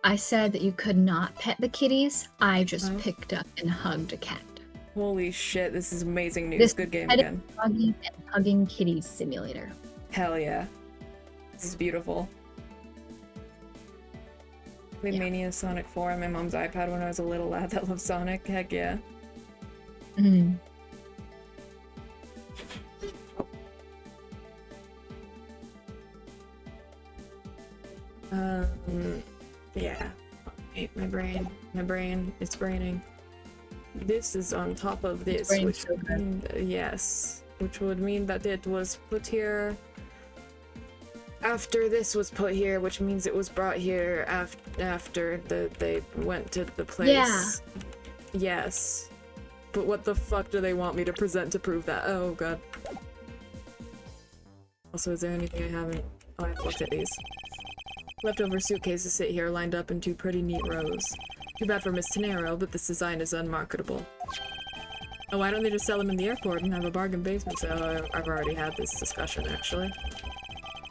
I said that you could not pet the kitties. I just picked up and hugged a cat. Holy shit, this is amazing news. This Good game petting, again. hugging kitties simulator. Hell yeah. This is beautiful. Played Mania Sonic 4 on my mom's iPad when I was a little lad that loved Sonic. Heck yeah. Mm. Yeah. Wait, my brain is braining. This is on top of this, which so yes, which would mean that it was put here after this was put here, which means it was brought here after they went to the place. Yeah. Yes. But what the fuck do they want me to present to prove that? Oh god. Also, is there anything I haven't? Oh, I've looked at these. Leftover suitcases sit here lined up in two pretty neat rows. Too bad for Miss Tenero, but this design is unmarketable. Oh, why don't they just sell them in the airport and have a bargain basement sale? I've already had this discussion, actually.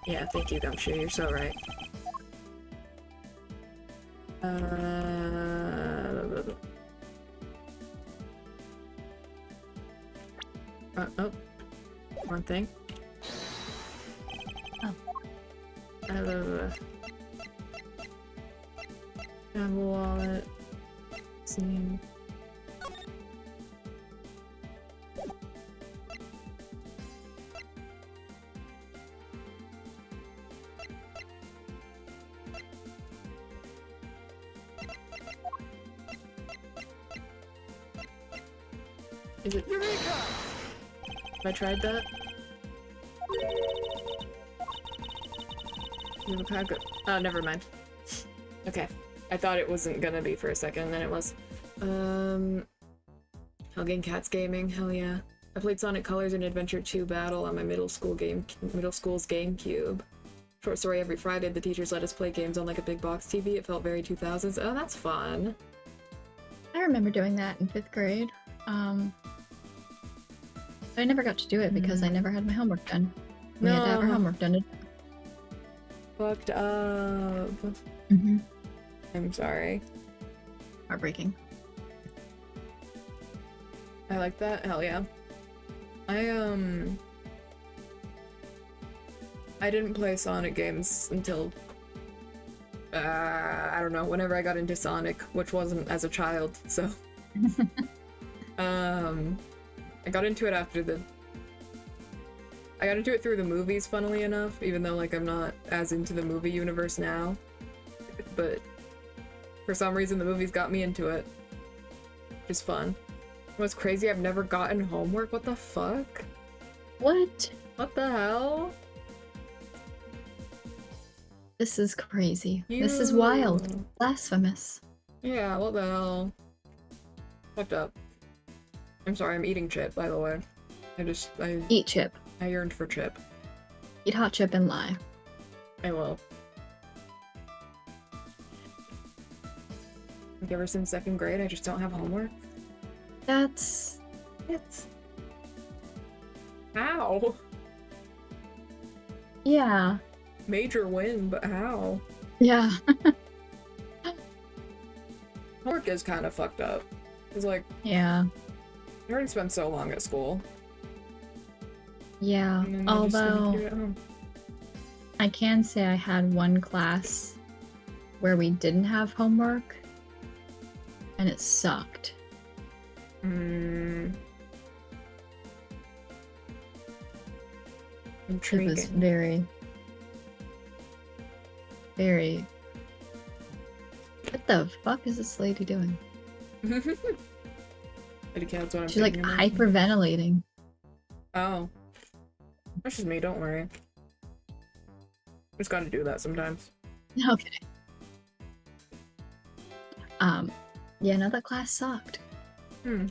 Yeah, thank you, Gumshoe. You're so right. Oh. One thing. Oh. Have a wallet. See. Is it? Eureka! Have I tried that? You have a pack of... Oh, never mind. Okay. I thought it wasn't gonna be for a second, and then it was. Hugging Cats Gaming, hell yeah. I played Sonic Colors and Adventure 2 Battle on my middle school's GameCube. Short story, every Friday the teachers let us play games on like a big box TV. It felt very 2000s. Oh, that's fun. I remember doing that in 5th grade. I never got to do it because I never had my homework done. We had to have our homework done. Fucked up. Mm-hmm. I'm sorry. Heartbreaking. I like that. Hell yeah. I didn't play Sonic games until I don't know, whenever I got into Sonic, which wasn't as a child, so I got into it I got into it through the movies, funnily enough, even though like I'm not as into the movie universe now. But for some reason the movies got me into it. Which is fun. What's crazy, I've never gotten homework. What the fuck? What? What the hell? This is crazy. This is wild. Blasphemous. Yeah, what the hell? Fucked up. I'm sorry, I'm eating chip, by the way. Eat chip. I yearned for chip. Eat hot chip and lie. I will. Like ever since 2nd grade, I just don't have homework. That's What? How? Yeah. Major win, but how? Yeah. Homework is kind of fucked up. It's like, Yeah. I already spent so long at school. Yeah. And then I just have to Although do it at home. I can say I had one class where we didn't have homework and it sucked. Mm. It Intriguing. was very, very. What the fuck is this lady doing? Kitty cat's what I'm She's like thinking about. hyperventilating. Oh. That's just me, don't worry. Just gotta do that sometimes. Okay. Yeah, no, that class sucked. Hmm.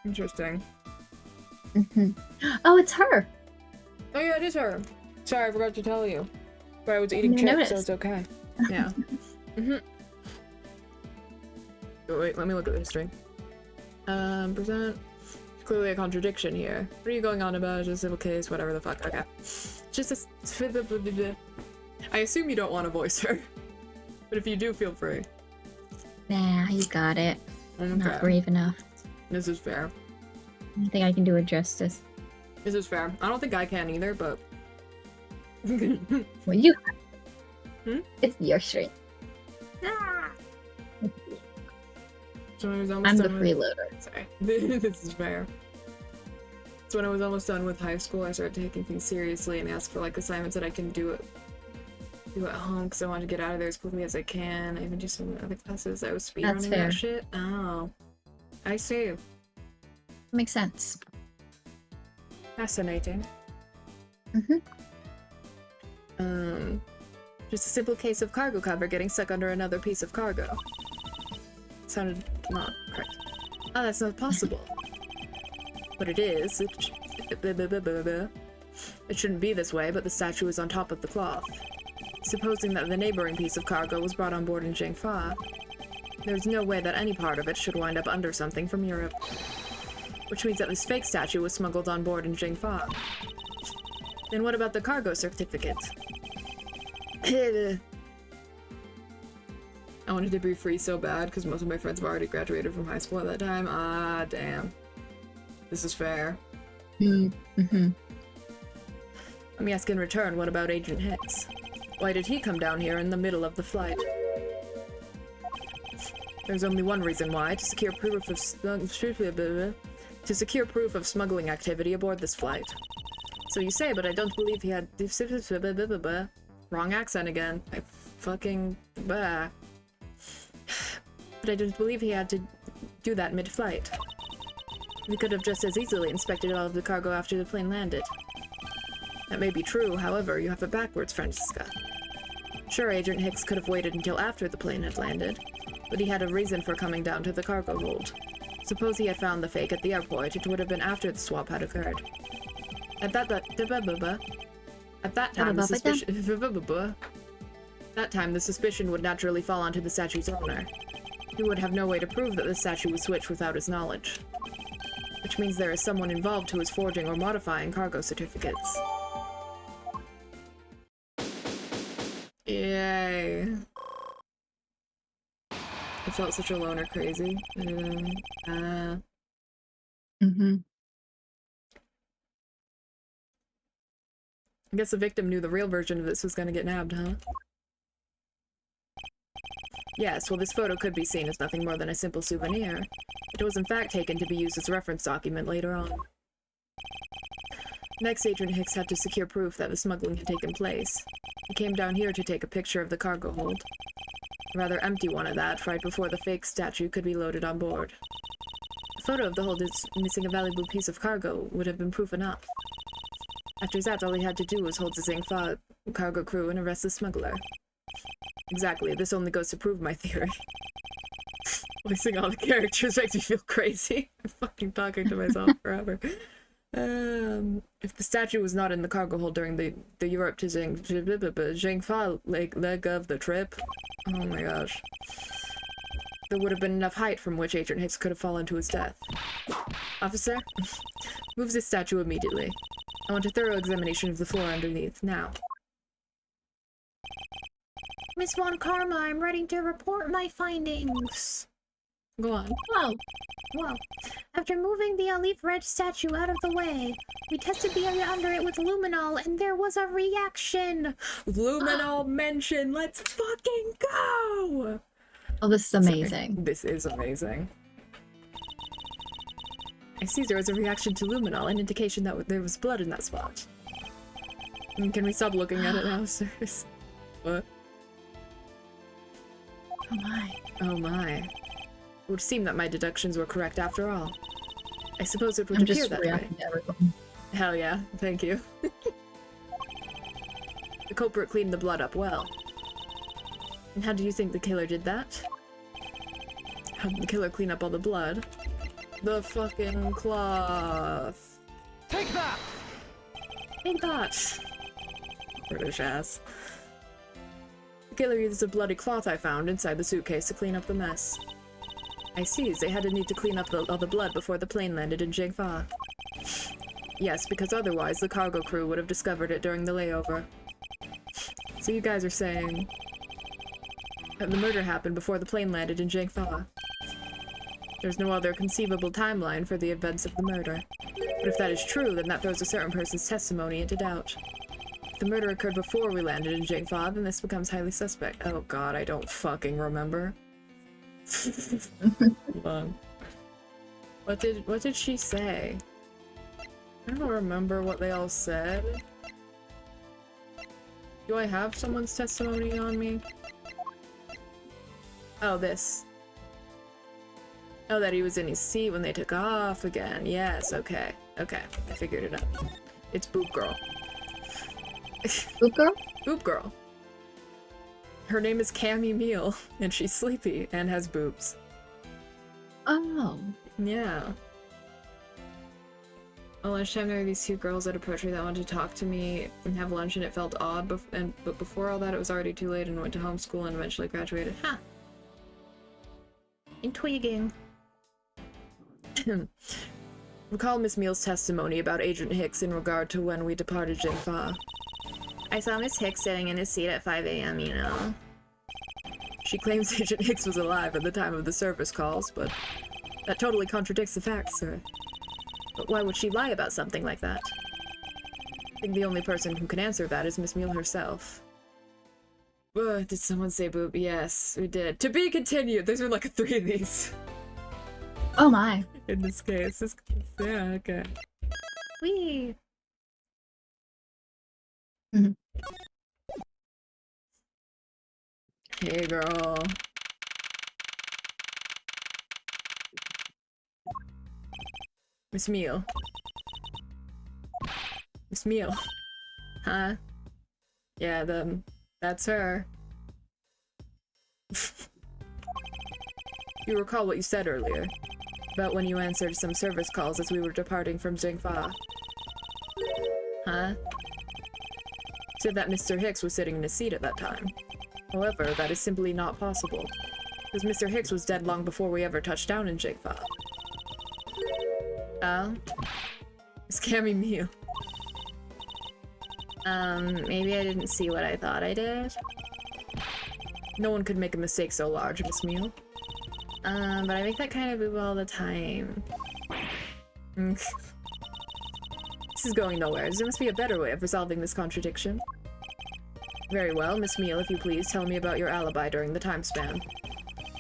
Interesting. Oh, it's her. Oh yeah, it is her. Sorry, I forgot to tell you. But I was eating Never chips, so noticed. it's okay. Yeah. Oh, wait, let me look at the history. Percent. Clearly a contradiction here. What are you going on about? Just a civil case, whatever the fuck. Okay. Just a... I assume you don't want to voice her. But if you do, feel free. Nah, you got it. I'm not Okay. brave enough. This is fair. I think I can do it justice. This is fair. I don't think I can either, but... Well, you. Hmm? It's your stream. So I was almost I'm the done with... freeloader. Sorry. This is fair. So when I was almost done with high school, I started taking things seriously and asked for like assignments that I can do at home because I wanted to get out of there as quickly as I can. I even do some other classes. I was That's speedrunning fair. that shit. Oh. I see. Makes sense. Fascinating. Just a simple case of cargo cover getting stuck under another piece of cargo. Sounded not correct. Oh, that's not possible. But it is. It shouldn't be this way, but the statue is on top of the cloth. Supposing that the neighboring piece of cargo was brought on board in Jingfa, there's no way that any part of it should wind up under something from Europe. Which means that this fake statue was smuggled on board in Jingfa. Then what about the cargo certificate? I wanted to be free so bad because most of my friends have already graduated from high school at that time. Ah, damn. This is fair. Let me ask in return, what about Agent Hicks? Why did he come down here in the middle of the flight? There's only one reason why, to secure proof of smuggling activity aboard this flight. So you say, but I don't believe he had... Wrong accent again. I fucking... But I don't believe he had to do that mid-flight. We could have just as easily inspected all of the cargo after the plane landed. That may be true, however, you have it backwards, Francisca. Sure, Agent Hicks could have waited until after the plane had landed, but he had a reason for coming down to the cargo hold. Suppose he had found the fake at the airport, it would have been after the swap had occurred. At that time, the suspicion would naturally fall onto the statue's owner. He would have no way to prove that the statue was switched without his knowledge. Which means there is someone involved who is forging or modifying cargo certificates. Yay. I felt such a loner crazy. I guess the victim knew the real version of this was gonna get nabbed, huh? Yes, well this photo could be seen as nothing more than a simple souvenir. It was in fact taken to be used as a reference document later on. Next, Agent Hicks had to secure proof that the smuggling had taken place. He came down here to take a picture of the cargo hold. A rather empty one at that, right before the fake statue could be loaded on board. A photo of the hold is missing a valuable piece of cargo would have been proof enough. After that, all he had to do was hold the Zingfa cargo crew and arrest the smuggler. Exactly, this only goes to prove my theory. Voicing all the characters makes me feel crazy. I'm fucking talking to myself forever. If the statue was not in the cargo hold during the Europe to Jingfa leg of the trip. Oh my gosh. there would have been enough height from which Agent Hicks could have fallen to his death. Officer, move this statue immediately. I want a thorough examination of the floor underneath, now. Miss Von Karma, I'm ready to report my findings. Go on. Wow. Well, after moving the leaf red statue out of the way, we tested the area under it with luminol, and there was a reaction! Luminol mention, let's fucking go! Oh, this is amazing. Sorry. This is amazing. I see there was a reaction to luminol, an indication that there was blood in that spot. Can we stop looking at it now, sirs? What? Oh my. Oh my. It would seem that my deductions were correct after all. I suppose it would I'm appear just that way. reacting to everything. Hell yeah, thank you. The culprit cleaned the blood up well. And how do you think the killer did that? How did the killer clean up all the blood? The fucking cloth. Take that! Take that. British ass. The killer used a bloody cloth I found inside the suitcase to clean up the mess. I see, they had to need to clean up all the blood before the plane landed in Jingfa. Yes, because otherwise the cargo crew would have discovered it during the layover. So you guys are saying that the murder happened before the plane landed in Jingfa. There's no other conceivable timeline for the events of the murder. But if that is true, then that throws a certain person's testimony into doubt. If the murder occurred before we landed in Jingfa, then this becomes highly suspect. Oh god, I don't fucking remember. Hold on. What did she say? I don't remember what they all said. Do I have someone's testimony on me? Oh, this. Oh, that he was in his seat when they took off again. Yes, okay. Okay, I figured it out. It's Boop Girl. Boop girl? Boop Girl. Her name is Cammy Meal, and she's sleepy and has boobs. Oh. Yeah. At lunchtime, there were these two girls at a poetry that wanted to talk to me and have lunch, and it felt odd, but before all that, it was already too late, and went to homeschool and eventually graduated. Huh. Intriguing. Recall Miss Meal's testimony about Agent Hicks in regard to when we departed Jingfa. I saw Miss Hicks sitting in his seat at 5 a.m., you know. She claims Agent Hicks was alive at the time of the service calls, but that totally contradicts the facts, sir. But why would she lie about something like that? I think the only person who can answer that is Miss Meal herself. Did someone say boob? Yes, we did. To be continued! There's been like 3 of these. Oh my. In this case. Yeah, okay. Wee. Mhm. Hey, girl. Miss Meal. Miss Meal. Huh? Yeah, that's her. You recall what you said earlier, about when you answered some service calls as we were departing from Jingfa. Huh? Said that Mr. Hicks was sitting in his seat at that time. However, that is simply not possible, because Mr. Hicks was dead long before we ever touched down in Jingfa. Oh? It's Cammy Mew. Maybe I didn't see what I thought I did? No one could make a mistake so large, Miss Mew. But I make that kind of boo all the time. This is going nowhere. There must be a better way of resolving this contradiction. Very well, Miss Meal, if you please, tell me about your alibi during the time span.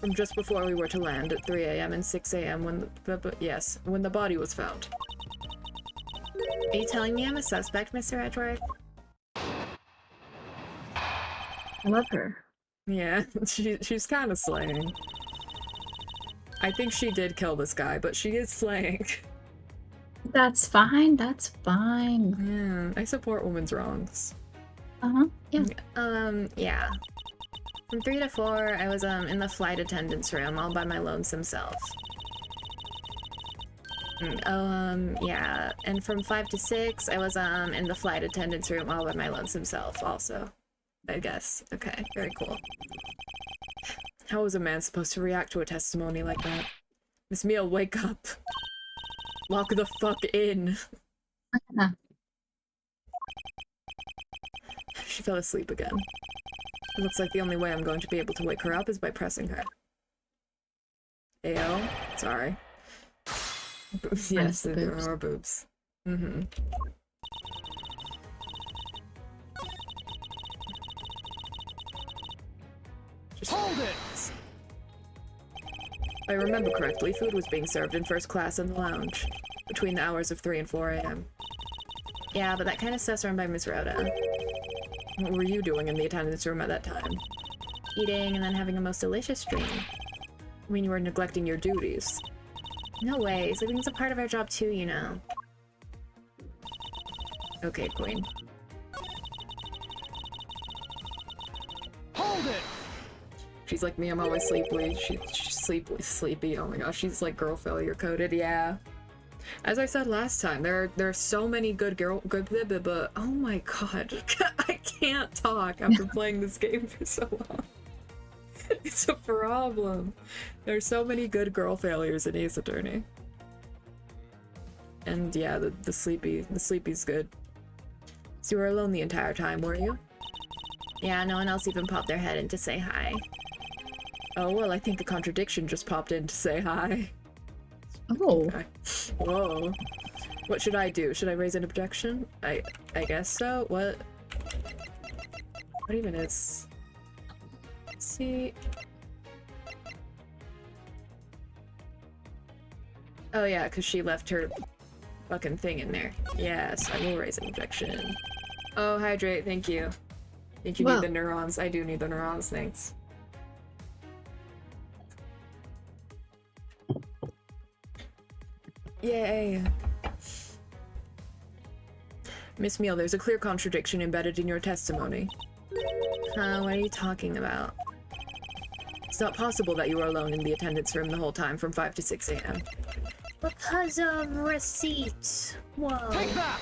From just before we were to land at 3 a.m. and 6 a.m. when the body was found. Are you telling me I'm a suspect, Mr. Edgeworth? I love her. Yeah, she's kind of slaying. I think she did kill this guy, but she is slaying. That's fine. That's fine. Yeah, I support women's wrongs. Yeah. Yeah. From 3 to 4, I was, in the flight attendant's room all by my lonesome self. Yeah. And from 5 to 6, I was, in the flight attendant's room all by my lonesome self also. I guess. Okay, very cool. How was a man supposed to react to a testimony like that? Miss Meal, wake up. Lock the fuck in. She fell asleep again. It looks like the only way I'm going to be able to wake her up is by pressing her. Ayo? Sorry. Yes, there are boobs. Mm-hmm. Hold it! If I remember correctly, food was being served in first class in the lounge, between the hours of 3 and 4 a.m. Yeah, but that kind of stuff's run by Miss Rhoda. What were you doing in the attendance room at that time? Eating and then having a most delicious dream. I mean, you were neglecting your duties. No way, sleeping's a part of our job too, you know. Okay, Queen. Hold it! She's like me, I'm always sleepy. She's sleepy. Oh my gosh, she's like girl failure coded, yeah. As I said last time, there are so many good but oh my god, I can't talk after playing this game for so long. It's a problem. There's so many good girl failures in Ace Attorney. And yeah, the sleepy's good. So you were alone the entire time, were you? Yeah, no one else even popped their head in to say hi. Oh, well, I think a contradiction just popped in to say hi. Oh. Okay. Whoa. What should I do? Should I raise an objection? I guess so. What even is... Let's see... Oh yeah, because she left her fucking thing in there. Yes, I will raise an objection. Oh, hydrate, thank you. I think you need the neurons. I do need the neurons, thanks. Yay! Miss Meal, there's a clear contradiction embedded in your testimony. What are you talking about? It's not possible that you were alone in the attendance room the whole time from 5 to 6 a.m. Because of receipt. Whoa. Take that!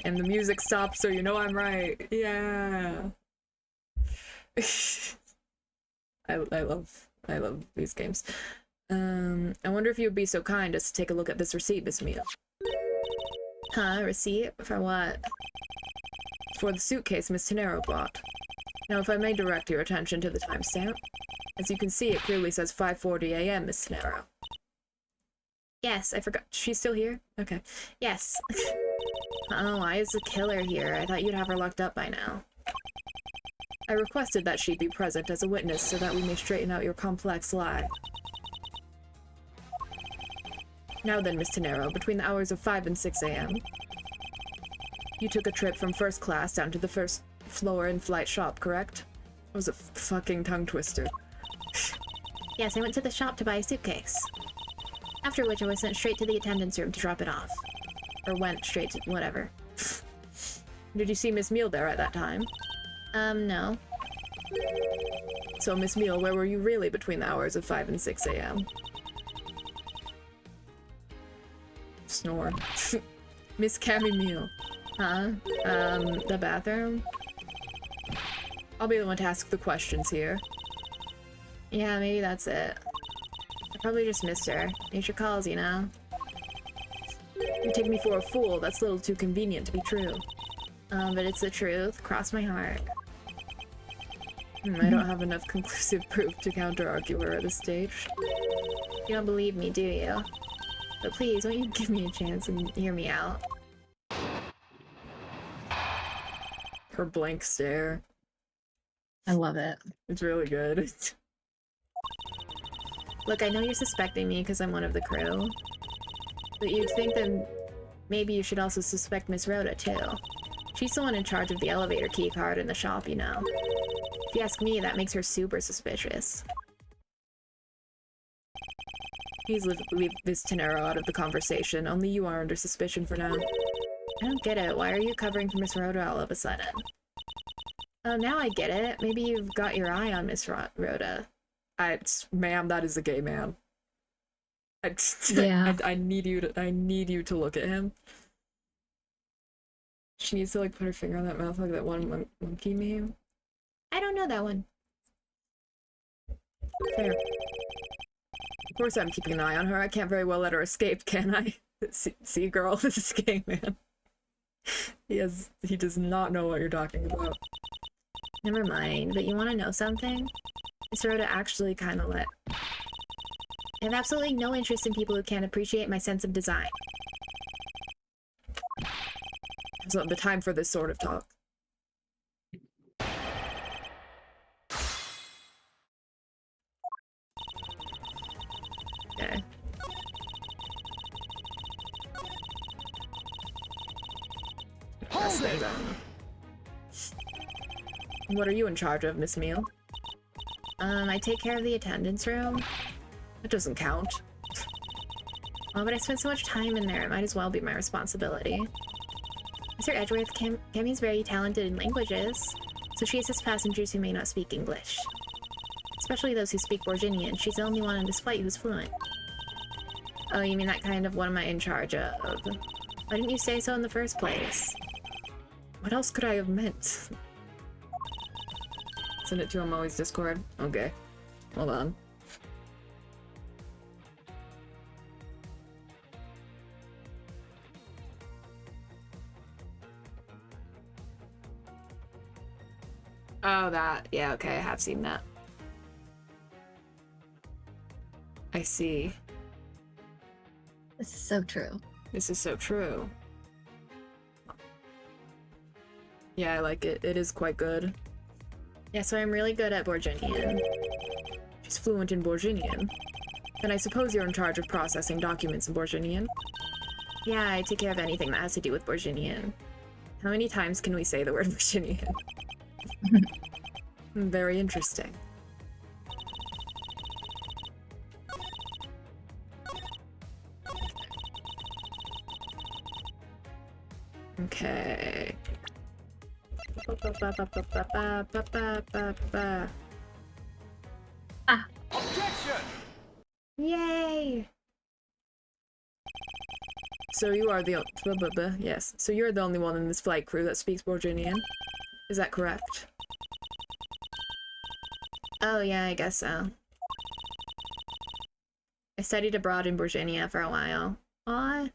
And the music stops, so you know I'm right. Yeah. I love these games. I wonder if you would be so kind as to take a look at this receipt, Miss Meal. Huh? Receipt? For what? For the suitcase Miss Tenero bought. Now, if I may direct your attention to the timestamp. As you can see, it clearly says 5:40 a.m., Miss Tenero. Yes, I forgot. She's still here? Okay. Yes. Oh, why is the killer here? I thought you'd have her locked up by now. I requested that she be present as a witness so that we may straighten out your complex lie. Now then, Miss Tenero, between the hours of 5 and 6 a.m., you took a trip from first class down to the first floor in-flight shop, correct? It was a fucking tongue twister. Yes, I went to the shop to buy a suitcase. After which I was sent straight to the attendance room to drop it off. Or went straight to whatever. Did you see Miss Meal there at that time? No. So, Miss Meal, where were you really between the hours of 5 and 6 a.m.? Snore. Miss Cammy Meal. Huh? The bathroom? I'll be the one to ask the questions here. Yeah, maybe that's it. I probably just missed her. Nature calls, you know? You take me for a fool. That's a little too convenient to be true. But it's the truth. Cross my heart. I don't have enough conclusive proof to counter-argue her at this stage. You don't believe me, do you? But please, won't you give me a chance and hear me out? Her blank stare. I love it. It's really good. Look, I know you're suspecting me because I'm one of the crew. But you'd think that maybe you should also suspect Miss Rhoda, too. She's the one in charge of the elevator key card in the shop, you know. If you ask me, that makes her super suspicious. Please leave this Tenero out of the conversation. Only you are under suspicion for now. I don't get it. Why are you covering for Miss Rhoda all of a sudden? Oh, now I get it. Maybe you've got your eye on Miss Rhoda. Ma'am, that is a gay man. Yeah. I need you to look at him. She needs to like put her finger on that mouth like that one monkey meme. I don't know that one. Fair. Of course I'm keeping an eye on her. I can't very well let her escape, can I? See, girl, this is gay, man. He does not know what you're talking about. Never mind, but you want to know something? It's sort of actually kind of lit. I have absolutely no interest in people who can't appreciate my sense of design. It's not the time for this sort of talk. Okay. Hold it! What are you in charge of, Miss Meal? I take care of the attendance room. That doesn't count. Oh, but I spent so much time in there, it might as well be my responsibility. Mr. Edgeworth, Cammie's very talented in languages, so she assists passengers who may not speak English. Especially those who speak Borginian. She's the only one on this flight who's fluent. Oh, you mean that kind of what am I in charge of? Why didn't you say so in the first place? What else could I have meant? Send it to Amoe's Discord. Okay. Hold on. Oh, that. Yeah, okay, I have seen that. I see. This is so true. This is so true. Yeah, I like it. It is quite good. Yeah, so I'm really good at Borginian. She's fluent in Borginian. Then I suppose you're in charge of processing documents in Borginian? Yeah, I take care of anything that has to do with Borginian. How many times can we say the word Borginian? Very interesting. Okay. Objection! Yay! So you are the yes. So you're the only one in this flight crew that speaks Borginian. Is that correct? Oh yeah, I guess so. I studied abroad in Borginia for a while. Aw.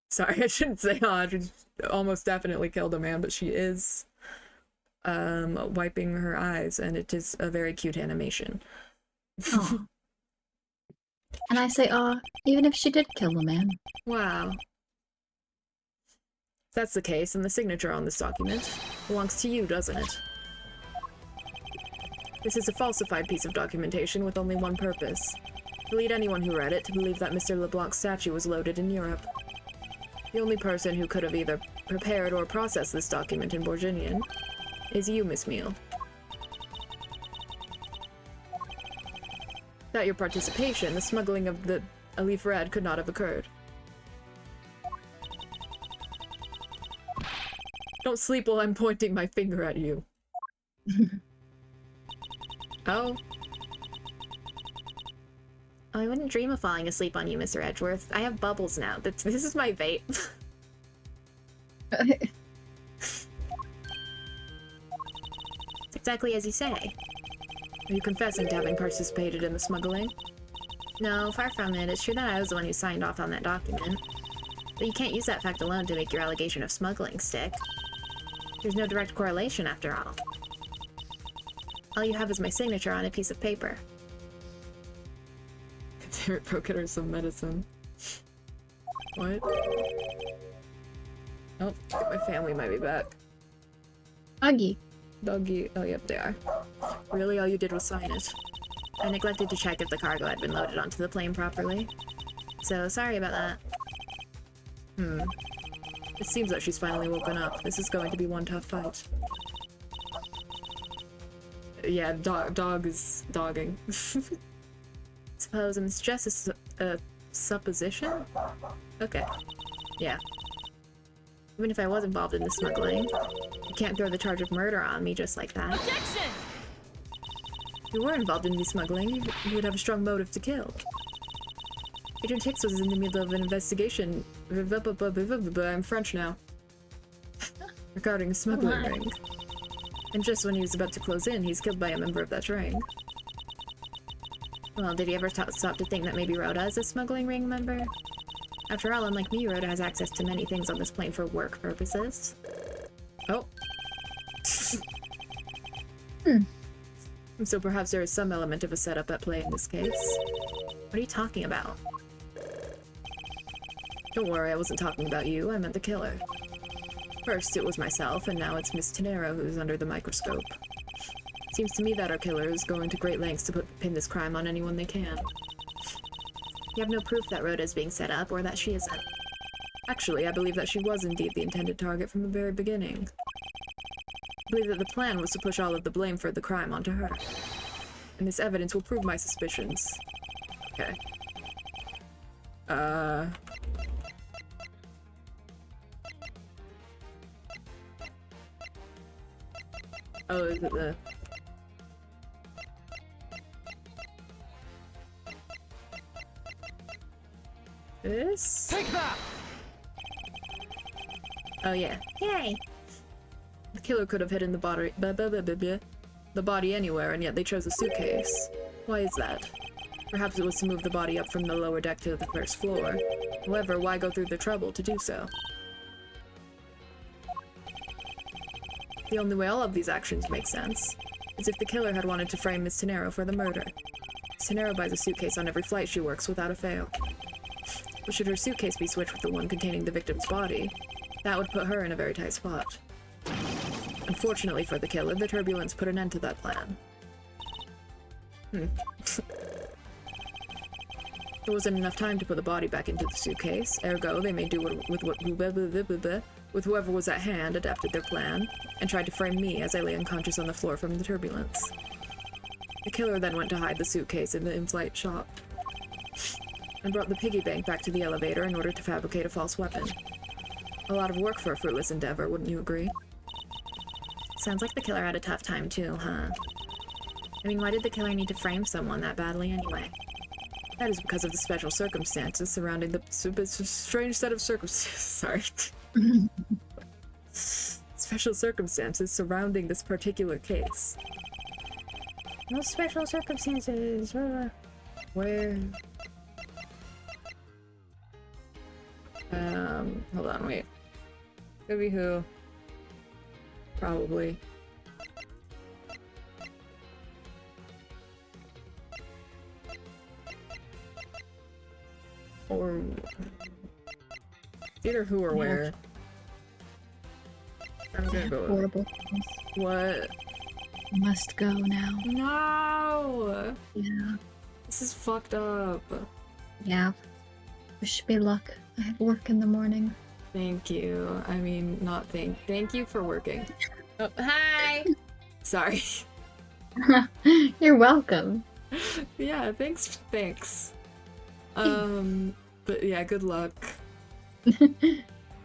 Sorry, I shouldn't say aw. She almost definitely killed a man, but she is wiping her eyes, and it is a very cute animation. Aw. And I say, even if she did kill the man. Wow. If that's the case, then the signature on this document belongs to you, doesn't it? This is a falsified piece of documentation with only one purpose. To lead anyone who read it to believe that Mr. LeBlanc's statue was loaded in Europe. The only person who could have either prepared or processed this document in Borginian is you, Miss Meal. Without your participation, the smuggling of the Alif Red could not have occurred. Don't sleep while I'm pointing my finger at you. Oh. Oh, I wouldn't dream of falling asleep on you, Mr. Edgeworth. I have bubbles now. This is my vape. It's exactly as you say. Are you confessing to having participated in the smuggling? No, far from it. It's true that I was the one who signed off on that document. But you can't use that fact alone to make your allegation of smuggling stick. There's no direct correlation, after all. All you have is my signature on a piece of paper. Go get her some medicine. What? Oh, my family might be back. Uggy. Doggy. Oh, yep, they are. Really, all you did was sign it. I neglected to check if the cargo had been loaded onto the plane properly. So, sorry about that. It seems that she's finally woken up. This is going to be one tough fight. Yeah, dog is dogging. Suppose it's just a supposition? Okay. Yeah. Even if I was involved in the smuggling, you can't throw the charge of murder on me just like that. Objection! If you were involved in the smuggling, you would have a strong motive to kill. Agent Hicks was in the middle of an investigation. I'm French now. Regarding a smuggling ring. And just when he was about to close in, he's killed by a member of that ring. Well, did he ever stop to think that maybe Rhoda is a smuggling ring member? After all, unlike me, Rhoda has access to many things on this plane for work purposes. Oh. So perhaps there is some element of a setup at play in this case. What are you talking about? Don't worry, I wasn't talking about you. I meant the killer. First, it was myself, and now it's Miss Tenero who's under the microscope. Seems to me that our killer is going to great lengths to pin this crime on anyone they can. You have no proof that Rhoda is being set up, or that she isn't. Actually, I believe that she was indeed the intended target from the very beginning. I believe that the plan was to push all of the blame for the crime onto her. And this evidence will prove my suspicions. Okay. Oh, is it the... This? Take that! Oh yeah. Yay! The killer could have hidden the body anywhere, and yet they chose a suitcase. Why is that? Perhaps it was to move the body up from the lower deck to the first floor. However, why go through the trouble to do so? The only way all of these actions make sense is if the killer had wanted to frame Miss Tenero for the murder. Miss Tenero buys a suitcase on every flight she works without a fail. But should her suitcase be switched with the one containing the victim's body, that would put her in a very tight spot. Unfortunately for the killer, the turbulence put an end to that plan. There wasn't enough time to put the body back into the suitcase, ergo they made do with whoever was at hand, adapted their plan, and tried to frame me as I lay unconscious on the floor from the turbulence. The killer then went to hide the suitcase in the in-flight shop, and brought the piggy bank back to the elevator in order to fabricate a false weapon. A lot of work for a fruitless endeavor, wouldn't you agree? Sounds like the killer had a tough time too, huh? I mean, why did the killer need to frame someone that badly anyway? That is because of the special circumstances surrounding the strange set of circumstances. Sorry. Special circumstances surrounding this particular case. No special circumstances. Where? Hold on, wait. Could be who? Probably. Or either who or where. I'm gonna go with Horrible. what? Must go now. No! Yeah. This is fucked up. Yeah. Wish me luck. I have work in the morning. Thank you. I mean, not thank you for working. Oh, hi! Sorry. You're welcome. Yeah, thanks. But yeah, good luck.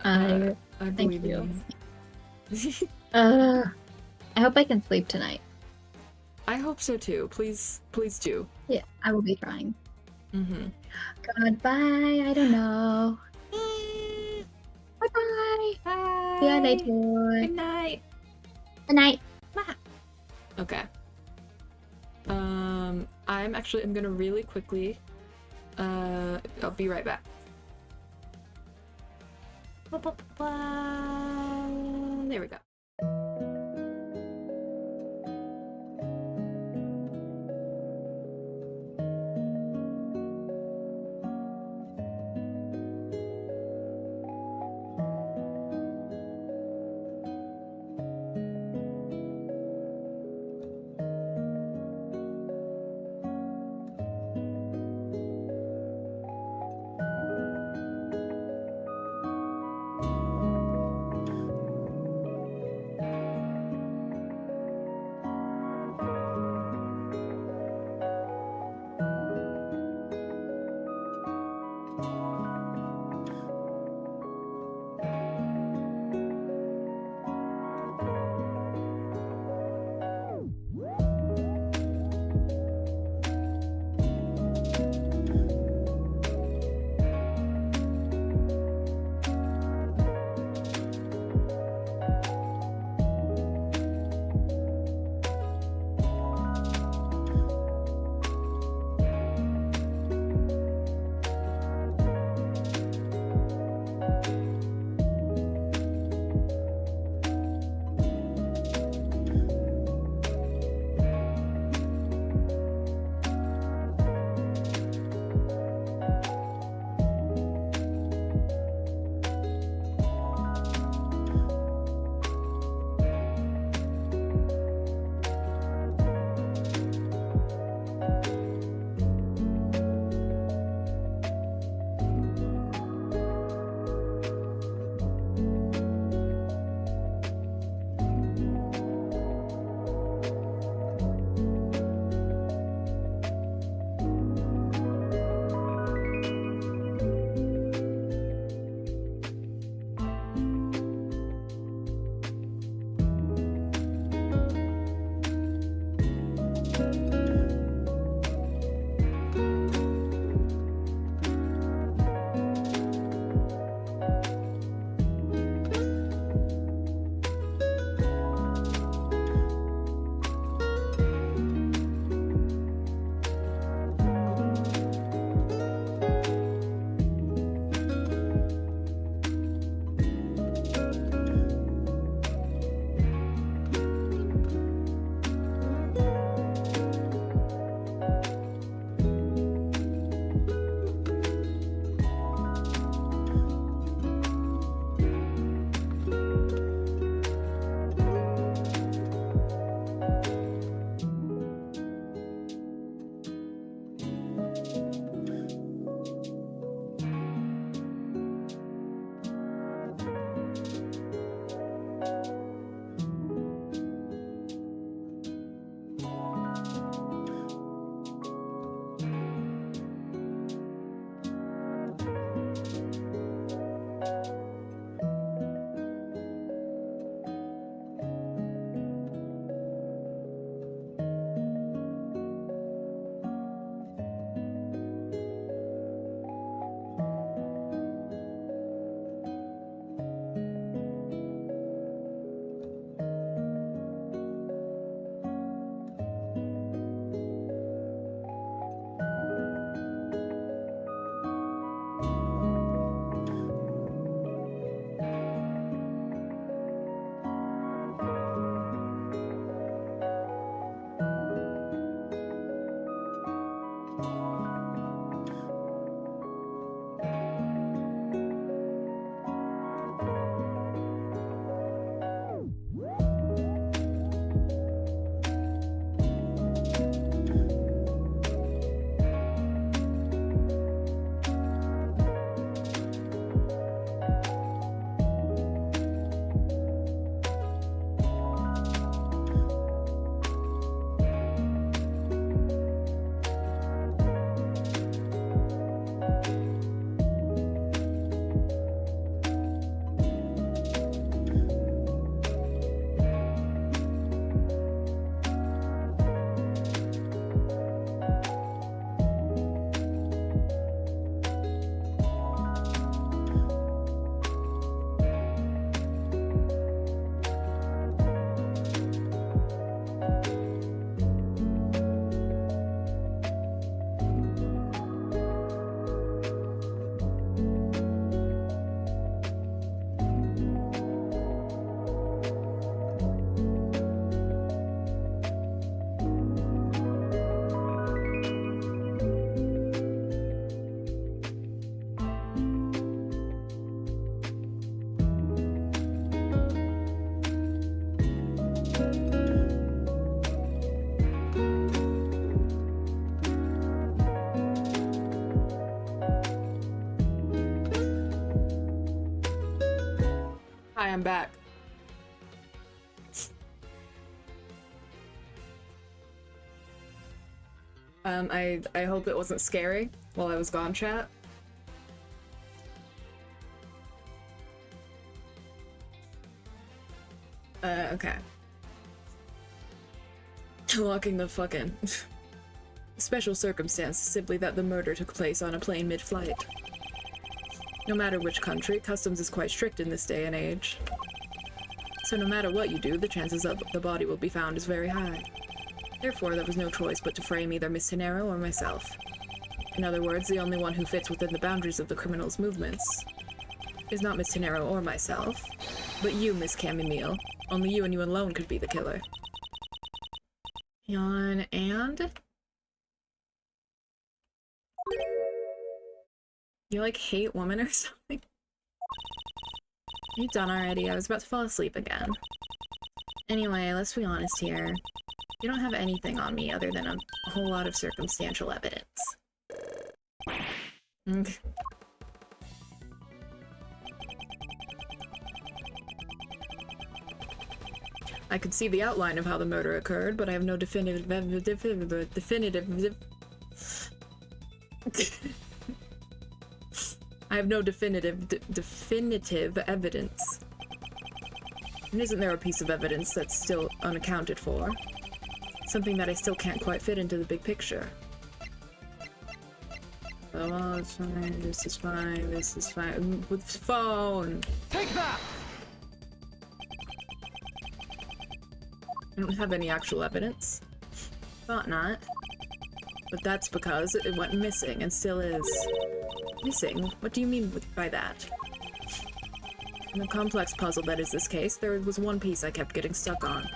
I Thank believe you. in you. I hope I can sleep tonight. I hope so too. Please do. Yeah, I will be trying. Mm-hmm. Goodbye. I don't know. Bye-bye. Bye. See you later. Good night. Good night. Okay. I'm gonna really quickly. I'll be right back. There we go. Hi, I'm back. I hope it wasn't scary while I was gone, chat. Okay. Locking the fucking special circumstance is simply that the murder took place on a plane mid-flight. No matter which country, customs is quite strict in this day and age. So no matter what you do, the chances of the body will be found is very high. Therefore, there was no choice but to frame either Miss Tenero or myself. In other words, the only one who fits within the boundaries of the criminal's movements is not Miss Tenero or myself, but you, Miss Camomile. Only you and you alone could be the killer. And... You, like, hate women or something? You done already? I was about to fall asleep again. Anyway, let's be honest here. You don't have anything on me other than a whole lot of circumstantial evidence. Okay. I could see the outline of how the murder occurred, but I have no definitive I have no definitive evidence. And isn't there a piece of evidence that's still unaccounted for? Something that I still can't quite fit into the big picture. Oh, it's fine, this is fine, this is fine. With the phone! Take that! I don't have any actual evidence. Thought not. But that's because it went missing and still is. Missing? What do you mean by that? In the complex puzzle that is this case, there was one piece I kept getting stuck on.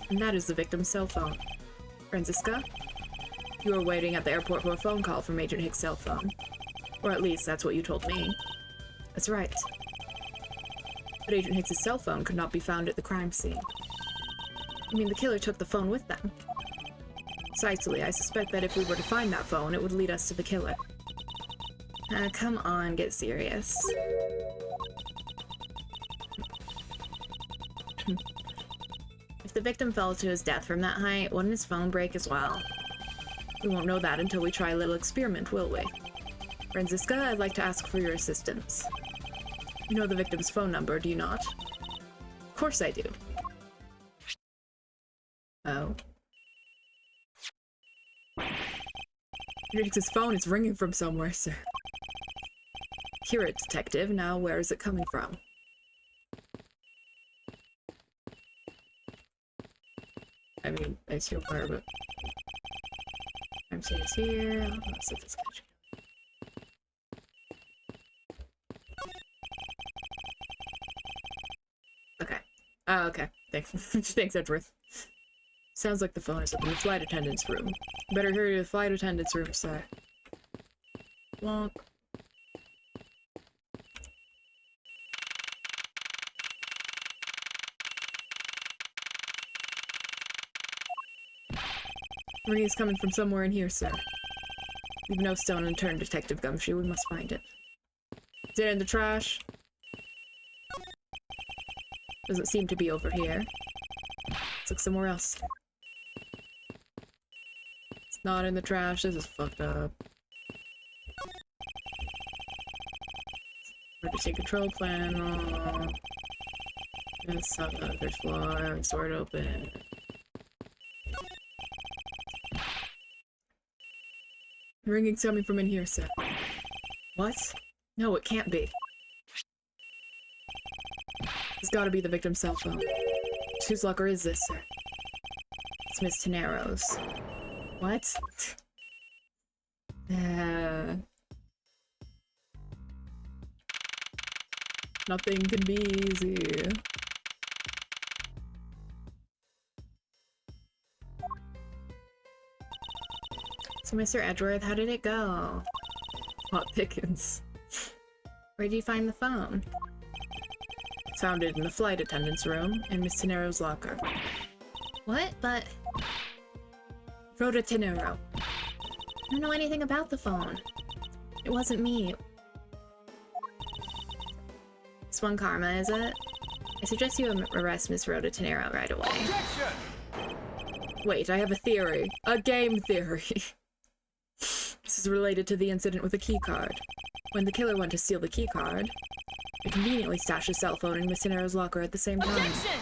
And that is the victim's cell phone. Franziska? You were waiting at the airport for a phone call from Agent Hicks' cell phone. Or at least that's what you told me. That's right. But Agent Hicks' cell phone could not be found at the crime scene. I mean, the killer took the phone with them. Precisely, I suspect that if we were to find that phone, it would lead us to the killer. Come on, get serious. If the victim fell to his death from that height, wouldn't his phone break as well? We won't know that until we try a little experiment, will we? Franziska, I'd like to ask for your assistance. You know the victim's phone number, do you not? Of course I do. Oh. His phone is ringing from somewhere, sir. Hear it, detective. Now where is it coming from? I mean, I assume where, but... I'm seeing it's here. Let's see if it's catching. Okay. Oh, okay. Thanks. Thanks, Edgeworth. Sounds like the phone is up in the flight attendant's room. Better hurry to the flight attendant's room, sir. Wonk. Ring is coming from somewhere in here, sir. Leave no stone unturned, Detective Gumshoe. We must find it. Is it in the trash? Doesn't seem to be over here. Let's look somewhere else. It's not in the trash. This is fucked up. Emergency control plan. Yes, first floor. Store it open. Ringing's coming from in here, sir. What? No, it can't be. It's gotta be the victim's cell phone. Whose locker is this, sir? It's Miss Tenero's. What? Nothing can be easy. So, Mr. Edgeworth, how did it go? Hot pickings. Where did you find the phone? Found it in the flight attendant's room in Miss Tenero's locker. What? But... Rhoda Tenero. I don't know anything about the phone. It wasn't me. It's one karma, is it? I suggest you arrest Miss Rhoda Tenero right away. Objection! Wait, I have a theory. A game theory. This is related to the incident with the keycard. When the killer went to steal the keycard, he conveniently stashed his cell phone in Miss Tenero's locker at the same time. Objection!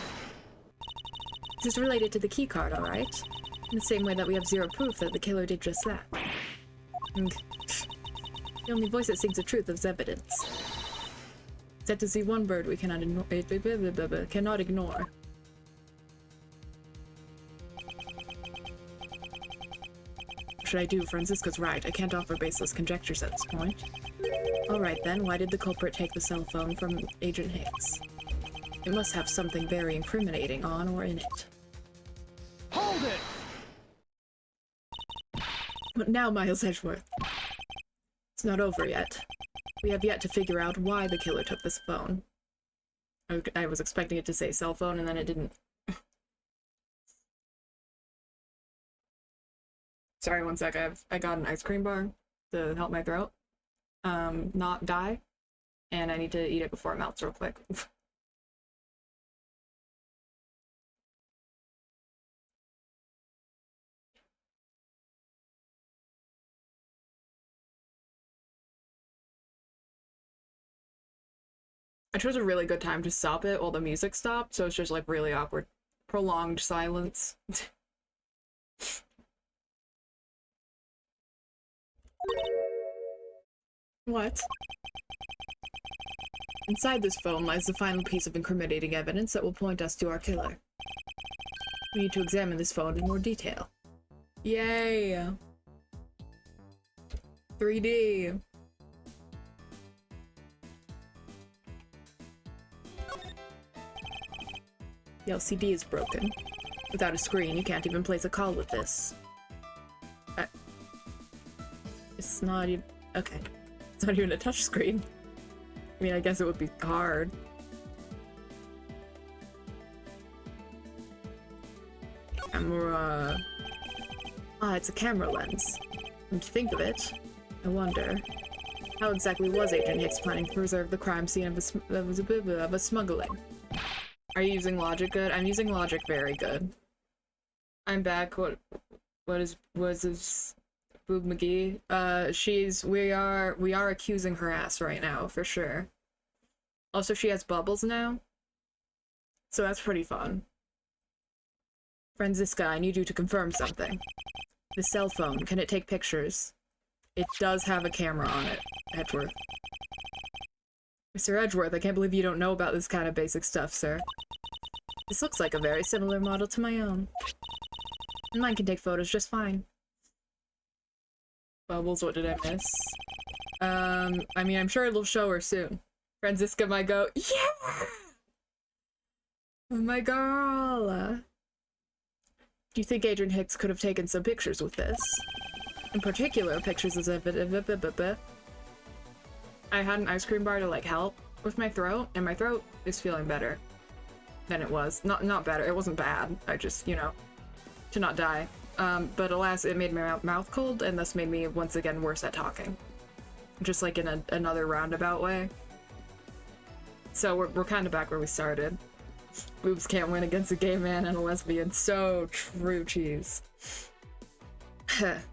This is related to the keycard, alright? In the same way that we have zero proof that the killer did just that. The only voice that sings the truth is evidence. Set to see one bird we cannot ignore. What should I do? Franziska's right. I can't offer baseless conjectures at this point. Alright then, why did the culprit take the cell phone from Agent Hicks? It must have something very incriminating on or in it. Hold it! But now, Miles Edgeworth. It's not over yet. We have yet to figure out why the killer took this phone. I was expecting it to say cell phone, and then it didn't. Sorry, one sec. I got an ice cream bar to help my throat not die, and I need to eat it before it melts real quick. I chose a really good time to stop it while the music stopped, so it's just like really awkward. Prolonged silence. What? Inside this phone lies the final piece of incriminating evidence that will point us to our killer. We need to examine this phone in more detail. Yay! 3D! The LCD is broken. Without a screen, you can't even place a call with this. It's not even... okay. It's not even a touchscreen. I mean, I guess it would be hard. Camera... ah, it's a camera lens. And to think of it, I wonder... how exactly was Agent Hicks planning to preserve the crime scene of a smuggling? Are you using logic good? I'm using logic very good. I'm back. What was this? Boob McGee? We are accusing her ass right now, for sure. Also, she has bubbles now. So that's pretty fun. Franziska, I need you to confirm something. The cell phone, can it take pictures? It does have a camera on it, Edgeworth. Mr. Edgeworth, I can't believe you don't know about this kind of basic stuff, sir. This looks like a very similar model to my own. And mine can take photos just fine. Bubbles, what did I miss? I mean, I'm sure it'll show her soon. Franziska might go, yeah! My girl! Do you think Adrian Hicks could have taken some pictures with this? In particular, pictures as I had an ice cream bar to, like, help with my throat, and my throat is feeling better than it was. Not better, it wasn't bad. I just, you know, to not die. But alas, it made my mouth cold, and thus made me once again worse at talking. Just like in another roundabout way. So we're kind of back where we started. Boobs can't win against a gay man and a lesbian. So true, cheese.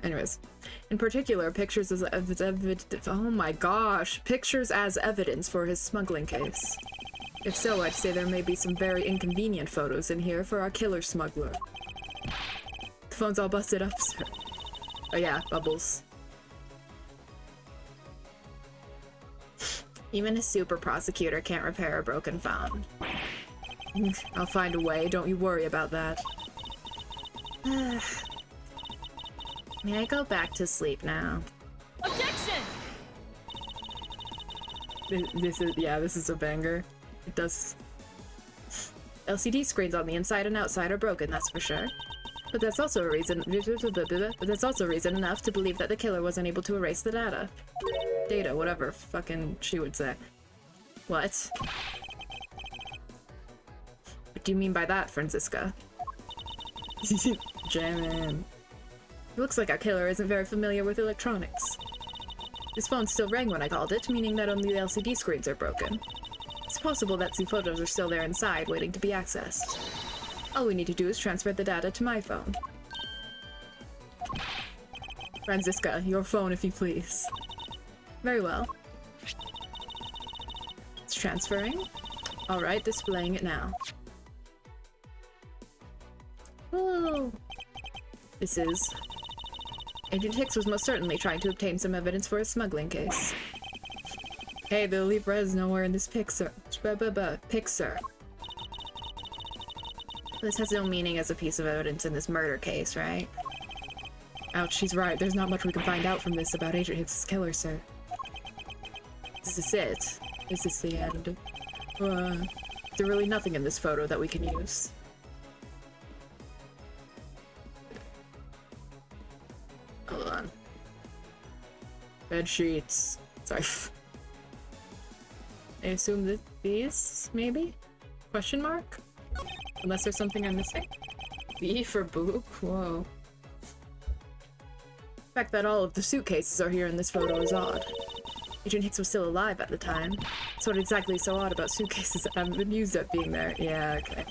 Anyways. In particular, pictures as oh my gosh. Pictures as evidence for his smuggling case. If so, I'd say there may be some very inconvenient photos in here for our killer smuggler. The phone's all busted up, sir. Oh yeah, bubbles. Even a super prosecutor can't repair a broken phone. I'll find a way, don't you worry about that. May I go back to sleep now? Objection! This is a banger. It does. LCD screens on the inside and outside are broken, that's for sure. But that's also a reason enough to believe that the killer wasn't able to erase the data. Data, whatever fucking she would say. What? What do you mean by that, Franziska? Jamin. It looks like our killer isn't very familiar with electronics. This phone still rang when I called it, meaning that only the LCD screens are broken. It's possible that some photos are still there inside, waiting to be accessed. All we need to do is transfer the data to my phone. Franziska, your phone if you please. Very well. It's transferring. Alright, displaying it now. Ooh. This is... Agent Hicks was most certainly trying to obtain some evidence for his smuggling case. Hey, they'll leave res nowhere in this picture. Picture. This has no meaning as a piece of evidence in this murder case, right? Ouch, she's right. There's not much we can find out from this about Agent Hicks' killer, sir. Is this it? Is this the end? There's really nothing in this photo that we can use. Hold on. Bed sheets. Sorry. I assume that these, maybe? Question mark? Unless there's something I'm missing? B for boob? Whoa. The fact that all of the suitcases are here in this photo is odd. Agent Hicks was still alive at the time. So what exactly is so odd about suitcases that haven't been used at being there? Yeah, okay.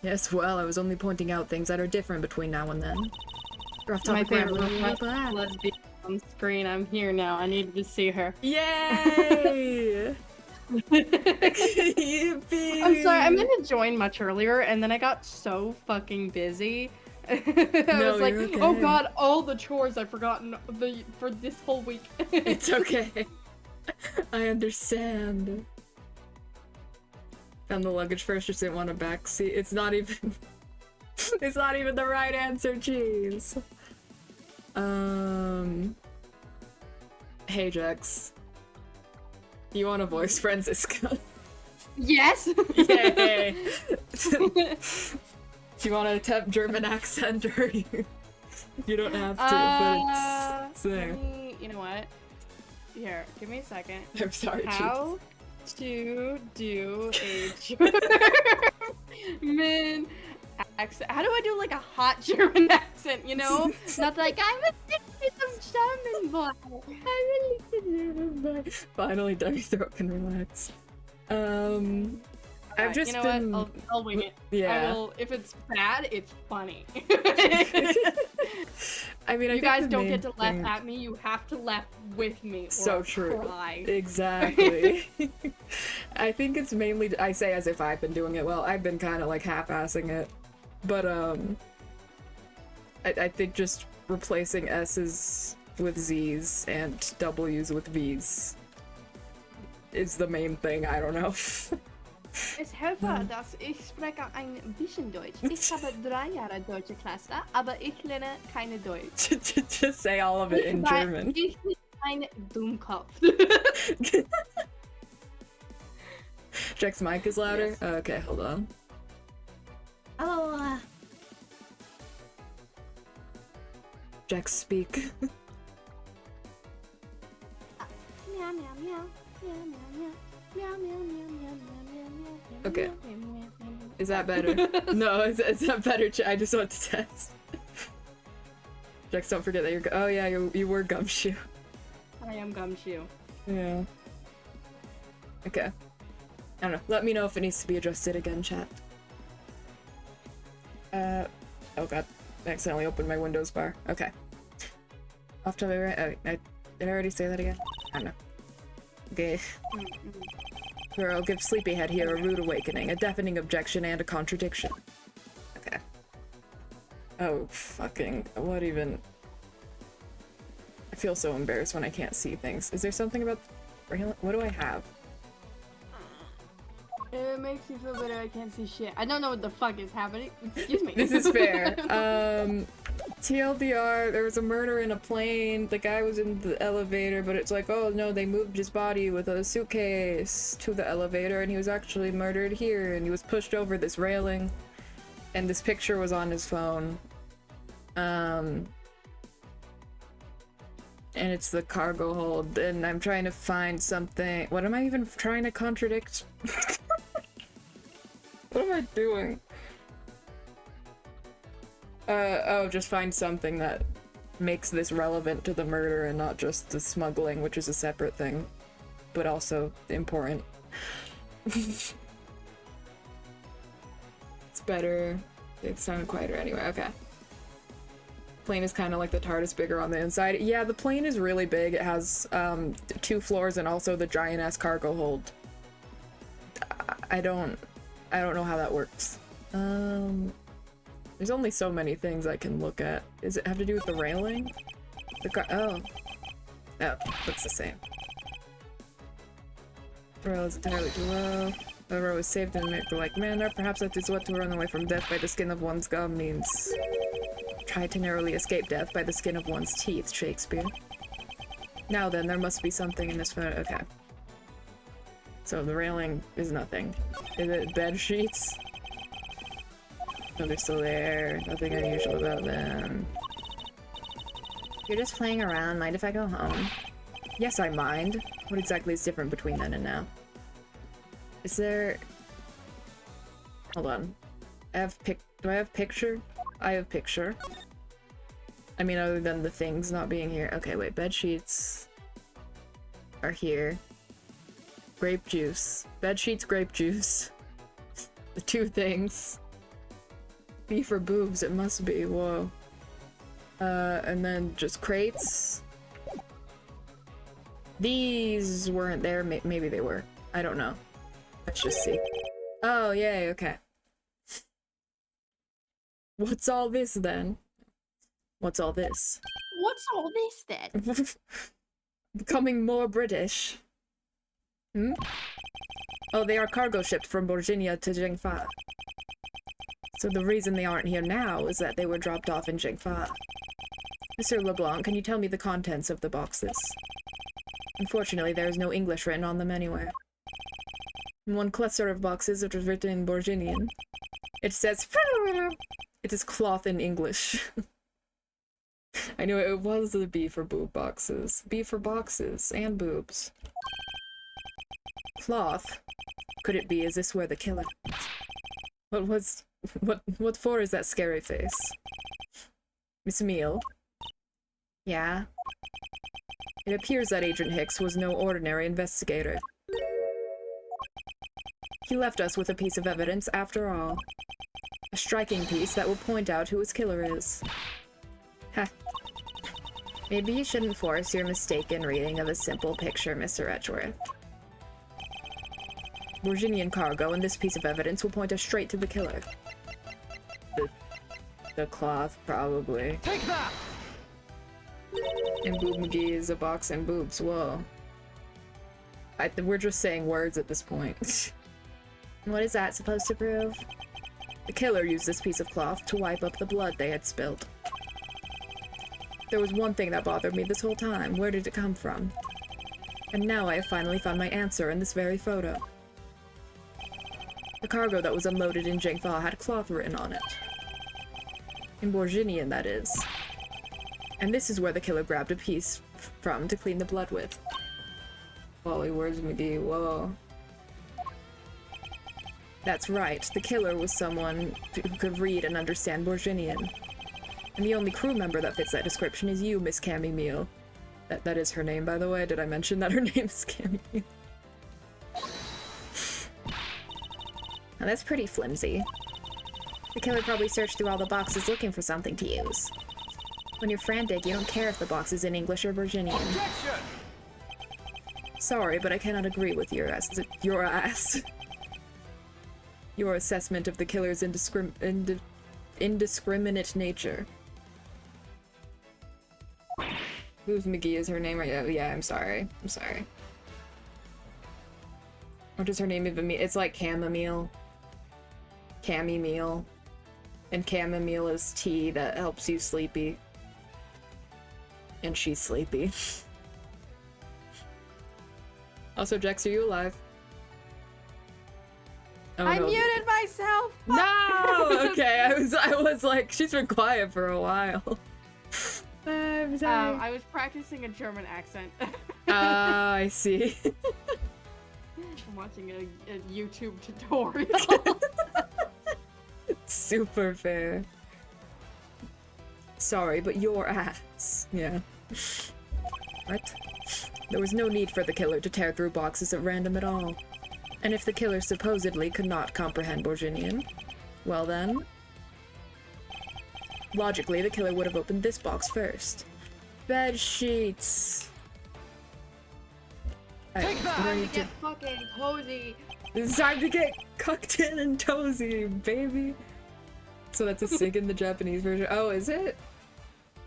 Yes, well, I was only pointing out things that are different between now and then. You're off topic. My favorite lesbian on screen. I'm here now. I needed to see her. Yay! I'm sorry, I meant to join much earlier, and then I got so fucking busy. I was like, okay. oh god, all the chores I've forgotten for this whole week. It's okay. I understand. Found the luggage first, just didn't want a backseat. It's not even... it's not even the right answer, jeez. Hey, Jax. You want to voice Franziska? Yes! Yay! Do you want to attempt German accent, or you don't have to, but it's there. You know what? Here, give me a second. I'm sorry, How to do a German accent? How do I do like a hot German accent, you know? Not like, I'm a German boy. I'm a German boy. Finally, Dummy Throat can relax. I've just you know been... what? I'll wing it. Yeah. I will. If it's bad, it's funny. I mean, I You think guys the don't main get to laugh thing- at me. You have to laugh with me. Or So I'll true. Cry. Exactly. I think it's mainly, I say as if I've been doing it well. I've been kind of like half-assing it. But, I think just replacing S's with Z's and W's with V's is the main thing. I don't know. Es helfe, dass ich spreche ein bisschen Deutsch. Ich habe 3 Jahre deutsche Klasse, aber ich lerne keine Deutsch. Just say all of it in German. Ich bin ein Dummkopf. Jack's mic is louder? Yes. Oh, okay, hold on. Oh, Jack, speak. Meow, meow, meow, meow, meow, meow, meow, meow, meow, meow, meow, meow, Okay. meow, meow, meow, meow. Is that better? No, is that better? I just want to test. Jax, don't forget that you're. Oh yeah, you were Gumshoe. I am Gumshoe. Yeah. Okay. I don't know. Let me know if it needs to be adjusted again, chat. Oh god. I accidentally opened my Windows bar. Okay. Off to the right. Oh, did I already say that again? I don't know. Okay. Girl, give Sleepyhead here a rude awakening, a deafening objection, and a contradiction. Okay. Oh, fucking... What even... I feel so embarrassed when I can't see things. Is there something about... What do I have? It makes me feel better. I can't see shit. I don't know what the fuck is happening. Excuse me. This is fair. TLDR, there was a murder in a plane. The guy was in the elevator, but it's like, oh no, they moved his body with a suitcase to the elevator, and he was actually murdered here, and he was pushed over this railing, and this picture was on his phone. And it's the cargo hold, and I'm trying to find something. What am I even trying to contradict? What am I doing? Oh, just find something that makes this relevant to the murder and not just the smuggling, which is a separate thing, but also important. It's better. It sounded quieter anyway. Okay. Plane is kind of like the TARDIS, bigger on the inside. Yeah, the plane is really big. It has 2 floors and also the giant-ass cargo hold. I don't know how that works. There's only so many things I can look at. Does it have to do with the railing? Oh, looks the same. The rail is entirely too low. The row is saved in a like manner. Perhaps that is what to run away from death by the skin of one's gum means. Try to narrowly escape death by the skin of one's teeth, Shakespeare. Now then, there must be something in this photo. Okay. So the railing is nothing. Is it bed sheets? No, they're still there. Nothing unusual about them. You're just playing around. Mind if I go home? Yes, I mind. What exactly is different between then and now? Is there... Hold on. Do I have picture? I have picture. I mean, other than the things not being here. Okay, wait. Bed sheets are here. Grape juice. Bed sheets, grape juice. The 2 things. B for boobs, it must be. Whoa. And then just crates. These weren't there. Maybe they were. I don't know. Let's just see. Oh, yay, okay. What's all this then? What's all this? What's all this then? Becoming more British. Hmm? Oh, they are cargo shipped from Virginia to Jingfa. So the reason they aren't here now is that they were dropped off in Jingfa. Mr. LeBlanc, can you tell me the contents of the boxes? Unfortunately, there is no English written on them anywhere. In one cluster of boxes, which was written in Borginian, it says... It is cloth in English. I knew it was the B for boob boxes. B for boxes and boobs. Cloth? Could it be? Is this where the killer... What for is that scary face? Miss Meal? Yeah? It appears that Agent Hicks was no ordinary investigator. He left us with a piece of evidence after all. A striking piece that will point out who his killer is. Heh. Maybe you shouldn't force your mistaken reading of a simple picture, Mr. Edgeworth. Virginian cargo and this piece of evidence will point us straight to the killer. The cloth, probably. Take that! And Boob McGee is a box and boobs, whoa. We're just saying words at this point. What is that supposed to prove? The killer used this piece of cloth to wipe up the blood they had spilled. There was one thing that bothered me this whole time. Where did it come from? And now I have finally found my answer in this very photo. The cargo that was unloaded in Jingfa had cloth written on it. In Borginian, that is. And this is where the killer grabbed a piece from to clean the blood with. Holy words, McGee, whoa. That's right, the killer was someone who could read and understand Borginian. And the only crew member that fits that description is you, Miss Cammy Meal. That is her name, by the way. Did I mention that her name is Cammy Meal? Now that's pretty flimsy. The killer probably searched through all the boxes looking for something to use. When you're frantic, you don't care if the box is in English or Virginian. Objection! Sorry, but I cannot agree with your your assessment of the killer's indiscriminate nature. Booth McGee is her name, right? Yeah, I'm sorry. I'm sorry. What does her name even mean? It's like chamomile. Cammy meal. And chamomile is tea that helps you sleepy. And she's sleepy. Also, Jax, are you alive? Oh, I no. muted myself! No! Okay, I was like, she's been quiet for a while. I'm sorry. I was practicing a German accent. I see. I'm watching a YouTube tutorial. Super fair. Sorry, but your ass. Yeah. What? There was no need for the killer to tear through boxes at random at all. And if the killer supposedly could not comprehend Borginian, well then... Logically, the killer would have opened this box first. Bed sheets! Take that! Time to get fucking cozy. It's time to get cooked in and toasty, baby! So that's a sig in the Japanese version. Oh, is it?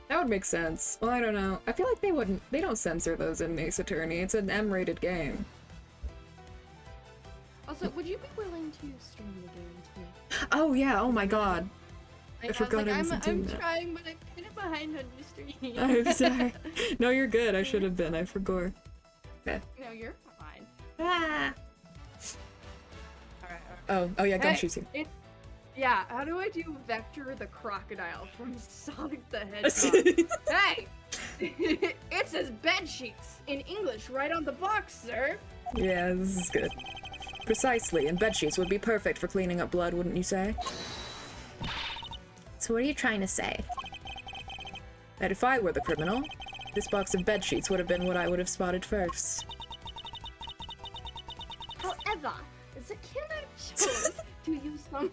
That would make sense. Well, I don't know. I feel like they don't censor those in Ace Attorney. It's an M-rated game. Also, would you be willing to stream the game too? Oh yeah, oh my god. Like, forgot I I'm wasn't doing I'm that. trying, but I'm kind of behind on the stream. I'm sorry. No, you're good. I should have been. I forgot. No, you're fine. Ah. Alright. Oh yeah, Hey, Gumshoe's here. Yeah, how do I do Vector the Crocodile from Sonic the Hedgehog? Hey! It says bed sheets in English right on the box, sir. Yeah, this is good. Precisely, and bedsheets would be perfect for cleaning up blood, wouldn't you say? So what are you trying to say? That if I were the criminal, this box of bedsheets would have been what I would have spotted first. However, the killer chose to use some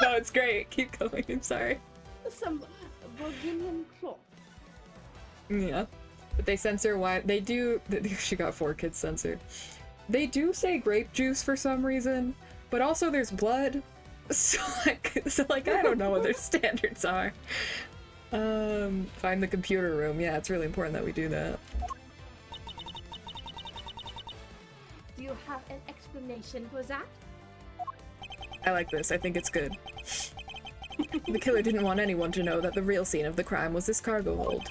No, it's great. Keep going. I'm sorry. Bohemian cloth. Yeah. But they censor why they do. She got 4 kids censored. They do say grape juice for some reason, but also there's blood. So like I don't know what their standards are. Find the computer room. Yeah, it's really important that we do that. Do you have an explanation for that? I like this. I think it's good. The killer didn't want anyone to know that the real scene of the crime was this cargo hold.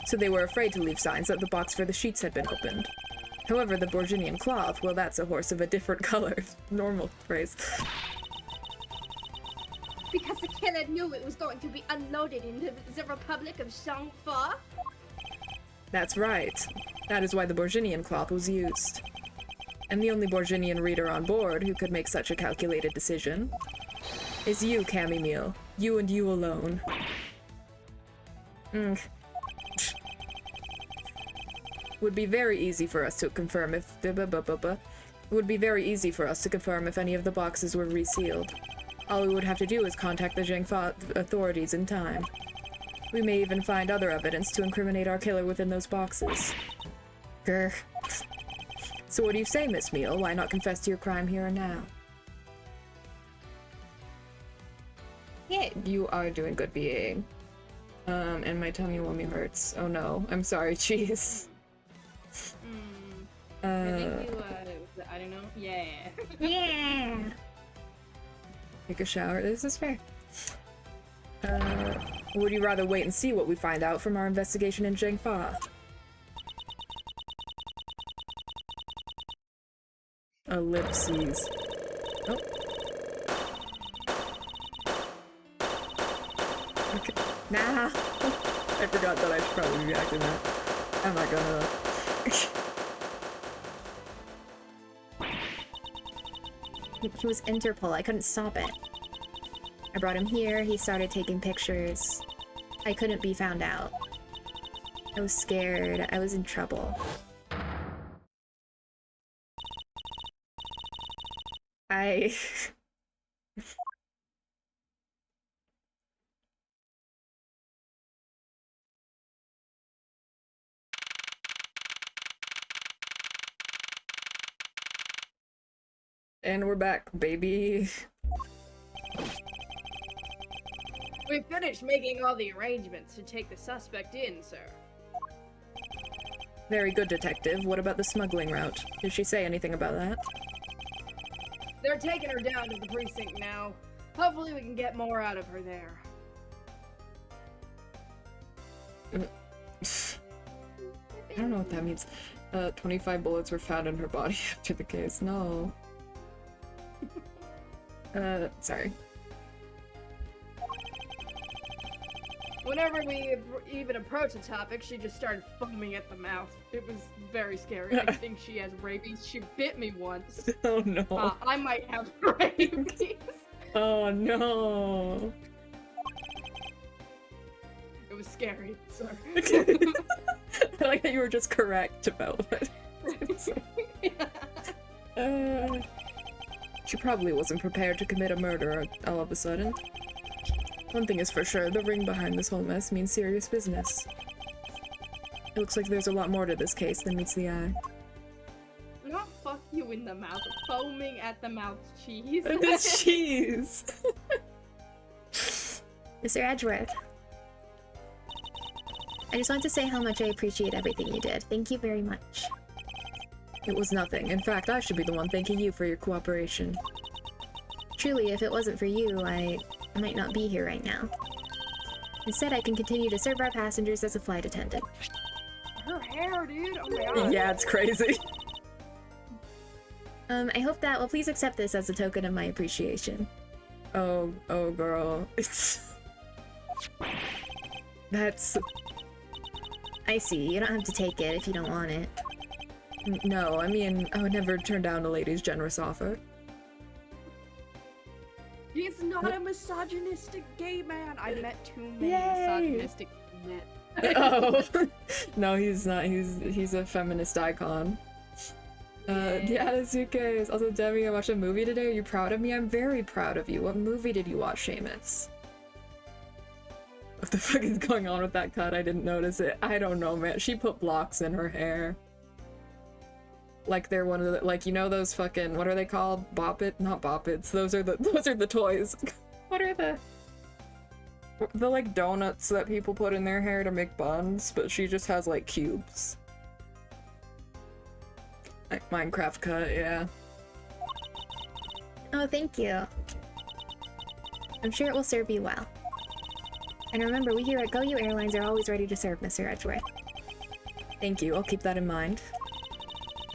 So they were afraid to leave signs that the box for the sheets had been opened. However, the Borginian cloth, well, that's a horse of a different color. Normal phrase. Because the killer knew it was going to be unloaded in the Republic of Shangfa. That's right. That is why the Borginian cloth was used. And the only Borginian reader on board who could make such a calculated decision is you, Cammy Meal. You and you alone. Would be very easy for us to confirm if It would be very easy for us to confirm if any of the boxes were resealed. All we would have to do is contact the Zhengfa authorities in time. We may even find other evidence to incriminate our killer within those boxes. Grr. So what do you say, Miss Meal? Why not confess to your crime here and now? Yeah. You are doing good, being. And my tummy hurts. Oh no, I'm sorry, cheese. I think you, I don't know. Yeah. Yeah. Take a shower. This is fair. Would you rather wait and see what we find out from our investigation in Zhengfa? Ellipses. Oh. Okay. Nah. I forgot that I should probably be acting that. I'm not gonna. He was Interpol. I couldn't stop it. I brought him here. He started taking pictures. I couldn't be found out. I was scared. I was in trouble. And we're back, baby. We finished making all the arrangements to take the suspect in, sir. Very good, detective. What about the smuggling route? Did she say anything about that? They're taking her down to the precinct now. Hopefully we can get more out of her there. I don't know what that means. 25 bullets were found in her body after the case. No. Sorry. Whenever we even approached the topic, she just started foaming at the mouth. It was very scary. I think she has rabies. She bit me once. Oh no. I might have rabies. Oh no. It was scary, sir. I like that you were just correct about it. She probably wasn't prepared to commit a murder all of a sudden. One thing is for sure, the ring behind this whole mess means serious business. It looks like there's a lot more to this case than meets the eye. Not fuck you in the mouth, foaming at the mouth, cheese. This cheese! Mr. Edgeworth. I just want to say how much I appreciate everything you did. Thank you very much. It was nothing. In fact, I should be the one thanking you for your cooperation. Truly, if it wasn't for you, I might not be here right now. Instead, I can continue to serve our passengers as a flight attendant. Her hair, dude! Oh my god. Yeah, it's crazy. I hope that, well, please accept this as a token of my appreciation. Oh girl. It's... That's... I see, you don't have to take it if you don't want it. No, I mean, I would never turn down a lady's generous offer. He's not a misogynistic gay man. I met too many Yay! misogynistic men. Oh no, he's not. He's a feminist icon. Yeah, the suitcase. Also, Demi, I watched a movie today. Are you proud of me? I'm very proud of you. What movie did you watch, Seamus? What the fuck is going on with that cut? I didn't notice it. I don't know, man. She put blocks in her hair. Like they're one of the, like, you know those fucking, what are they called? Not Bop-Its. Those are the toys. What are the like donuts that people put in their hair to make buns, but she just has like cubes. Like Minecraft cut, yeah. Oh, thank you. I'm sure it will serve you well. And remember, we here at Go You Airlines are always ready to serve, Mr. Edgeworth. Thank you, I'll keep that in mind.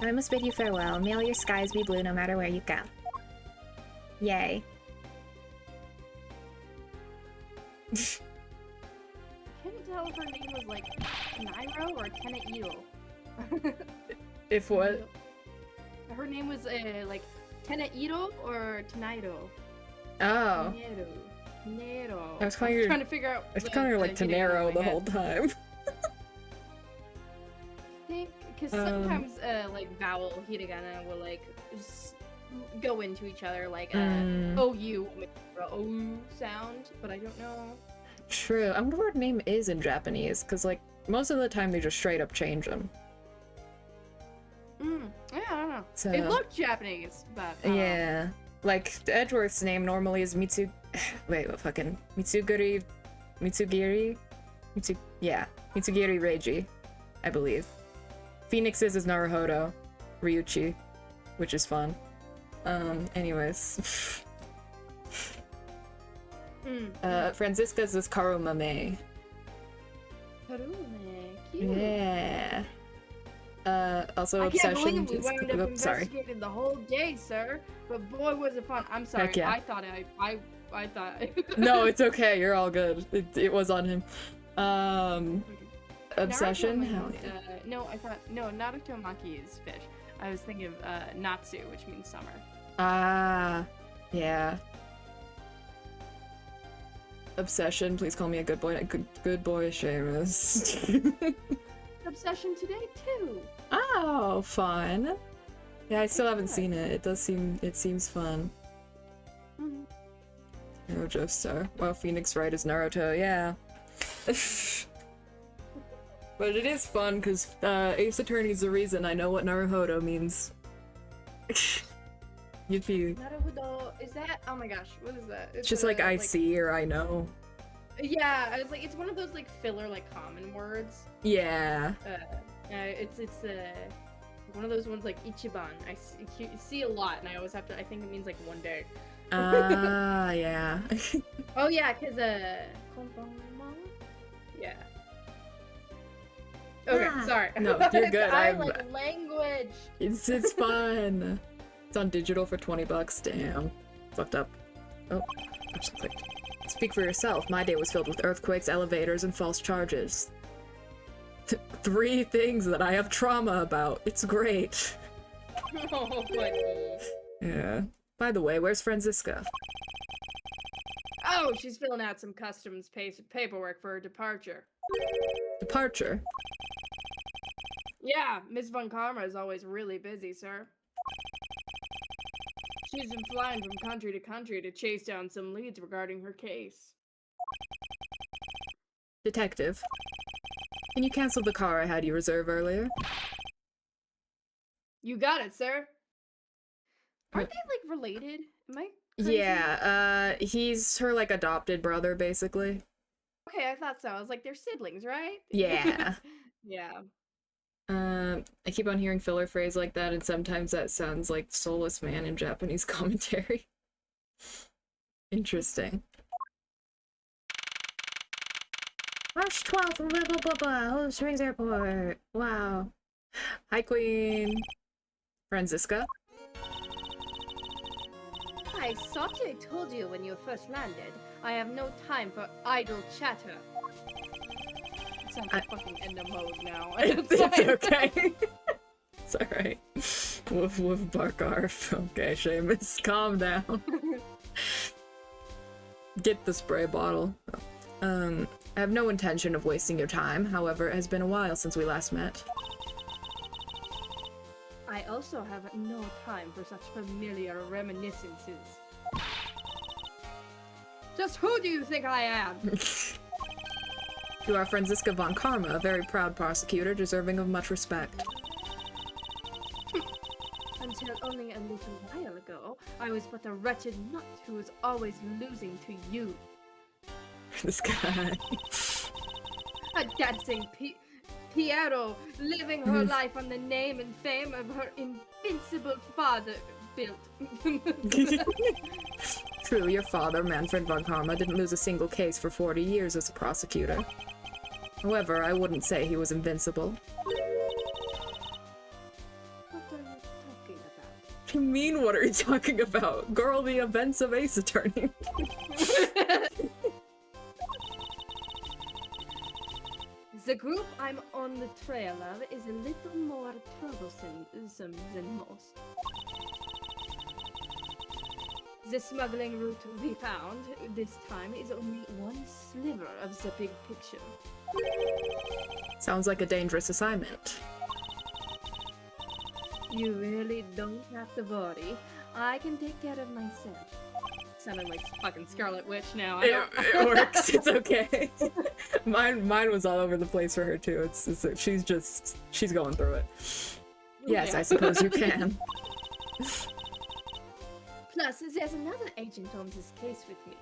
Now I must bid you farewell. May all your skies be blue no matter where you go. Yay. Couldn't tell if her name was like Nairo or Tenaito. If what? Her name was like Tenaito or Tenaito. Oh. Tenero. I was calling her, trying to figure out. I was calling her like Tenero the whole time. I think because sometimes like vowel hiragana will like go into each other like OU OU sound, but I don't know. True. I wonder what name is in Japanese, because like most of the time they just straight up change them. Yeah, I don't know. So, It looked Japanese, but I don't know. yeah. Like Edgeworth's name normally is Mitsugiri Reiji, I believe. Phoenix's is Naruhodo Ryuchi, which is fun. Anyways. Franziska's is Karumame. Harume, cute. Yeah. Also I can't Obsession. believe we wound up Sorry. investigating the whole day, sir. But boy, was it fun. I'm sorry. Heck yeah. I thought. No, it's okay. You're all good. It was on him. Obsession? Naruto Hell means, yeah. Naruto Maki is fish. I was thinking of Natsu, which means summer. Ah, yeah. Obsession, please call me a good boy. Good boy, Seamus. Obsession today too. Oh, fun. Yeah, I still haven't seen it. It seems fun. Naruto Star. Well, Phoenix Wright is Naruto, yeah. But it is fun, because Ace Attorney's the reason I know what Naruhodo means. You'd be... Naruhodo, is that? Oh my gosh, what is that? It's just like I see or I know. Yeah, I was like, it's one of those like filler like common words. Yeah. It's one of those ones like Ichiban. I see a lot, and I always have to. I think it means like one day. Ah, yeah. Oh yeah, cause yeah. Okay, sorry. No, you're good. I like language. It's fun. It's on digital for $20. Damn. Fucked up. Oh, I just clicked. Speak for yourself. My day was filled with earthquakes, elevators, and false charges. 3 things that I have trauma about. It's great. Oh, buddy. Yeah. By the way, where's Franziska? Oh, she's filling out some customs paperwork for her departure. Departure? Yeah, Miss Von Karma is always really busy, sir. She's been flying from country to country to chase down some leads regarding her case. Detective. Can you cancel the car I had you reserve earlier? You got it, sir. Aren't they, like, related? Am I crazy? Yeah, he's her, like, adopted brother, basically. Okay, I thought so. I was like, they're siblings, right? Yeah. Yeah. I keep on hearing filler phrase like that, and sometimes that sounds like Soulless Man in Japanese commentary. Interesting. March 12th, Rebel Bubba, Host Springs Airport. Wow. Hi, Queen. Franziska? I thought I told you when you first landed. I have no time for idle chatter. It sounds like fucking end of mode now. It's okay. It's alright. Woof woof bark arf. Okay, Seamus, calm down. Get the spray bottle. I have no intention of wasting your time. However, it has been a while since we last met. I also have no time for such familiar reminiscences. Just who do you think I am? You are Franziska von Karma, a very proud prosecutor deserving of much respect. Until only a little while ago, I was but a wretched nut who was always losing to you. This guy. A dancing Piero, living her life on the name and fame of her invincible father built. True, your father, Manfred von Karma, didn't lose a single case for 40 years as a prosecutor. However, I wouldn't say he was invincible. What are you talking about? What do you mean, what are you talking about? Girl, the events of Ace Attorney. The group I'm on the trail of is a little more troublesome than most. The smuggling route we found this time is only one sliver of the big picture. Sounds like a dangerous assignment. You really don't have to worry. I can take care of myself. Sounding like fucking Scarlet Witch now. It works. It's okay. mine was all over the place for her too. She's going through it. Yes, Yeah. I suppose you can. Plus, there's another agent on this case with me.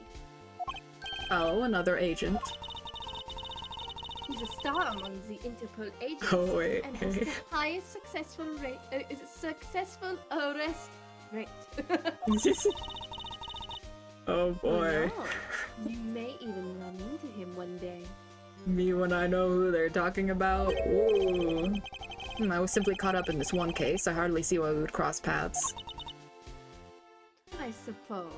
Oh, another agent. He's a star among the Interpol agents. Oh wait. And has the highest successful arrest rate. Oh boy. No, you may even run into him one day. Me when I know who they're talking about. Ooh. I was simply caught up in this one case. I hardly see why we would cross paths. I suppose.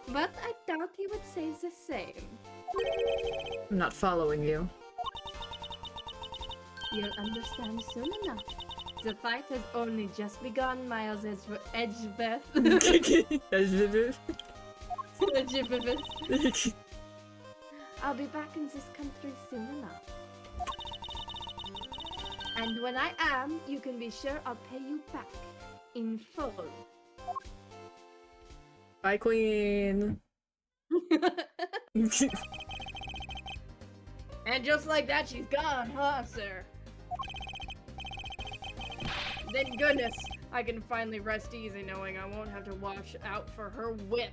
But I doubt he would say the same. I'm not following you. You'll understand soon enough. The fight has only just begun, Miles Edgeworth. I'll be back in this country soon enough. And when I am, you can be sure I'll pay you back. In full. Bye, Queen. And just like that, she's gone, huh, sir? Thank goodness I can finally rest easy knowing I won't have to watch out for her whip.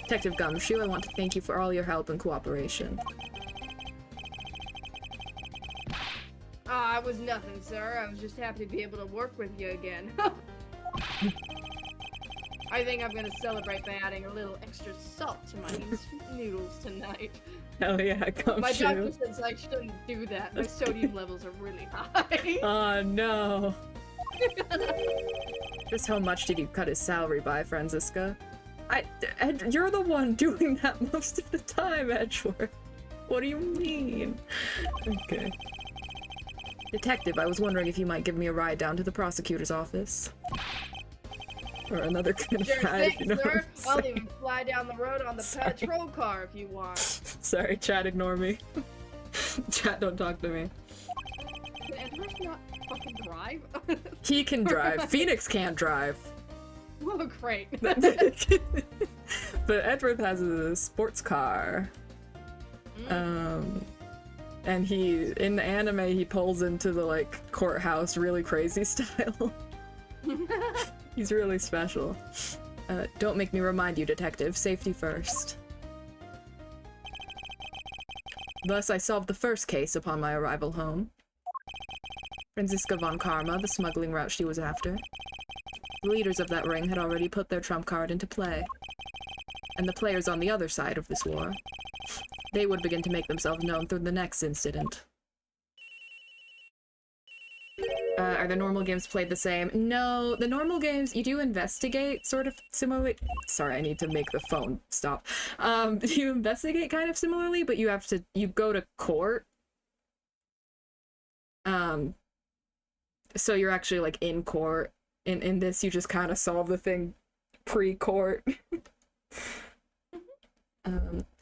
Detective Gumshoe, I want to thank you for all your help and cooperation. Ah, it was nothing, sir. I was just happy to be able to work with you again. I think I'm gonna celebrate by adding a little extra salt to my noodles tonight. Hell yeah, My doctor Gumshoe. says I shouldn't do that. My sodium levels are really high. Oh no. Just how much did you cut his salary by, Franziska? You're the one doing that most of the time, Edgeworth. What do you mean? Okay. Detective, I was wondering if you might give me a ride down to the prosecutor's office. Or another kind of Sure ride, thing, you know sir. what I'm I'll saying? even fly down the road on the Sorry. patrol car if you want. Sorry, chat, ignore me. Chat, don't talk to me. Can Edward not fucking drive? He can drive. Phoenix can't drive. Oh, great. But Edward has a sports car. And in the anime, he pulls into the, like, courthouse really crazy style. He's really special. Don't make me remind you, Detective. Safety first. Thus, I solved the first case upon my arrival home. Franziska von Karma, the smuggling route she was after. The leaders of that ring had already put their trump card into play. And the players on the other side of this war, they would begin to make themselves known through the next incident. Are the normal games played the same? No, the normal games, you do investigate sort of similarly. Sorry, I need to make the phone stop. You investigate kind of similarly, but you go to court. So you're actually like in court. In this, you just kind of solve the thing pre-court.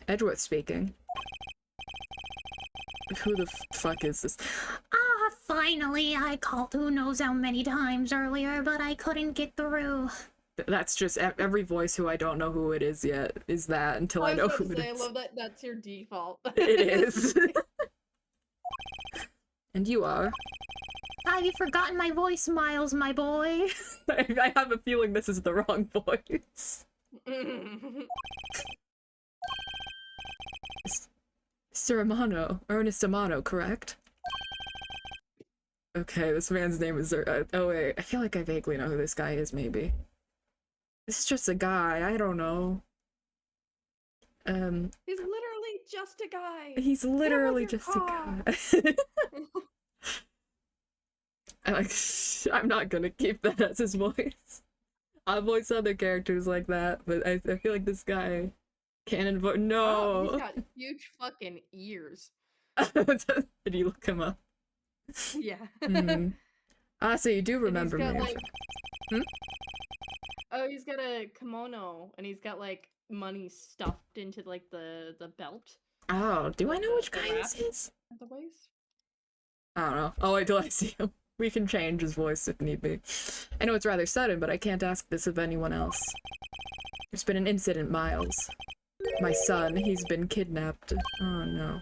Edgeworth speaking. Who the fuck is this? Ah, finally, I called who knows how many times earlier, but I couldn't get through. That's just every voice who I don't know who it is yet is that until I know who it I is. love that that's your default. It is. And you are. Have you forgotten my voice, Miles, my boy? I have a feeling this is the wrong voice. Mr. Amano, Ernest Amano, correct? Okay, this man's name is oh wait, I feel like I vaguely know who this guy is, maybe. This is just a guy, I don't know. He's literally just a guy. He's literally Get just with a your guy. I'm not gonna keep that as his voice. I'll voice other characters like that, but I feel like this guy can't voice. Oh, No! he's got huge fucking ears. Did you look him up? Yeah. So you do remember got, me. like- Hmm? Oh, he's got a kimono, and he's got like money stuffed into like the belt Oh, do I know which the guy this wrap. is? at the waist. I don't know. Oh, wait till I see him. We can change his voice if need be. I know it's rather sudden, but I can't ask this of anyone else. There's been an incident, Miles. My son, he's been kidnapped. Oh no.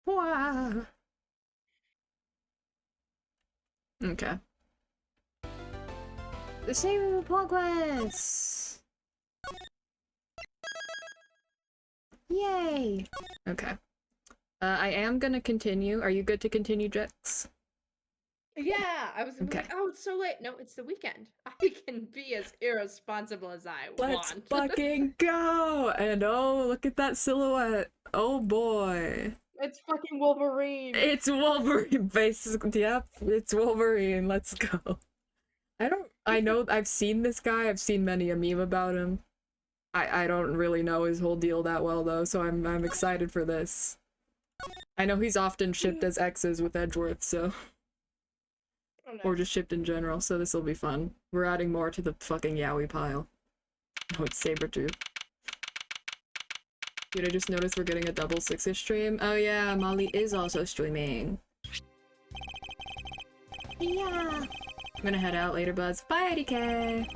Wow. Okay. The saving progress! Yay! Okay. I am gonna continue. Are you good to continue, Jex? Yeah, I was gonna be Okay. like, oh, it's so late. No, it's the weekend. I can be as irresponsible as I Let's want. fucking go! And oh, look at that silhouette. Oh boy. It's fucking Wolverine. It's Wolverine, basically. Yep, it's Wolverine. Let's go. I know I've seen this guy. I've seen many a meme about him. I don't really know his whole deal that well though, so I'm excited for this. I know he's often shipped as X's with Edgeworth, so Oh, no. or just shipped in general, so this will be fun. We're adding more to the fucking yaoi pile. Oh, it's Sabretooth. Dude, I just noticed we're getting a double 6-ish stream. Oh yeah, Molly is also streaming. Yeah! I'm gonna head out later, buds. Bye, IDK!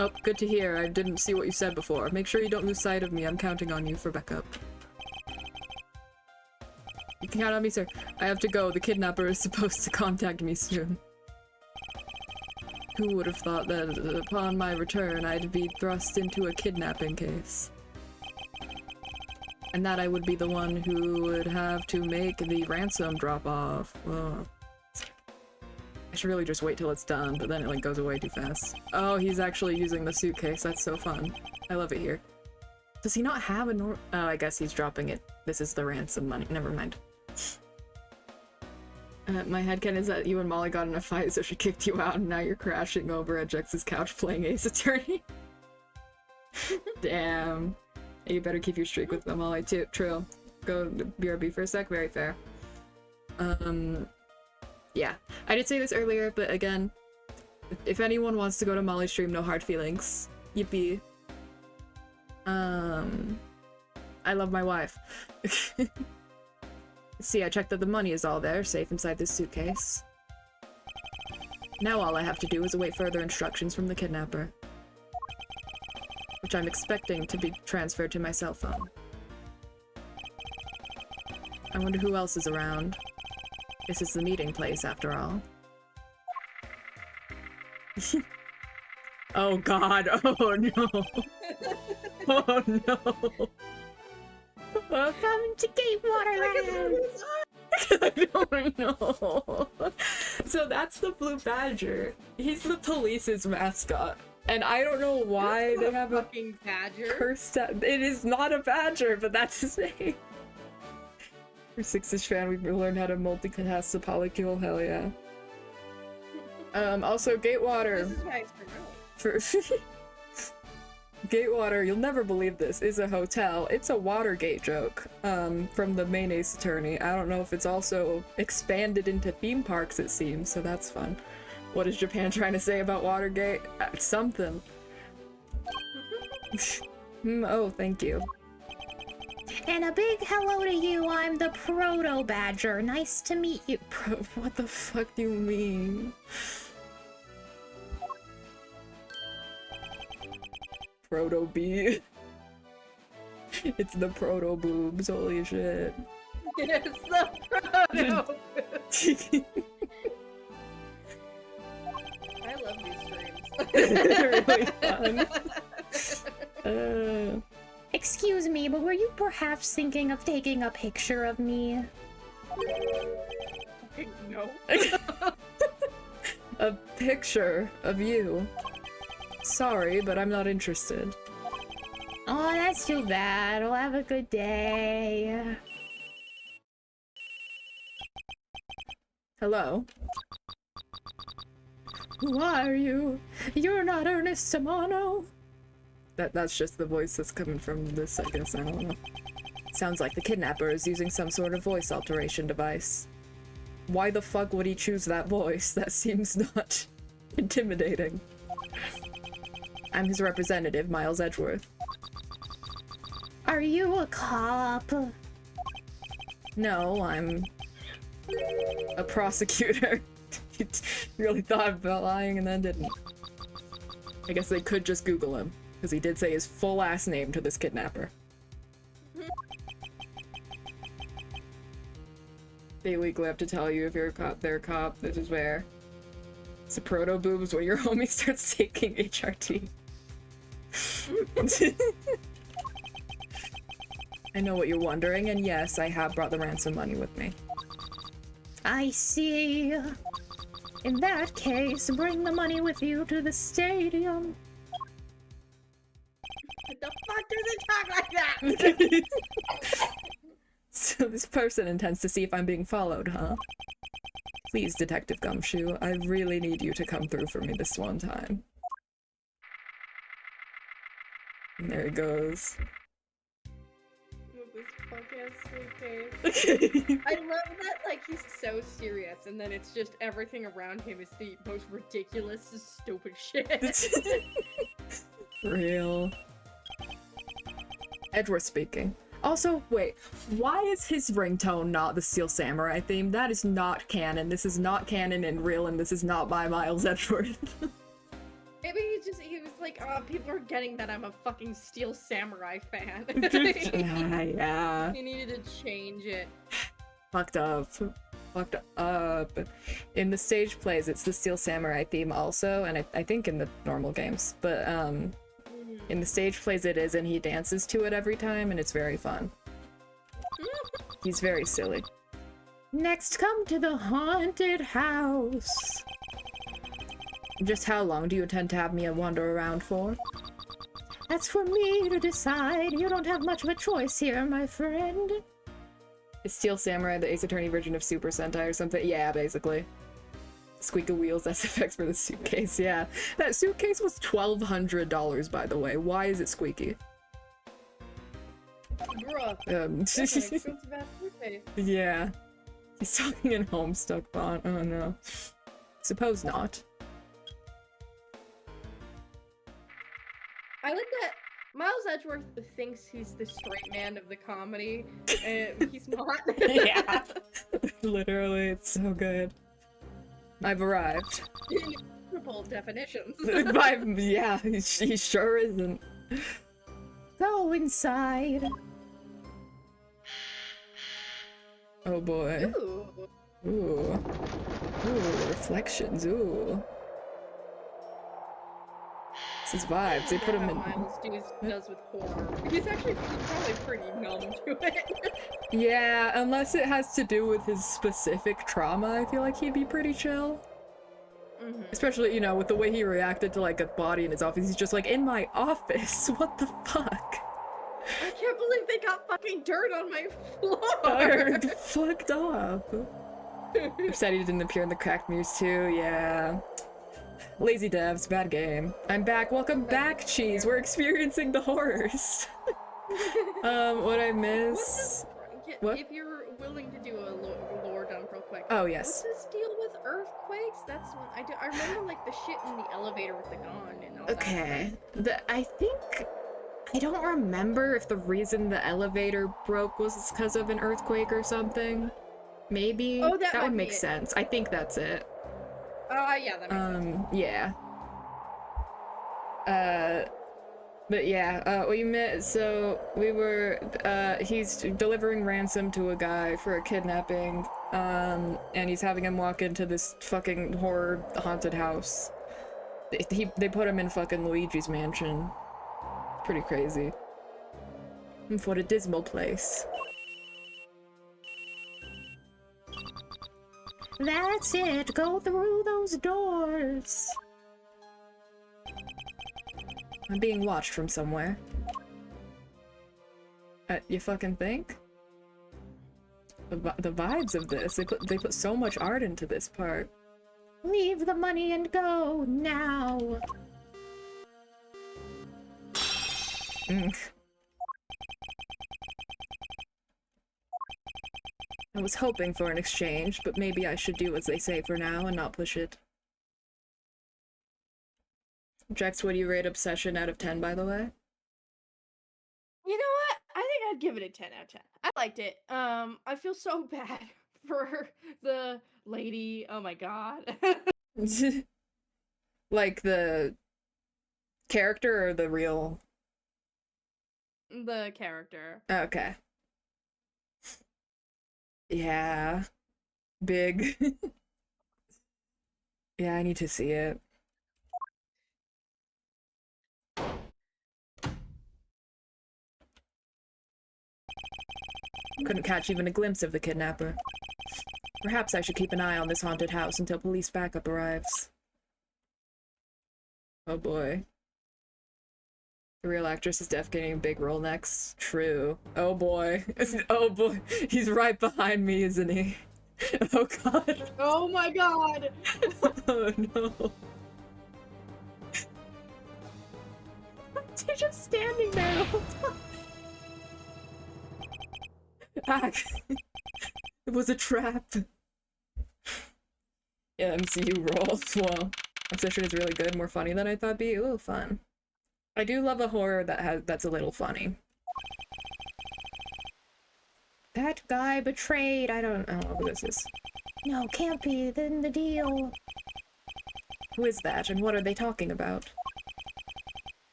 Oh, good to hear. I didn't see what you said before. Make sure you don't lose sight of me. I'm counting on you for backup. You can count on me, sir. I have to go. The kidnapper is supposed to contact me soon. Who would have thought that upon my return I'd be thrust into a kidnapping case? And that I would be the one who would have to make the ransom drop off. Oh. I should really just wait till it's done, but then it like goes away too fast. Oh, he's actually using the suitcase. That's so fun. I love it here. Does he not have a Oh, I guess he's dropping it. This is the ransom money. Never mind. My headcanon is that you and Molly got in a fight, so she kicked you out, and now you're crashing over at Jex's couch playing Ace Attorney. Damn. You better keep your streak with Molly too. True. Go BRB for a sec. Very fair. Yeah. I did say this earlier, but again, if anyone wants to go to Molly's stream, no hard feelings. Yippee. I love my wife. See, I checked that the money is all there, safe inside this suitcase. Now all I have to do is await further instructions from the kidnapper, which I'm expecting to be transferred to my cell phone. I wonder who else is around. This is the meeting place, after all. Oh god, oh no! Oh no! Welcome to Gatewater I don't know. So that's the Blue Badger. He's the police's mascot. And I don't know why they have a fucking badger. cursed at it is not a badger, but that's his name. For 6-ish fan, we've learned how to multicast the polycule, hell yeah. Also Gatewater. This is why it's for real. Gatewater, you'll never believe this, is a hotel. It's a Watergate joke from the main Ace Attorney. I don't know if it's also expanded into theme parks, it seems, so that's fun. What is Japan trying to say about Watergate? Something. Oh, thank you. And a big hello to you, I'm the Proto Badger. Nice to meet you. What the fuck do you mean? Proto bee. It's the proto boobs, holy shit. It's the proto. I love these streams. They're really fun. Excuse me, but were you perhaps thinking of taking a picture of me? No. A picture of you. Sorry, but I'm not interested. Oh, that's too bad. Well, have a good day. Hello? Who are you? You're not Ernest Samano? That's just the voice that's coming from this, I guess. I don't know. Sounds like the kidnapper is using some sort of voice alteration device. Why the fuck would he choose that voice? That seems not intimidating. I'm his representative, Miles Edgeworth. Are you a cop? No, I'm a prosecutor. He really thought about lying and then didn't. I guess they could just Google him, because he did say his full last name to this kidnapper. They legally have to tell you if you're a cop, they're a cop, this is where. It's a proto boobs when your homie starts taking HRT. I know what you're wondering, and yes, I have brought the ransom money with me. I see. In that case, bring the money with you to the stadium. What the fuck does it talk like that? So this person intends to see if I'm being followed, huh? Please, Detective Gumshoe, I really need you to come through for me this one time. And there he goes. With this fuck-ass suitcase. I love that, like, he's so serious, and then it's just everything around him is the most ridiculous, stupid shit. Real. Edgeworth speaking. Also, wait, why is his ringtone not the Steel Samurai theme? That is not canon. This is not canon and real, and this is not by Miles Edgeworth. Maybe he was like, oh, people are getting that I'm a fucking Steel Samurai fan. Yeah. He needed to change it. Fucked up. Fucked up. In the stage plays, it's the Steel Samurai theme also, and I think in the normal games, but in the stage plays it is, and he dances to it every time, and it's very fun. He's very silly. Next, come to the haunted house. Just how long do you intend to have me wander around for? That's for me to decide. You don't have much of a choice here, my friend. Is Steel Samurai the Ace Attorney version of Super Sentai or something? Yeah, basically. Squeak of wheels, that's effects for the suitcase, yeah. That suitcase was $1,200, by the way. Why is it squeaky? Bruh. That's an expensive ass suitcase. Yeah. He's talking in Homestuck font. Oh no. Suppose not. I like that Miles Edgeworth thinks he's the straight man of the comedy, and he's not. Yeah. Literally, it's so good. I've arrived. In multiple definitions. Yeah, he sure isn't. Go inside. Oh boy. Ooh. Ooh. Ooh, reflections, ooh. This is vibes, they put him in... Miles does with horror. He's probably pretty numb to it. Yeah, unless it has to do with his specific trauma, I feel like he'd be pretty chill. Mm-hmm. Especially, you know, with the way he reacted to, like, a body in his office. He's just like, in my office? What the fuck? I can't believe they got fucking dirt on my floor! Fucked up. Upset he didn't appear in the cracked mirrors too, yeah. Lazy devs, bad game. I'm back. Welcome back, Cheese. We're experiencing the horrors. What I miss? What? If you're willing to do a lore dump real quick. Oh, yes. What's this deal with earthquakes? That's one I do. I remember like the shit in the elevator with the gun and all Okay. I think... I don't remember if the reason the elevator broke was because of an earthquake or something. Maybe? Oh, that would might make be it. sense. I think that's it. Yeah, that makes sense. Yeah. But yeah, we met, so we were, he's delivering ransom to a guy for a kidnapping, and he's having him walk into this fucking horror haunted house. They put him in fucking Luigi's mansion. Pretty crazy. What a dismal place. That's it. Go through those doors. I'm being watched from somewhere. You fucking think? The vibes of this, they put so much art into this part. Leave the money and go now. I was hoping for an exchange, but maybe I should do as they say for now and not push it. Jax, what do you rate Obsession out of 10, by the way? You know what? I think I'd give it a 10 out of 10. I liked it. I feel so bad for the lady. Oh my god. Like the character or the real? The character. Okay. Yeah. Big. Yeah, I need to see it. Couldn't catch even a glimpse of the kidnapper. Perhaps I should keep an eye on this haunted house until police backup arrives. Oh boy. The real actress is def getting a big role next. True. Oh boy. Oh boy. He's right behind me, isn't he? Oh god. Oh my god. Oh no. They're just standing there the whole time. Ah, it was a trap. Yeah, MCU rolls. Well, Obsession is really good, more funny than I thought it'd be. Ooh, fun. I do love a horror that's a little funny. That guy betrayed. I don't know who this is. No, can't be. Then the deal. Who is that, and what are they talking about?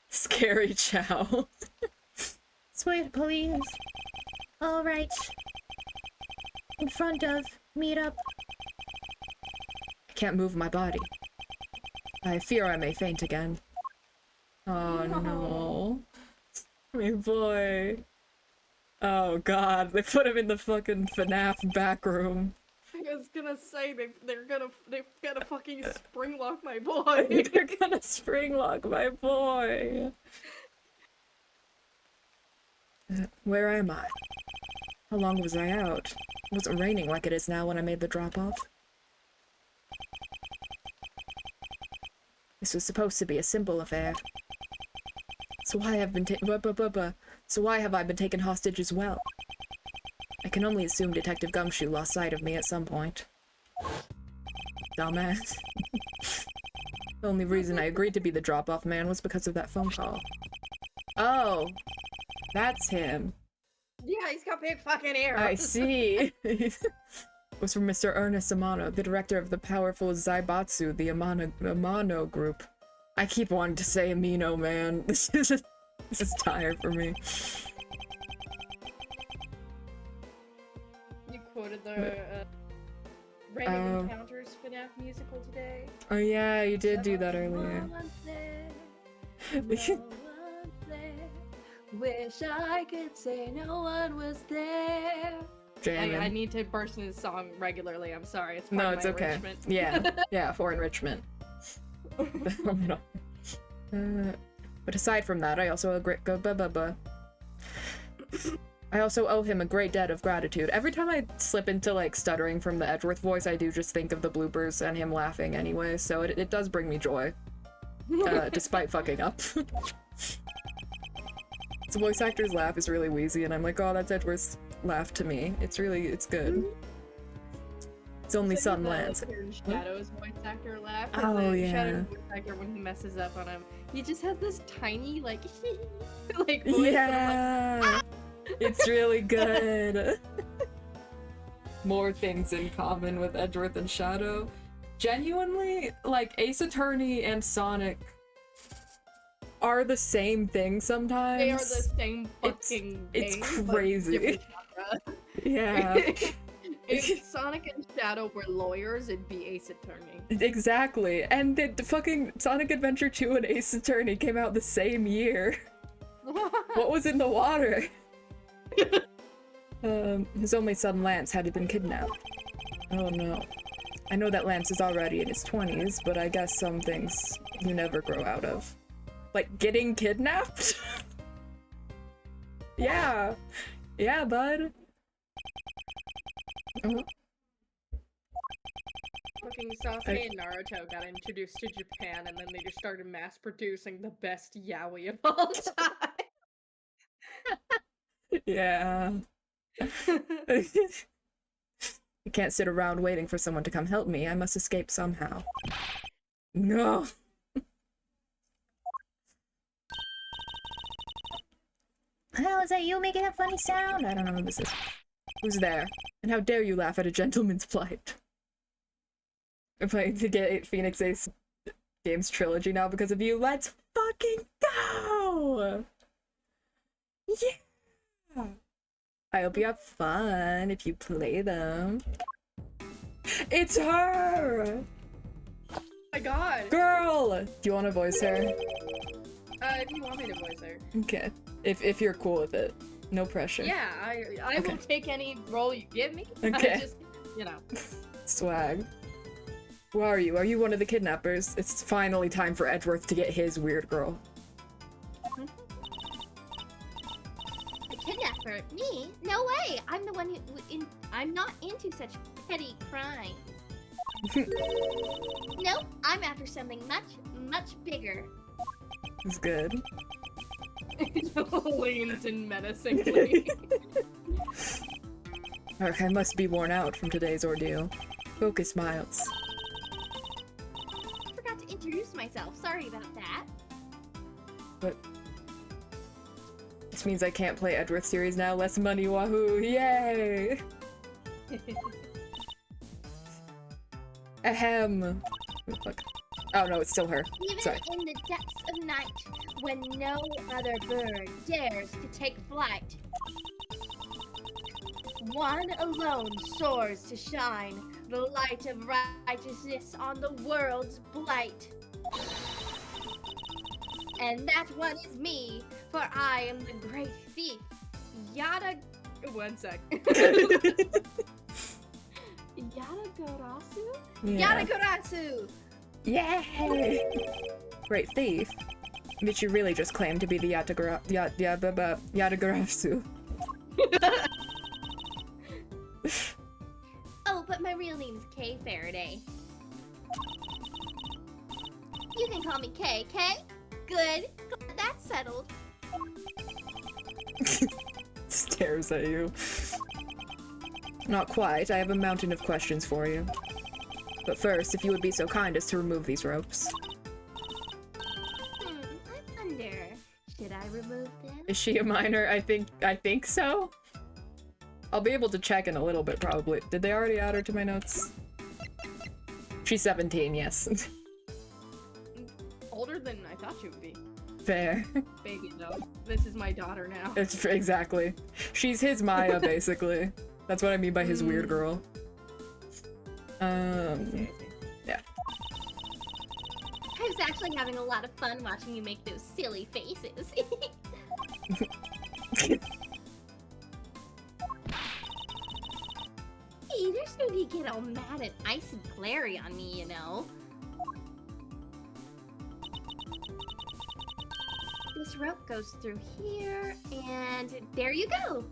Scary Chow. Sweet police. All right. In front of. Meet up. I can't move my body. I fear I may faint again. Oh no. My boy. Oh god, they put him in the fucking FNAF back room. I was gonna say they're gonna fucking spring lock my boy. They're gonna spring lock my boy. Where am I? How long was I out? It wasn't raining like it is now when I made the drop off. This was supposed to be a simple affair. So why have I been taken hostage as well? I can only assume Detective Gumshoe lost sight of me at some point. Dumbass. The only reason I agreed to be the drop-off man was because of that phone call. Oh, that's him. Yeah, he's got big fucking ears. I see. It was from Mr. Ernest Amano, the director of the powerful Zaibatsu, the Amano group. I keep wanting to say Amino, man. This is tired for me. You quoted the Random Encounters FNAF musical today. Oh yeah, you did do that earlier. Wish I could say no one was there. I need to burst into the song regularly. I'm sorry. It's part of my enrichment. Yeah, yeah, for enrichment. But aside from that, I also owe him a great debt of gratitude. Every time I slip into like stuttering from the Edgeworth voice, I do just think of the bloopers and him laughing anyway. So it does bring me joy, despite fucking up. The voice actor's laugh is really wheezy, and I'm like, oh, that's Edgeworth's laugh to me. It's good. It's only Sun Lance. Shadow's voice actor laugh. Oh yeah. Shadow's voice actor, when he messes up on him, he just has this tiny like like voice. Yeah. Like, it's really good. More things in common with Edgeworth and Shadow. Genuinely, like Ace Attorney and Sonic are the same thing sometimes. They are the same fucking it's thing, crazy. Yeah. If Sonic and Shadow were lawyers, it'd be Ace Attorney. Exactly. And the fucking Sonic Adventure 2 and Ace Attorney came out the same year. What was in the water? His only son Lance had been kidnapped. Oh no. I know that Lance is already in his 20s, but I guess some things you never grow out of. Like getting kidnapped? Yeah. Yeah, bud. Fucking Sasuke and Naruto got introduced to Japan, and then they just started mass producing the best yaoi of all time. Yeah. I can't sit around waiting for someone to come help me. I must escape somehow. No. Hell, is that you making that funny sound? I don't know who this is. Who's there? And how dare you laugh at a gentleman's plight? I'm planning to get Phoenix Ace Games Trilogy now because of you. Let's fucking go! Yeah! I hope you have fun if you play them. It's her! Oh my god! Girl! Do you want to voice her? If you want me to voice her. Okay. If you're cool with it. No pressure. Yeah, I Okay. will take any role you give me. Okay. I just, you know. Swag. Who are you? Are you one of the kidnappers? It's finally time for Edgeworth to get his weird girl. A kidnapper? Me? No way! I'm the one I'm not into such petty crimes. Nope, I'm after something much bigger. It's good. Leans in menacingly. I must be worn out from today's ordeal. Focus, Miles. I forgot to introduce myself. Sorry about that. But this means I can't play Edgeworth series now. Less money, wahoo! Yay! Ahem. Oh, fuck. Oh no, it's still her. Even Sorry. in the depths of night, when no other bird dares to take flight, one alone soars to shine the light of righteousness on the world's blight. And that one is me, for I am the great thief. Yada... One sec. Yadagarasu? Yeah. Yadagarasu! Yay! Great thief. But you really just claimed to be the Yatagarasu. Oh, but my real name's Kay Faraday. You can call me Kay, Kay? Good. Glad that's settled. Stares at you. Not quite. I have a mountain of questions for you. But first, if you would be so kind as to remove these ropes. I wonder, should I remove them? Is she a minor? I think so. I'll be able to check in a little bit, probably. Did they already add her to my notes? She's 17, yes. Older than I thought she would be. Fair. Baby, though. This is my daughter now. It's exactly. She's his Maya, basically. That's what I mean by his weird girl. Yeah. I was actually having a lot of fun watching you make those silly faces. Hey, there's no need to get all mad and icy glary on me, you know. This rope goes through here, and there you go.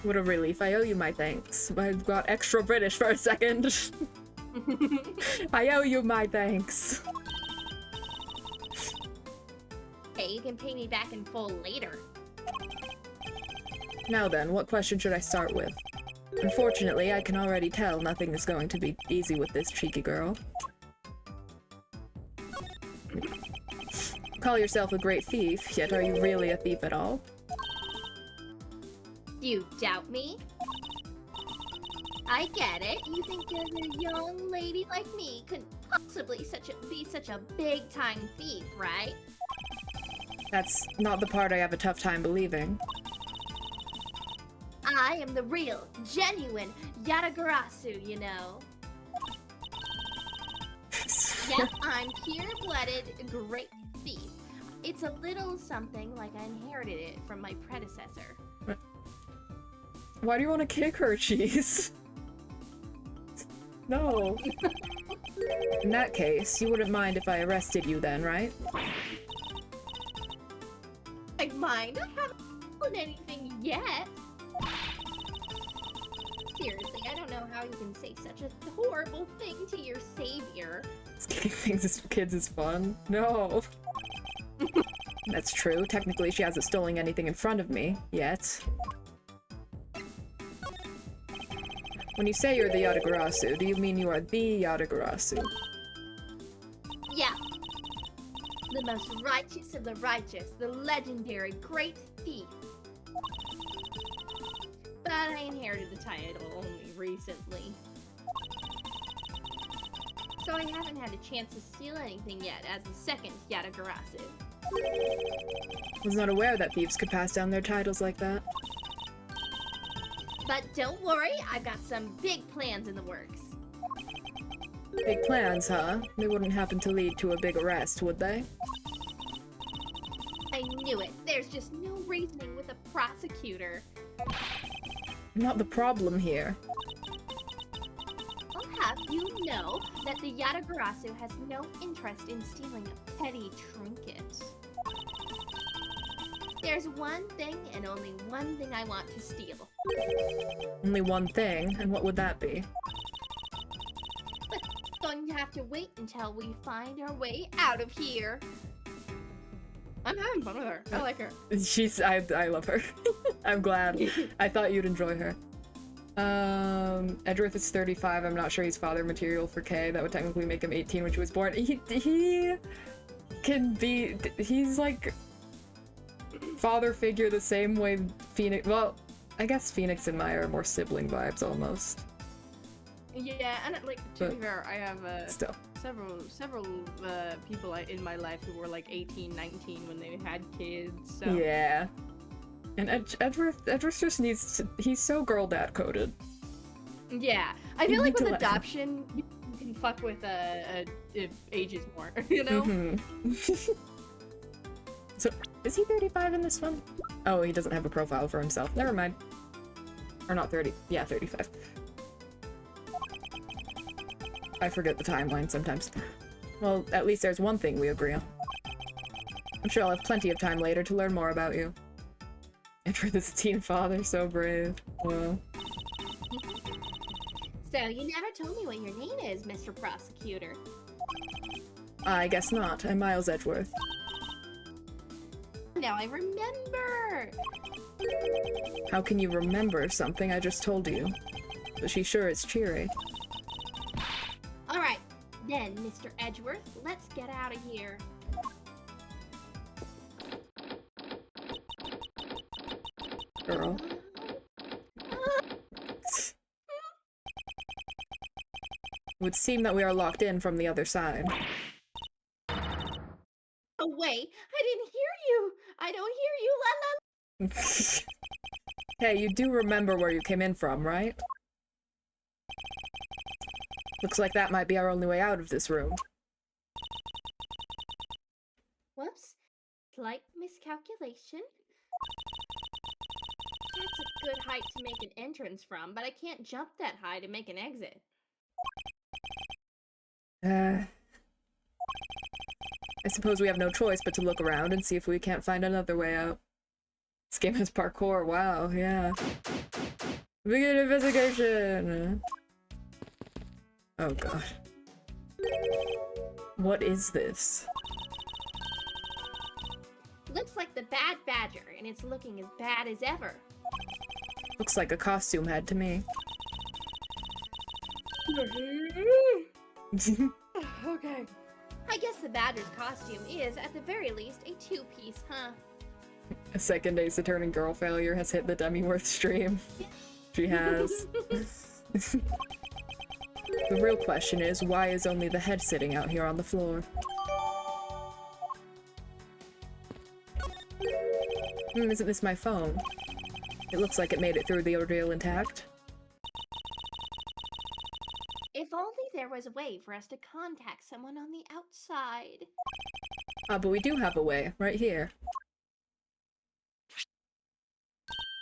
What a relief. I owe you my thanks. I got extra British for a second. I owe you my thanks. Hey, you can pay me back in full later. Now then, what question should I start with? Unfortunately, I can already tell nothing is going to be easy with this cheeky girl. Call yourself a great thief, yet are you really a thief at all? You doubt me? I get it. You think a young lady like me could possibly be such a big-time thief, right? That's not the part I have a tough time believing. I am the real, genuine Yatagarasu, you know. Yep, I'm pure-blooded, great thief. It's a little something like I inherited it from my predecessor. Why do you want to kick her, Cheese? No. In that case, you wouldn't mind if I arrested you then, right? I mind. I haven't done anything yet. Seriously, I don't know how you can say such a horrible thing to your savior. Kicking things as kids is fun. No. That's true. Technically, she hasn't stolen anything in front of me, yet. When you say you're the Yatagarasu, do you mean you are the Yatagarasu? Yeah. The most righteous of the righteous, the legendary great thief. But I inherited the title only recently. So I haven't had a chance to steal anything yet as the second Yatagarasu. Was not aware that thieves could pass down their titles like that. But don't worry, I've got some big plans in the works. Big plans, huh? They wouldn't happen to lead to a big arrest, would they? I knew it. There's just no reasoning with a prosecutor. Not the problem here. I'll have you know that the Yatagarasu has no interest in stealing a petty trinket. There's one thing and only one thing I want to steal. Only one thing, and what would that be? But going to have to wait until we find our way out of here. I'm having fun with her. I like her. I love her. I'm glad. I thought you'd enjoy her. Edgeworth is 35. I'm not sure he's father material for Kay. That would technically make him 18 when she was born. He can be, he's like father figure the same way Phoenix, well, I guess Phoenix and Maya are more sibling vibes almost. Yeah, and like to be But fair, I have Still. several people in my life who were like 18, 19 when they had kids. So. Yeah. And Edgeworth just needs to, he's so girl dad coded. Yeah, I You feel like need to with let him. adoption, you can fuck with ages more, you know? Mhm. So, is he 35 in this one? Oh, he doesn't have a profile for himself. Never mind. Or not 30. Yeah, 35. I forget the timeline sometimes. Well, at least there's one thing we agree on. I'm sure I'll have plenty of time later to learn more about you. And for this teen father, so brave. Well, So you never told me what your name is, Mr. Prosecutor. I guess not. I'm Miles Edgeworth. Now I remember! How can you remember something I just told you? But she sure is cheery. Alright, then, Mr. Edgeworth, let's get out of here. Girl. It would seem that we are locked in from the other side. Oh, wait, I didn't hear you! I don't hear you, la la! Hey, you do remember where you came in from, right? Looks like that might be our only way out of this room. Whoops. Slight miscalculation. That's a good height to make an entrance from, but I can't jump that high to make an exit. I suppose we have no choice but to look around and see if we can't find another way out. This game has parkour, wow, yeah. Begin investigation! Oh god. What is this? Looks like the Bad Badger, and it's looking as bad as ever. Looks like a costume head to me. Okay. I guess the Badger's costume is, at the very least, a two-piece, huh? A second Ace Attorney girl failure has hit the demeVOD stream. She has. The real question is, why is only the head sitting out here on the floor? Isn't this my phone? It looks like it made it through the ordeal intact. If only there was a way for us to contact someone on the outside. But we do have a way, right here.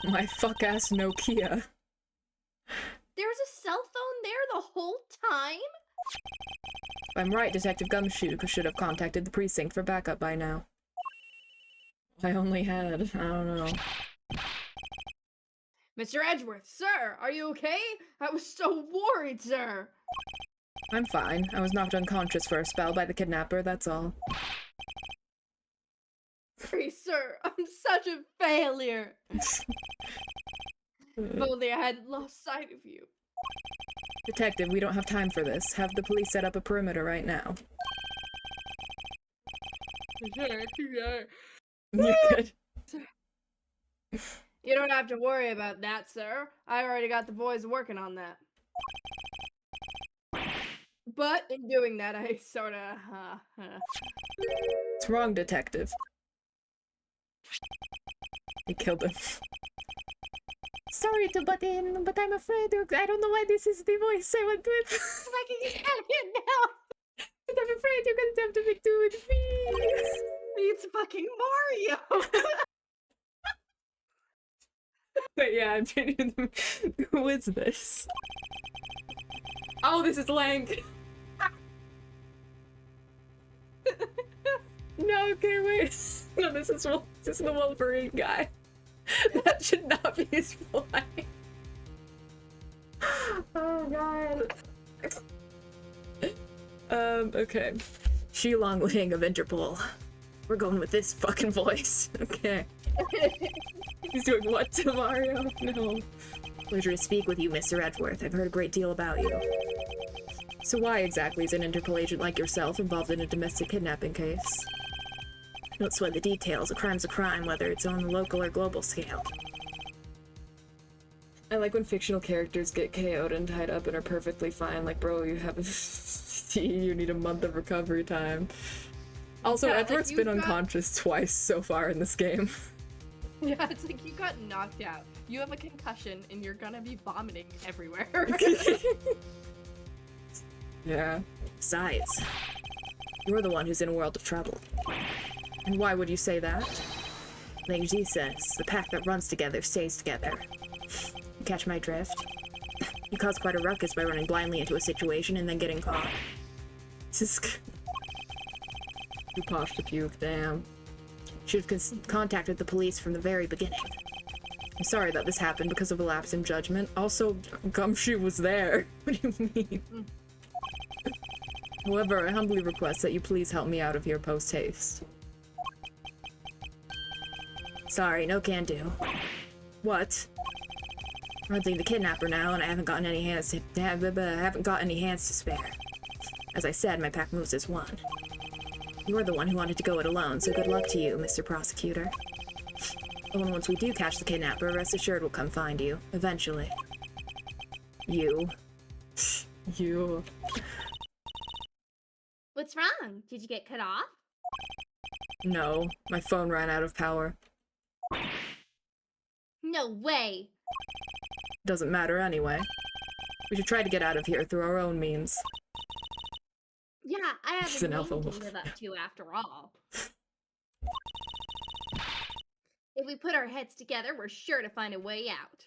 My fuck-ass Nokia. There was a cell phone there the whole time? If I'm right, Detective Gumshoe should have contacted the precinct for backup by now. I only had, I don't know. Mr. Edgeworth, sir, are you okay? I was so worried, sir. I'm fine. I was knocked unconscious for a spell by the kidnapper, that's all. Please, sir, I'm such a failure. If only I hadn't lost sight of you. Detective, we don't have time for this. Have the police set up a perimeter right now. Sure. You could. You don't have to worry about that, sir. I already got the boys working on that. But in doing that, I sorta, It's wrong, detective. You killed him. Sorry to butt in, but I'm afraid I don't know why this is the voice I went with. Like, you can't get now. But I'm afraid you're gonna have to make do with me. It's fucking Mario. But yeah, I'm changing them. Who is this? Oh, this is Lank! No, okay, wait. No, this is the Wolverine guy. That should not be his flying. Oh god. Okay. Shilong Ling of Interpol. We're going with this fucking voice. Okay. He's doing what to Mario? No. Pleasure to speak with you, Mr. Edgeworth. I've heard a great deal about you. So why exactly is an Interpol agent like yourself involved in a domestic kidnapping case? Don't sweat the details. A crime's a crime, whether it's on the local or global scale. I like when fictional characters get KO'd and tied up and are perfectly fine. Like, bro, you have you need a month of recovery time. Also, Yeah, Edward's like, been you've got- unconscious twice so far in this game. Yeah, it's like you got knocked out. You have a concussion and you're gonna be vomiting everywhere. Yeah. Besides, you're the one who's in a world of trouble. And why would you say that? Like G says, the pack that runs together stays together. You catch my drift? You cause quite a ruckus by running blindly into a situation and then getting caught. Just too posh to puke, damn. Should have contacted the police from the very beginning. I'm sorry that this happened because of a lapse in judgment. Also, Gumshoe was there. What do you mean? However, I humbly request that you please help me out of here post-haste. Sorry, no can do. What? I'm hunting the kidnapper now, and I haven't gotten any hands to spare. As I said, my pack moves as one. You're the one who wanted to go it alone, so good luck to you, Mr. Prosecutor. And once we do catch the kidnapper, rest assured we'll come find you, eventually. You. You. What's wrong? Did you get cut off? No, my phone ran out of power. No way. Doesn't matter anyway. We should try to get out of here through our own means. Yeah, I have She's a an name alpha to wolf. live up to after all. If we put our heads together, we're sure to find a way out.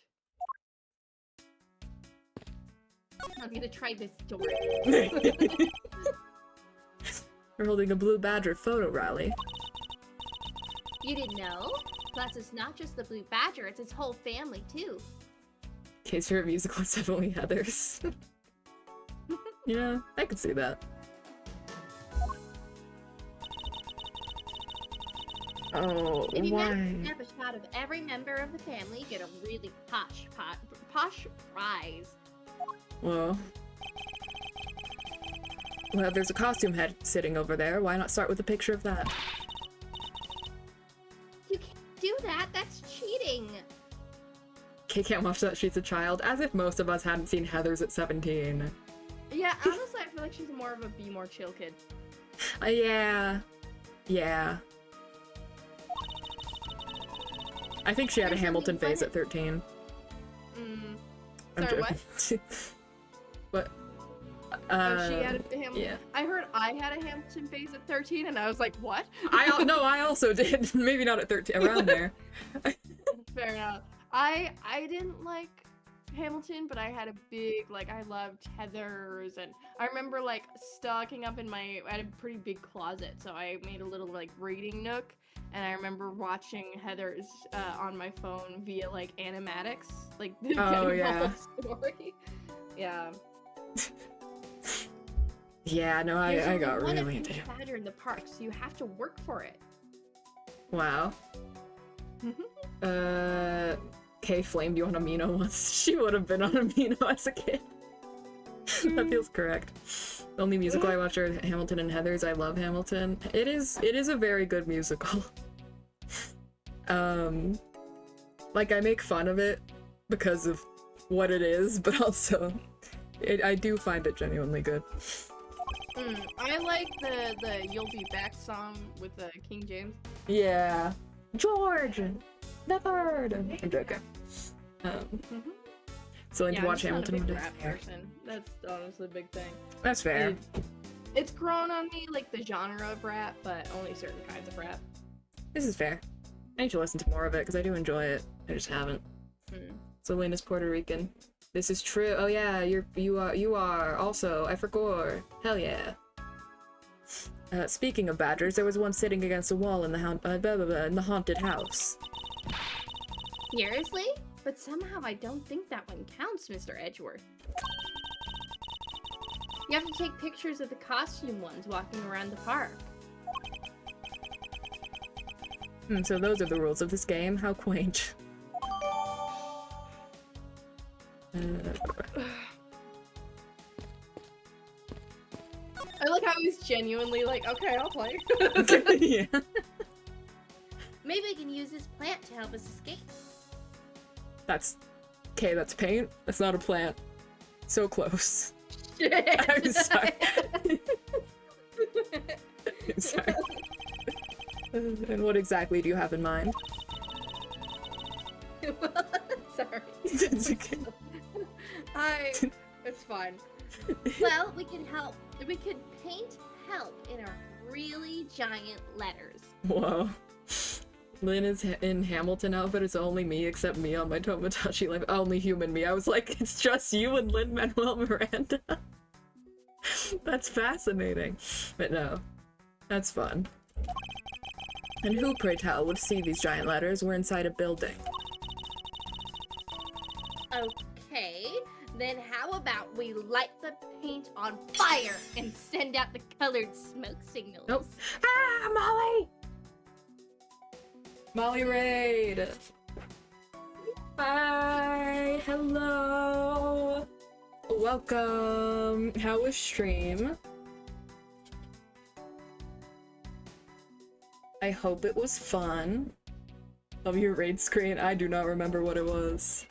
I'm gonna try this door. We're holding a Blue Badger photo rally. You didn't know? Plus, it's not just the Blue Badger, it's its whole family, too. In case you're a musical, it's definitely Heather's. Yeah, I could see that. Oh, If you why? snap a shot of every member of the family, you get a really posh prize. Well, there's a costume head sitting over there. Why not start with a picture of that? You can't do that, that's cheating. Kay can't watch that. She's a child. As if most of us hadn't seen Heather's at 17. Yeah, honestly, I feel like she's more of a be more chill kid. Yeah. Yeah. I think she had a There's Hamilton something phase fun- at 13. I'm Sorry, what? joking. What? Oh, she had a Hamilton. yeah. I heard I had a Hamilton phase at 13, and I was like, what? No, I also did. Maybe not at 13, around there. Fair enough. I didn't like Hamilton, but I had a big, like, I loved Heather's, and I remember, like, stocking up in I had a pretty big closet, so I made a little, like, reading nook, and I remember watching Heather's on my phone via, like, animatics, like, the Oh, getting the yeah. whole story. Yeah. Yeah, no, There's I only got one of really each into it. badger in the park, so you have to work for it. Wow. Kay flamed you on Amino once. She would have been on Amino as a kid. That feels correct. The only musical I watch are Hamilton and Heathers. I love Hamilton. It is a very good musical. Like, I make fun of it because of what it is, but also I do find it genuinely good. I like the You'll Be Back song with King James. Yeah. George! The third! I'm joking. So I need to watch Hamilton I'm one not a day. big rap person. That's honestly a big thing. That's fair. It's grown on me, like the genre of rap, but only certain kinds of rap. This is fair. I need to listen to more of it because I do enjoy it. I just haven't. So Lena's Puerto Rican. This is true. Oh yeah, you are also. I forgot. Hell yeah. Speaking of badgers, there was one sitting against a wall in the in the haunted house. Seriously? But somehow I don't think that one counts, Mr. Edgeworth. You have to take pictures of the costume ones walking around the park. So those are the rules of this game. How quaint. I like how he's genuinely like, okay, I'll play. Yeah. Maybe we can use this plant to help us escape. That's paint. That's not a plant. So close. Shit. I'm sorry. I'm sorry. And what exactly do you have in mind? Sorry. It's okay. It's fine. Well, we can help. We could paint help in our really giant letters. Whoa. Lynn is in Hamilton outfit. It's only me except me on my Tomodachi life. Only human me. I was like, it's just you and Lin-Manuel Miranda. That's fascinating. But no. That's fun. And who, pray tell, would see these giant letters? We're inside a building. Okay, then how about we light the paint on fire and send out the colored smoke signals? Nope. Ah, Molly! Molly Raid! Hi! Hello! Welcome! How was stream? I hope it was fun. Of your raid screen, I do not remember what it was.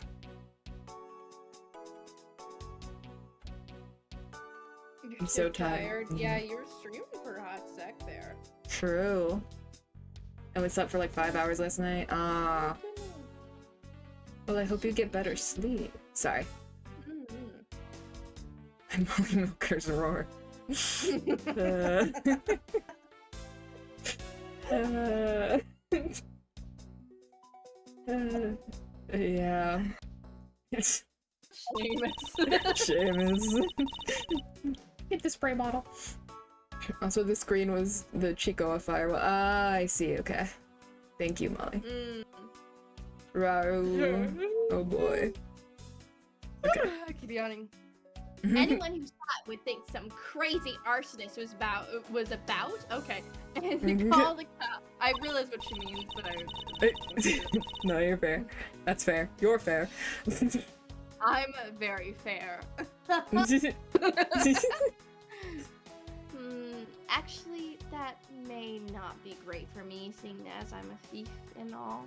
I'm so tired. Yeah, you were streaming for a hot sec there. True. I only slept for like 5 hours last night. Ah. Well, I hope you get better sleep. Sorry. I'm Molly Milker's roar. Yeah. Seamus. Get the spray bottle. Also, the screen was the Chicoa firewall. Ah, I see. Okay. Thank you, Molly. Raru. Oh boy. Okay. I keep yawning. Anyone who saw it would think some crazy arsonist was about. Okay. And they call the cop. I realize what she means, but No, you're fair. That's fair. You're fair. I'm very fair. Actually, that may not be great for me, seeing as I'm a thief and all.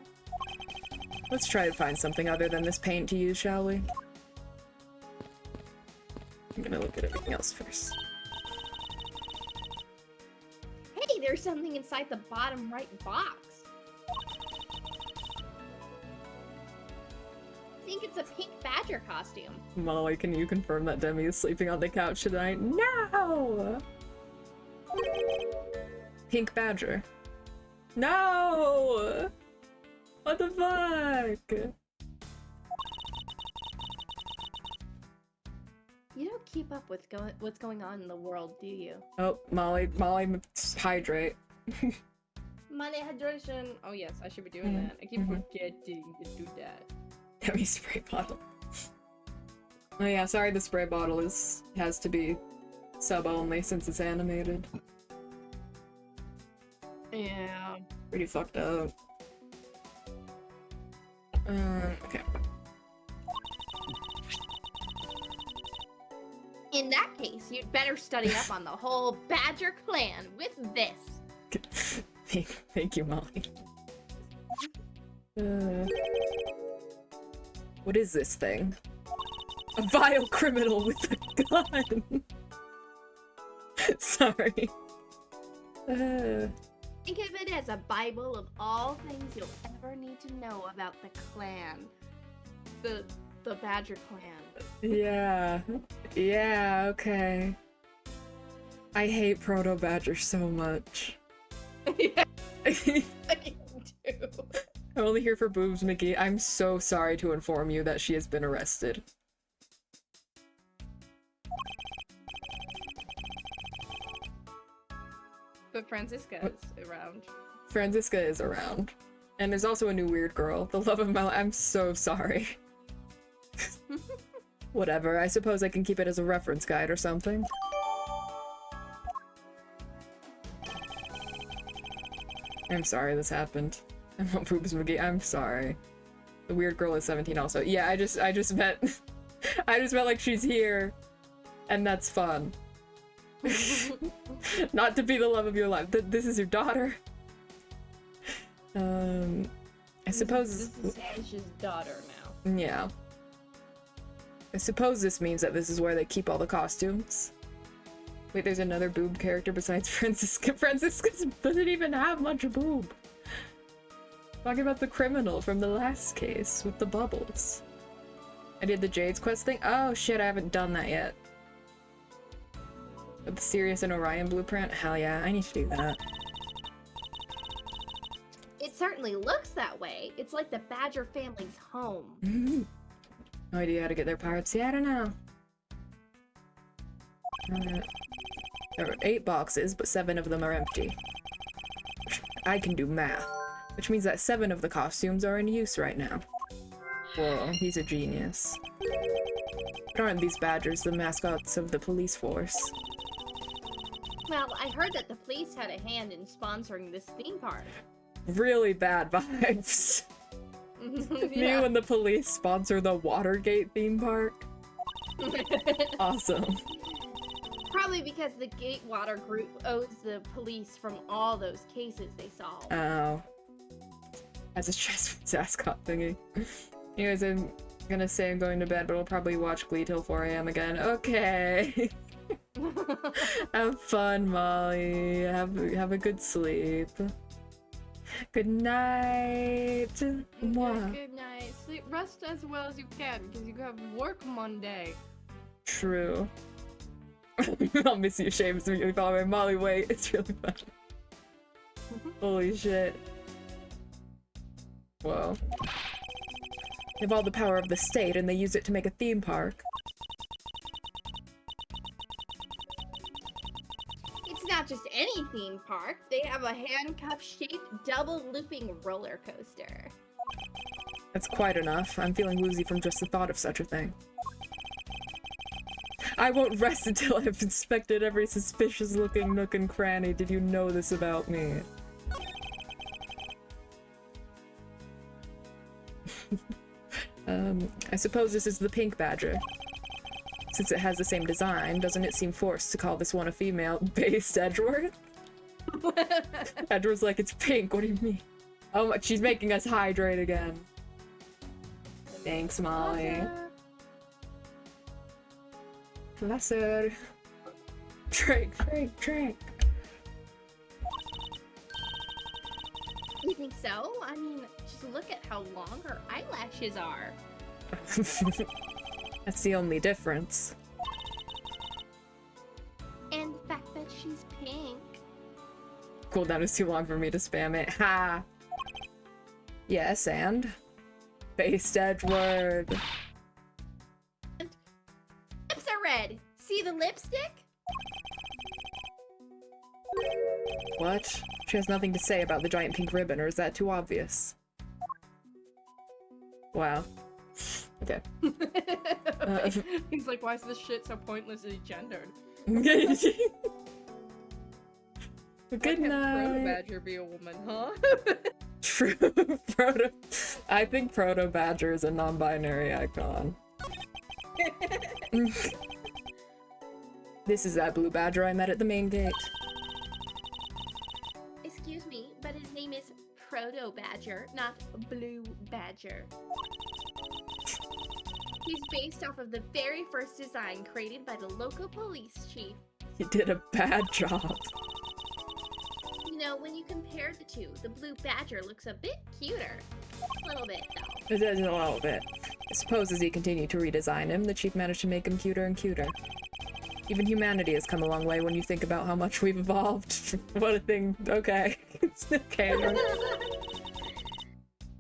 Let's try to find something other than this paint to use, shall we? I'm gonna look at everything else first. Hey, there's something inside the bottom right box. I think it's a pink badger costume. Molly, can you confirm that Demi is sleeping on the couch tonight? No! Pink badger. No! What the fuck? You don't keep up with what's going on in the world, do you? Oh, Molly, hydrate. My hydration. Oh yes, I should be doing that. I keep forgetting to do that. Demi spray bottle. Oh yeah, sorry the spray bottle has to be sub only since it's animated. Yeah. Pretty fucked up. Okay. In that case, you'd better study up on the whole Badger clan with this. Thank you, Molly. What is this thing? A vile criminal with a gun! Sorry. Think of it as a bible of all things you'll ever need to know about the clan. The Badger clan. Yeah. Yeah, okay. I hate Proto Badger so much. Yeah, I do. I'm only here for boobs, Mickey. I'm so sorry to inform you that she has been arrested. But Franziska's around. Franziska is around. And there's also a new weird girl. The love of my life. I'm so sorry. Whatever, I suppose I can keep it as a reference guide or something. I'm sorry this happened. I want boobs, McGee. I'm sorry. The weird girl is 17 also. Yeah, I just meant I just meant like she's here and that's fun. Not to be the love of your life. This is your daughter. I suppose This is Ash's daughter now. yeah. I suppose this means that this is where they keep all the costumes. Wait, there's another boob character besides Franziska. Franziska doesn't even have much boob. Talking about the criminal from the last case with the bubbles. I did the Jade's quest thing. Oh shit, I haven't done that yet. With the Sirius and Orion blueprint? Hell yeah, I need to do that. It certainly looks that way. It's like the Badger family's home. No idea how to get their parts. Yeah, I don't know. There are 8 boxes, but 7 of them are empty. I can do math, which means that 7 of the costumes are in use right now. Whoa, he's a genius. But aren't these badgers the mascots of the police force? Well, I heard that the police had a hand in sponsoring this theme park. Really bad vibes. Me when the police sponsor the Watergate theme park. Awesome. Probably because the Gatewater group owes the police from all those cases they solved. Oh. As a stress mascot thingy. Anyways, I'm gonna say I'm going to bed, but I'll probably watch Glee till 4 AM again. Okay. Have fun, Molly. Have a good sleep. Good night. Mwah. Good night. Sleep, rest as well as you can, because you have work Monday. True. I'll miss you, Shames. We follow my Molly. Wait, it's really fun. Holy shit. Whoa. They have all the power of the state, and they use it to make a theme park. It's not just any theme park. They have a handcuff-shaped double-looping roller coaster. That's quite enough. I'm feeling woozy from just the thought of such a thing. I won't rest until I've inspected every suspicious-looking nook and cranny. Did you know this about me? I suppose this is the pink badger. Since it has the same design, doesn't it seem forced to call this one a female? Based Edgeworth? Edgeworth's like, it's pink, what do you mean? Oh, she's making us hydrate again. Thanks, Molly. Blessed. Drink. You think so? I mean, just look at how long her eyelashes are. That's the only difference. And the fact that she's pink. Cooldown is too long for me to spam it. Ha! Yes, and? Based Edgeworth. Lips are red. See the lipstick? What? She has nothing to say about the giant pink ribbon, or is that too obvious? Wow. Okay. He's like, why is this shit so pointlessly gendered? Good night. Proto Badger be a woman, huh? True. I think Proto Badger is a non-binary icon. This is that blue badger I met at the main gate. Excuse me, but his name is Proto Badger, not Blue Badger. He's based off of the very first design created by the local police chief. You did a bad job. You know, when you compare the two, the Blue Badger looks a bit cuter. A little bit, though. It is a little bit. I suppose as he continued to redesign him, the chief managed to make him cuter and cuter. Even humanity has come a long way when you think about how much we've evolved. What a thing. Okay. It's okay.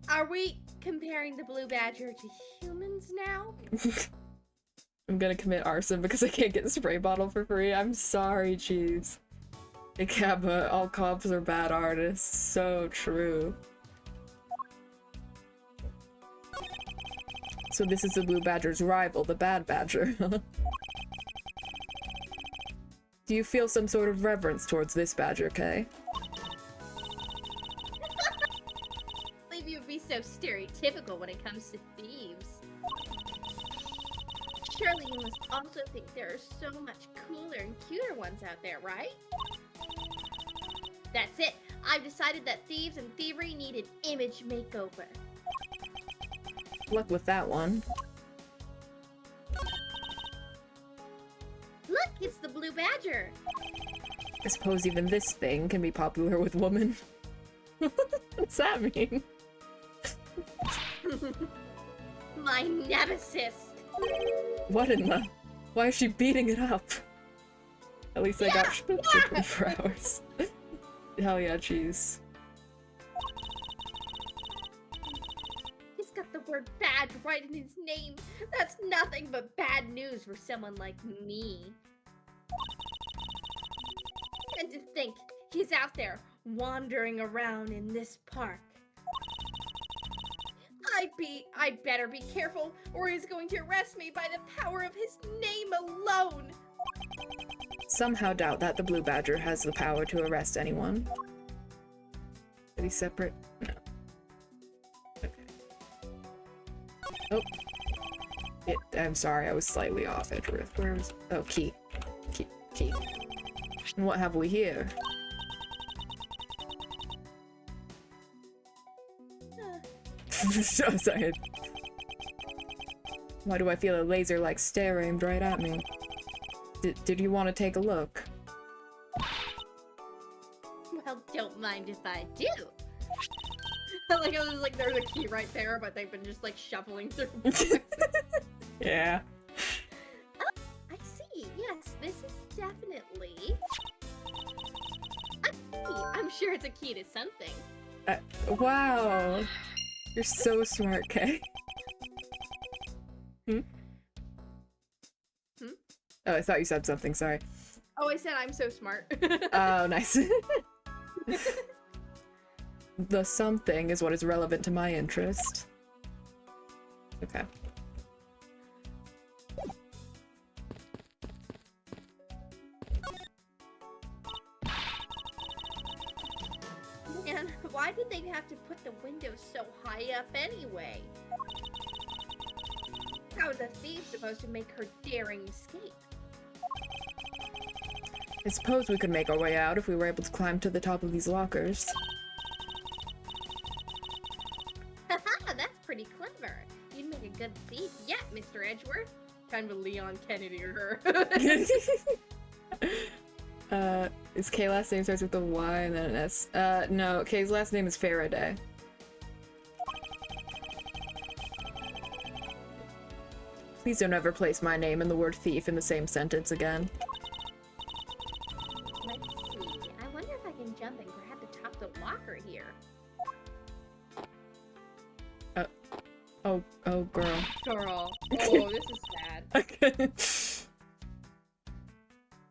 Are we comparing the Blue Badger to humans now? I'm gonna commit arson because I can't get the spray bottle for free. I'm sorry, Cheese. Yeah, but all cops are bad artists. So true. So this is the Blue Badger's rival, the Bad Badger. Do you feel some sort of reverence towards this badger, Kay? I believe you'd be so stereotypical when it comes to thieves. Surely you must also think there are so much cooler and cuter ones out there, right? That's it! I've decided that thieves and thievery need an image makeover. Luck with that one. Look, it's the Blue Badger! I suppose even this thing can be popular with women. What's that mean? My nemesis! What in the... Why is she beating it up? At least I got Schmidt for hours. Hell yeah, Cheese. He's got the word bad right in his name. That's nothing but bad news for someone like me. And to think he's out there wandering around in this park. I'd better be careful or he's going to arrest me by the power of his name alone. Somehow doubt that the Blue Badger has the power to arrest anyone. Are these separate? No. Okay. Oh. I'm sorry, I was slightly off, Edgeworth. Where was... Oh, key. Key. And what have we here? So sorry. Why do I feel a laser-like stare aimed right at me? Did you want to take a look? Well, don't mind if I do. Like, I was like, there's a key right there, but they've been just like shuffling through boxes. Yeah. Oh, I see. Yes, this is definitely a key. I'm sure it's a key to something. Wow. You're so smart, Kay. Hmm? Oh, I thought you said something, sorry. Oh, I said I'm so smart. Oh, nice. The something is what is relevant to my interest. Okay. And why did they have to put the windows so high up anyway? How is a thief supposed to make her daring escape? I suppose we could make our way out if we were able to climb to the top of these lockers. Haha, that's pretty clever. You'd make a good thief yet, Mr. Edgeworth. Kind of a Leon Kennedy or her. Is Kay last name starts with a Y and then an S? No, Kay's last name is Faraday. Please don't ever place my name and the word thief in the same sentence again. Let's see. I wonder if I can jump and grab the top of the locker here. Oh, girl. Girl. Oh, this is sad.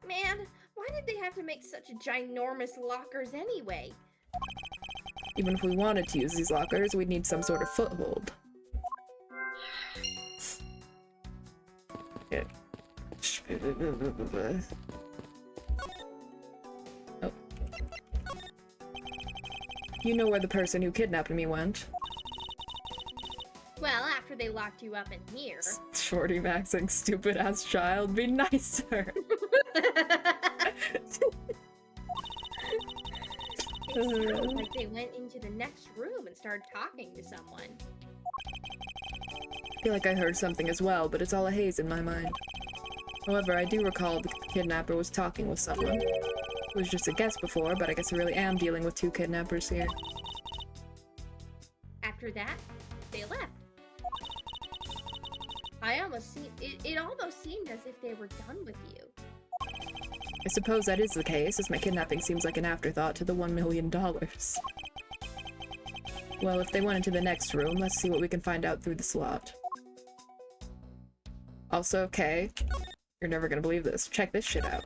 Man, why did they have to make such ginormous lockers anyway? Even if we wanted to use these lockers, we'd need some sort of foothold. Yeah. Oh. You know where the person who kidnapped me went. Well, after they locked you up in here. Shorty maxing stupid ass child, be nicer. It sounds like they went into the next room and started talking to someone. I feel like I heard something as well, but it's all a haze in my mind. However, I do recall the kidnapper was talking with someone. It was just a guess before, but I guess I really am dealing with two kidnappers here. After that, they left. It almost seemed as if they were done with you. I suppose that is the case, as my kidnapping seems like an afterthought to the $1 million. Well, if they went into the next room, let's see what we can find out through the slot. Also, okay, you're never gonna believe this. Check this shit out.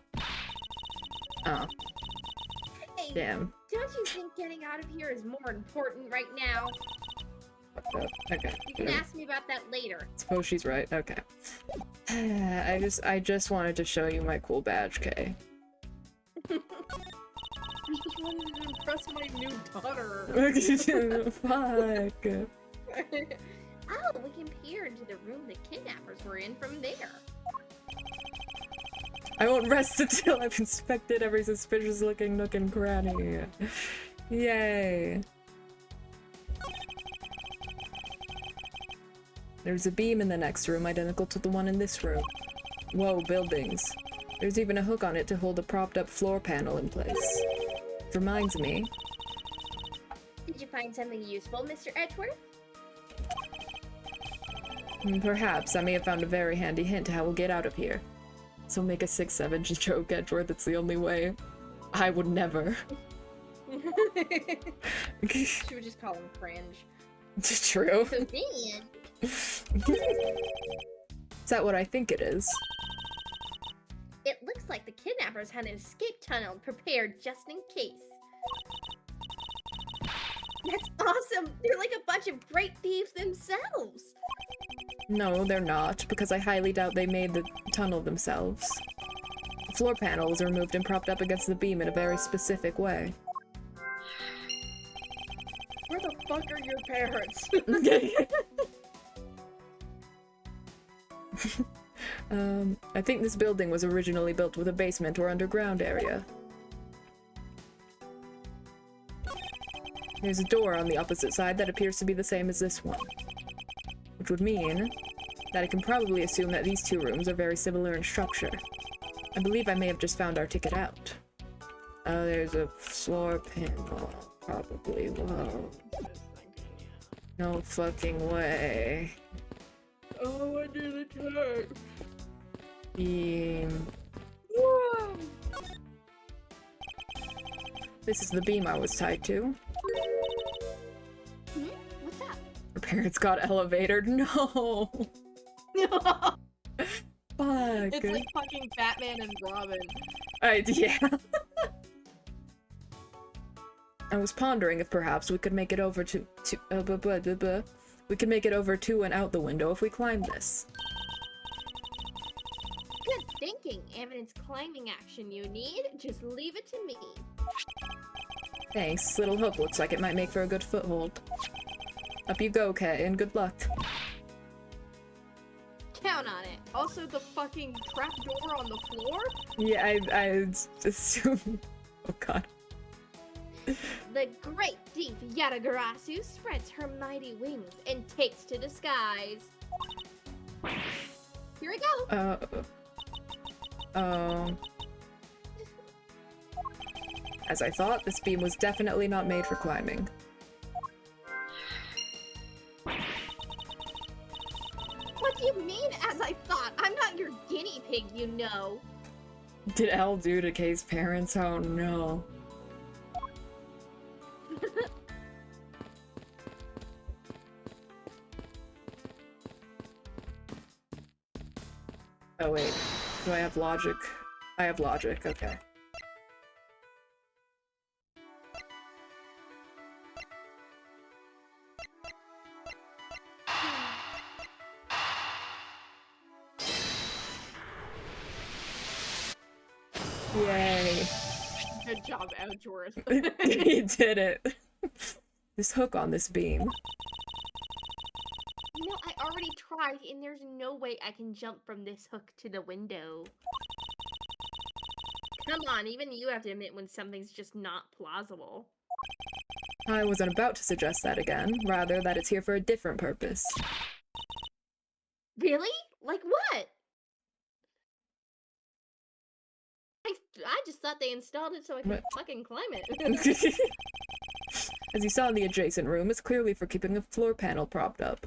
Oh. Hey, Damn. don't you think getting out of here is more important right now? Okay. You can ask me about that later. Suppose she's right. Okay. I just wanted to show you my cool badge, Kay. I just wanted to impress my new daughter. Fuck. Oh, we can peer into the room the kidnappers were in from there. I won't rest until I've inspected every suspicious-looking nook and cranny. Yay. There's a beam in the next room identical to the one in this room. Whoa, buildings. There's even a hook on it to hold a propped-up floor panel in place. It reminds me. Did you find something useful, Mr. Edgeworth? Perhaps. I may have found a very handy hint to how we'll get out of here. So make a 6-7 joke, Edgeworth. It's the only way. I would never. She would just call him cringe. True. Convenient. Is that what I think it is? It looks like the kidnappers had an escape tunnel prepared just in case. That's awesome! They're like a bunch of great thieves themselves! No, they're not, because I highly doubt they made the tunnel themselves. The floor panel was removed and propped up against the beam in a very specific way. Where the fuck are your parents? I think this building was originally built with a basement or underground area. There's a door on the opposite side that appears to be the same as this one. Which would mean that I can probably assume that these two rooms are very similar in structure. I believe I may have just found our ticket out. Oh, there's a floor panel. Probably. Whoa. No fucking way. Oh, under the turret. Beam. Whoa! This is the beam I was tied to. What's up? Her parents got elevated. No. Fuck. It's like fucking Batman and Robin. Yeah. I was pondering if perhaps we could make it over we could make it over to and out the window if we climb this. Good thinking. Evidence climbing action you need. Just leave it to me. Thanks. This little hook looks like it might make for a good foothold. Up you go, Kay, and good luck. Count on it. Also, the fucking trapdoor on the floor? Yeah, I assume. Oh god. The great thief Yatagarasu spreads her mighty wings and takes to the skies. Here we go. As I thought, this beam was definitely not made for climbing. What do you mean, as I thought? I'm not your guinea pig, you know. Did L do to Kay's parents? Oh no. Oh wait, do I have logic? I have logic, okay. Yay. Good job, Edgeworth. He did it. This hook on this beam. You know, I already tried, and there's no way I can jump from this hook to the window. Come on, even you have to admit when something's just not plausible. I wasn't about to suggest that again, rather that it's here for a different purpose. Really? Like what? I just thought they installed it so I could fucking climb it. As you saw in the adjacent room, it's clearly for keeping a floor panel propped up.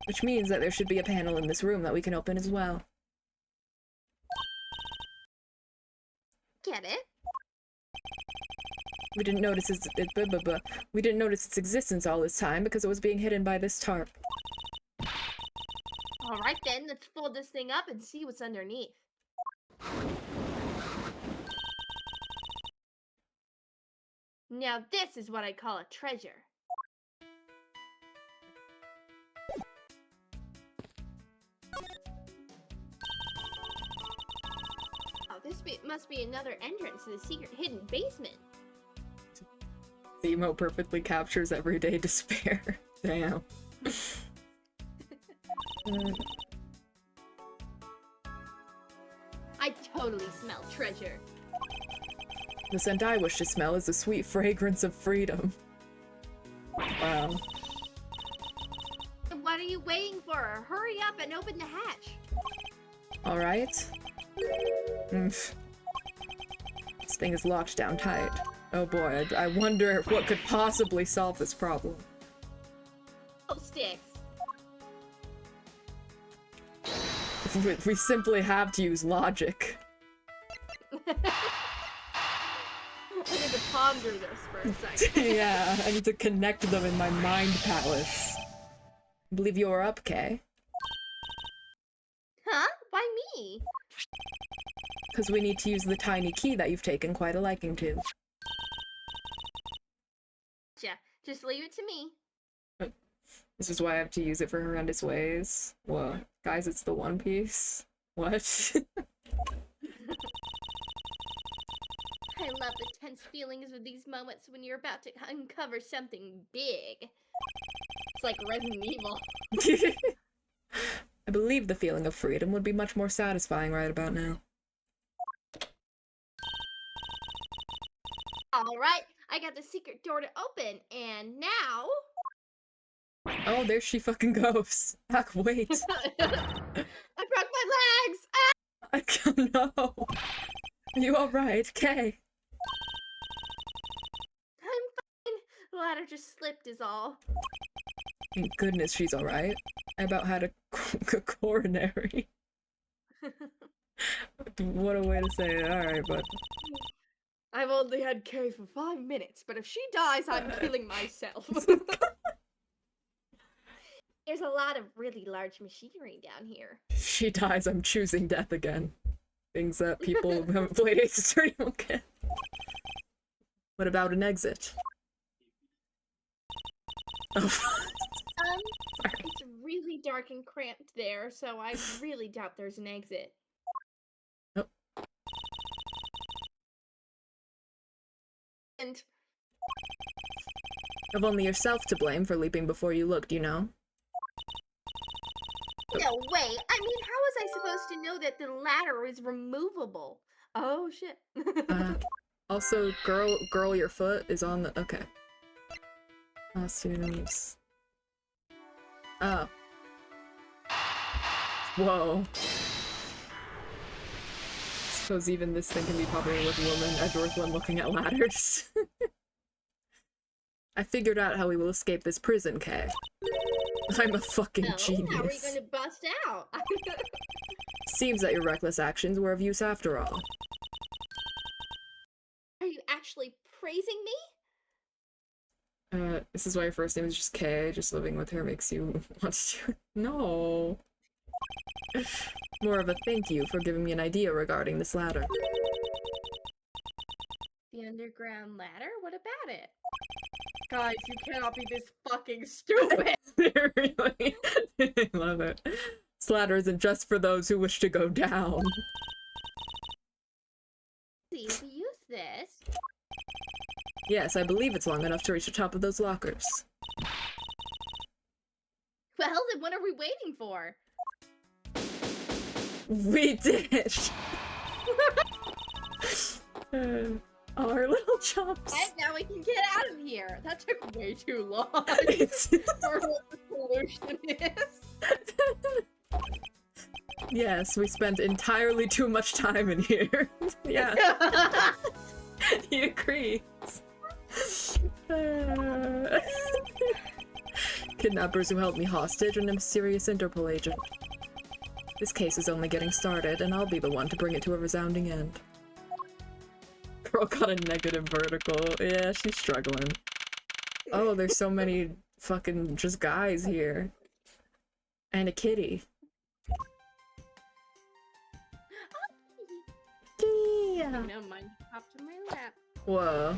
Which means that there should be a panel in this room that we can open as well. Get it? We didn't notice its existence all this time because it was being hidden by this tarp. Alright then, let's fold this thing up and see what's underneath. Now this is what I call a treasure. Oh, this must be another entrance to the secret hidden basement. The emote perfectly captures everyday despair. Damn. I totally smell treasure. The scent I wish to smell is the sweet fragrance of freedom. Wow. What are you waiting for? Hurry up and open the hatch. Alright. This thing is locked down tight. Oh boy, I wonder what could possibly solve this problem. Oh, sticks. We simply have to use logic. I need to ponder this for a second. Yeah, I need to connect them in my mind palace. I believe you're up, Kay. Huh? Why me? Because we need to use the tiny key that you've taken quite a liking to. Gotcha. Just leave it to me. This is why I have to use it for horrendous ways. Whoa. Guys, it's the One Piece. What? I love the tense feelings of these moments when you're about to uncover something big. It's like Resident Evil. I believe the feeling of freedom would be much more satisfying right about now. Alright, I got the secret door to open, and now... Oh, there she fucking goes. Heck, wait. I broke my legs! Ah! I don't know. Are you alright, Kay? I'm fine. The ladder just slipped is all. Thank goodness she's alright. I about had a coronary. What a way to say it. Alright, but... I've only had Kay for 5 minutes, but if she dies, I'm killing myself. There's a lot of really large machinery down here. If she dies, I'm choosing death again. Things that people who haven't played Ace Attorney won't get. What about an exit? Oh. It's really dark and cramped there, so I really doubt there's an exit. Oh. And Have only yourself to blame for leaping before you looked, you know? no way! I mean, how was I supposed to know that the ladder is removable? Oh shit. Also, girl, your foot is on the... Okay. Costumes. Oh. Whoa. Suppose even this thing can be popular with women, Edgeworth when looking at ladders. I figured out how we will escape this prison, Kay. I'm a fucking genius. How are we going to bust out? Seems that your reckless actions were of use after all. Are you actually praising me? This is why your first name is just Kay. Just living with her makes you want to... No. More of a thank you for giving me an idea regarding this ladder. The underground ladder? What about it? Guys, you cannot be this fucking stupid! Really? I love it. This ladder isn't just for those who wish to go down. See, to use this. Yes, I believe it's long enough to reach the top of those lockers. Well, then what are we waiting for? We did! Our little jumps. And now we can get out of here. That took way too long It's- for what the solution is. Yes, we spent entirely too much time in here. Yeah, he agrees. Kidnappers who held me hostage and a mysterious Interpol agent. This case is only getting started, and I'll be the one to bring it to a resounding end. Girl got a negative vertical. Yeah, she's struggling. Oh, there's so many fucking just guys here. And a kitty. Yeah. You know, mine popped in my lap. Whoa.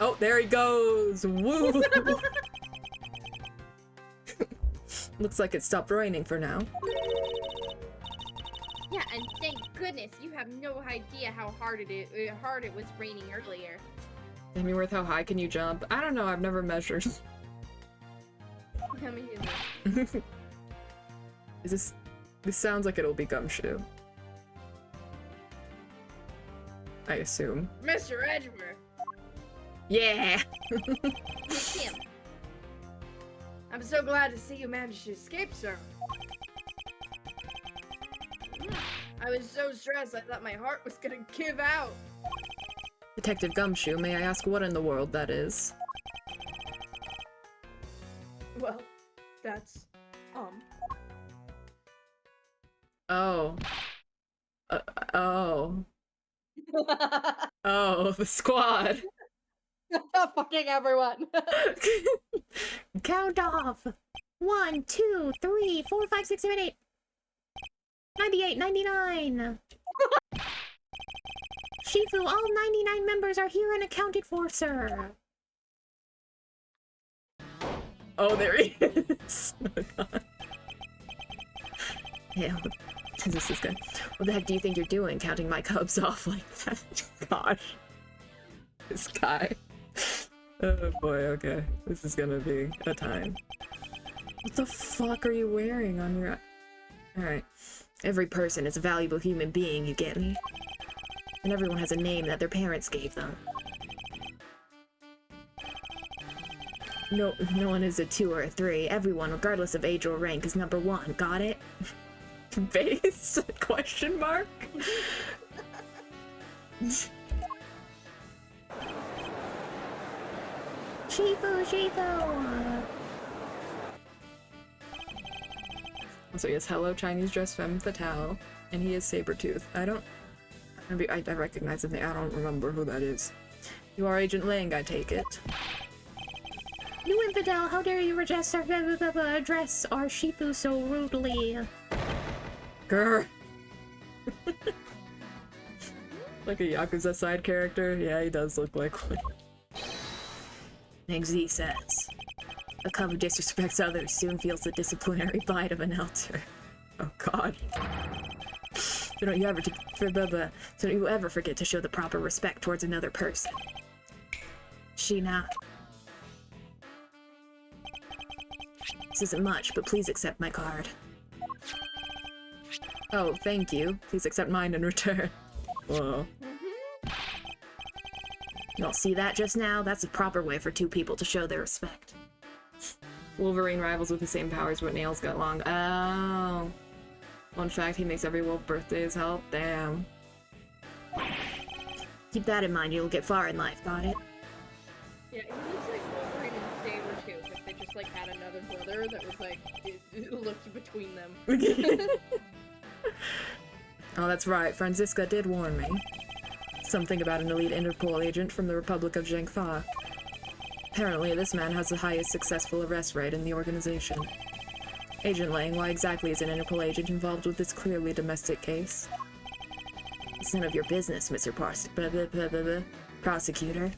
Oh, there he goes! Woo! Looks like it stopped raining for now. Yeah, and thank goodness you have no idea how hard it was raining earlier. Demiworth, how high can you jump? I don't know, I've never measured. How many is it? Is this sounds like it'll be Gumshoe. I assume. Mr. Edgeworth! Yeah! It's him. I'm so glad to see you managed to escape, sir. I was so stressed I thought my heart was gonna give out. Detective Gumshoe, may I ask what in the world that is? Well, that's, Oh. Oh. Oh, the squad! Fucking everyone. Count off. 1, 2, 3, 4, 5, 6, 7, 8. 98, 99. Shifu, all 99 members are here and accounted for, sir. Oh, there he is! Oh god. Yeah, this is good. What the heck do you think you're doing, counting my cubs off like that? Gosh. This guy. Oh boy, okay. This is gonna be a time. What the fuck are you wearing on your... Alright. Every person is a valuable human being, you get me? And everyone has a name that their parents gave them. No one is a 2 or a 3. Everyone, regardless of age or rank, is number 1. Got it? Base? Question mark? Shifu. So yes, hello Chinese dress femme fatale, and he is Sabretooth. I recognize the name, I don't remember who that is. You are Agent Lang, I take it. New infidel, how dare you address our Shifu so rudely? Grr. Like a Yakuza side character? Yeah, he does look like one. Nexi says, a cub who disrespects others soon feels the disciplinary bite of an elder. Oh god. So don't you ever forget to show the proper respect towards another person. Sheena. This isn't much, but please accept my card. Oh, thank you. Please accept mine in return. Whoa. Y'all see that just now? That's the proper way for two people to show their respect. Wolverine rivals with the same powers, but nails got long. Oh. Fun fact, he makes every wolf birthdays help. Damn. Keep that in mind, you'll get far in life, got it? Yeah, he looks like Wolverine and Sabretooth if they just like had another brother that was like, it looked between them. Oh, that's right, Franziska did warn me. Something about an elite Interpol agent from the Republic of Zhengfa. Apparently, this man has the highest successful arrest rate in the organization. Agent Lang, why exactly is an Interpol agent involved with this clearly domestic case? It's none of your business, Mr. Prosecutor.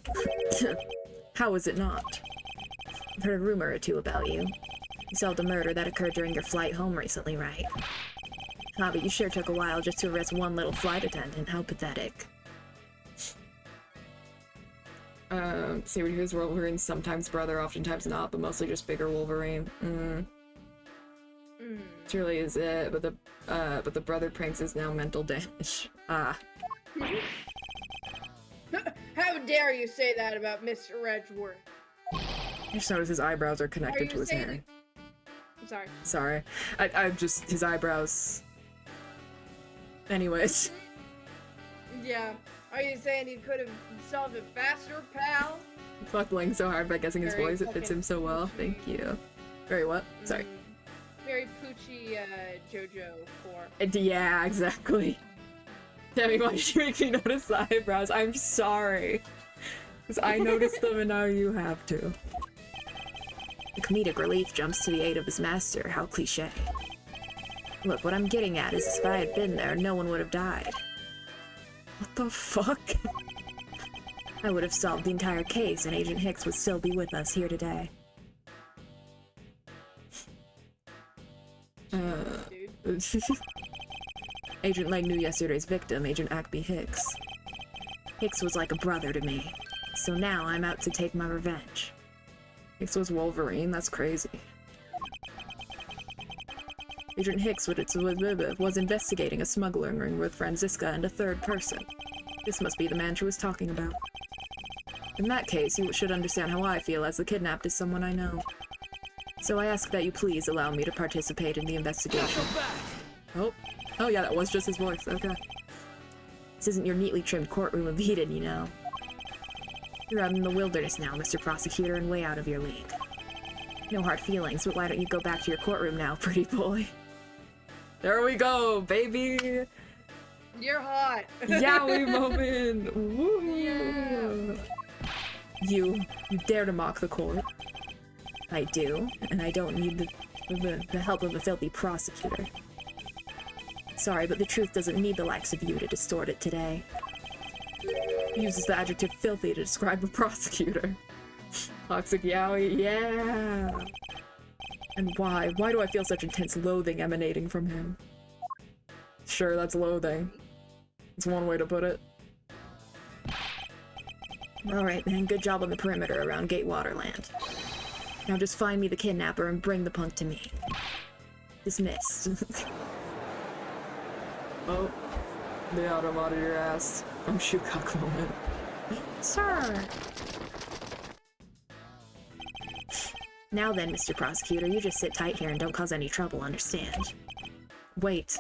How is it not? I've heard a rumor or two about you. You solved a murder that occurred during your flight home recently, right? Ah, but you sure took a while just to arrest one little flight attendant. How pathetic. Sabretooth's Wolverine's sometimes brother, oftentimes not, but mostly just bigger Wolverine. Surely is it, but the brother pranks is now mental damage. Ah. How dare you say that about Mr. Edgeworth? I just noticed his eyebrows are connected you to his saying hair. I'm sorry. Sorry. I'm just, his eyebrows. Anyways. Yeah. Are you saying you could have solved it faster, pal? Fuckling so hard by guessing his Very voice, it fits him so well. fucking Thank you. Very what? Sorry. Very poochy, JoJo 4. Yeah, exactly. Demi, why did you make me notice the eyebrows? I'm sorry. Because I noticed them and now you have to. The comedic relief jumps to the aid of his master. How cliche. Look, what I'm getting at is if I had been there, no one would have died. What the fuck? I would have solved the entire case and Agent Hicks would still be with us here today. Dude. Agent Legg knew yesterday's victim, Agent Ackby Hicks. Hicks was like a brother to me, so now I'm out to take my revenge. Hicks was Wolverine? That's crazy. Agent Hicks was investigating a smuggling ring with Franziska and a third person. This must be the man she was talking about. In that case, you should understand how I feel, as the kidnapped is someone I know. So I ask that you please allow me to participate in the investigation. Oh. Oh yeah, that was just his voice, okay. This isn't your neatly trimmed courtroom of Eden, you know. You're out in the wilderness now, Mr. Prosecutor, and way out of your league. No hard feelings, but why don't you go back to your courtroom now, pretty boy? There we go, baby! You're hot! Yowie moment! Woo! Yeah. You dare to mock the court? I do, and I don't need the help of a filthy prosecutor. Sorry, but the truth doesn't need the likes of you to distort it today. He uses the adjective filthy to describe a prosecutor. Toxic Yowie, yeah! And why? Why do I feel such intense loathing emanating from him? Sure, that's loathing. It's one way to put it. Alright, man, good job on the perimeter around Gatewaterland. Now just find me the kidnapper and bring the punk to me. Dismissed. Oh, the auto out of your ass. From Shucock moment. Sir! Now then, Mr. Prosecutor, you just sit tight here and don't cause any trouble, understand? Wait.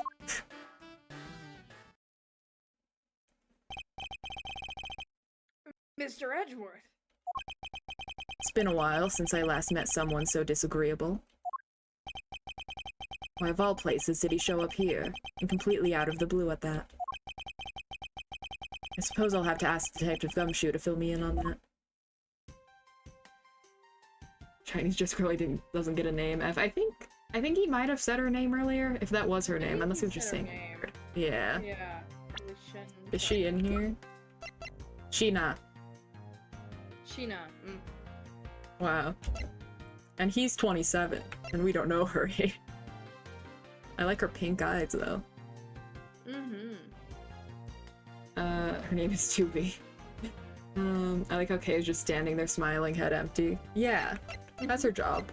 Mr. Edgeworth. It's been a while since I last met someone so disagreeable. Why, of all places, did he show up here? And completely out of the blue at that. I suppose I'll have to ask Detective Gumshoe to fill me in on that. Chinese just really doesn't get a name. I think he might have said her name earlier, if that was her name, unless he was just saying her. Yeah. Yeah. Is she in here? Sheena. Sheena. Wow. And he's 27, and we don't know her age. I like her pink eyes, though. Her name is 2B. I like how Kay is just standing there smiling, head empty. Yeah, that's her job.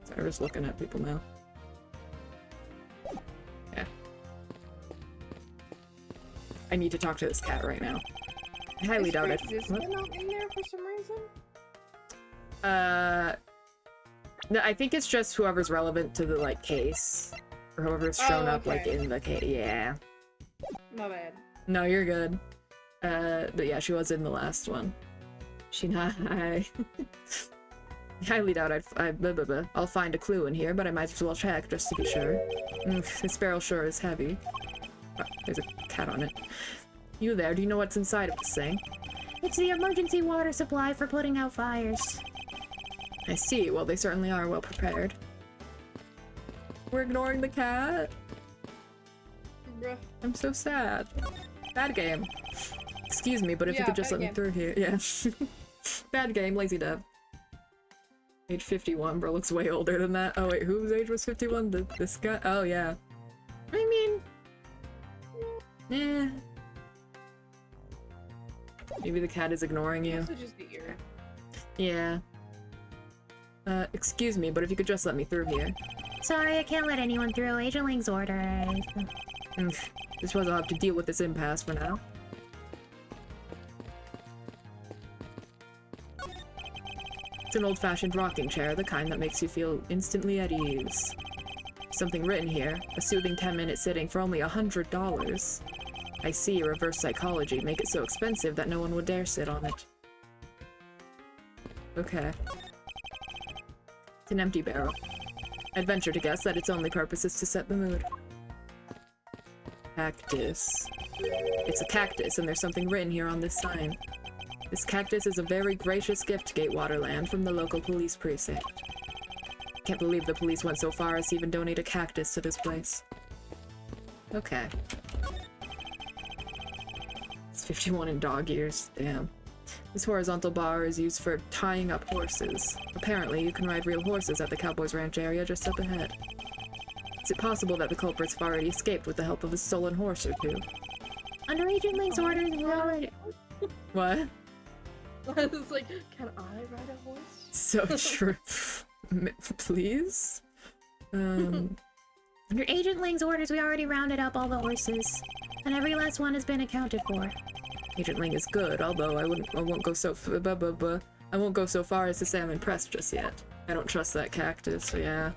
So I'm just looking at people now. Yeah. I need to talk to this cat right now. I highly doubt it. Is not in there for some reason? No, I think it's just whoever's relevant to the, like, case. Or whoever's shown up, like, in the case. Yeah. My bad. No, you're good. But yeah, she was in the last one. I highly doubt I'll find a clue in here, but I might as well check just to be sure. This barrel sure is heavy. Oh, there's a cat on it. You there, do you know what's inside of this thing? It's the emergency water supply for putting out fires. I see. Well, they certainly are well prepared. We're ignoring the cat? Bruh. I'm so sad. Bad game. Excuse me, but if you could just let me through here. Yeah. Bad game, lazy dev. Age 51, bro looks way older than that. Oh wait, whose age was 51? This guy? Oh yeah. I mean... Maybe the cat is ignoring you. Also just the ear. Yeah. Excuse me, but if you could just let me through here. Sorry, I can't let anyone through. Agent Ling's orders. This was I'll have to deal with this impasse for now. It's an old-fashioned rocking chair, the kind that makes you feel instantly at ease. Something written here, a soothing 10-minute sitting for only $100. I see, reverse psychology, make it so expensive that no one would dare sit on it. Okay. It's an empty barrel. I'd venture to guess that its only purpose is to set the mood. Cactus. It's a cactus, and there's something written here on this sign. This cactus is a very gracious gift, Gatewaterland, from the local police precinct. Can't believe the police went so far as to even donate a cactus to this place. Okay. It's 51 in dog years. Damn. This horizontal bar is used for tying up horses. Apparently, you can ride real horses at the Cowboys Ranch area just up ahead. Is it possible that the culprits have already escaped with the help of a stolen horse or two? Under Agent Ling's orders, we already... What? I was like, can I ride a horse? So true. Please? Under Agent Ling's orders, we already rounded up all the horses. And every last one has been accounted for. Agent Ling is good, although I won't go so I won't go so far as to say I'm impressed just yet. I don't trust that cactus, so yeah.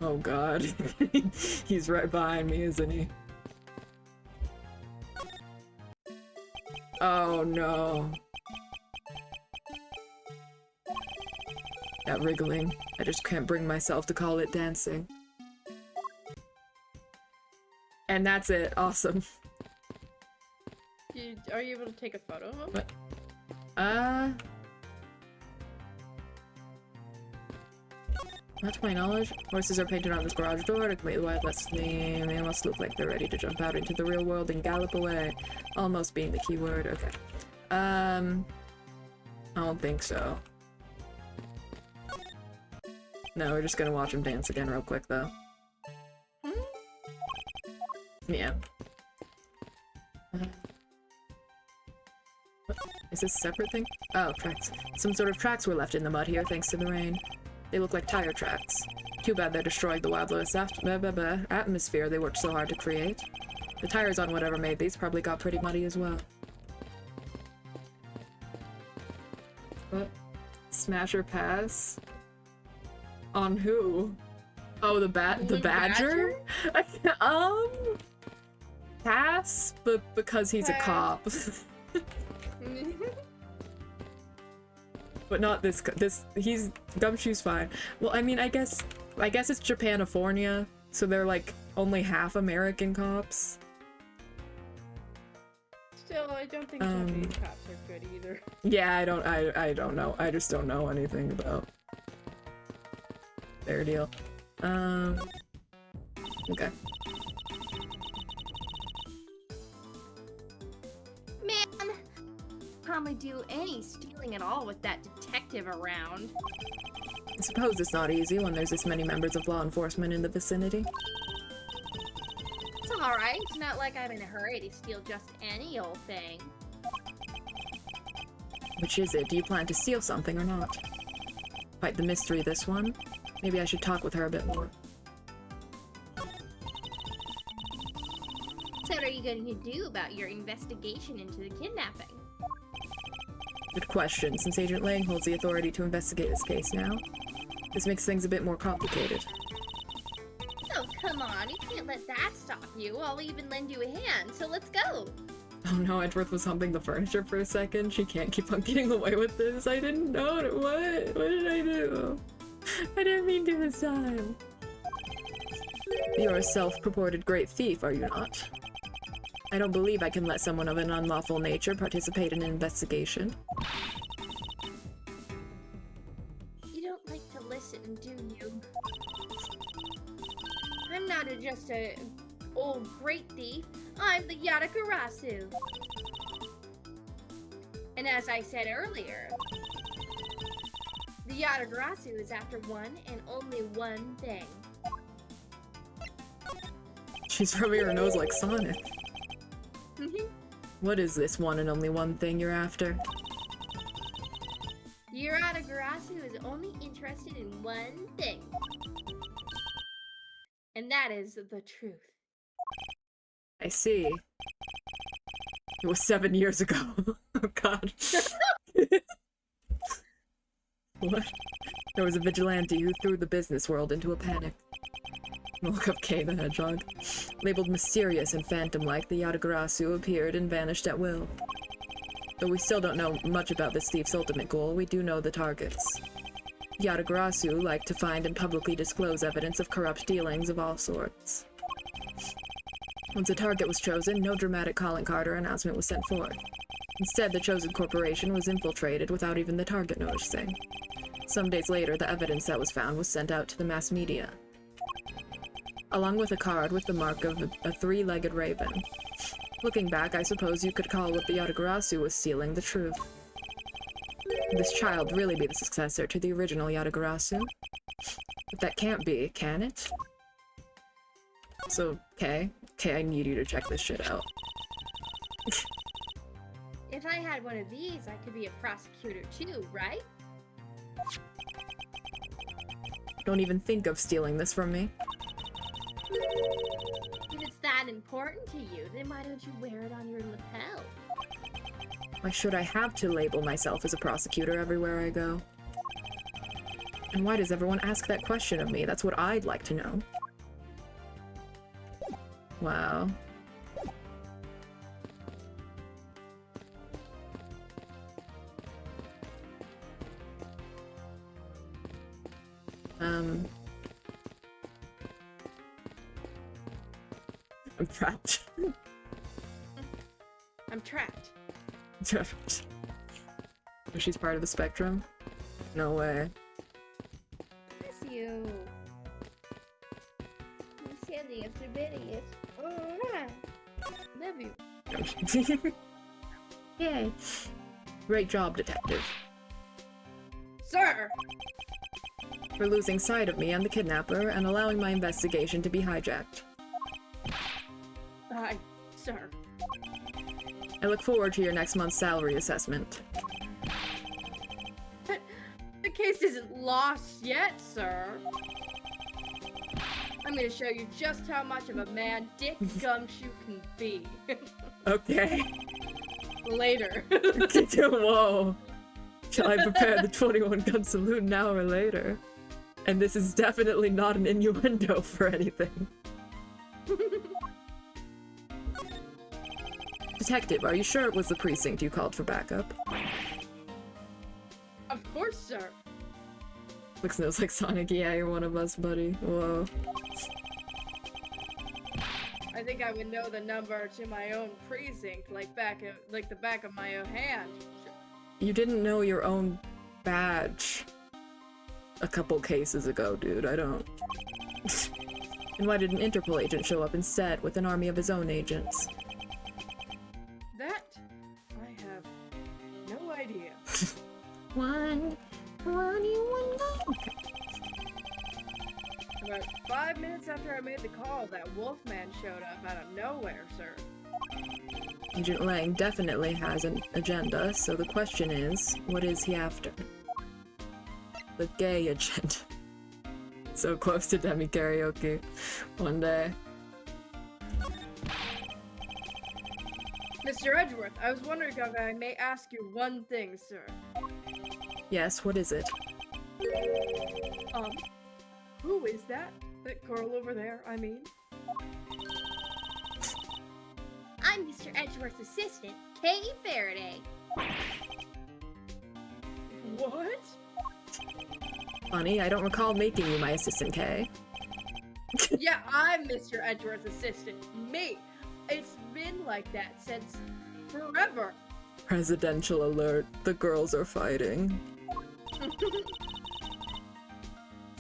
Oh god. He's right behind me, isn't he? Oh no. That wriggling. I just can't bring myself to call it dancing. And that's it. Awesome. Are you able to take a photo of him? What? Not to my knowledge, horses are painted on this garage door to make the wild less they must look like they're ready to jump out into the real world and gallop away. Almost being the key word. Okay. I don't think so. No, we're just gonna watch him dance again real quick though. Yeah. What? Is this a separate thing? Oh, tracks. Some sort of tracks were left in the mud here thanks to the rain. They look like tire tracks. Too bad they're destroying the wilderness atmosphere they worked so hard to create. The tires on whatever made these probably got pretty muddy as well. What? Smash or pass? On who? Oh, the badger? Pass, but because he's a cop. But not this, he's, Gumshoe's fine. Well, I mean, I guess it's Japanifornia, so they're like only half American cops. Still, I don't think Japanese cops are good either. Yeah, I don't know. I just don't know anything about their deal. Okay. Man, probably do any stealing at all with that detective around. I suppose it's not easy when there's this many members of law enforcement in the vicinity. It's alright, it's not like I'm in a hurry to steal just any old thing. Which is it? Do you plan to steal something or not? Quite the mystery, this one. Maybe I should talk with her a bit more. So what are you going to do about your investigation into the kidnapping? Good question, since Agent Lang holds the authority to investigate this case now. This makes things a bit more complicated. Oh, come on, you can't let that stop you. I'll even lend you a hand, so let's go. Oh no, Edgeworth was humping the furniture for a second. She can't keep on getting away with this. I didn't know it. What did I do? I didn't mean to this time. You're a self-purported great thief, are you not? I don't believe I can let someone of an unlawful nature participate in an investigation. You don't like to listen, do you? I'm not just a old great thief. I'm the Yatagarasu. And as I said earlier, the Yatagarasu is after one and only one thing. She's rubbing her nose like Sonic. What is this one and only one thing you're after? The Yatagarasu is only interested interested in one thing. And that is the truth. I see. It was 7 years ago. Oh god. What? There was a vigilante who threw the business world into a panic. Look up Kay the Hedgehog. Labeled mysterious and phantom-like, the Yatagarasu appeared and vanished at will. Though we still don't know much about this thief's ultimate goal, we do know the targets. Yatagarasu like to find and publicly disclose evidence of corrupt dealings of all sorts. Once a target was chosen, no dramatic calling card or announcement was sent forth. Instead, the chosen corporation was infiltrated without even the target noticing. Some days later, the evidence that was found was sent out to the mass media, along with a card with the mark of a three-legged raven. Looking back, I suppose you could call what the Yatagarasu was stealing the truth. Could this child really be the successor to the original Yatagarasu? But that can't be, can it? So, Kay, I need you to check this shit out. If I had one of these, I could be a prosecutor too, right? Don't even think of stealing this from me. If it's that important to you, then why don't you wear it on your lapel? Why should I have to label myself as a prosecutor everywhere I go? And why does everyone ask that question of me? That's what I'd like to know. Wow. I'm trapped. I'm trapped. Trapped. Oh, she's part of the spectrum? No way. Bless you. You silly as the bittiest. Alright. Love you. Yay. Great job, detective. Sir! For losing sight of me and the kidnapper and allowing my investigation to be hijacked. Sir. I look forward to your next month's salary assessment. The case isn't lost yet, sir. I'm gonna show you just how much of a man Dick Gumshoe can be. Okay. Later. Whoa. Shall I prepare the 21 gun salute an hour later? And this is definitely not an innuendo for anything. Detective, are you sure it was the precinct you called for backup? Of course, sir. Looks nose like Sonic. Yeah, you're one of us, buddy. Whoa. I think I would know the number to my own precinct, like the back of my own hand. You didn't know your own badge a couple cases ago, dude. I don't. And why did an Interpol agent show up instead with an army of his own agents? That I have no idea. One, go. About 5 minutes after I made the call, that Wolfman showed up out of nowhere, sir. Agent Lang definitely has an agenda, so the question is, what is he after? The gay agenda. So close to demi karaoke one day. Mr. Edgeworth, I was wondering if I may ask you one thing, sir. Yes, what is it? Who is that? That girl over there, I mean? I'm Mr. Edgeworth's assistant, Kay Faraday. What? Funny, I don't recall making you my assistant, Kay. Yeah, I'm Mr. Edgeworth's assistant. Me. It's been like that since forever. Presidential alert. The girls are fighting.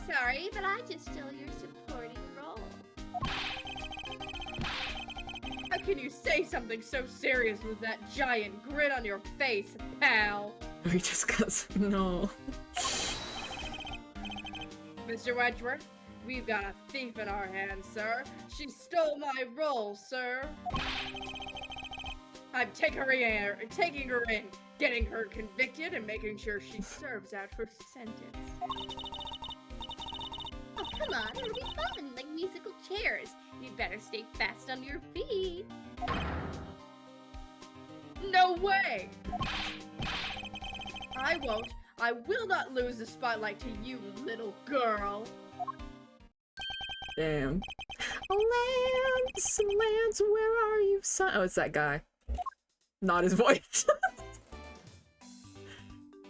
Sorry, but I just stole your supporting role. How can you say something so serious with that giant grin on your face, pal? We just got no. Mr. Edgeworth, we've got a thief in our hands, sir. She stole my role, sir. I'm taking her in. getting her convicted and making sure she serves out her sentence. Oh, come on, it'll be fun, like musical chairs. You'd better stay fast on your feet. No way! I won't. I will not lose the spotlight to you, little girl. Damn. Lance, where are you, son? Oh, it's that guy. Not his voice.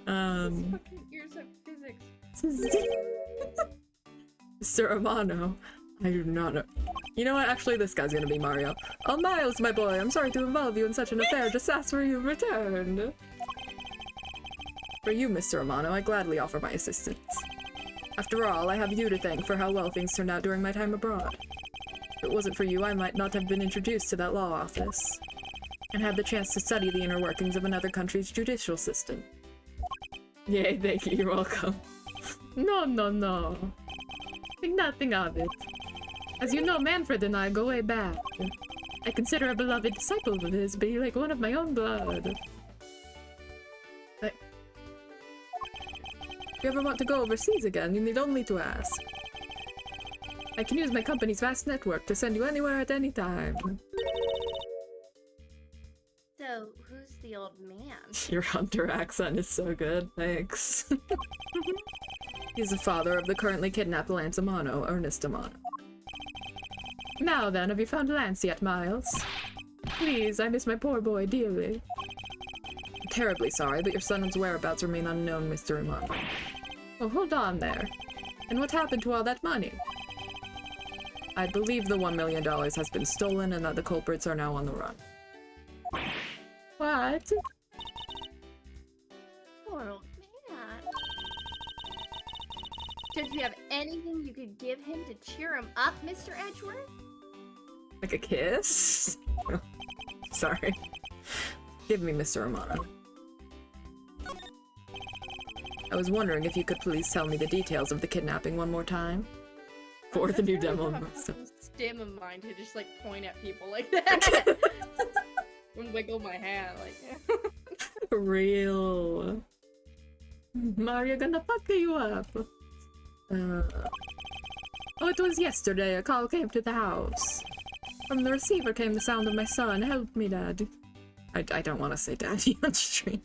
His fucking ears have physics. Mr. Amano, I do not know. You know what? Actually, this guy's gonna be Mario. Oh, Miles, my boy, I'm sorry to involve you in such an affair. Just ask for you returned. For you, Mr. Amano, I gladly offer my assistance. After all, I have you to thank for how well things turned out during my time abroad. If it wasn't for you, I might not have been introduced to that law office, and had the chance to study the inner workings of another country's judicial system. Yay, thank you, you're welcome. No. Think nothing of it. As you know, Manfred and I go way back. I consider a beloved disciple of his be like one of my own blood. If you ever want to go overseas again, you need only to ask. I can use my company's vast network to send you anywhere at any time. So, who's the old man? Your hunter accent is so good, thanks. He's the father of the currently kidnapped Lance Amano, Ernest Amano. Now then, have you found Lance yet, Miles? Please, I miss my poor boy dearly. I'm terribly sorry, but your son's whereabouts remain unknown, Mr. Amano. Oh, hold on there. And what happened to all that money? I believe the $1 million has been stolen and that the culprits are now on the run. What? Poor old man. Don't you have anything you could give him to cheer him up, Mr. Edgeworth? Like a kiss? Sorry. Give me Mr. Amano. I was wondering if you could please tell me the details of the kidnapping one more time. For the new demo. Stim of mine to just like point at people like that. And wiggle my hand like For real. Mario gonna fuck you up. Oh, it was yesterday. A call came to the house. From the receiver came the sound of my son. Help me, Dad. I don't want to say daddy on stream.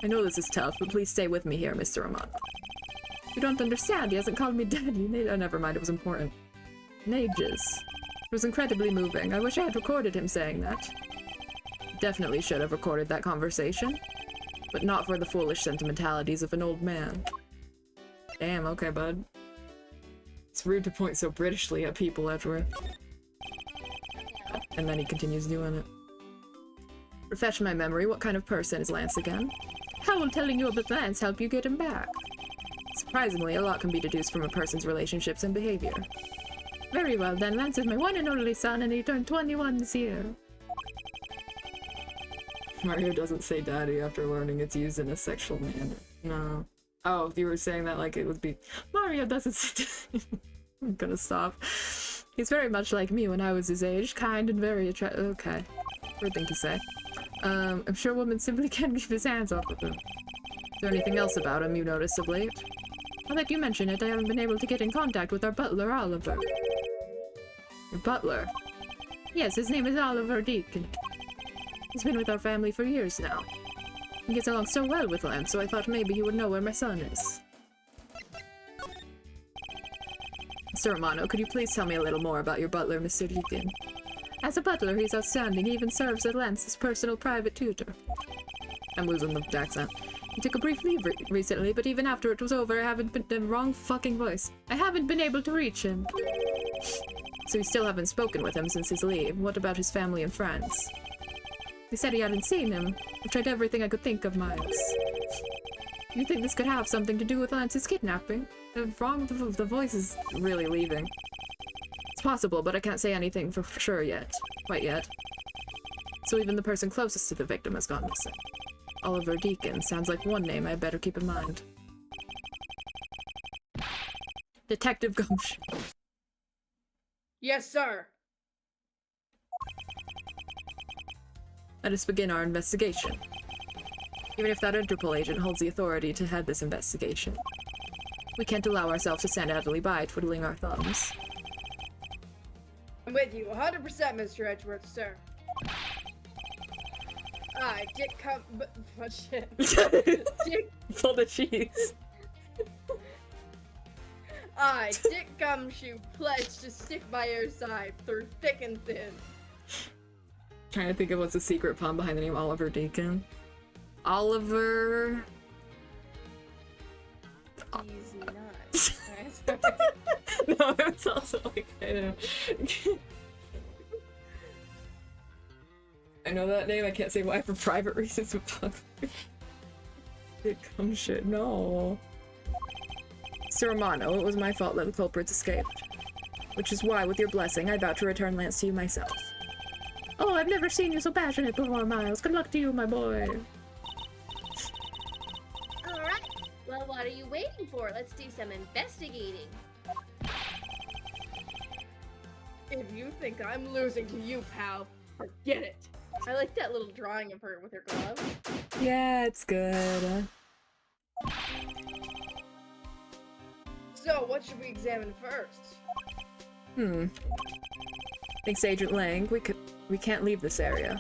I know this is tough, but please stay with me here, Mr. Amano. You don't understand. He hasn't called me daddy. Oh, never mind. It was important. In ages. It was incredibly moving. I wish I had recorded him saying that. Definitely should have recorded that conversation. But not for the foolish sentimentalities of an old man. Damn, okay, bud. It's rude to point so Britishly at people, Edgeworth. And then he continues doing it. Refresh my memory, what kind of person is Lance again? How will telling you about Lance help you get him back? Surprisingly, a lot can be deduced from a person's relationships and behavior. Very well then, Lance is my one and only son and he turned 21 this year. Mario doesn't say daddy after learning it's used in a sexual manner. No. Oh, you were saying that like it would be... Mario doesn't say daddy. I'm gonna stop. He's very much like me when I was his age, kind and very attractive. Okay. Weird thing to say. I'm sure women simply can't keep his hands off of him. Is there anything else about him you noticed of late? Now that you mention it, I haven't been able to get in contact with our butler, Oliver. Your butler? Yes, his name is Oliver Deacon. He's been with our family for years now. He gets along so well with Lance, so I thought maybe he would know where my son is. Mr. Amano, could you please tell me a little more about your butler, Mr. Deacon? As a butler, he's outstanding. He even serves as Lance's personal private tutor. I'm losing the accent. He took a brief leave recently, but even after it was over, I haven't been... The wrong fucking voice. I haven't been able to reach him. So you still haven't spoken with him since his leave. What about his family and friends? He said he hadn't seen him. I've tried everything I could think of, Miles. You think this could have something to do with Lance's kidnapping? The voice is really leaving. It's possible, but I can't say anything for sure yet. Quite yet. So even the person closest to the victim has gone missing. Oliver Deacon sounds like one name I'd better keep in mind. Detective Gumshoe. yes, sir. Let us begin our investigation. Even if that Interpol agent holds the authority to head this investigation, we can't allow ourselves to stand idly by, twiddling our thumbs. I'm with you 100%, Mr. Edgeworth, sir. I did come, but oh, shit. Dick, Pull the cheese. I, Dick Gumshoe, pledge to stick by your side through thick and thin. Trying to think of what's the secret pun behind the name Oliver Deacon. Oliver. Easy nuts. No, it's also like I know that name. I can't say why for private reasons. But it comes shit. No, Sir Romano, it was my fault that the culprits escaped, which is why, with your blessing, I vow to return Lance to you myself. Oh, I've never seen you so passionate before, Miles. Good luck to you, my boy. Alright, well, what are you waiting for? Let's do some investigating. If you think I'm losing to you, pal, forget it. I like that little drawing of her with her gloves. Yeah, it's good. So, what should we examine first? Thanks to Agent Lang, we can't leave this area.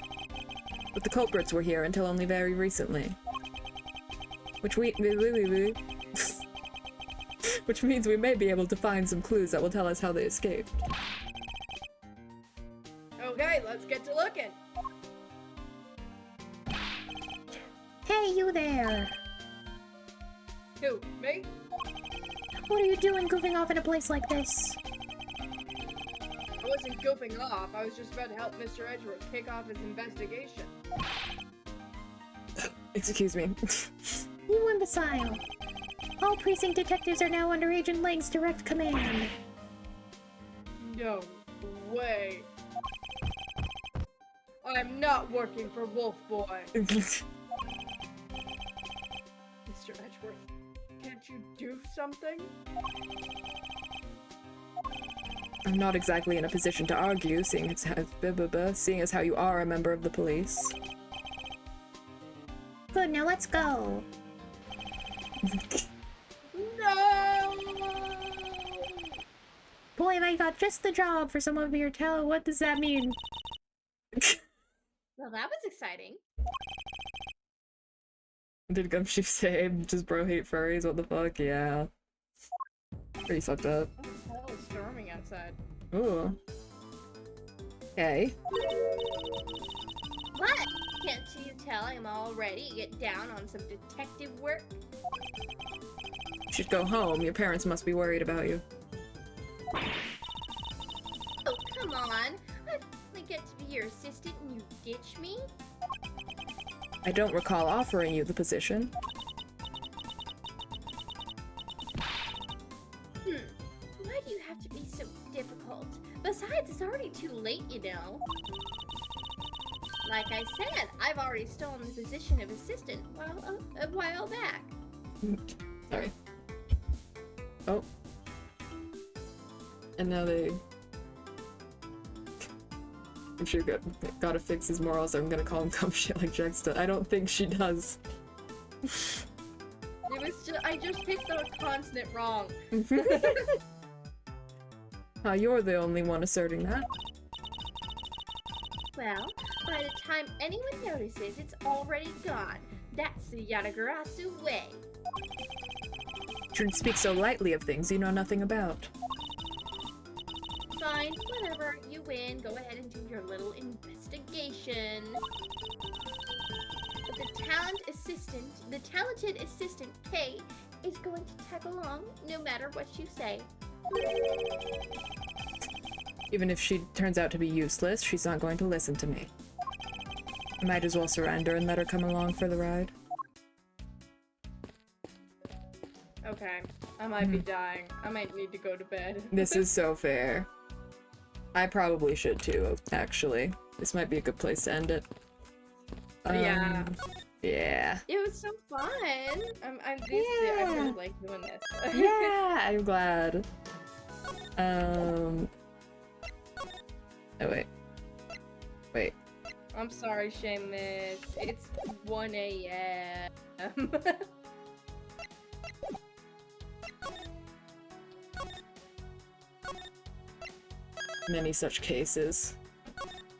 But the culprits were here until only very recently. Which means we may be able to find some clues that will tell us how they escaped. Okay, let's get to looking. Hey, you there! Who, me? What are you doing goofing off in a place like this? I wasn't goofing off. I was just about to help Mr. Edgeworth kick off his investigation. Excuse me. You imbecile! All precinct detectives are now under Agent Lang's direct command. No way. I'm not working for Wolf Boy. Mr. Edgeworth, can't you do something? I'm not exactly in a position to argue, seeing as how you are a member of the police. Good, now let's go. No! Boy, have I got just the job for some of your tell. What does that mean? Well, that was exciting. Did Gumshoe say, does bro hate furries? What the fuck? Yeah. Pretty fucked up. What the hell is storming outside? Ooh. Okay. What? Can't you tell I'm all ready to get down on some detective work? You should go home. Your parents must be worried about you. Oh, come on. I finally get to be your assistant and you ditch me? I don't recall offering you the position. Why do you have to be so difficult? Besides, it's already too late, you know. Like I said, I've already stolen the position of assistant a while back. Sorry. Oh. And now they... I'm sure gotta fix his morals, so I'm gonna call him dumb shit like Jexta. I don't think she does. It was just, I just hit the consonant wrong. You're the only one asserting that. Well, by the time anyone notices, it's already gone. That's the Yanagarasu way. Shouldn't speak so lightly of things you know nothing about. Fine, whatever. You win. Go ahead and do your little investigation. But the talented assistant, Kay, is going to tag along no matter what you say. Even if she turns out to be useless, she's not going to listen to me. I might as well surrender and let her come along for the ride. Okay, I might be dying. I might need to go to bed. This is so fair. I probably should too, actually. This might be a good place to end it. Yeah. Yeah. It was so fun. I really like doing this. Yeah, I'm glad. Oh, wait. Wait. I'm sorry, Seamus. It's 1 a.m. Many such cases.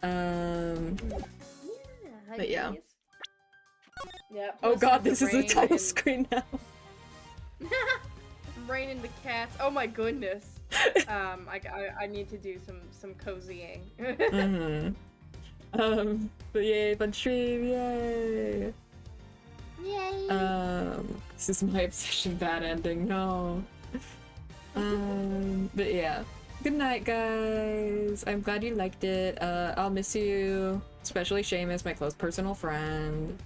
But yeah. Yeah. Oh plus god, the this is the rain title and- screen now. Rain and the cats. Oh my goodness. I need to do some cozying. But yay, fun stream, yay! Yay! This is my obsession bad ending, no. But yeah. Good night, guys. I'm glad you liked it. I'll miss you, especially Seamus, my close personal friend.